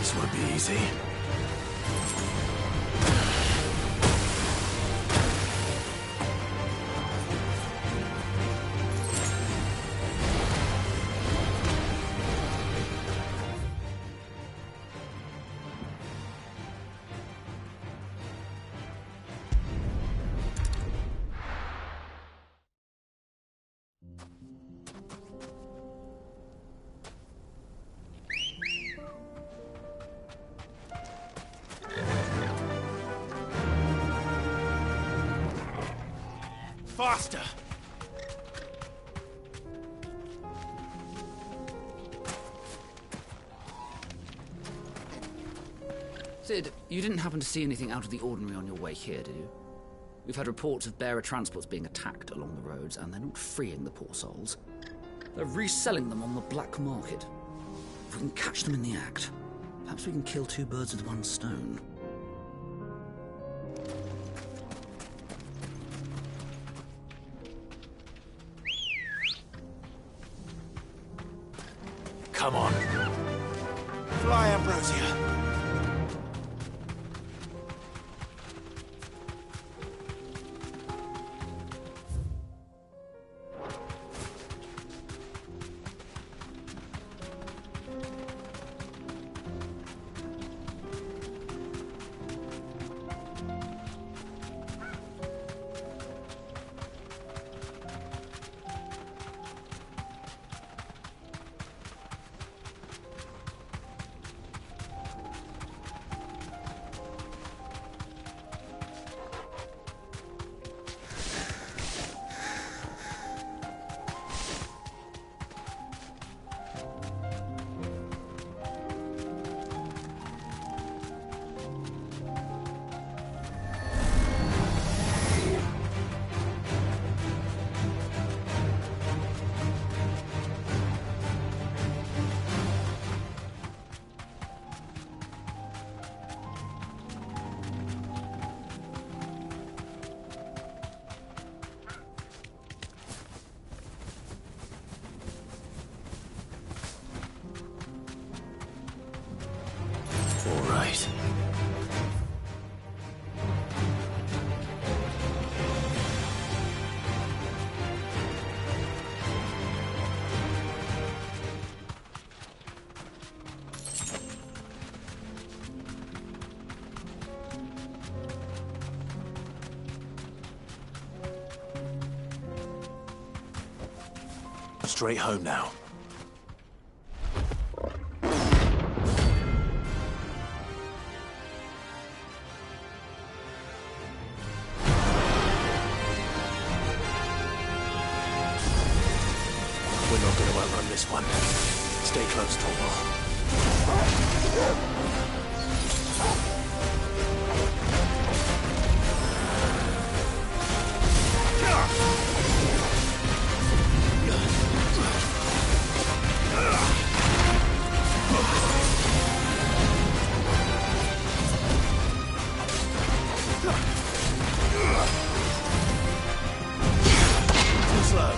This won't be easy. Faster! Sid, you didn't happen to see anything out of the ordinary on your way here, did you? We've had reports of bearer transports being attacked along the roads, and they're not freeing the poor souls. They're reselling them on the black market. If we can catch them in the act, perhaps we can kill two birds with one stone. Come on. Fly, Ambrosia. straight home now. We're not going to outrun this one. Stay close, Torvald. Too slow.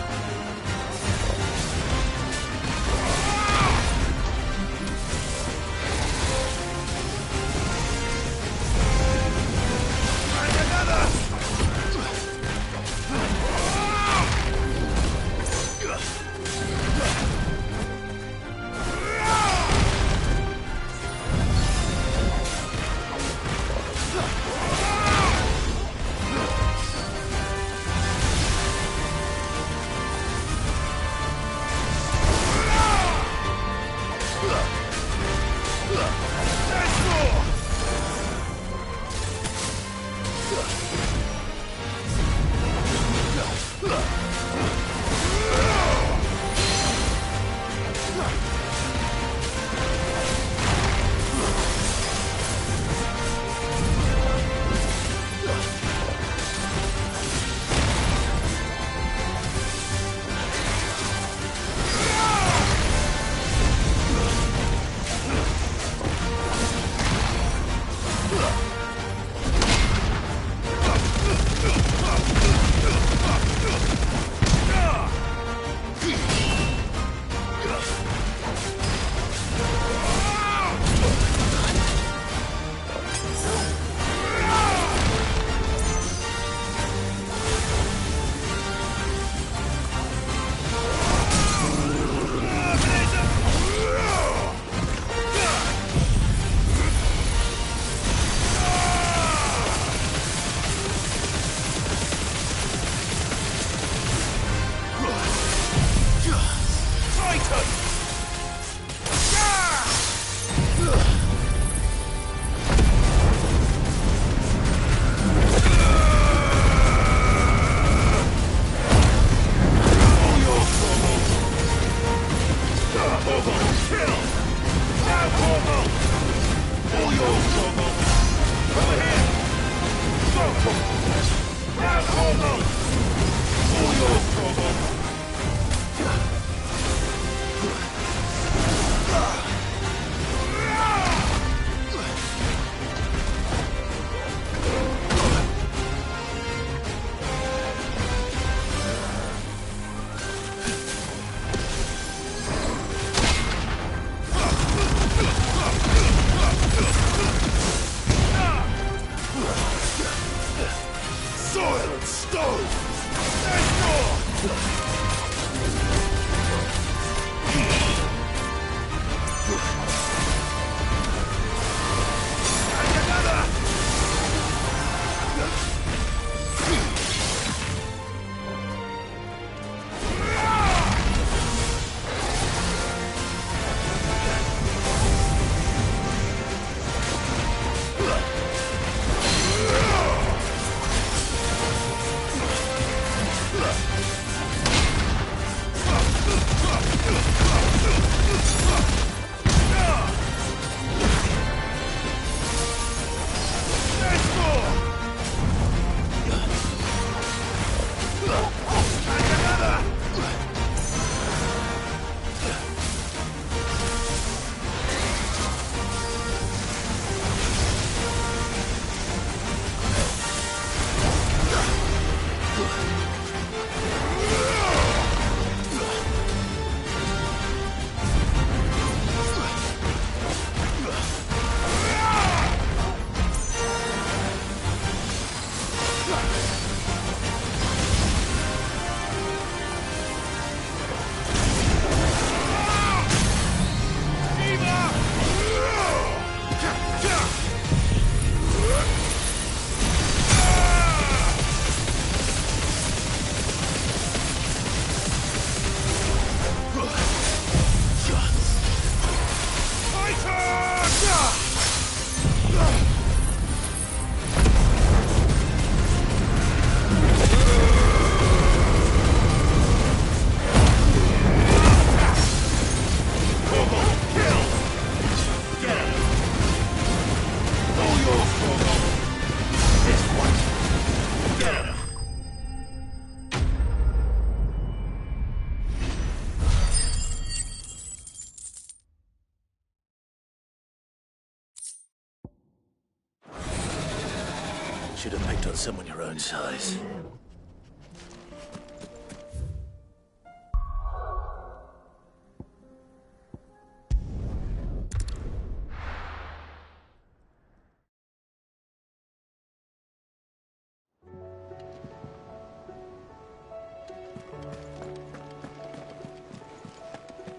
Silent stone! Let's go! Should have picked on someone your own size.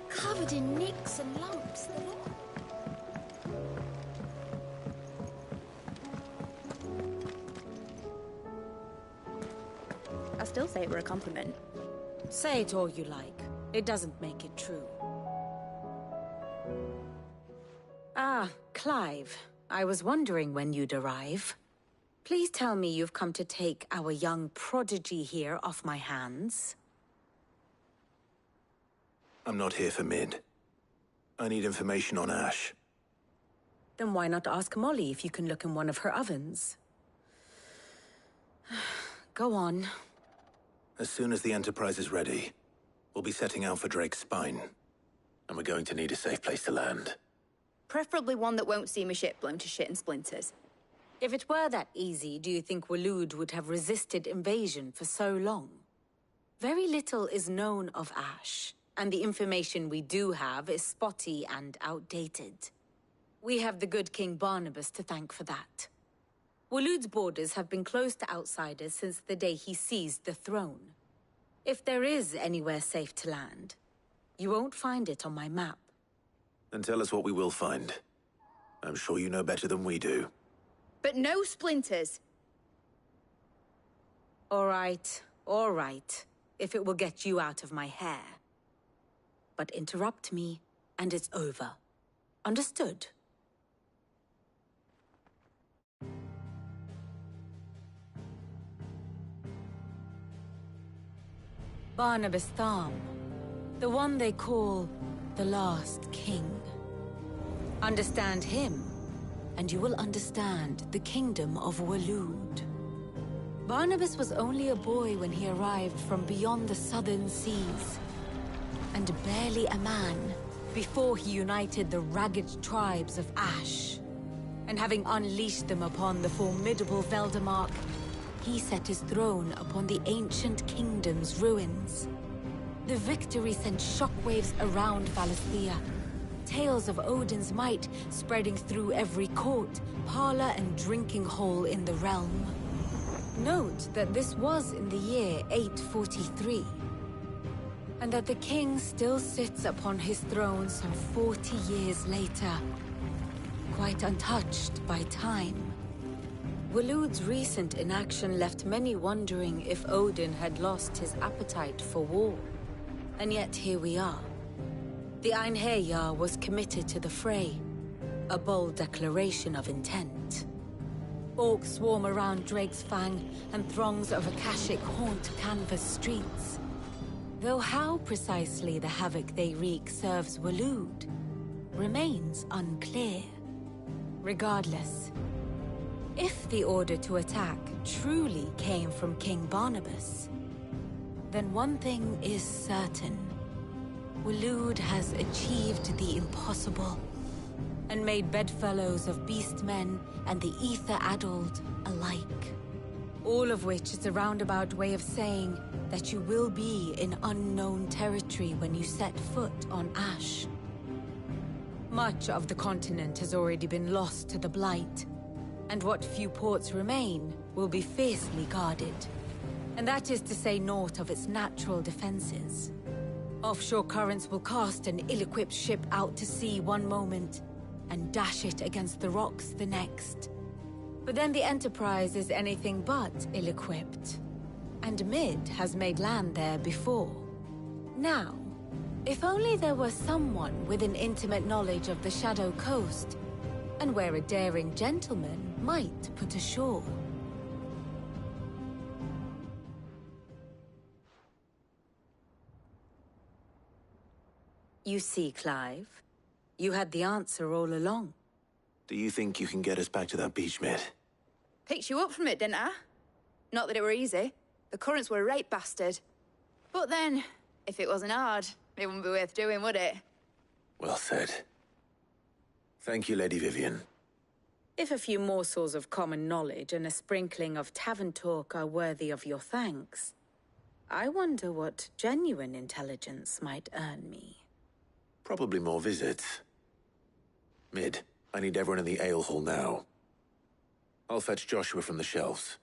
Covered in nicks and lumps, the lot. I still say it were a compliment. Say it all you like. It doesn't make it true. Ah, Clive. I was wondering when you'd arrive. Please tell me you've come to take our young prodigy here off my hands. I'm not here for Mid. I need information on Ash. Then why not ask Molly if you can look in one of her ovens? Go on. As soon as the Enterprise is ready, we'll be setting out for Drake's Spine. And we're going to need a safe place to land. Preferably one that won't see my ship blown to shit and splinters. If it were that easy, do you think Waloed would have resisted invasion for so long? Very little is known of Ash, and the information we do have is spotty and outdated. We have the good King Barnabas to thank for that. Waloed's borders have been closed to outsiders since the day he seized the throne. If there is anywhere safe to land, you won't find it on my map. Then tell us what we will find. I'm sure you know better than we do. But no splinters! All right, if it will get you out of my hair. But interrupt me, and it's over. Understood? Barnabas Tham, the one they call the Last King. Understand him, and you will understand the kingdom of Waloed. Barnabas was only a boy when he arrived from beyond the southern seas, and barely a man before he united the ragged tribes of Ash. And having unleashed them upon the formidable Veldamark, he set his throne upon the ancient kingdom's ruins. The victory sent shockwaves around Valisthea, tales of Odin's might spreading through every court, parlor, and drinking hole in the realm. Note that this was in the year 843, and that the king still sits upon his throne some 40 years later, quite untouched by time. Waloed's recent inaction left many wondering if Odin had lost his appetite for war. And yet here we are. The Einherjar was committed to the fray, a bold declaration of intent. Orcs swarm around Drake's Fang, and throngs of Akashic haunt Canvas streets. Though how precisely the havoc they wreak serves Waloed remains unclear. Regardless, if the order to attack truly came from King Barnabas, then one thing is certain. Waloed has achieved the impossible, and made bedfellows of beastmen and the ether-addled alike. All of which is a roundabout way of saying that you will be in unknown territory when you set foot on Ash. Much of the continent has already been lost to the Blight, and what few ports remain will be fiercely guarded. And that is to say naught of its natural defenses. Offshore currents will cast an ill-equipped ship out to sea one moment, and dash it against the rocks the next. But then the Enterprise is anything but ill-equipped. And Mid has made land there before. Now, if only there were someone with an intimate knowledge of the Shadow Coast, and where a daring gentleman might put ashore. You see, Clive, you had the answer all along. Do you think you can get us back to that beach, Mid? Picked you up from it, didn't I? Not that it were easy. The currents were a right bastard. But then, if it wasn't hard, it wouldn't be worth doing, would it? Well said. Thank you, Lady Vivian. If a few morsels of common knowledge and a sprinkling of tavern talk are worthy of your thanks, I wonder what genuine intelligence might earn me. Probably more visits. Mid, I need everyone in the ale hall now. I'll fetch Joshua from the shelves.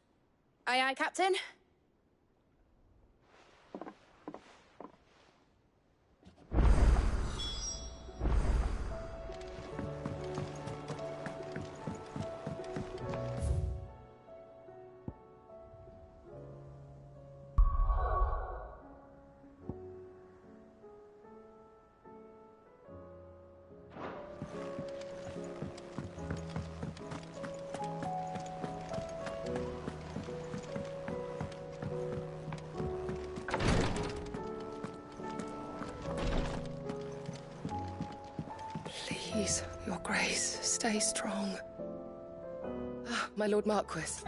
Aye, aye, Captain. Please, your grace, stay strong. Ah, my Lord Marquis.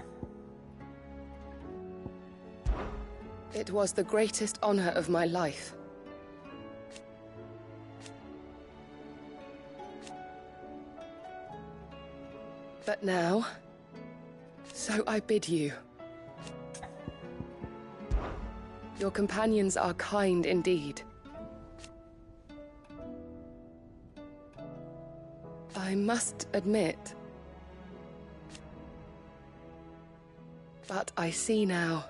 It was the greatest honor of my life. But now, so I bid you. Your companions are kind indeed. I must admit, but I see now.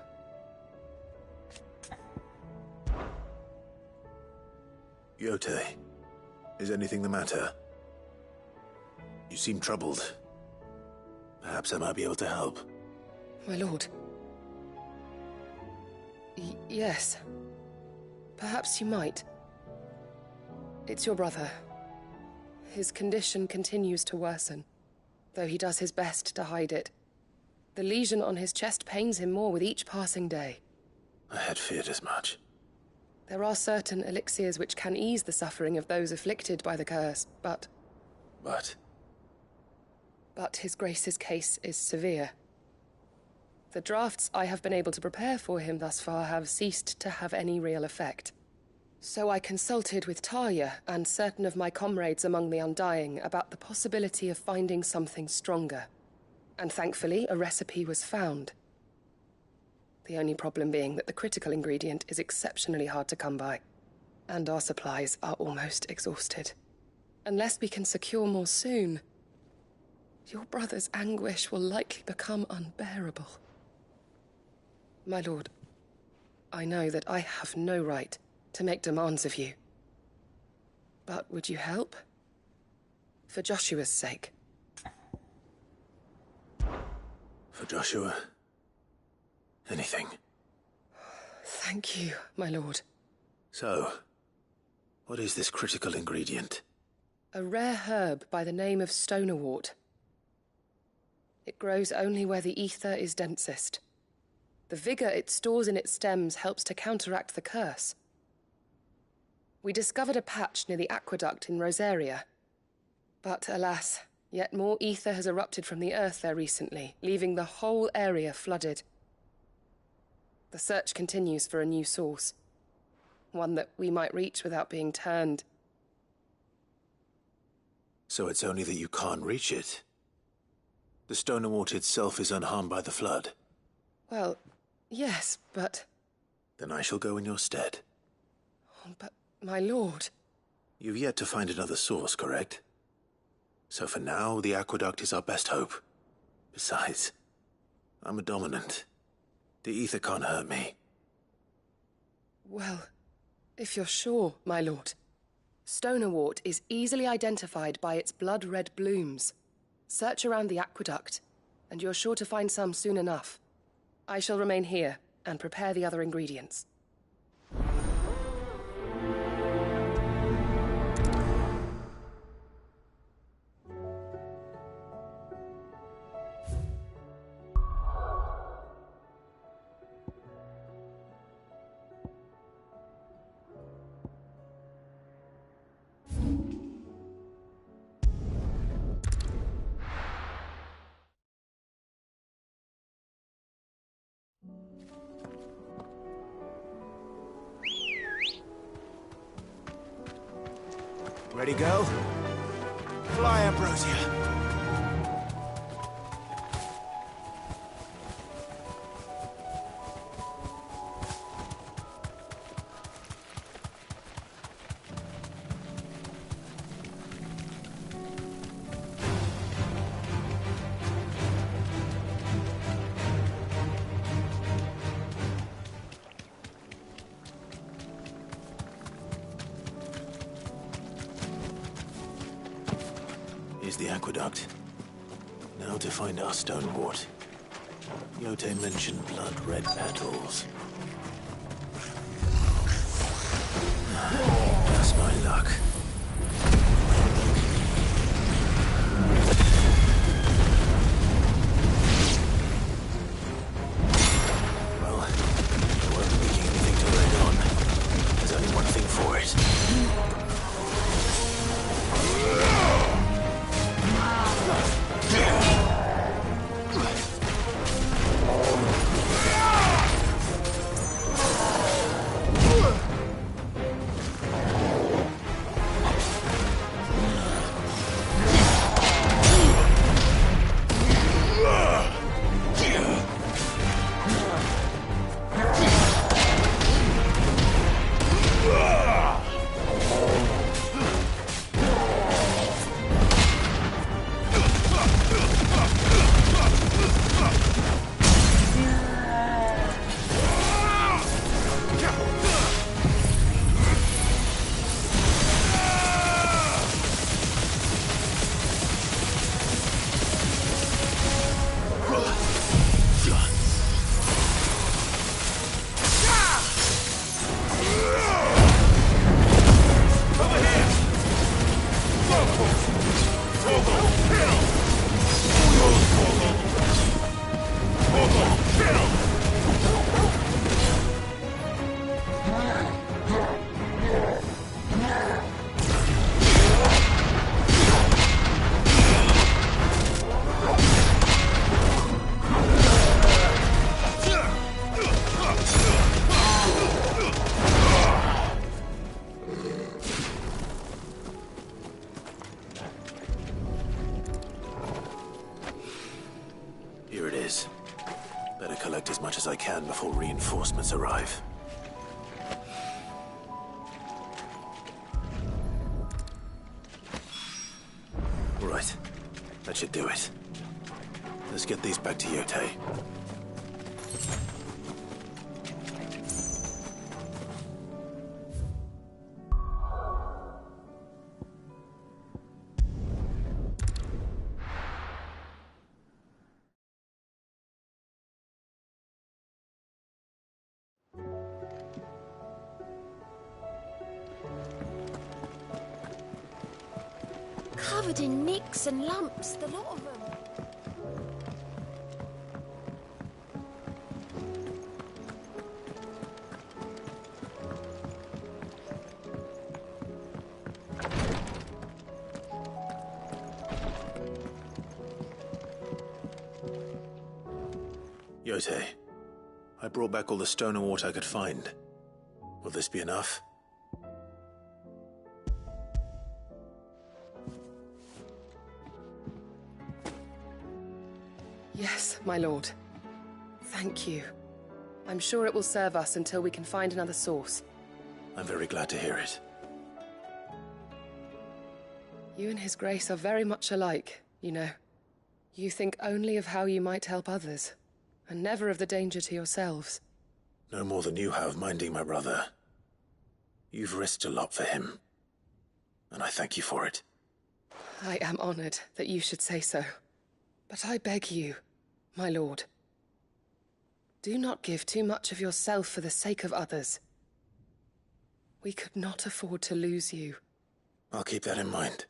Yote, is anything the matter? You seem troubled. Perhaps I might be able to help. My lord. Yes. Perhaps you might. It's your brother. His condition continues to worsen, though he does his best to hide it. The lesion on his chest pains him more with each passing day. I had feared as much. There are certain elixirs which can ease the suffering of those afflicted by the curse, but... But his grace's case is severe. The drafts I have been able to prepare for him thus far have ceased to have any real effect. So I consulted with Tarja and certain of my comrades among the Undying about the possibility of finding something stronger. And thankfully, a recipe was found. The only problem being that the critical ingredient is exceptionally hard to come by, and our supplies are almost exhausted. Unless we can secure more soon, your brother's anguish will likely become unbearable. My lord, I know that I have no right to make demands of you. But would you help? For Joshua's sake. For Joshua? Anything. Thank you, my lord. So, what is this critical ingredient? A rare herb by the name of stonerwort. It grows only where the ether is densest. The vigor it stores in its stems helps to counteract the curse. We discovered a patch near the aqueduct in Rosaria. But alas, yet more ether has erupted from the earth there recently, leaving the whole area flooded. The search continues for a new source. One that we might reach without being turned. So it's only that you can't reach it? The stonerwort itself is unharmed by the flood? Well, yes, but... Then I shall go in your stead. But, my lord... You've yet to find another source, correct? So for now, the aqueduct is our best hope. Besides, I'm a dominant. The ether can't hurt me. Well, if you're sure, my lord. Stonerwort is easily identified by its blood-red blooms. Search around the aqueduct, and you're sure to find some soon enough. I shall remain here and prepare the other ingredients. Ready, go? Fly, Ambrosia. Here's the aqueduct. Now to find our stonewort. Yote mentioned blood-red petals. That's my luck. Well, I won't be making anything to land on. There's only one thing for it. Better collect as much as I can before reinforcements arrive. Right. That should do it. Let's get these back to Yote. Covered in nicks and lumps, the lot of them. Yote, I brought back all the stone and water I could find. Will this be enough? Yes, my lord. Thank you. I'm sure it will serve us until we can find another source. I'm very glad to hear it. You and His Grace are very much alike, you know. You think only of how you might help others, and never of the danger to yourselves. No more than you have minding my brother. You've risked a lot for him, and I thank you for it. I am honored that you should say so. But I beg you, my lord, do not give too much of yourself for the sake of others. We could not afford to lose you. I'll keep that in mind.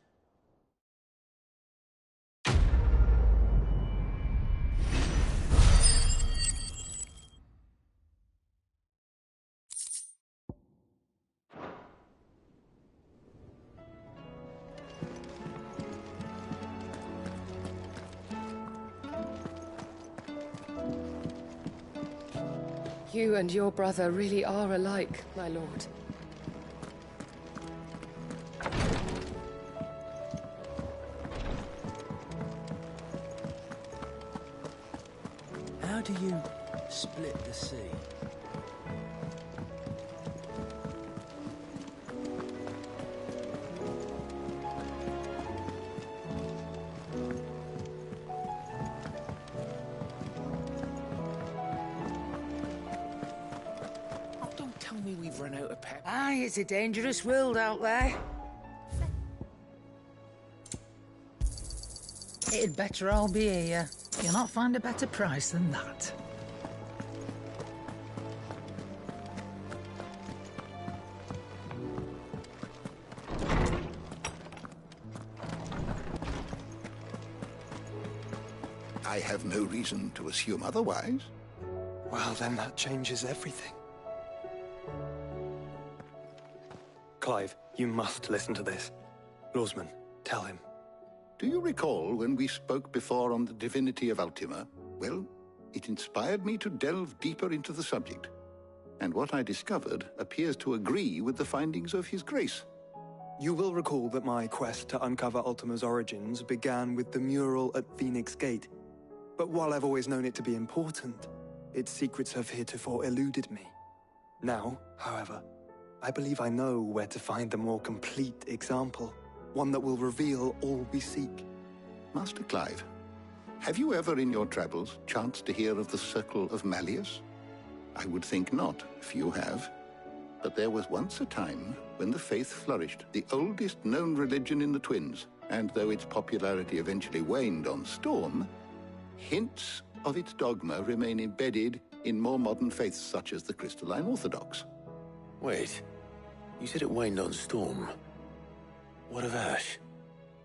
You and your brother really are alike, my lord. How do you split the sea? Run out of pep. Aye, it's a dangerous world out there. It'd better all be here. You'll not find a better price than that. I have no reason to assume otherwise. Well, then that changes everything. Clive, you must listen to this. Lawsman, tell him. Do you recall when we spoke before on the divinity of Ultima? Well, it inspired me to delve deeper into the subject. And what I discovered appears to agree with the findings of His Grace. You will recall that my quest to uncover Ultima's origins began with the mural at Phoenix Gate. But while I've always known it to be important, its secrets have heretofore eluded me. Now, however, I believe I know where to find the more complete example, one that will reveal all we seek. Master Clive, have you ever in your travels chanced to hear of the Circle of Malleus? I would think not, if you have. But there was once a time when the faith flourished, the oldest known religion in the Twins, and though its popularity eventually waned on Storm, hints of its dogma remain embedded in more modern faiths such as the Crystalline Orthodox. Wait, you said it waned on Storm. What of Ash?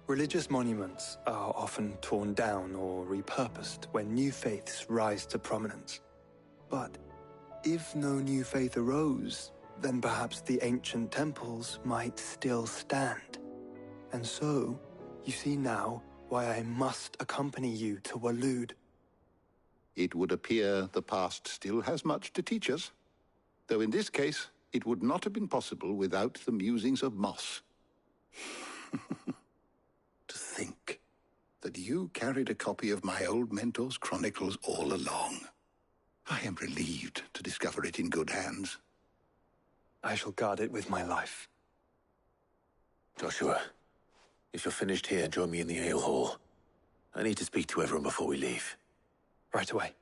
Religious monuments are often torn down or repurposed when new faiths rise to prominence. But if no new faith arose, then perhaps the ancient temples might still stand. And so, you see now why I must accompany you to Waloed. It would appear the past still has much to teach us, though in this case, it would not have been possible without the musings of Moss. To think that you carried a copy of my old mentor's chronicles all along. I am relieved to discover it in good hands. I shall guard it with my life. Joshua, if you're finished here, join me in the ale hall. I need to speak to everyone before we leave. Right away.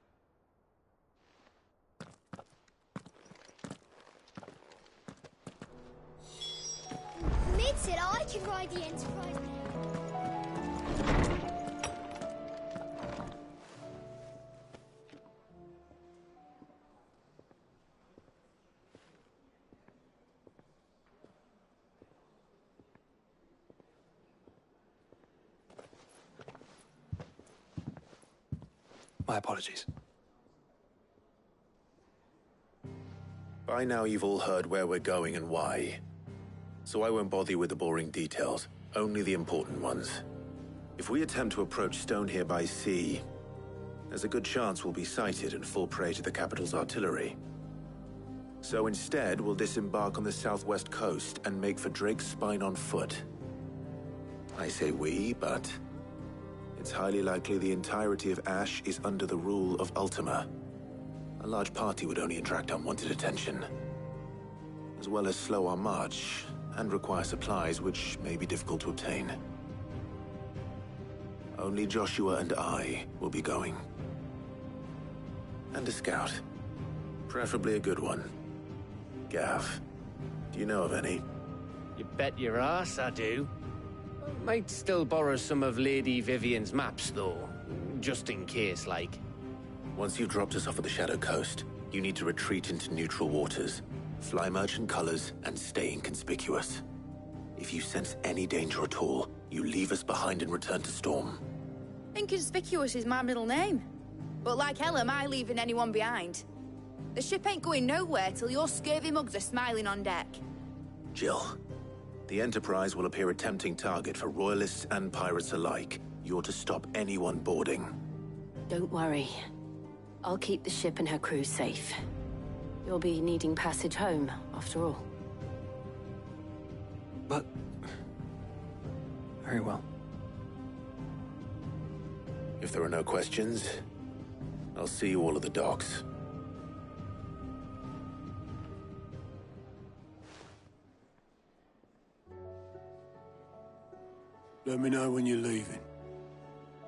Mid said I can ride the Enterprise now. My apologies. By now you've all heard where we're going and why. So I won't bother you with the boring details, only the important ones. If we attempt to approach Stone here by sea, there's a good chance we'll be sighted and fall prey to the capital's artillery. So instead, we'll disembark on the southwest coast and make for Drake's Spine on foot. I say we, but it's highly likely the entirety of Ash is under the rule of Ultima. A large party would only attract unwanted attention, as well as slow our march and require supplies which may be difficult to obtain. Only Joshua and I will be going. And a scout. Preferably a good one. Gav, do you know of any? You bet your ass I do. Might still borrow some of Lady Vivian's maps, though. Just in case, like. Once you've dropped us off at the Shadow Coast, you need to retreat into neutral waters, fly merchant colors, and stay inconspicuous. If you sense any danger at all, you leave us behind and return to Storm. Inconspicuous is my middle name. But like hell am I leaving anyone behind. The ship ain't going nowhere till your scurvy mugs are smiling on deck. Jill, the Enterprise will appear a tempting target for royalists and pirates alike. You're to stop anyone boarding. Don't worry. I'll keep the ship and her crew safe. You'll be needing passage home, after all. But... very well. If there are no questions, I'll see you all at the docks. Let me know when you're leaving.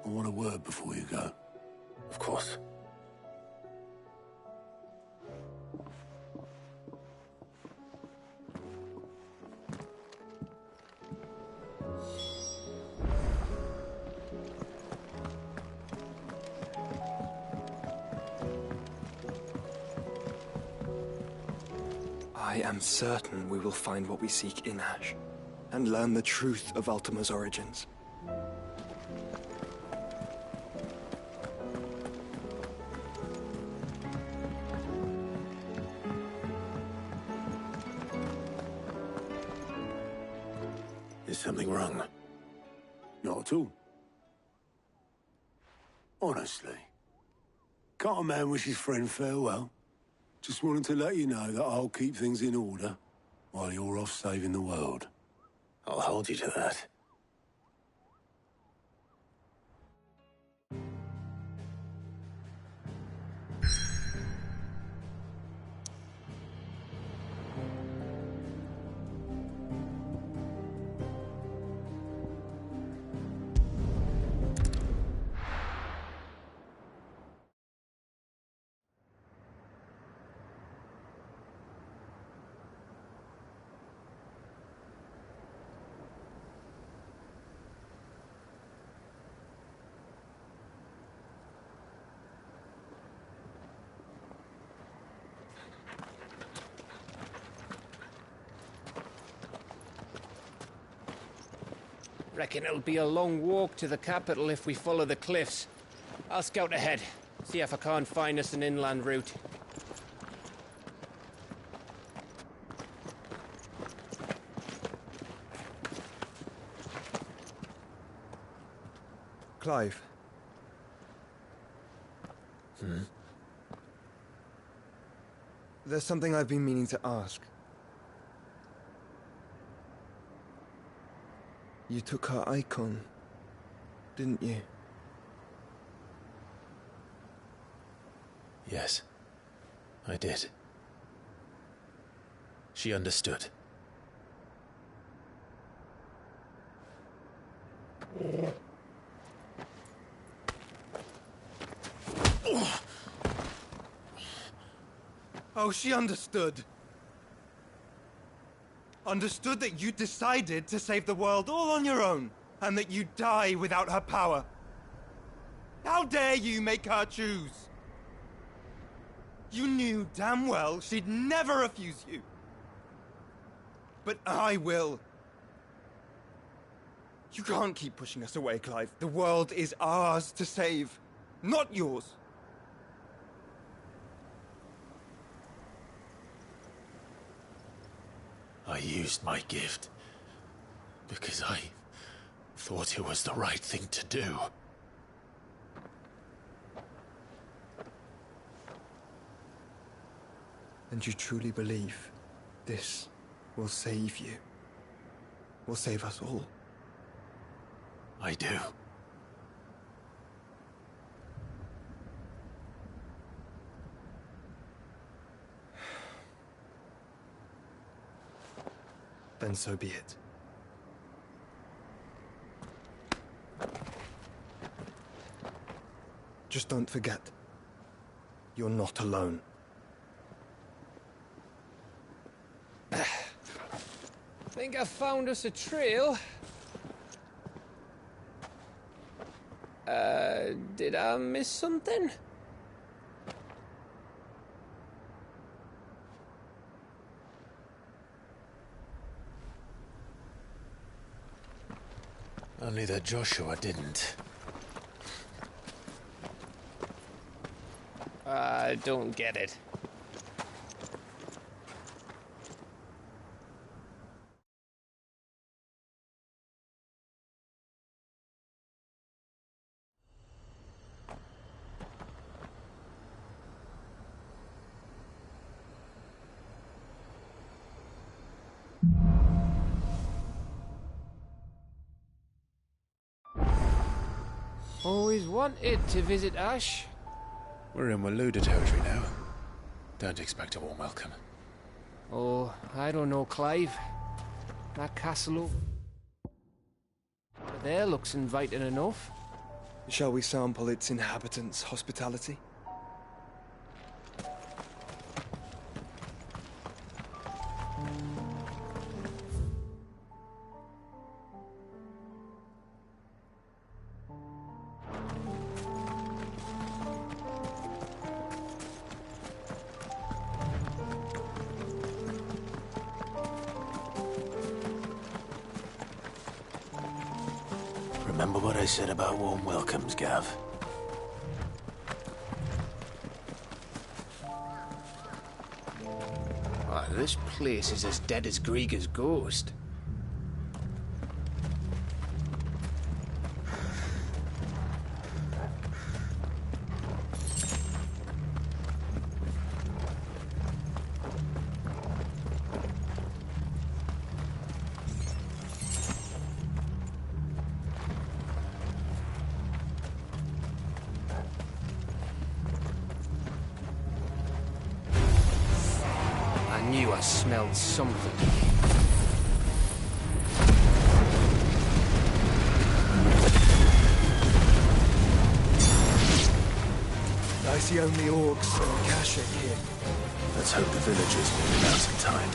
I want a word before you go. Of course. am certain we will find what we seek in Ash, and learn the truth of Ultima's origins. Is something wrong? Not at all. Honestly. Can't a man wish his friend farewell? Just wanted to let you know that I'll keep things in order while you're off saving the world. I'll hold you to that. Reckon it'll be a long walk to the capital if we follow the cliffs. I'll scout ahead, see if I can't find us an inland route. Clive. There's something I've been meaning to ask. You took her icon, didn't you? Yes, I did. She understood. Oh, she understood. Understood that you decided to save the world all on your own, and that you'd die without her power. How dare you make her choose? You knew damn well she'd never refuse you. But I will. You can't keep pushing us away, Clive. The world is ours to save, not yours. I used my gift because I thought it was the right thing to do. And you truly believe this will save you? Will save us all? I do. Then so be it. Just don't forget, you're not alone. Think I found us a trail. Did I miss something? Only that Joshua didn't. I don't get it. Always wanted to visit Ash. We're in Waluda territory now. Don't expect a warm welcome. Oh, I don't know, Clive. That castle over there looks inviting enough. Shall we sample its inhabitants' hospitality? Remember what I said about warm welcomes, Gav? Oh, this place is as dead as Grieger's ghost. I knew I smelled something. I see only orcs and Kashyyyk here. Let's hope the villagers will be out in time.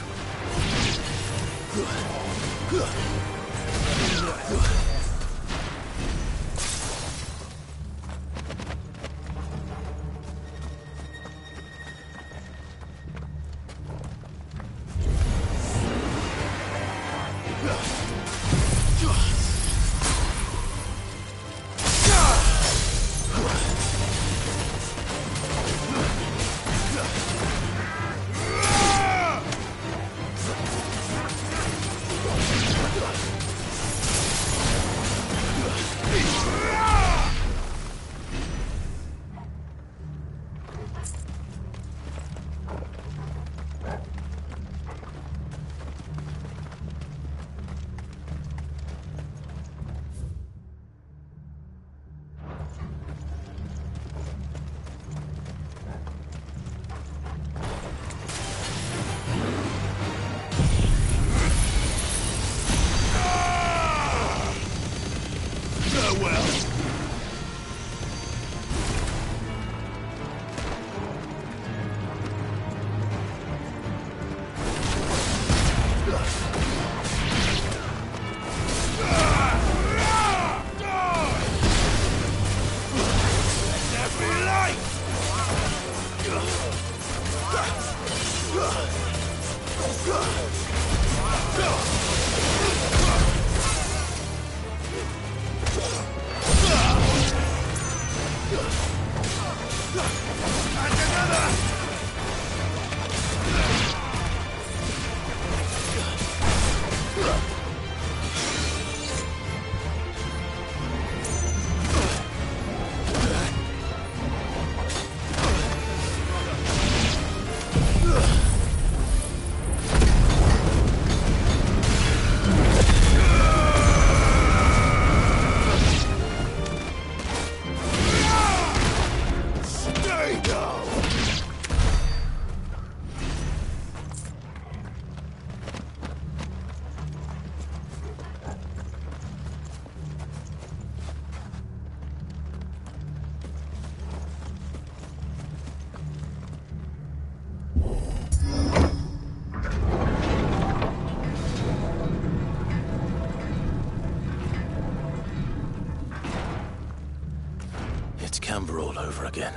All over again.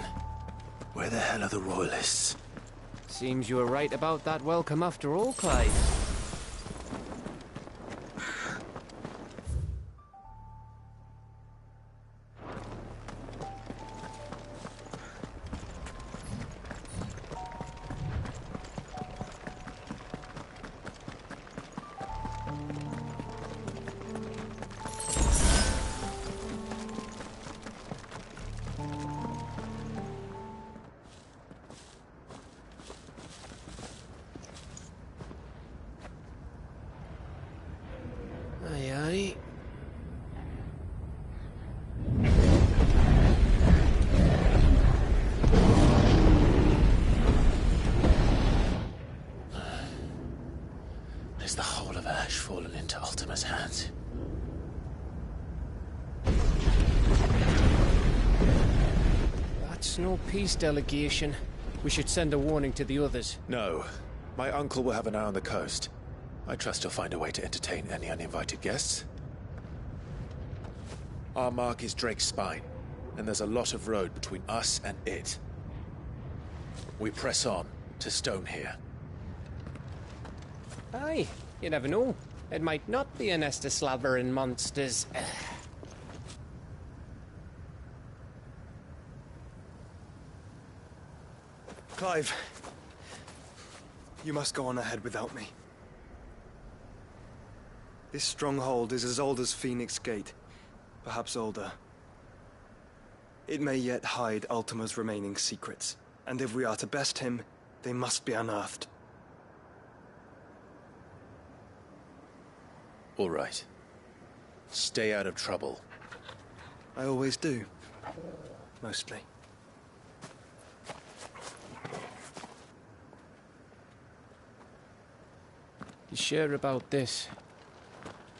Where the hell are the royalists? Seems you were right about that welcome after all, Clive. Is the whole of Ash fallen into Ultima's hands? That's no peace delegation. We should send a warning to the others. No. My uncle will have an eye on the coast. I trust he'll find a way to entertain any uninvited guests. Our mark is Drake's Spine, and there's a lot of road between us and it. We press on to Stone here. Aye, you never know. It might not be a nest of slavering monsters. Clive, you must go on ahead without me. This stronghold is as old as Phoenix Gate, perhaps older. It may yet hide Ultima's remaining secrets, and if we are to best him, they must be unearthed. All right. Stay out of trouble. I always do. Mostly. You sure about this?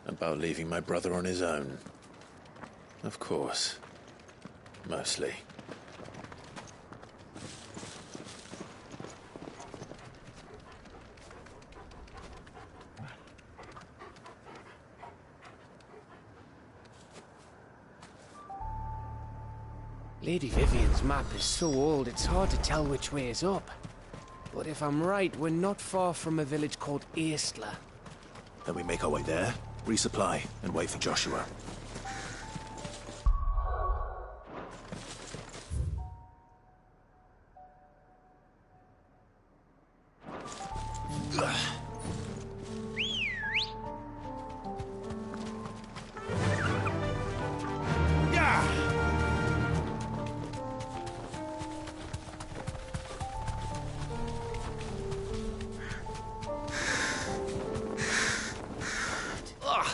About leaving my brother on his own? Of course. Mostly. Lady Vivian's map is so old it's hard to tell which way is up. But if I'm right, we're not far from a village called Eastla. Then we make our way there, resupply, and wait for Joshua.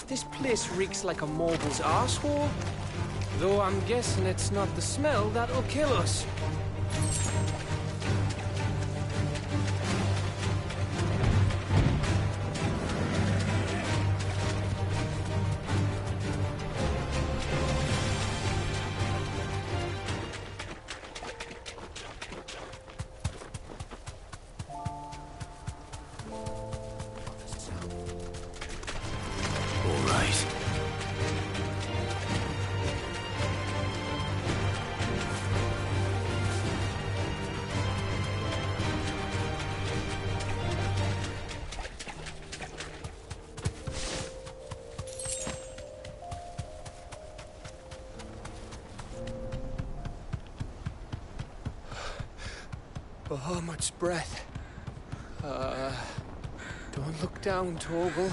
This place reeks like a mobile's arsehole. Though I'm guessing it's not the smell that'll kill us. Oh, much breath. Don't look down, Torgal.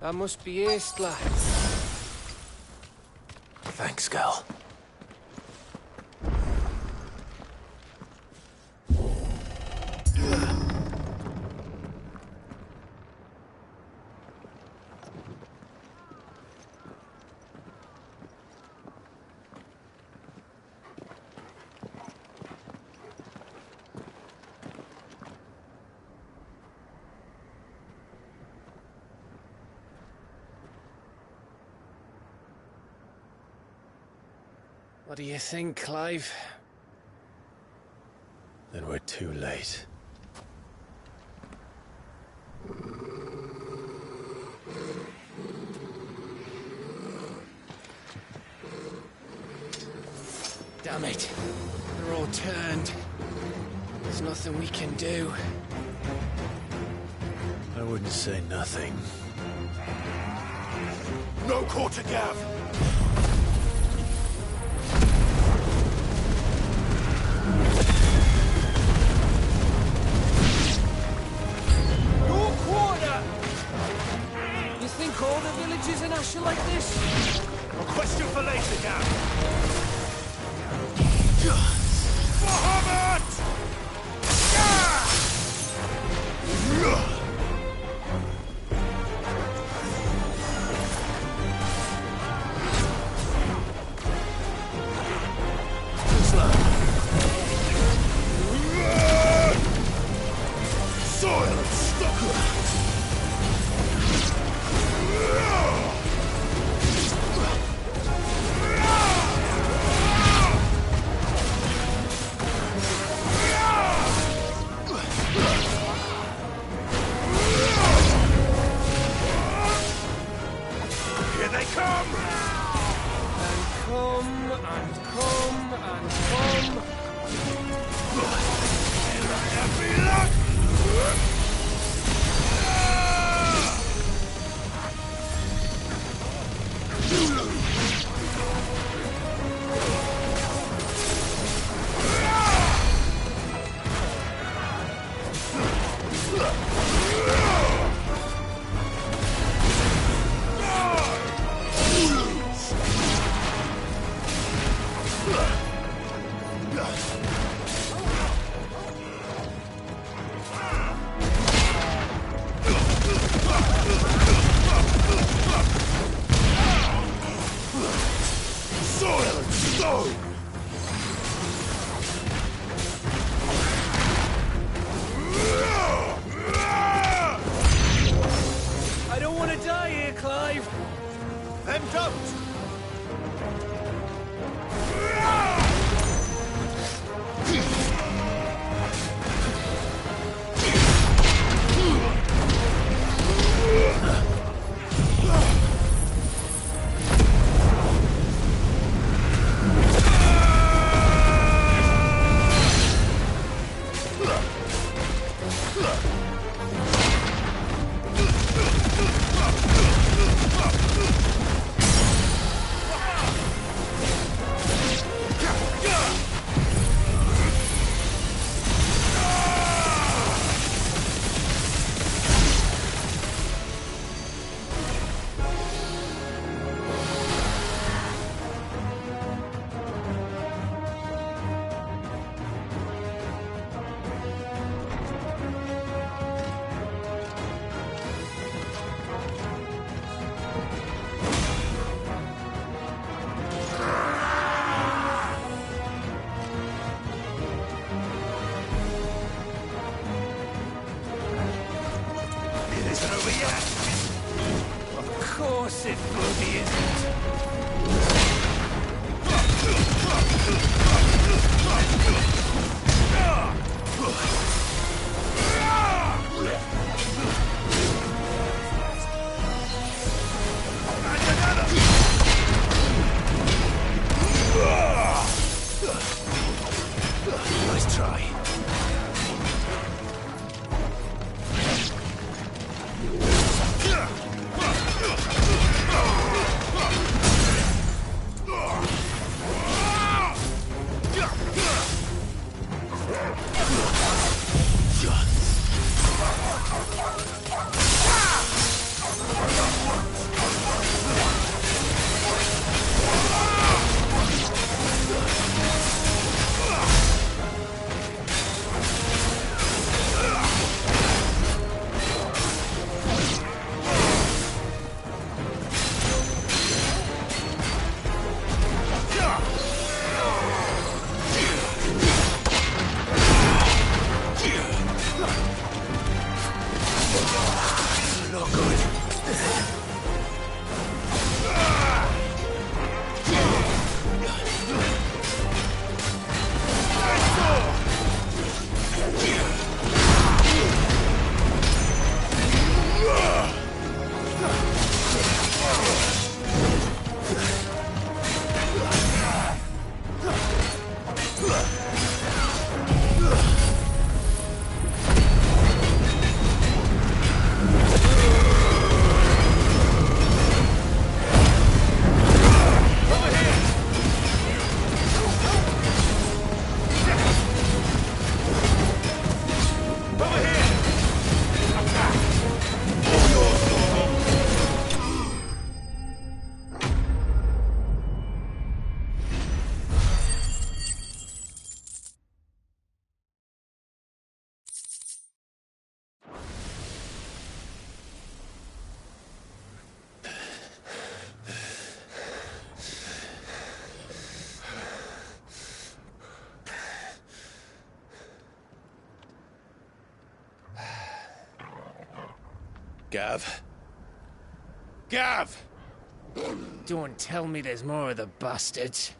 That must be Eastla. Thanks, Gal. What do you think, Clive? Then we're too late. Damn it. They're all turned. There's nothing we can do. I wouldn't say nothing. No quarter gav! No quarter! You think all the villages in Ash are like this? A question for later, Gav. I don't want to die here, Clive. Then don't! Of course it bloody isn't. Nice try. Gav? Gav! Don't tell me there's more of the bastards.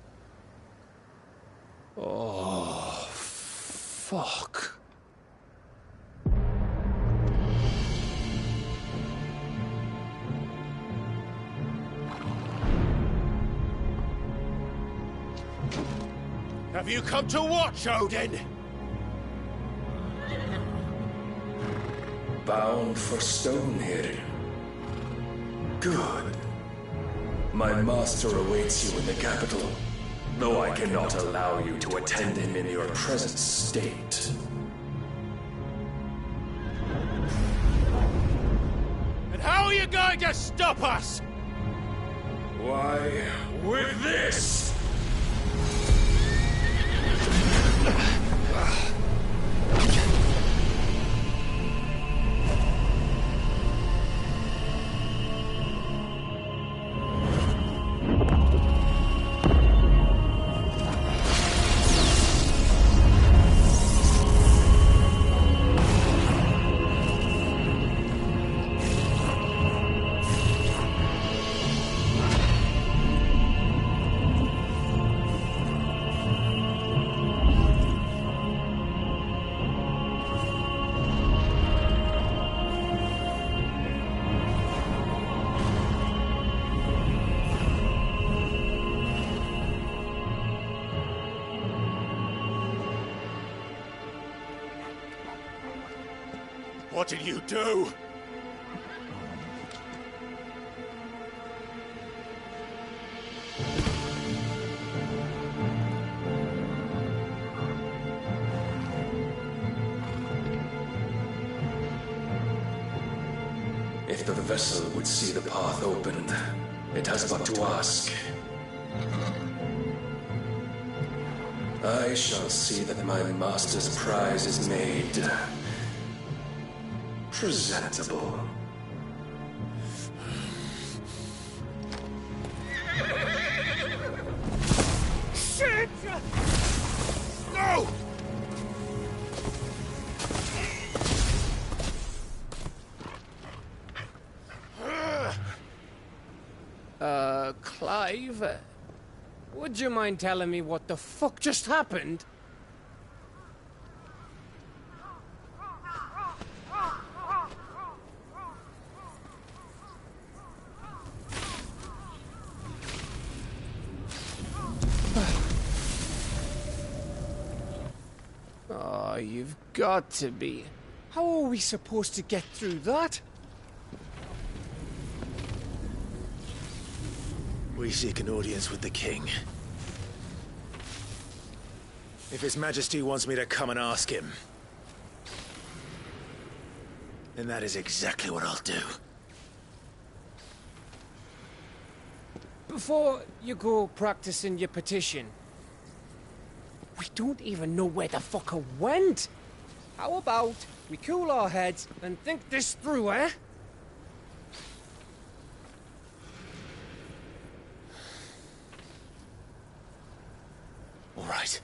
Oh, fuck. Have you come to watch, Odin? Bound for Stonehill. Good. My master awaits you in the capital, though I cannot allow you to attend him in your present state. And how are you going to stop us? Why, with this! What did you do? If the vessel would see the path opened, it has but to ask. I shall see that my master's prize is made presentable. Shit! No! Clive, would you mind telling me what the fuck just happened? Oh, you've got to be. How are we supposed to get through that? We seek an audience with the king. If His Majesty wants me to come and ask him, then that is exactly what I'll do. Before you go practicing your petition, we don't even know where the fucker went. How about we cool our heads and think this through, eh? All right.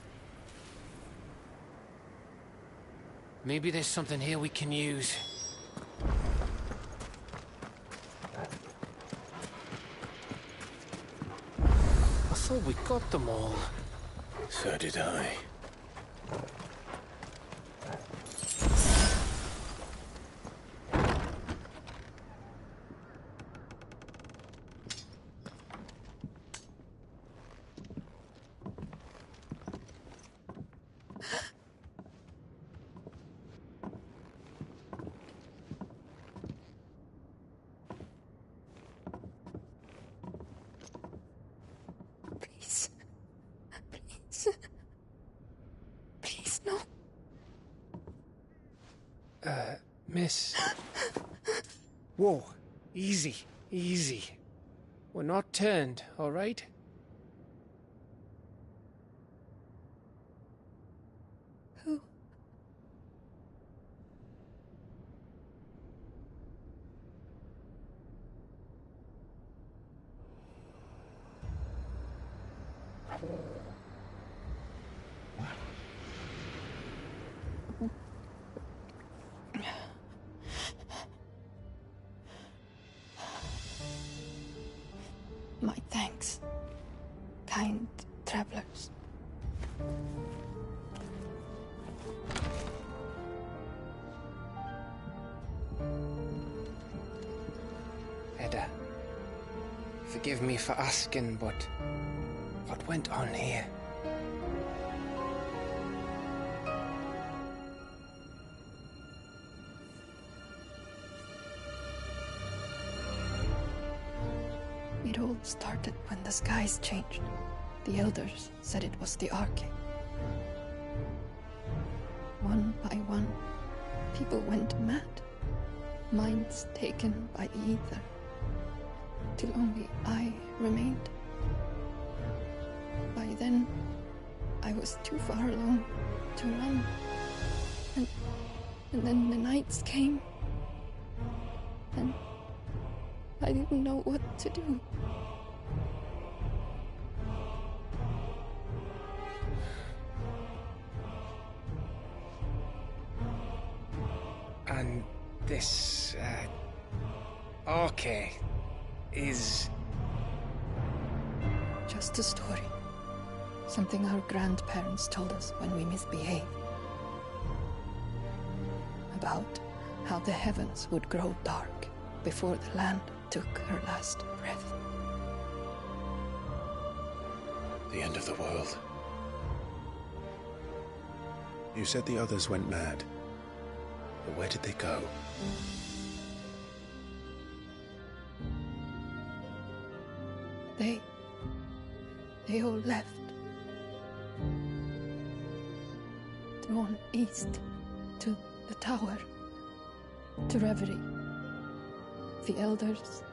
Maybe there's something here we can use. I thought we got them all. So did I. Please, no. Miss. Whoa, easy, easy. We're not turned, all right? Who? My thanks, kind travelers. Edda, forgive me for asking, but what went on here? It all started when the skies changed. The elders said it was the Arcade. One by one, people went mad. Minds taken by the ether. Till only I remained. By then, I was too far along to run. And then the nights came. And I didn't know what to do. And this, Arcade is... Just a story. Something our grandparents told us when we misbehaved. About how the heavens would grow dark before the land took her last breath. The end of the world. You said the others went mad. But where did they go? They all left. Drawn east to the tower, to Reverie. The elders,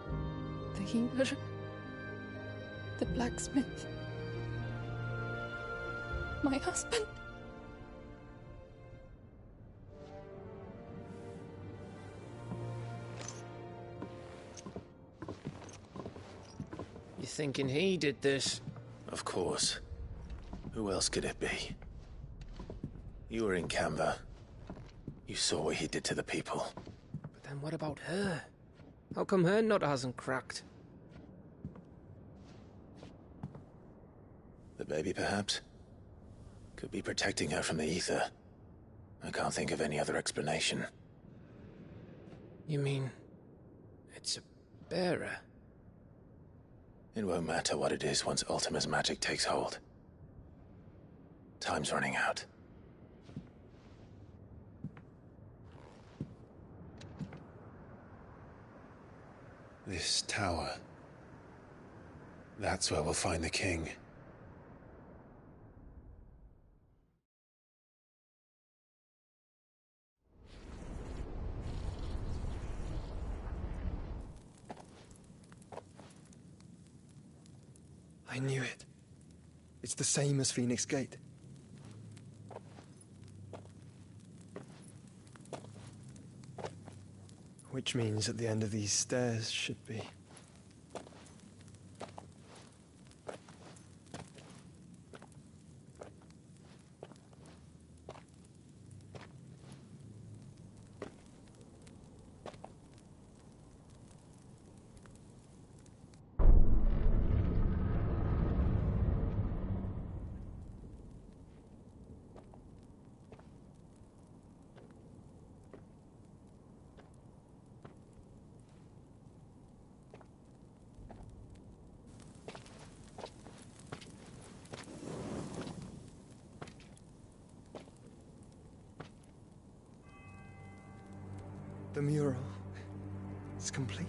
the healer, the blacksmith, my husband. You thinking he did this? Of course. Who else could it be? You were in Canva. You saw what he did to the people. But then what about her? How come her nut hasn't cracked? The baby, perhaps? Could be protecting her from the ether. I can't think of any other explanation. You mean... it's a bearer? It won't matter what it is once Ultima's magic takes hold. Time's running out. This tower. That's where we'll find the king. I knew it. It's the same as Phoenix Gate. Which means at the end of these stairs should be... The mural is complete.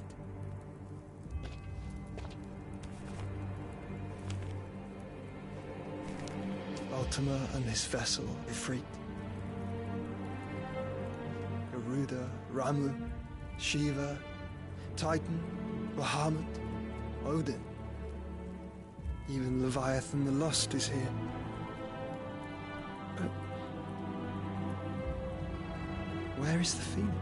Ultima and this vessel, Ifrit. Garuda, Ramu, Shiva, Titan, Bahamut, Odin. Even Leviathan the Lost is here. But where is the Phoenix?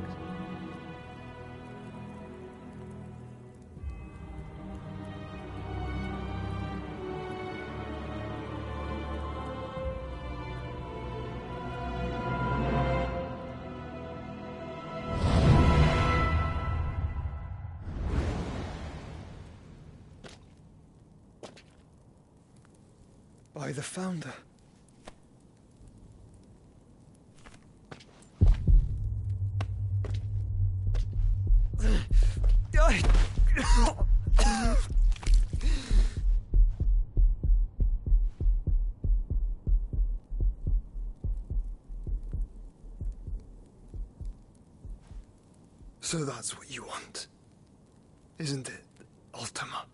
By the Founder. So that's what you want, isn't it, Ultima?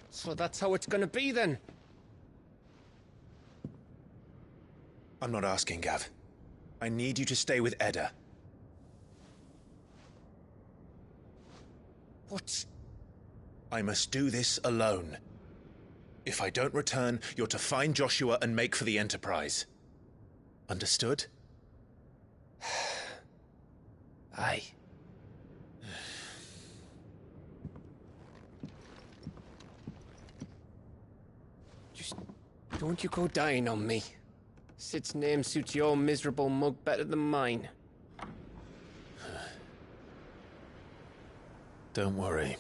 So that's how it's gonna be then? I'm not asking, Gav. I need you to stay with Edda. What? I must do this alone. If I don't return, you're to find Joshua and make for the Enterprise. Understood? Aye. Just don't you go dying on me. Sid's name suits your miserable mug better than mine. Don't worry.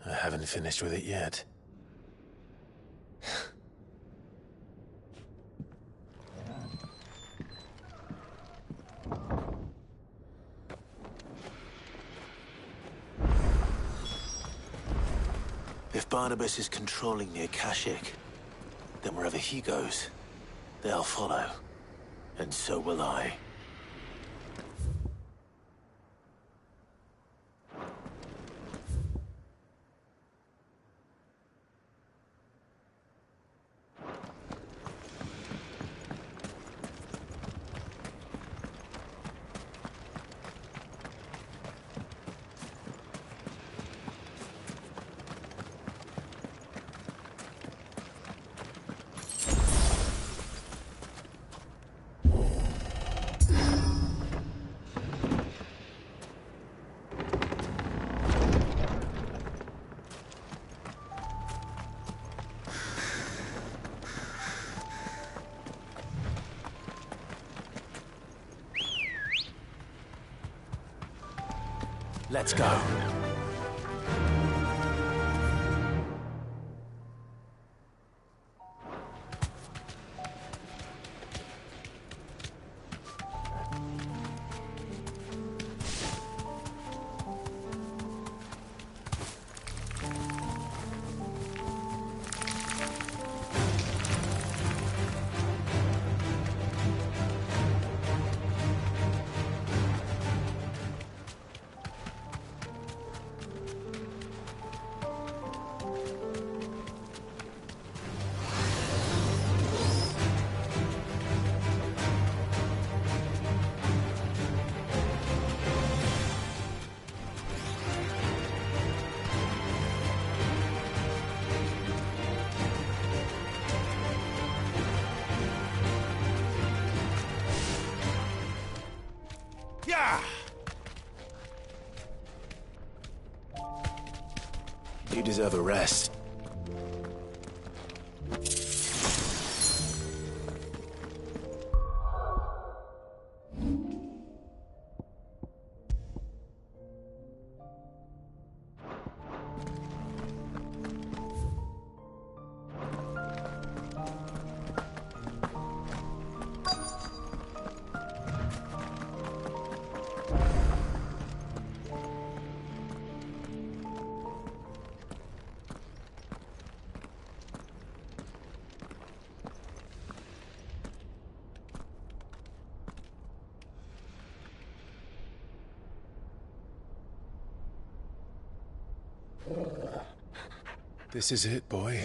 I haven't finished with it yet. If Barnabas is controlling the Akashic, then wherever he goes, they'll follow. And so will I. Let's go. Yeah! You deserve a rest. This is it, boy.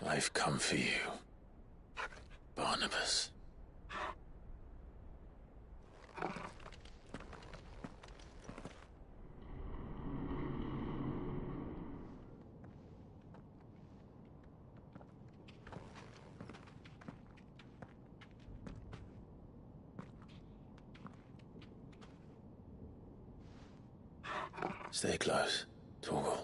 I've come for you, Barnabas. Stay close, Torgal.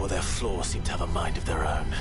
sure their flaws seem to have a mind of their own.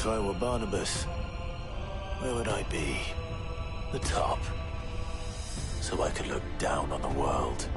If I were Barnabas, where would I be? The top. So I could look down on the world.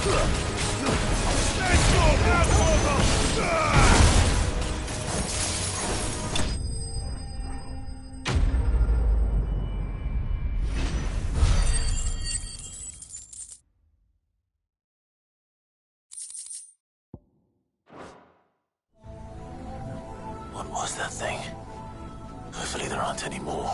What was that thing? Hopefully there aren't any more.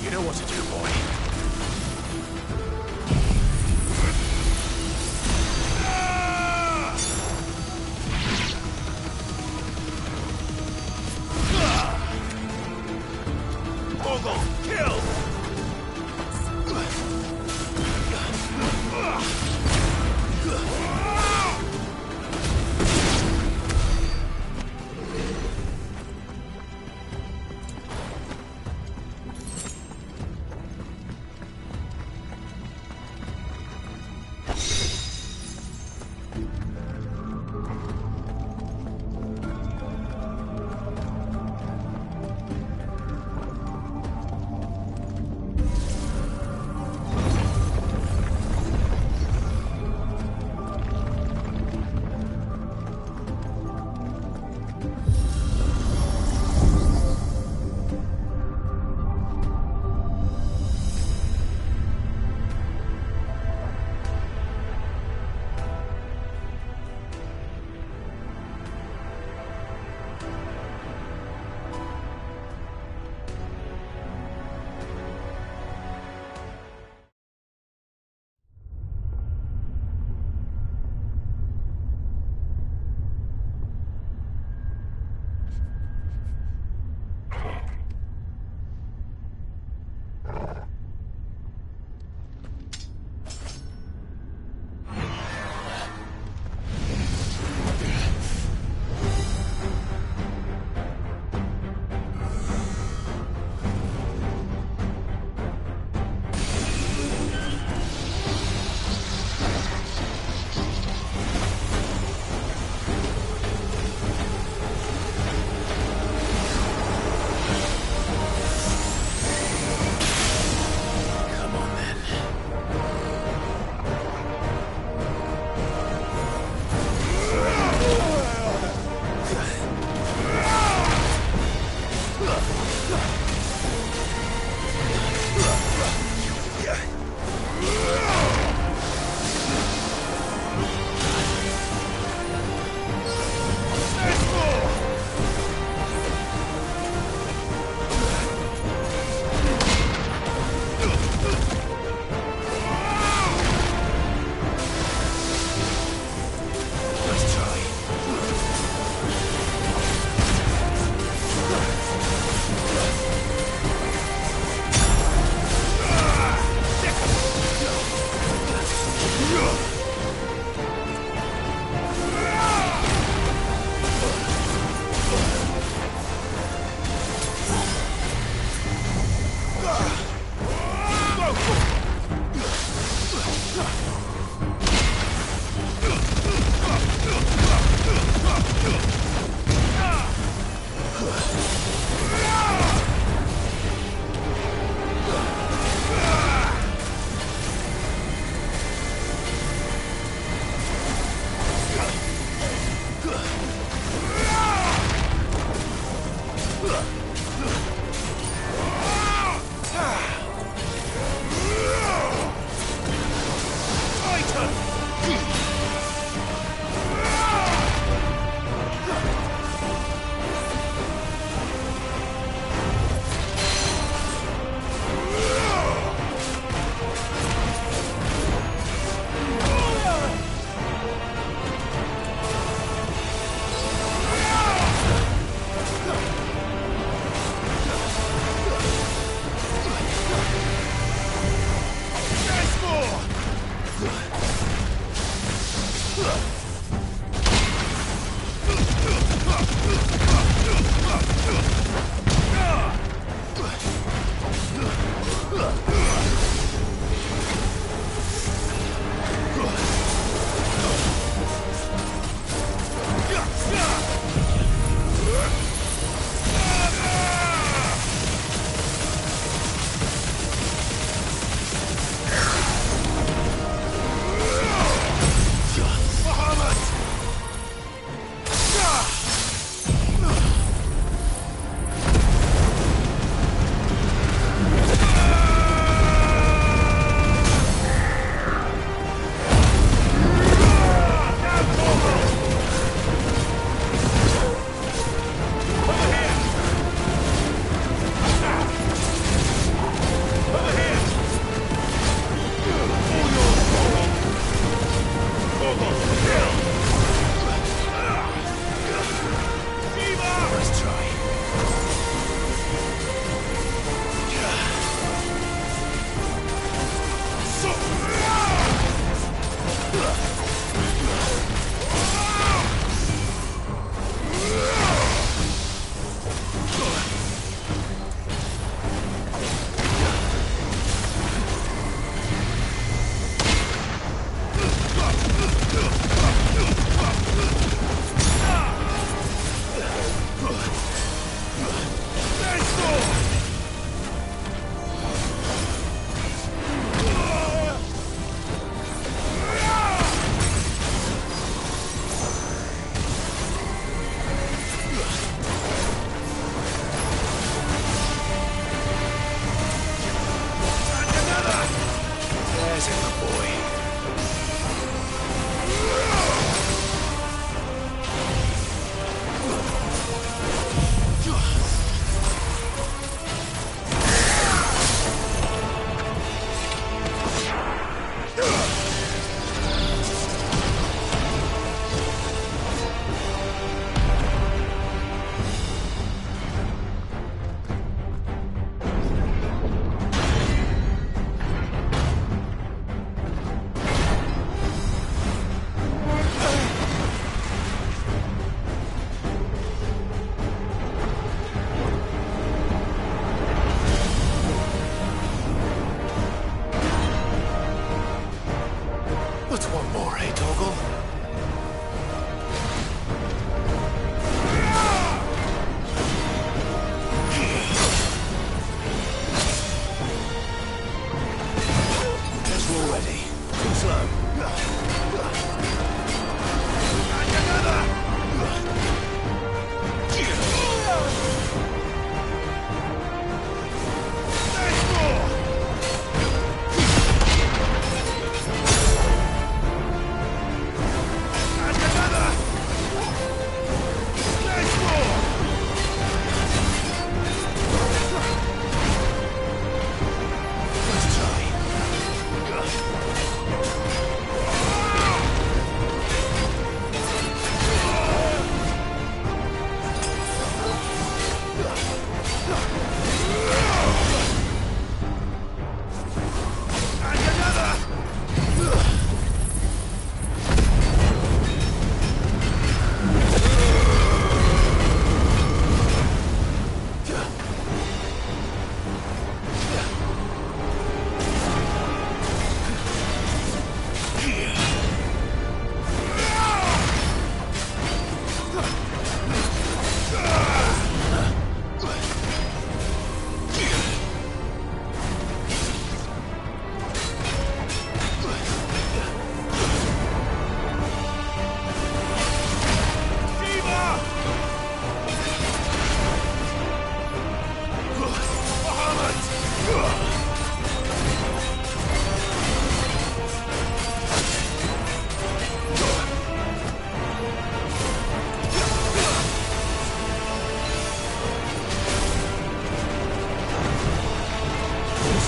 You know what to do, boy. Mogul, kill!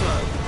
slow.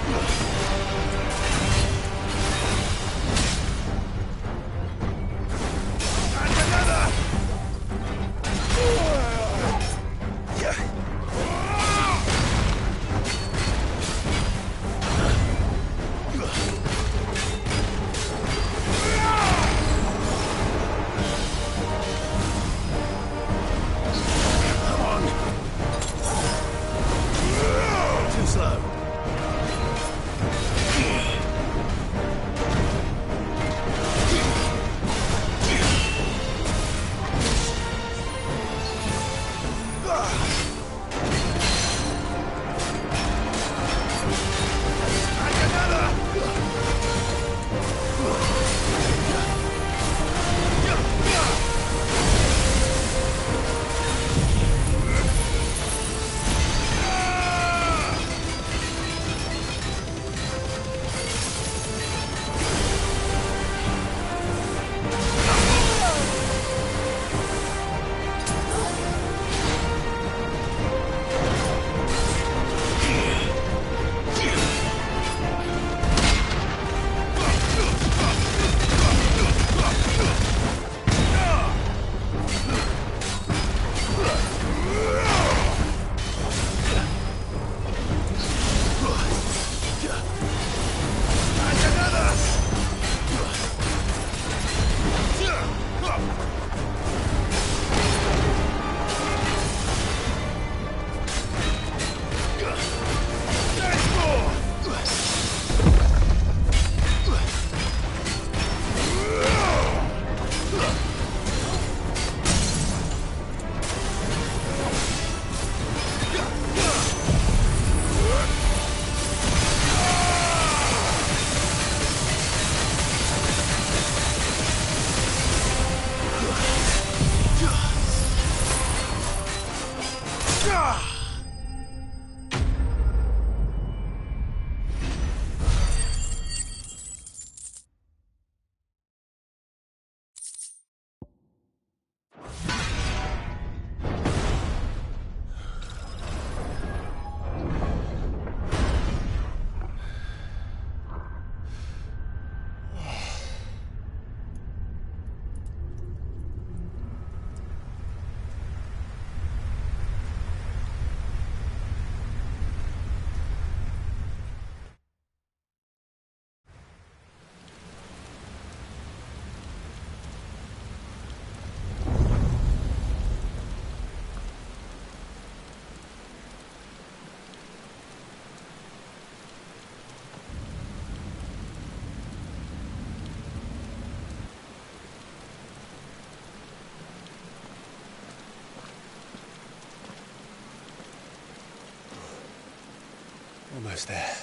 Almost there.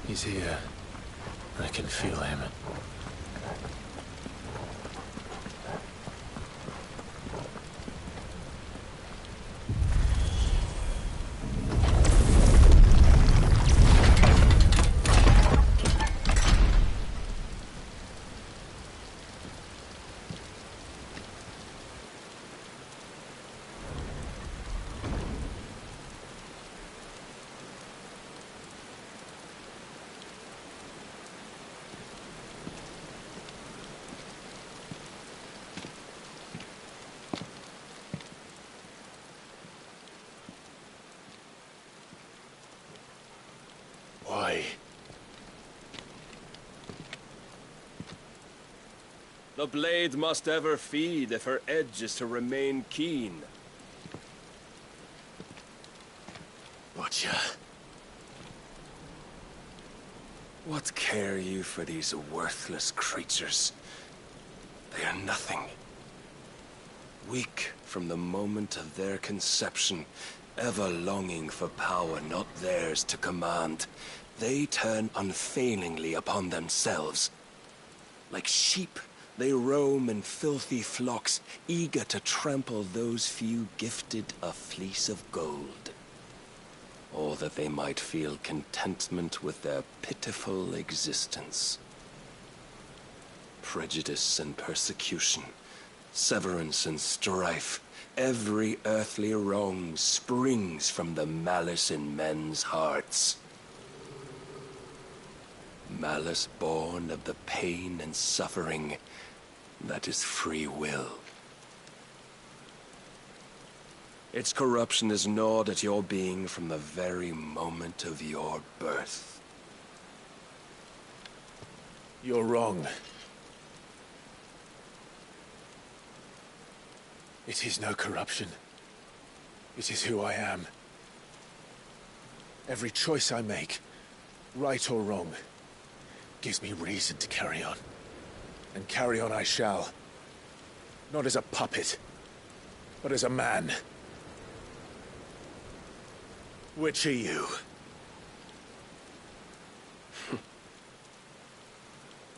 He's here. I can feel him. Why? The blade must ever feed if her edge is to remain keen. Watcha. What care you for these worthless creatures? They are nothing. Weak from the moment of their conception, ever longing for power not theirs to command, they turn unfailingly upon themselves. Like sheep They roam in filthy flocks, eager to trample those few gifted a fleece of gold. Or that they might feel contentment with their pitiful existence. Prejudice and persecution, severance and strife, every earthly wrong springs from the malice in men's hearts. Malice born of the pain and suffering that is free will. Its corruption is gnawed at your being from the very moment of your birth. You're wrong. It is no corruption. It is who I am. Every choice I make, right or wrong, gives me reason to carry on. And carry on I shall. Not as a puppet, but as a man. Which are you?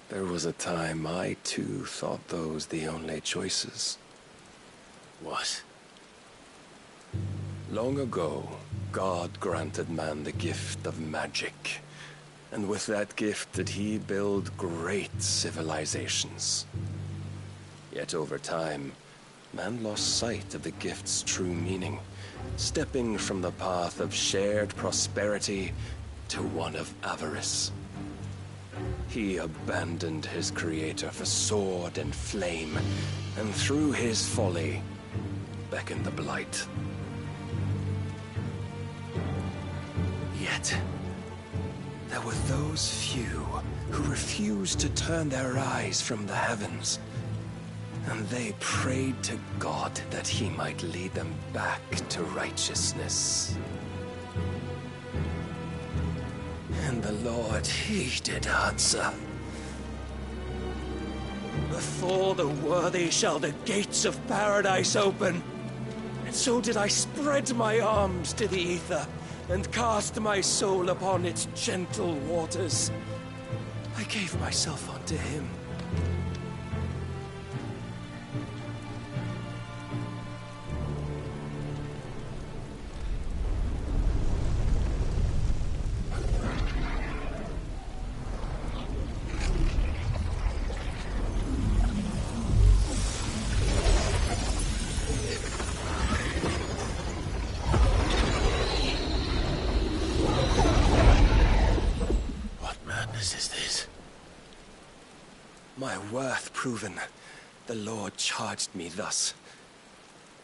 There was a time I too thought those the only choices. What? Long ago, God granted man the gift of magic. And with that gift did he build great civilizations. Yet over time, man lost sight of the gift's true meaning, stepping from the path of shared prosperity to one of avarice. He abandoned his creator for sword and flame, and through his folly, beckoned the blight. Yet, there were those few who refused to turn their eyes from the heavens, and they prayed to God that he might lead them back to righteousness. And the Lord, he did answer. Before the worthy shall the gates of paradise open. And so did I spread my arms to the ether, and cast my soul upon its gentle waters. I gave myself unto him. My worth proven, the Lord charged me thus.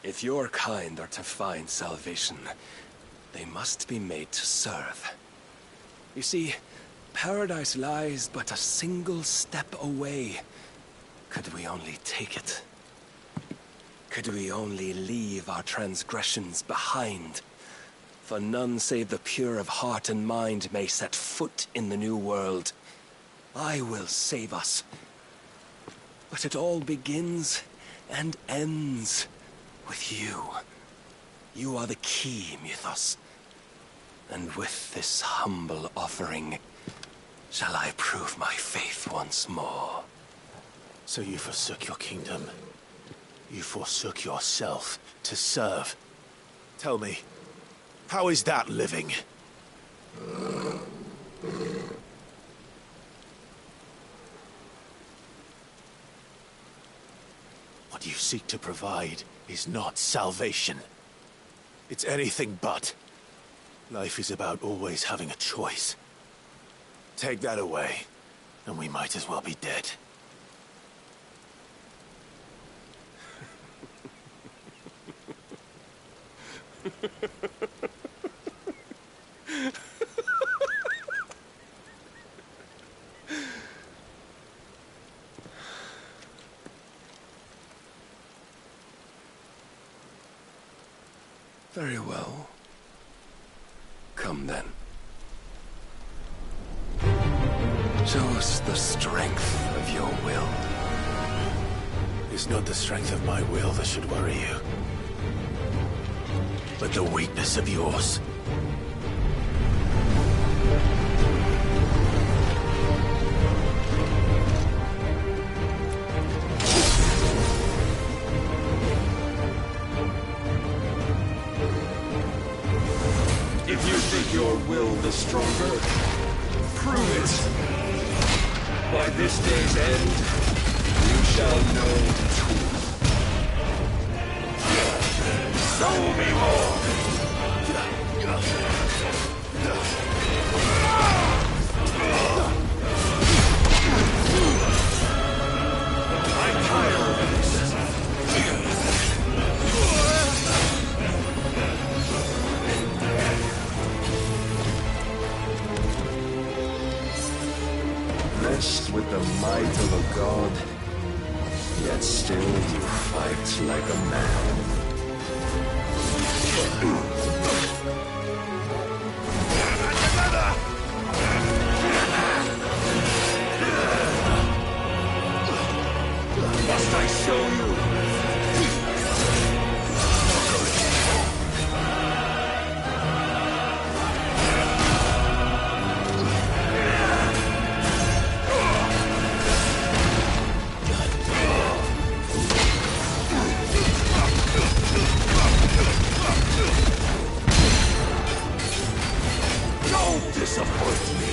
If your kind are to find salvation, they must be made to serve. You see, paradise lies but a single step away. Could we only take it? Could we only leave our transgressions behind? For none save the pure of heart and mind may set foot in the new world. I will save us. But it all begins and ends with you. You are the key, Mythos. And with this humble offering, shall I prove my faith once more. So you forsook your kingdom. You forsook yourself to serve. Tell me, how is that living? What you seek to provide is not salvation. It's anything but. Life is about always having a choice. Take that away, and we might as well be dead. Very well. Come then. Show us the strength of your will. It's not the strength of my will that should worry you, but the weakness of yours. your will the stronger? Prove it! By this day's end, you shall know the truth. Show me more! I'm tired of this. Blessed with the might of a god, yet still you fight like a man. Must I show you? Don't disappoint me.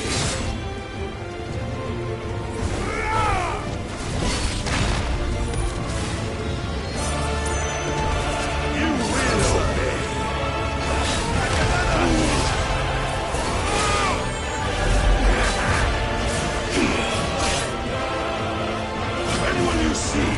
You will obey. And when you see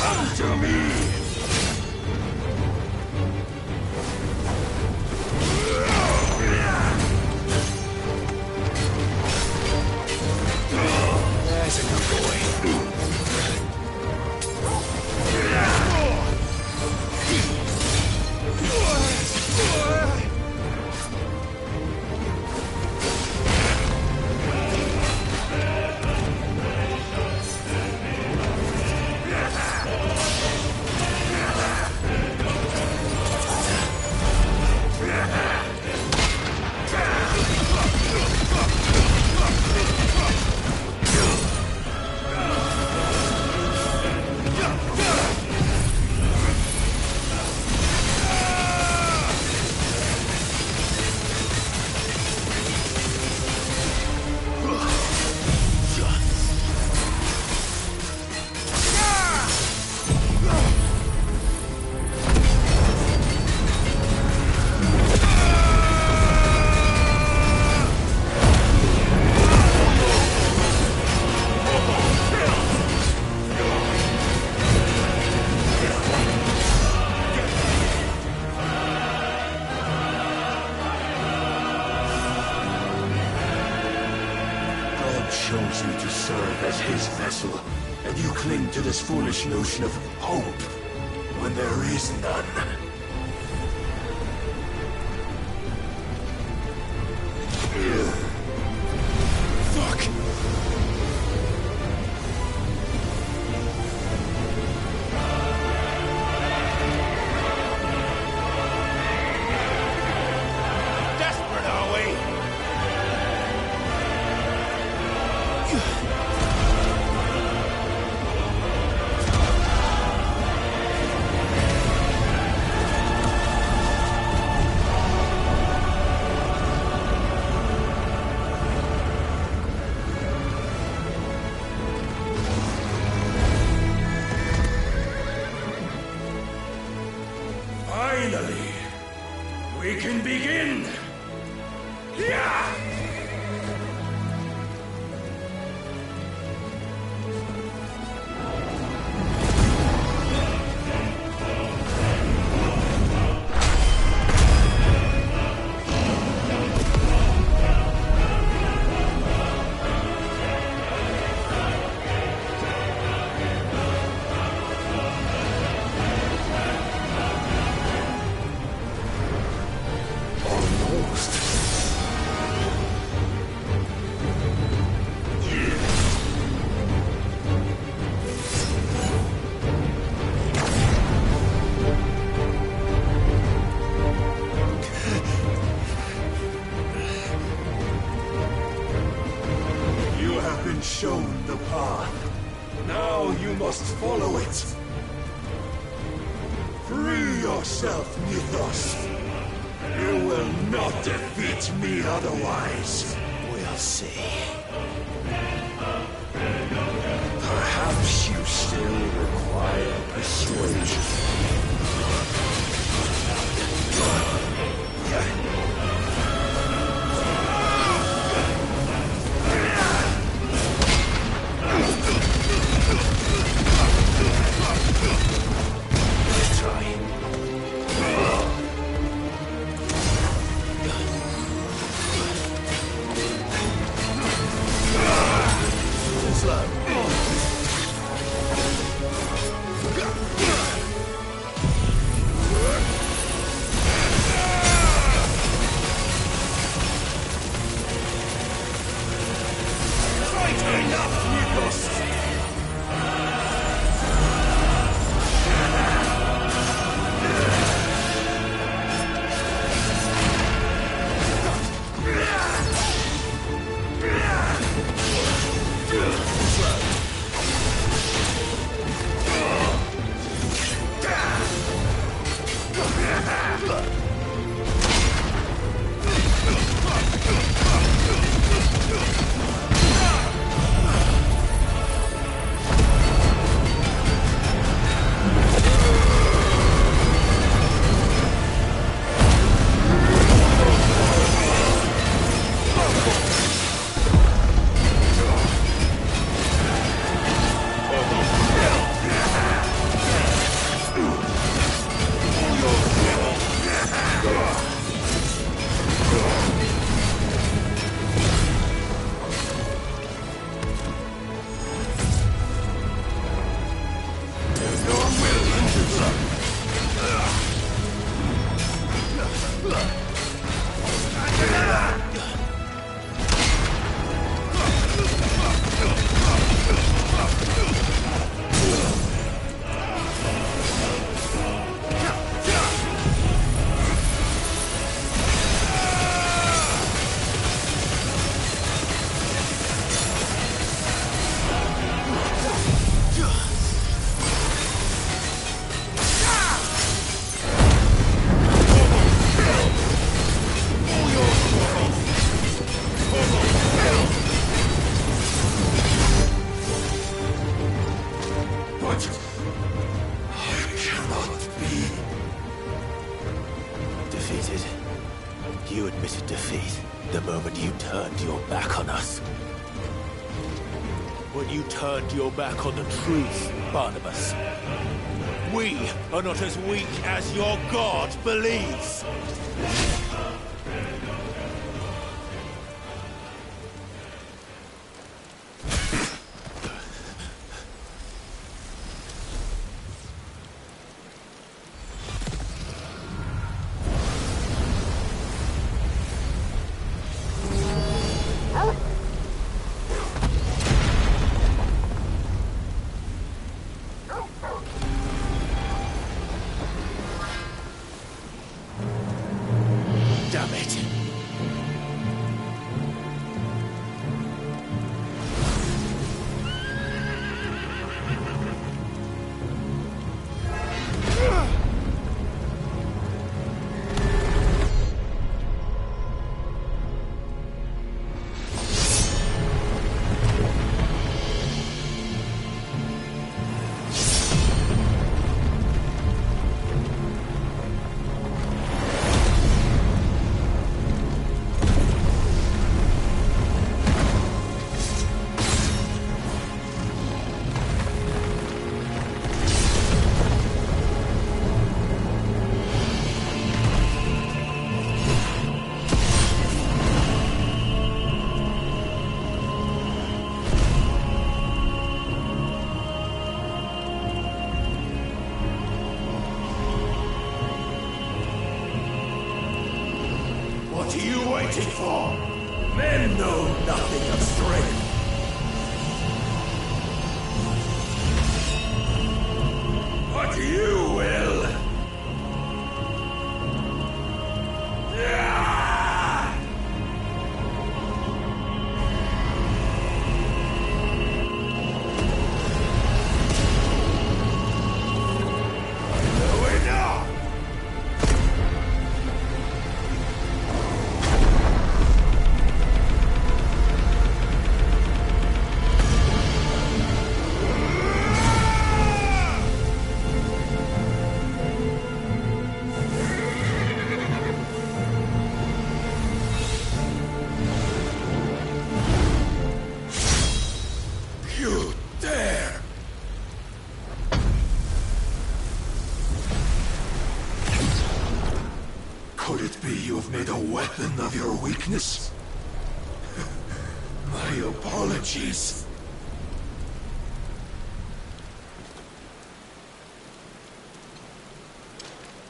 come to me. That's a good boy. Chose you to serve as his vessel, and you cling to this foolish notion of hope when there is none. Fuck! Desperate, are we? Finally, we can begin! Yeah! been shown the path. Now you must follow it. Free yourself, Mythos. You will not defeat me otherwise. We'll see. Perhaps you still require persuasion. You admitted defeat the moment you turned your back on us. When you turned your back on the truth, Barnabas. We are not as weak as your God believes. Damn it. What are you waiting for? Men know nothing of strength. But you will. Yeah! I've made a weapon of your weakness. My apologies.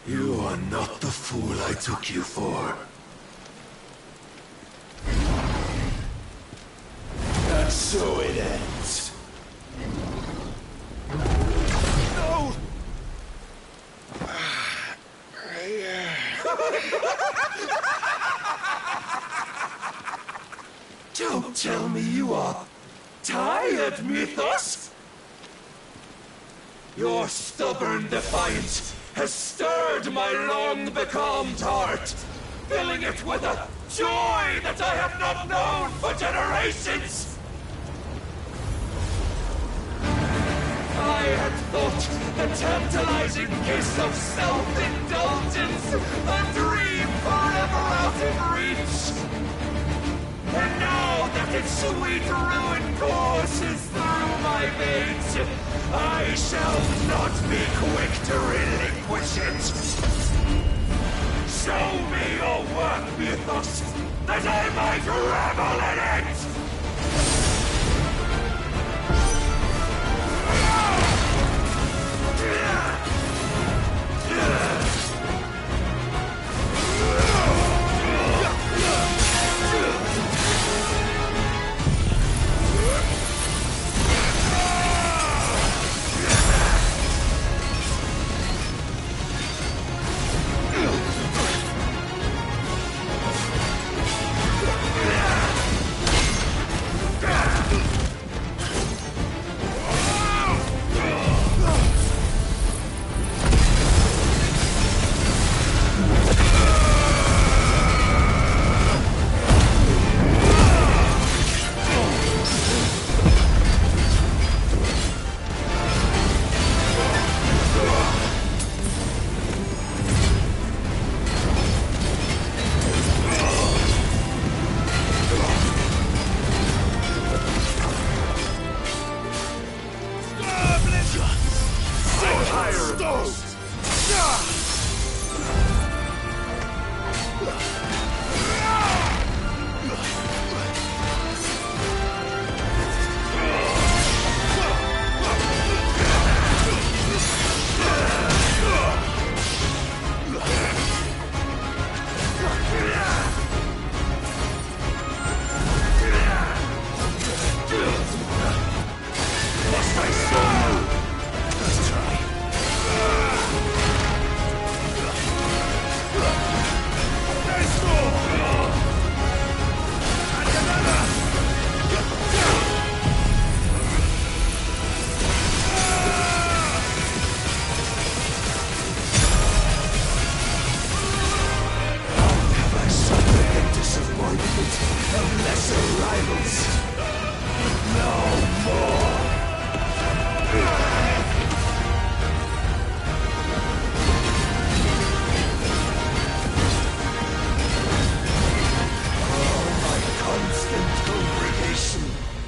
You are not the fool I took you for. And so it ends. No! Don't tell me you are tired, Mythos! Your stubborn defiance has stirred my long-becalmed heart, filling it with a joy that I have not known for generations! I had thought the tantalizing kiss of self-indulgence a dream forever out of reach. And now that its sweet ruin courses through my veins, I shall not be quick to relinquish it. Show me your work, Mythos, that I might revel in it!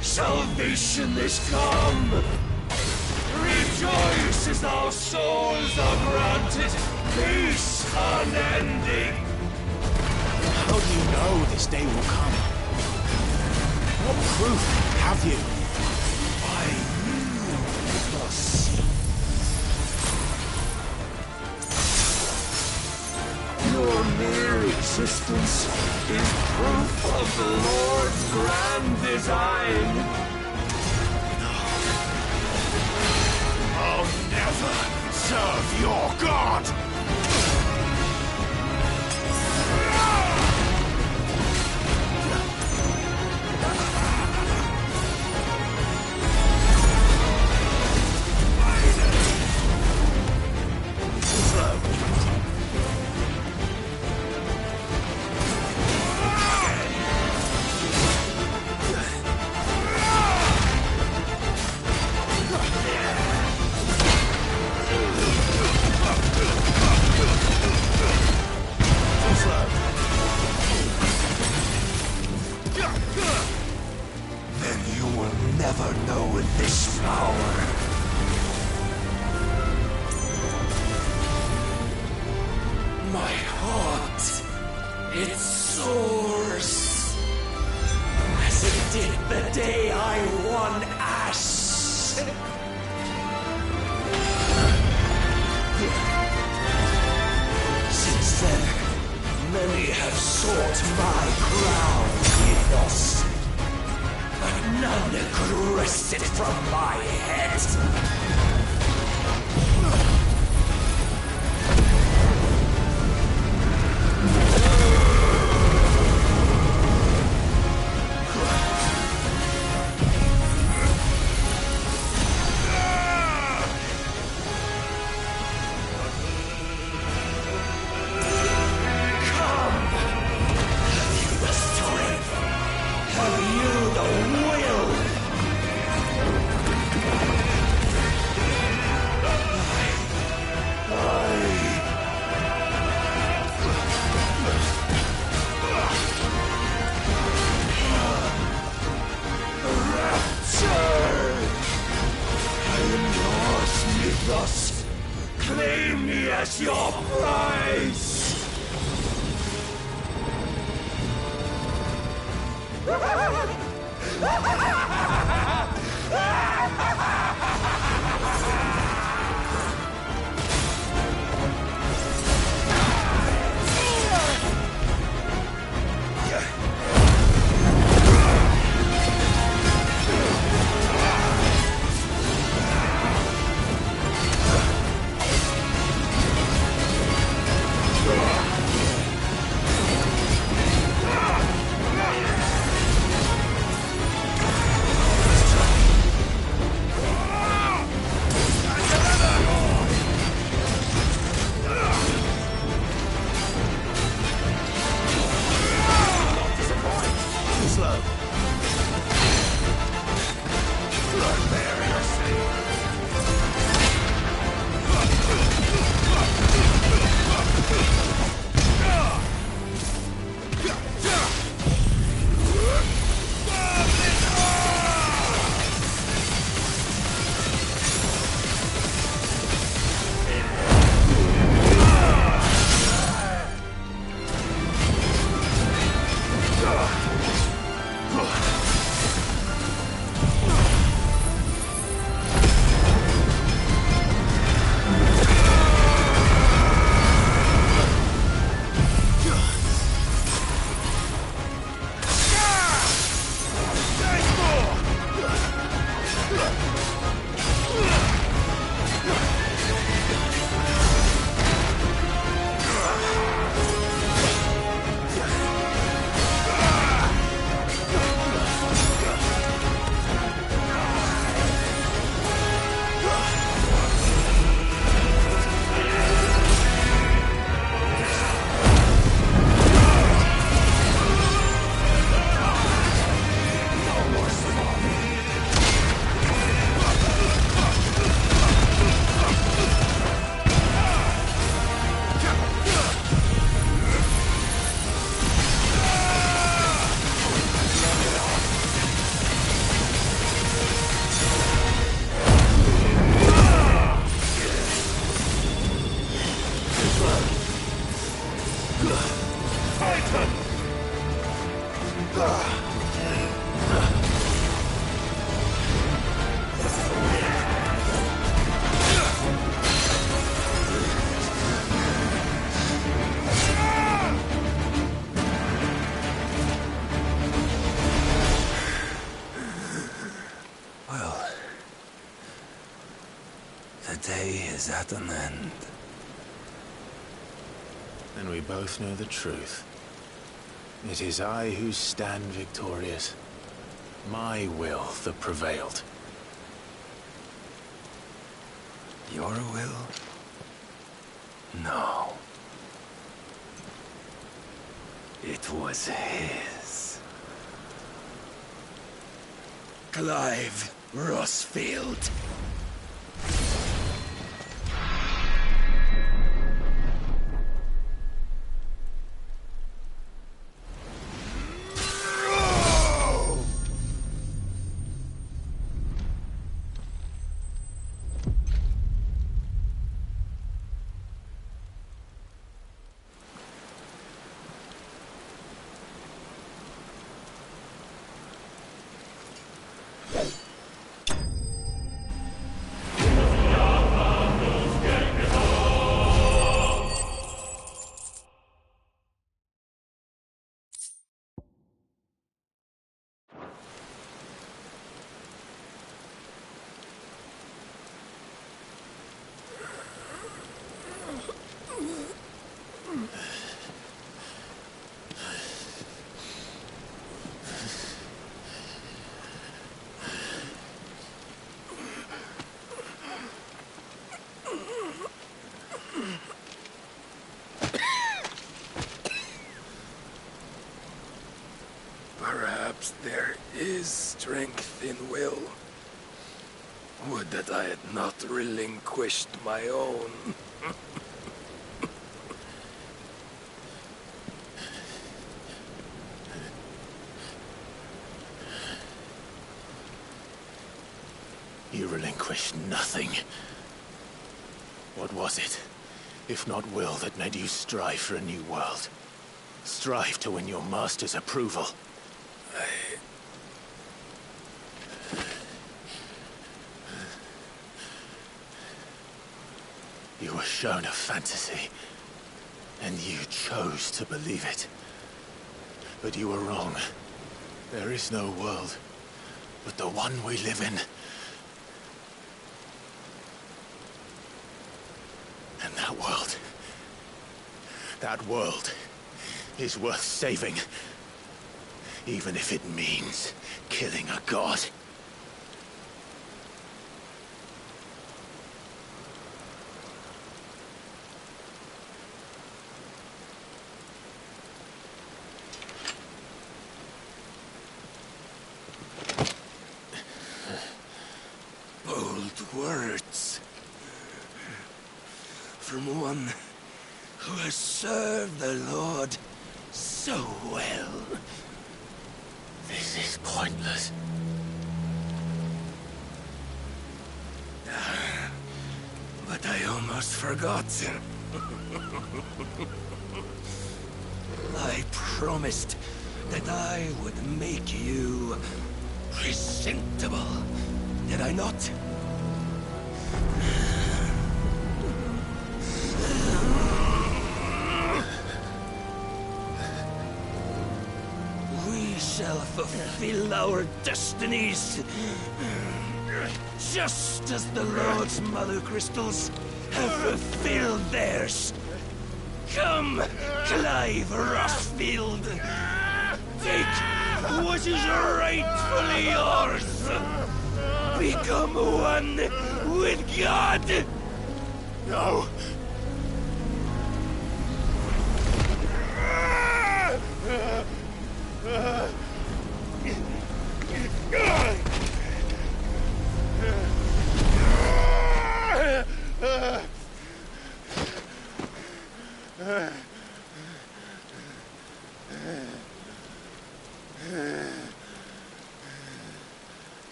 Salvation is come! Rejoice as our souls are granted peace unending! How do you know this day will come? What proof have you? I knew Mythos. Your mere existence is proof of the Lord's grand design. I'll never serve your god! the day I won Ash. Since then, many have sought my crown, Mythos. But none could wrest it from my head. Claim me as your prize! Is at an end. Then we both know the truth. It is I who stand victorious. My will that prevailed. Your will? No. It was his. Clive Rossfield. Perhaps there is strength in will. Would that I had not relinquished my own. You relinquished nothing. What was it, if not will, that made you strive for a new world? Strive to win your master's approval? You were shown a fantasy, and you chose to believe it. But you were wrong. There is no world but the one we live in. And that world is worth saving, even if it means killing a god. Bold words. From one who has served the Lord so well. This is pointless. But I almost forgot. I promised that I would make you presentable. Did I not? We shall fulfill our destinies, just as the Lord's Mother Crystals have fulfilled theirs. Come, Clive Rossfield. Take what is rightfully yours. Become one with God. No.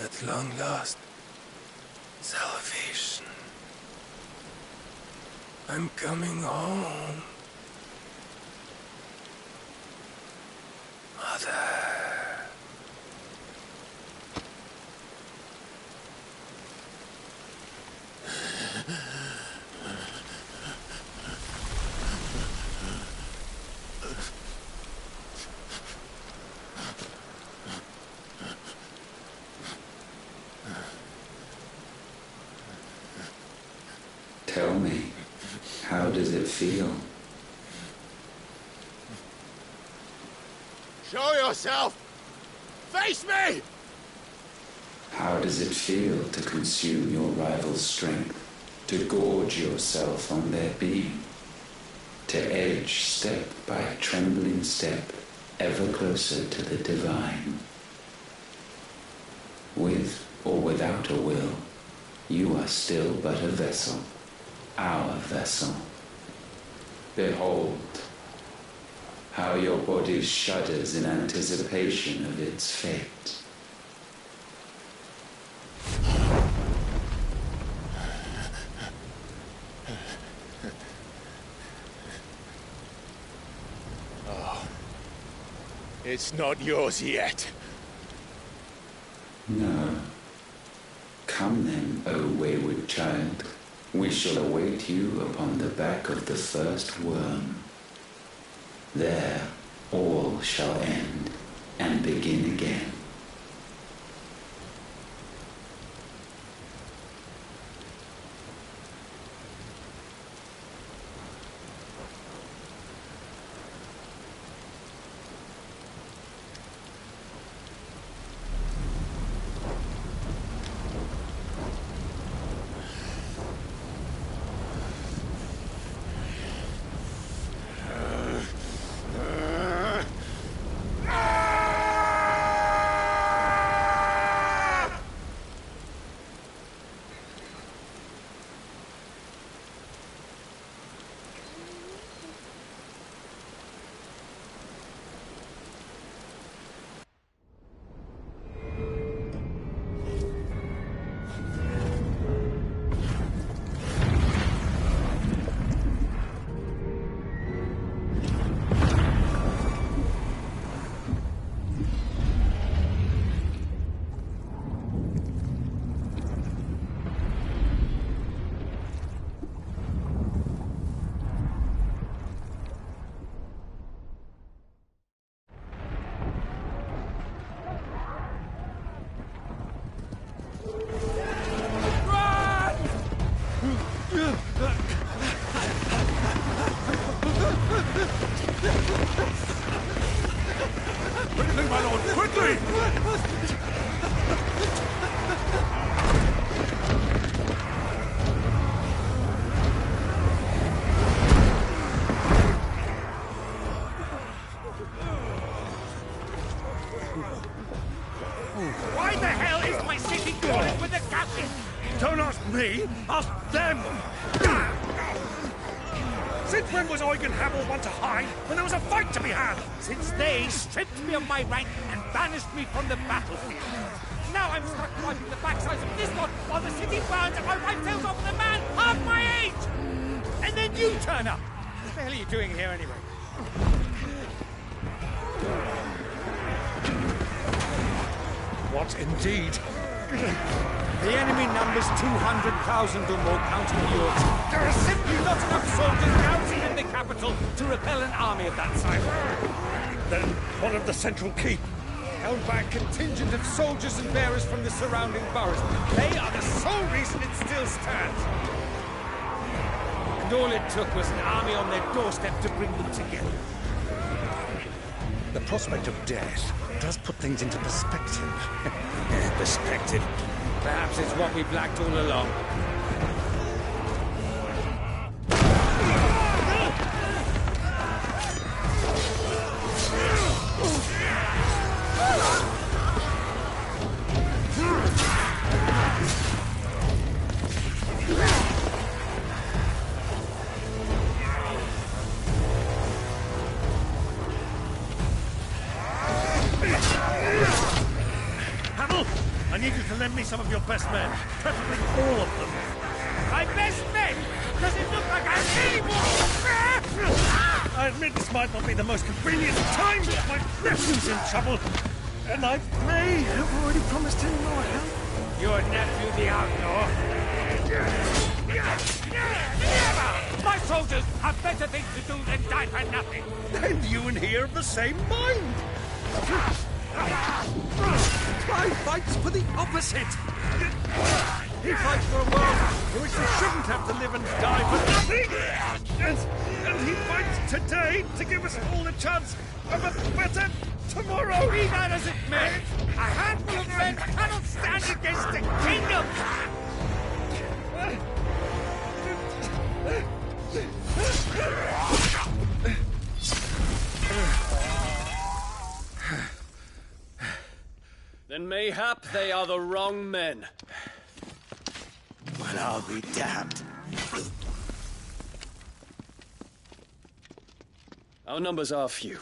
At long last, salvation. I'm coming home. Mother. Tell me, how does it feel? Show yourself! Face me! How does it feel to consume your rival's strength, to gorge yourself on their beam, to edge step by trembling step ever closer to the divine? With or without a will, you are still but a vessel, our vessel. Behold, how your body shudders in anticipation of its fate. Oh, it's not yours yet. No. Come then, O wayward child. We shall await you upon the back of the first worm. There all shall end and begin again. of them! Since when was Eugen Hamel one to hide when there was a fight to be had? Since they stripped me of my rank and banished me from the battlefield. Now I'm stuck wiping the backsides of this lot while the city burns and my wife tells off with a man half my age! And then you turn up! What the hell are you doing here anyway? What indeed? The enemy numbers 200,000 or more counting yours. There are simply not enough soldiers garrisoned in the capital to repel an army of that size. Then what of the central keep? Held by a contingent of soldiers and bearers from the surrounding boroughs. They are the sole reason it still stands. And all it took was an army on their doorstep to bring them together. The prospect of death does put things into perspective. Perspective? Perhaps it's what we've lacked all along. I need you to lend me some of your best men, preferably all of them. My best men? Does it look like I need more? I admit this might not be the most convenient time, but my nephew's in trouble, and I may have already promised him my help. Your nephew, the outlaw? Never! My soldiers have better things to do than die for nothing. Then you and he are of the same mind. Clive fights for the opposite. He fights for a world in which we shouldn't have to live and die for nothing. And he fights today to give us all a chance of a better tomorrow. Be that as it may, a handful of men cannot stand against a kingdom. Then mayhap they are the wrong men. Well, I'll be damned. Our numbers are few,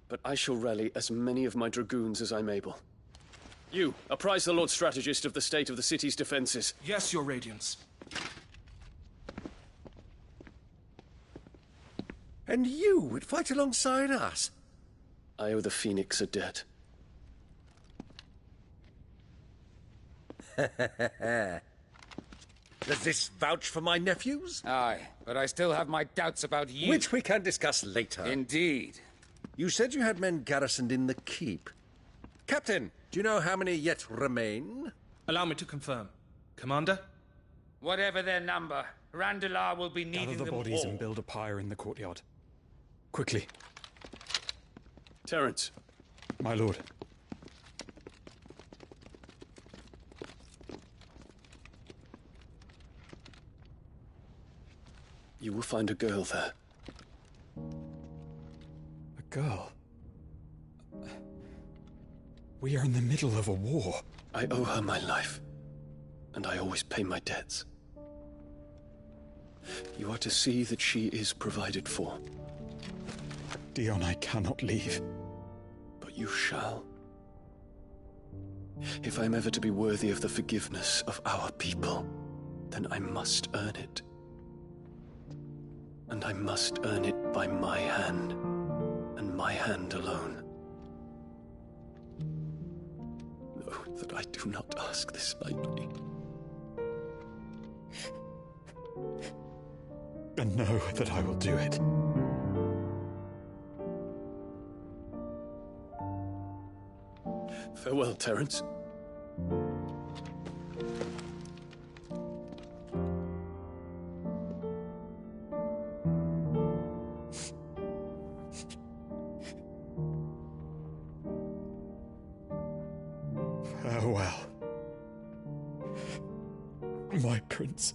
but I shall rally as many of my dragoons as I'm able. You, apprise the Lord Strategist of the state of the city's defenses. Yes, Your Radiance. And you would fight alongside us? I owe the Phoenix a debt. Does this vouch for my nephews? Aye, but I still have my doubts about you. Which we can discuss later. Indeed. You said you had men garrisoned in the keep. Captain, do you know how many yet remain? Allow me to confirm. Commander? Whatever their number, Randalar will be needing them all. Gather the bodies and build a pyre in the courtyard. Quickly. Terence. My lord. You will find a girl there. A girl? We are in the middle of a war. I owe her my life, and I always pay my debts. You are to see that she is provided for. Dion, I cannot leave. But you shall. If I'm ever to be worthy of the forgiveness of our people, then I must earn it. And I must earn it by my hand, and my hand alone. Know that I do not ask this lightly. And know that I will do it. Farewell, Terence. Farewell, my prince.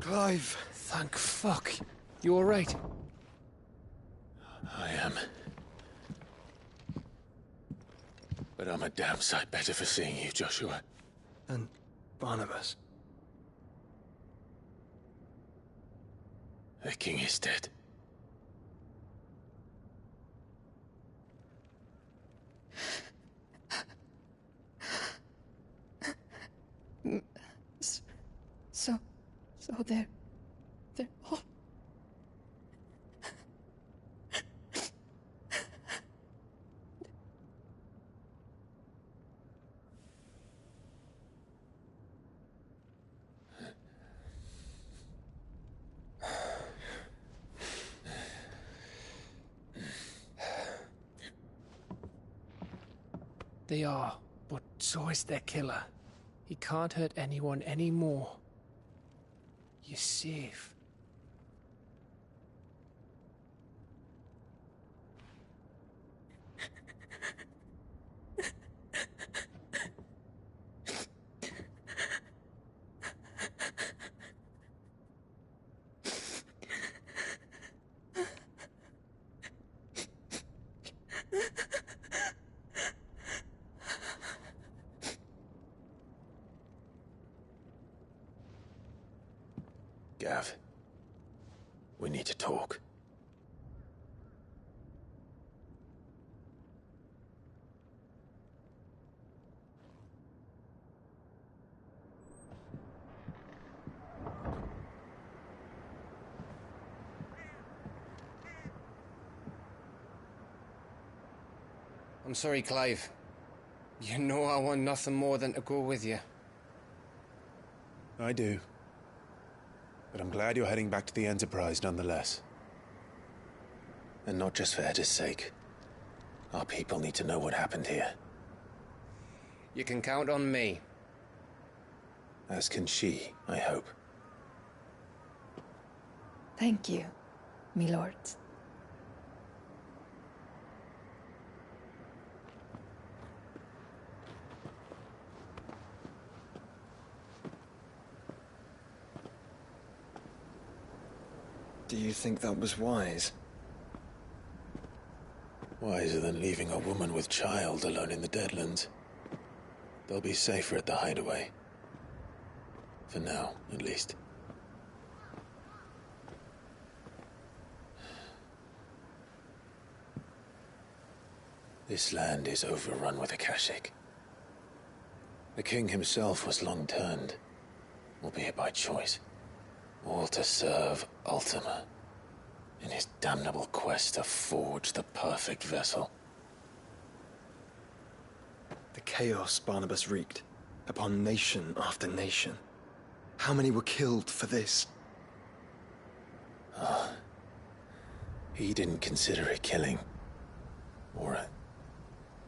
Clive! Thank fuck. You alright? I am. But I'm a damn sight better for seeing you, Joshua. And Barnabas. The king is dead. So they're all... They are, but so is their killer. He can't hurt anyone anymore. You're safe. Gav, we need to talk. I'm sorry, Clive. You know I want nothing more than to go with you. I do. But I'm glad you're heading back to the Enterprise nonetheless. And not just for Edda's sake. Our people need to know what happened here. You can count on me. As can she, I hope. Thank you, my lords. Do you think that was wise? Wiser than leaving a woman with child alone in the Deadlands. They'll be safer at the hideaway. For now, at least. This land is overrun with Akashic. The king himself was long turned, albeit by choice, all to serve Ultima in his damnable quest to forge the perfect vessel. The chaos Barnabas wreaked upon nation after nation. How many were killed for this? He didn't consider it killing, or a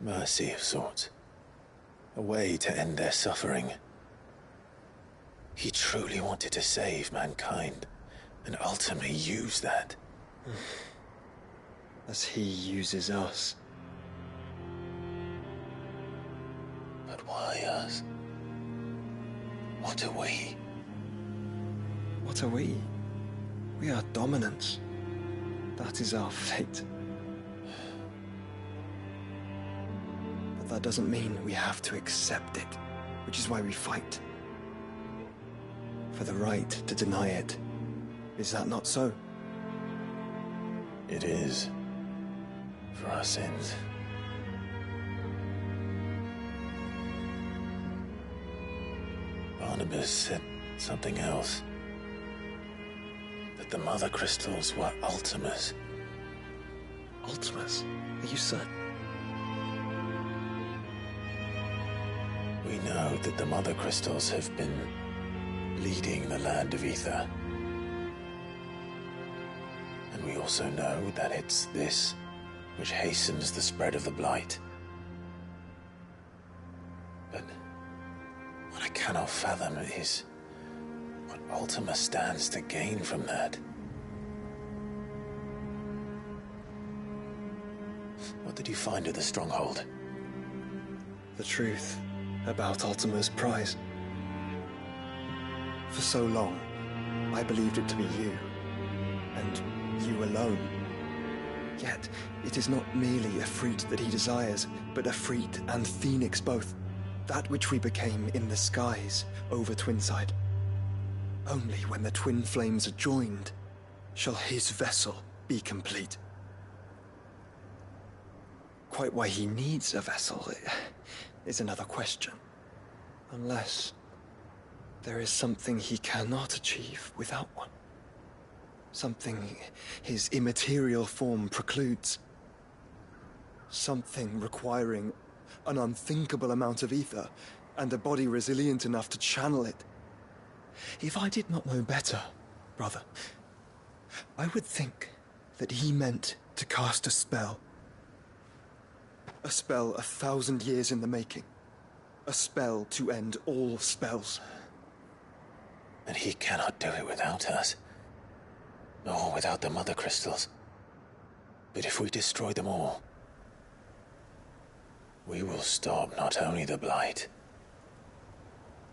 mercy of sorts, a way to end their suffering. He truly wanted to save mankind, and ultimately used that. As he uses us. But why us? What are we? What are we? We are dominance. That is our fate. But that doesn't mean we have to accept it, which is why we fight. For the right to deny it. Is that not so? It is. For our sins. Barnabas said something else. That the Mother Crystals were Ultimas. Ultimas? Are you certain? We know that the Mother Crystals have been leading the land of Ether. And we also know that it's this which hastens the spread of the Blight. But what I cannot fathom is what Ultima stands to gain from that. What did you find at the Stronghold? The truth about Ultima's prize. For so long, I believed it to be you, and you alone. Yet, it is not merely Efreet that he desires, but Efreet and Phoenix both, that which we became in the skies over Twinside. Only when the twin flames are joined shall his vessel be complete. Quite why he needs a vessel is another question. Unless there is something he cannot achieve without one. Something his immaterial form precludes. Something requiring an unthinkable amount of ether and a body resilient enough to channel it. If I did not know better, brother, I would think that he meant to cast a spell. A spell 1,000 years in the making. A spell to end all spells. But he cannot do it without us. Nor without the Mother Crystals. But if we destroy them all, we will stop not only the Blight,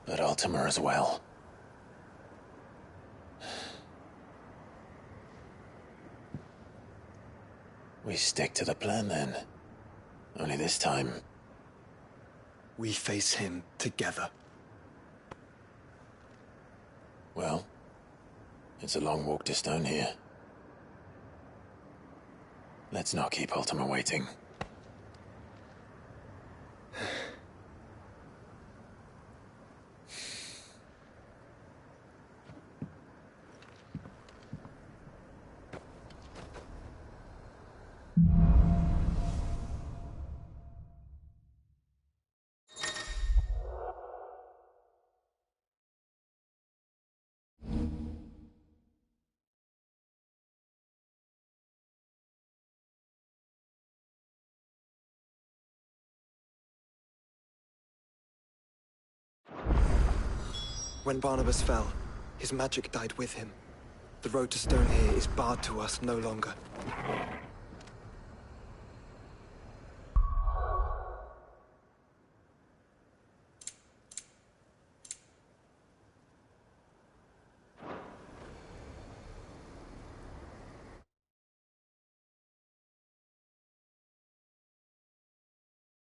but Ultima as well. We stick to the plan then. Only this time, we face him together. Well, it's a long walk to Stone here. Let's not keep Ultima waiting. When Barnabas fell, his magic died with him. The road to Stone here is barred to us no longer.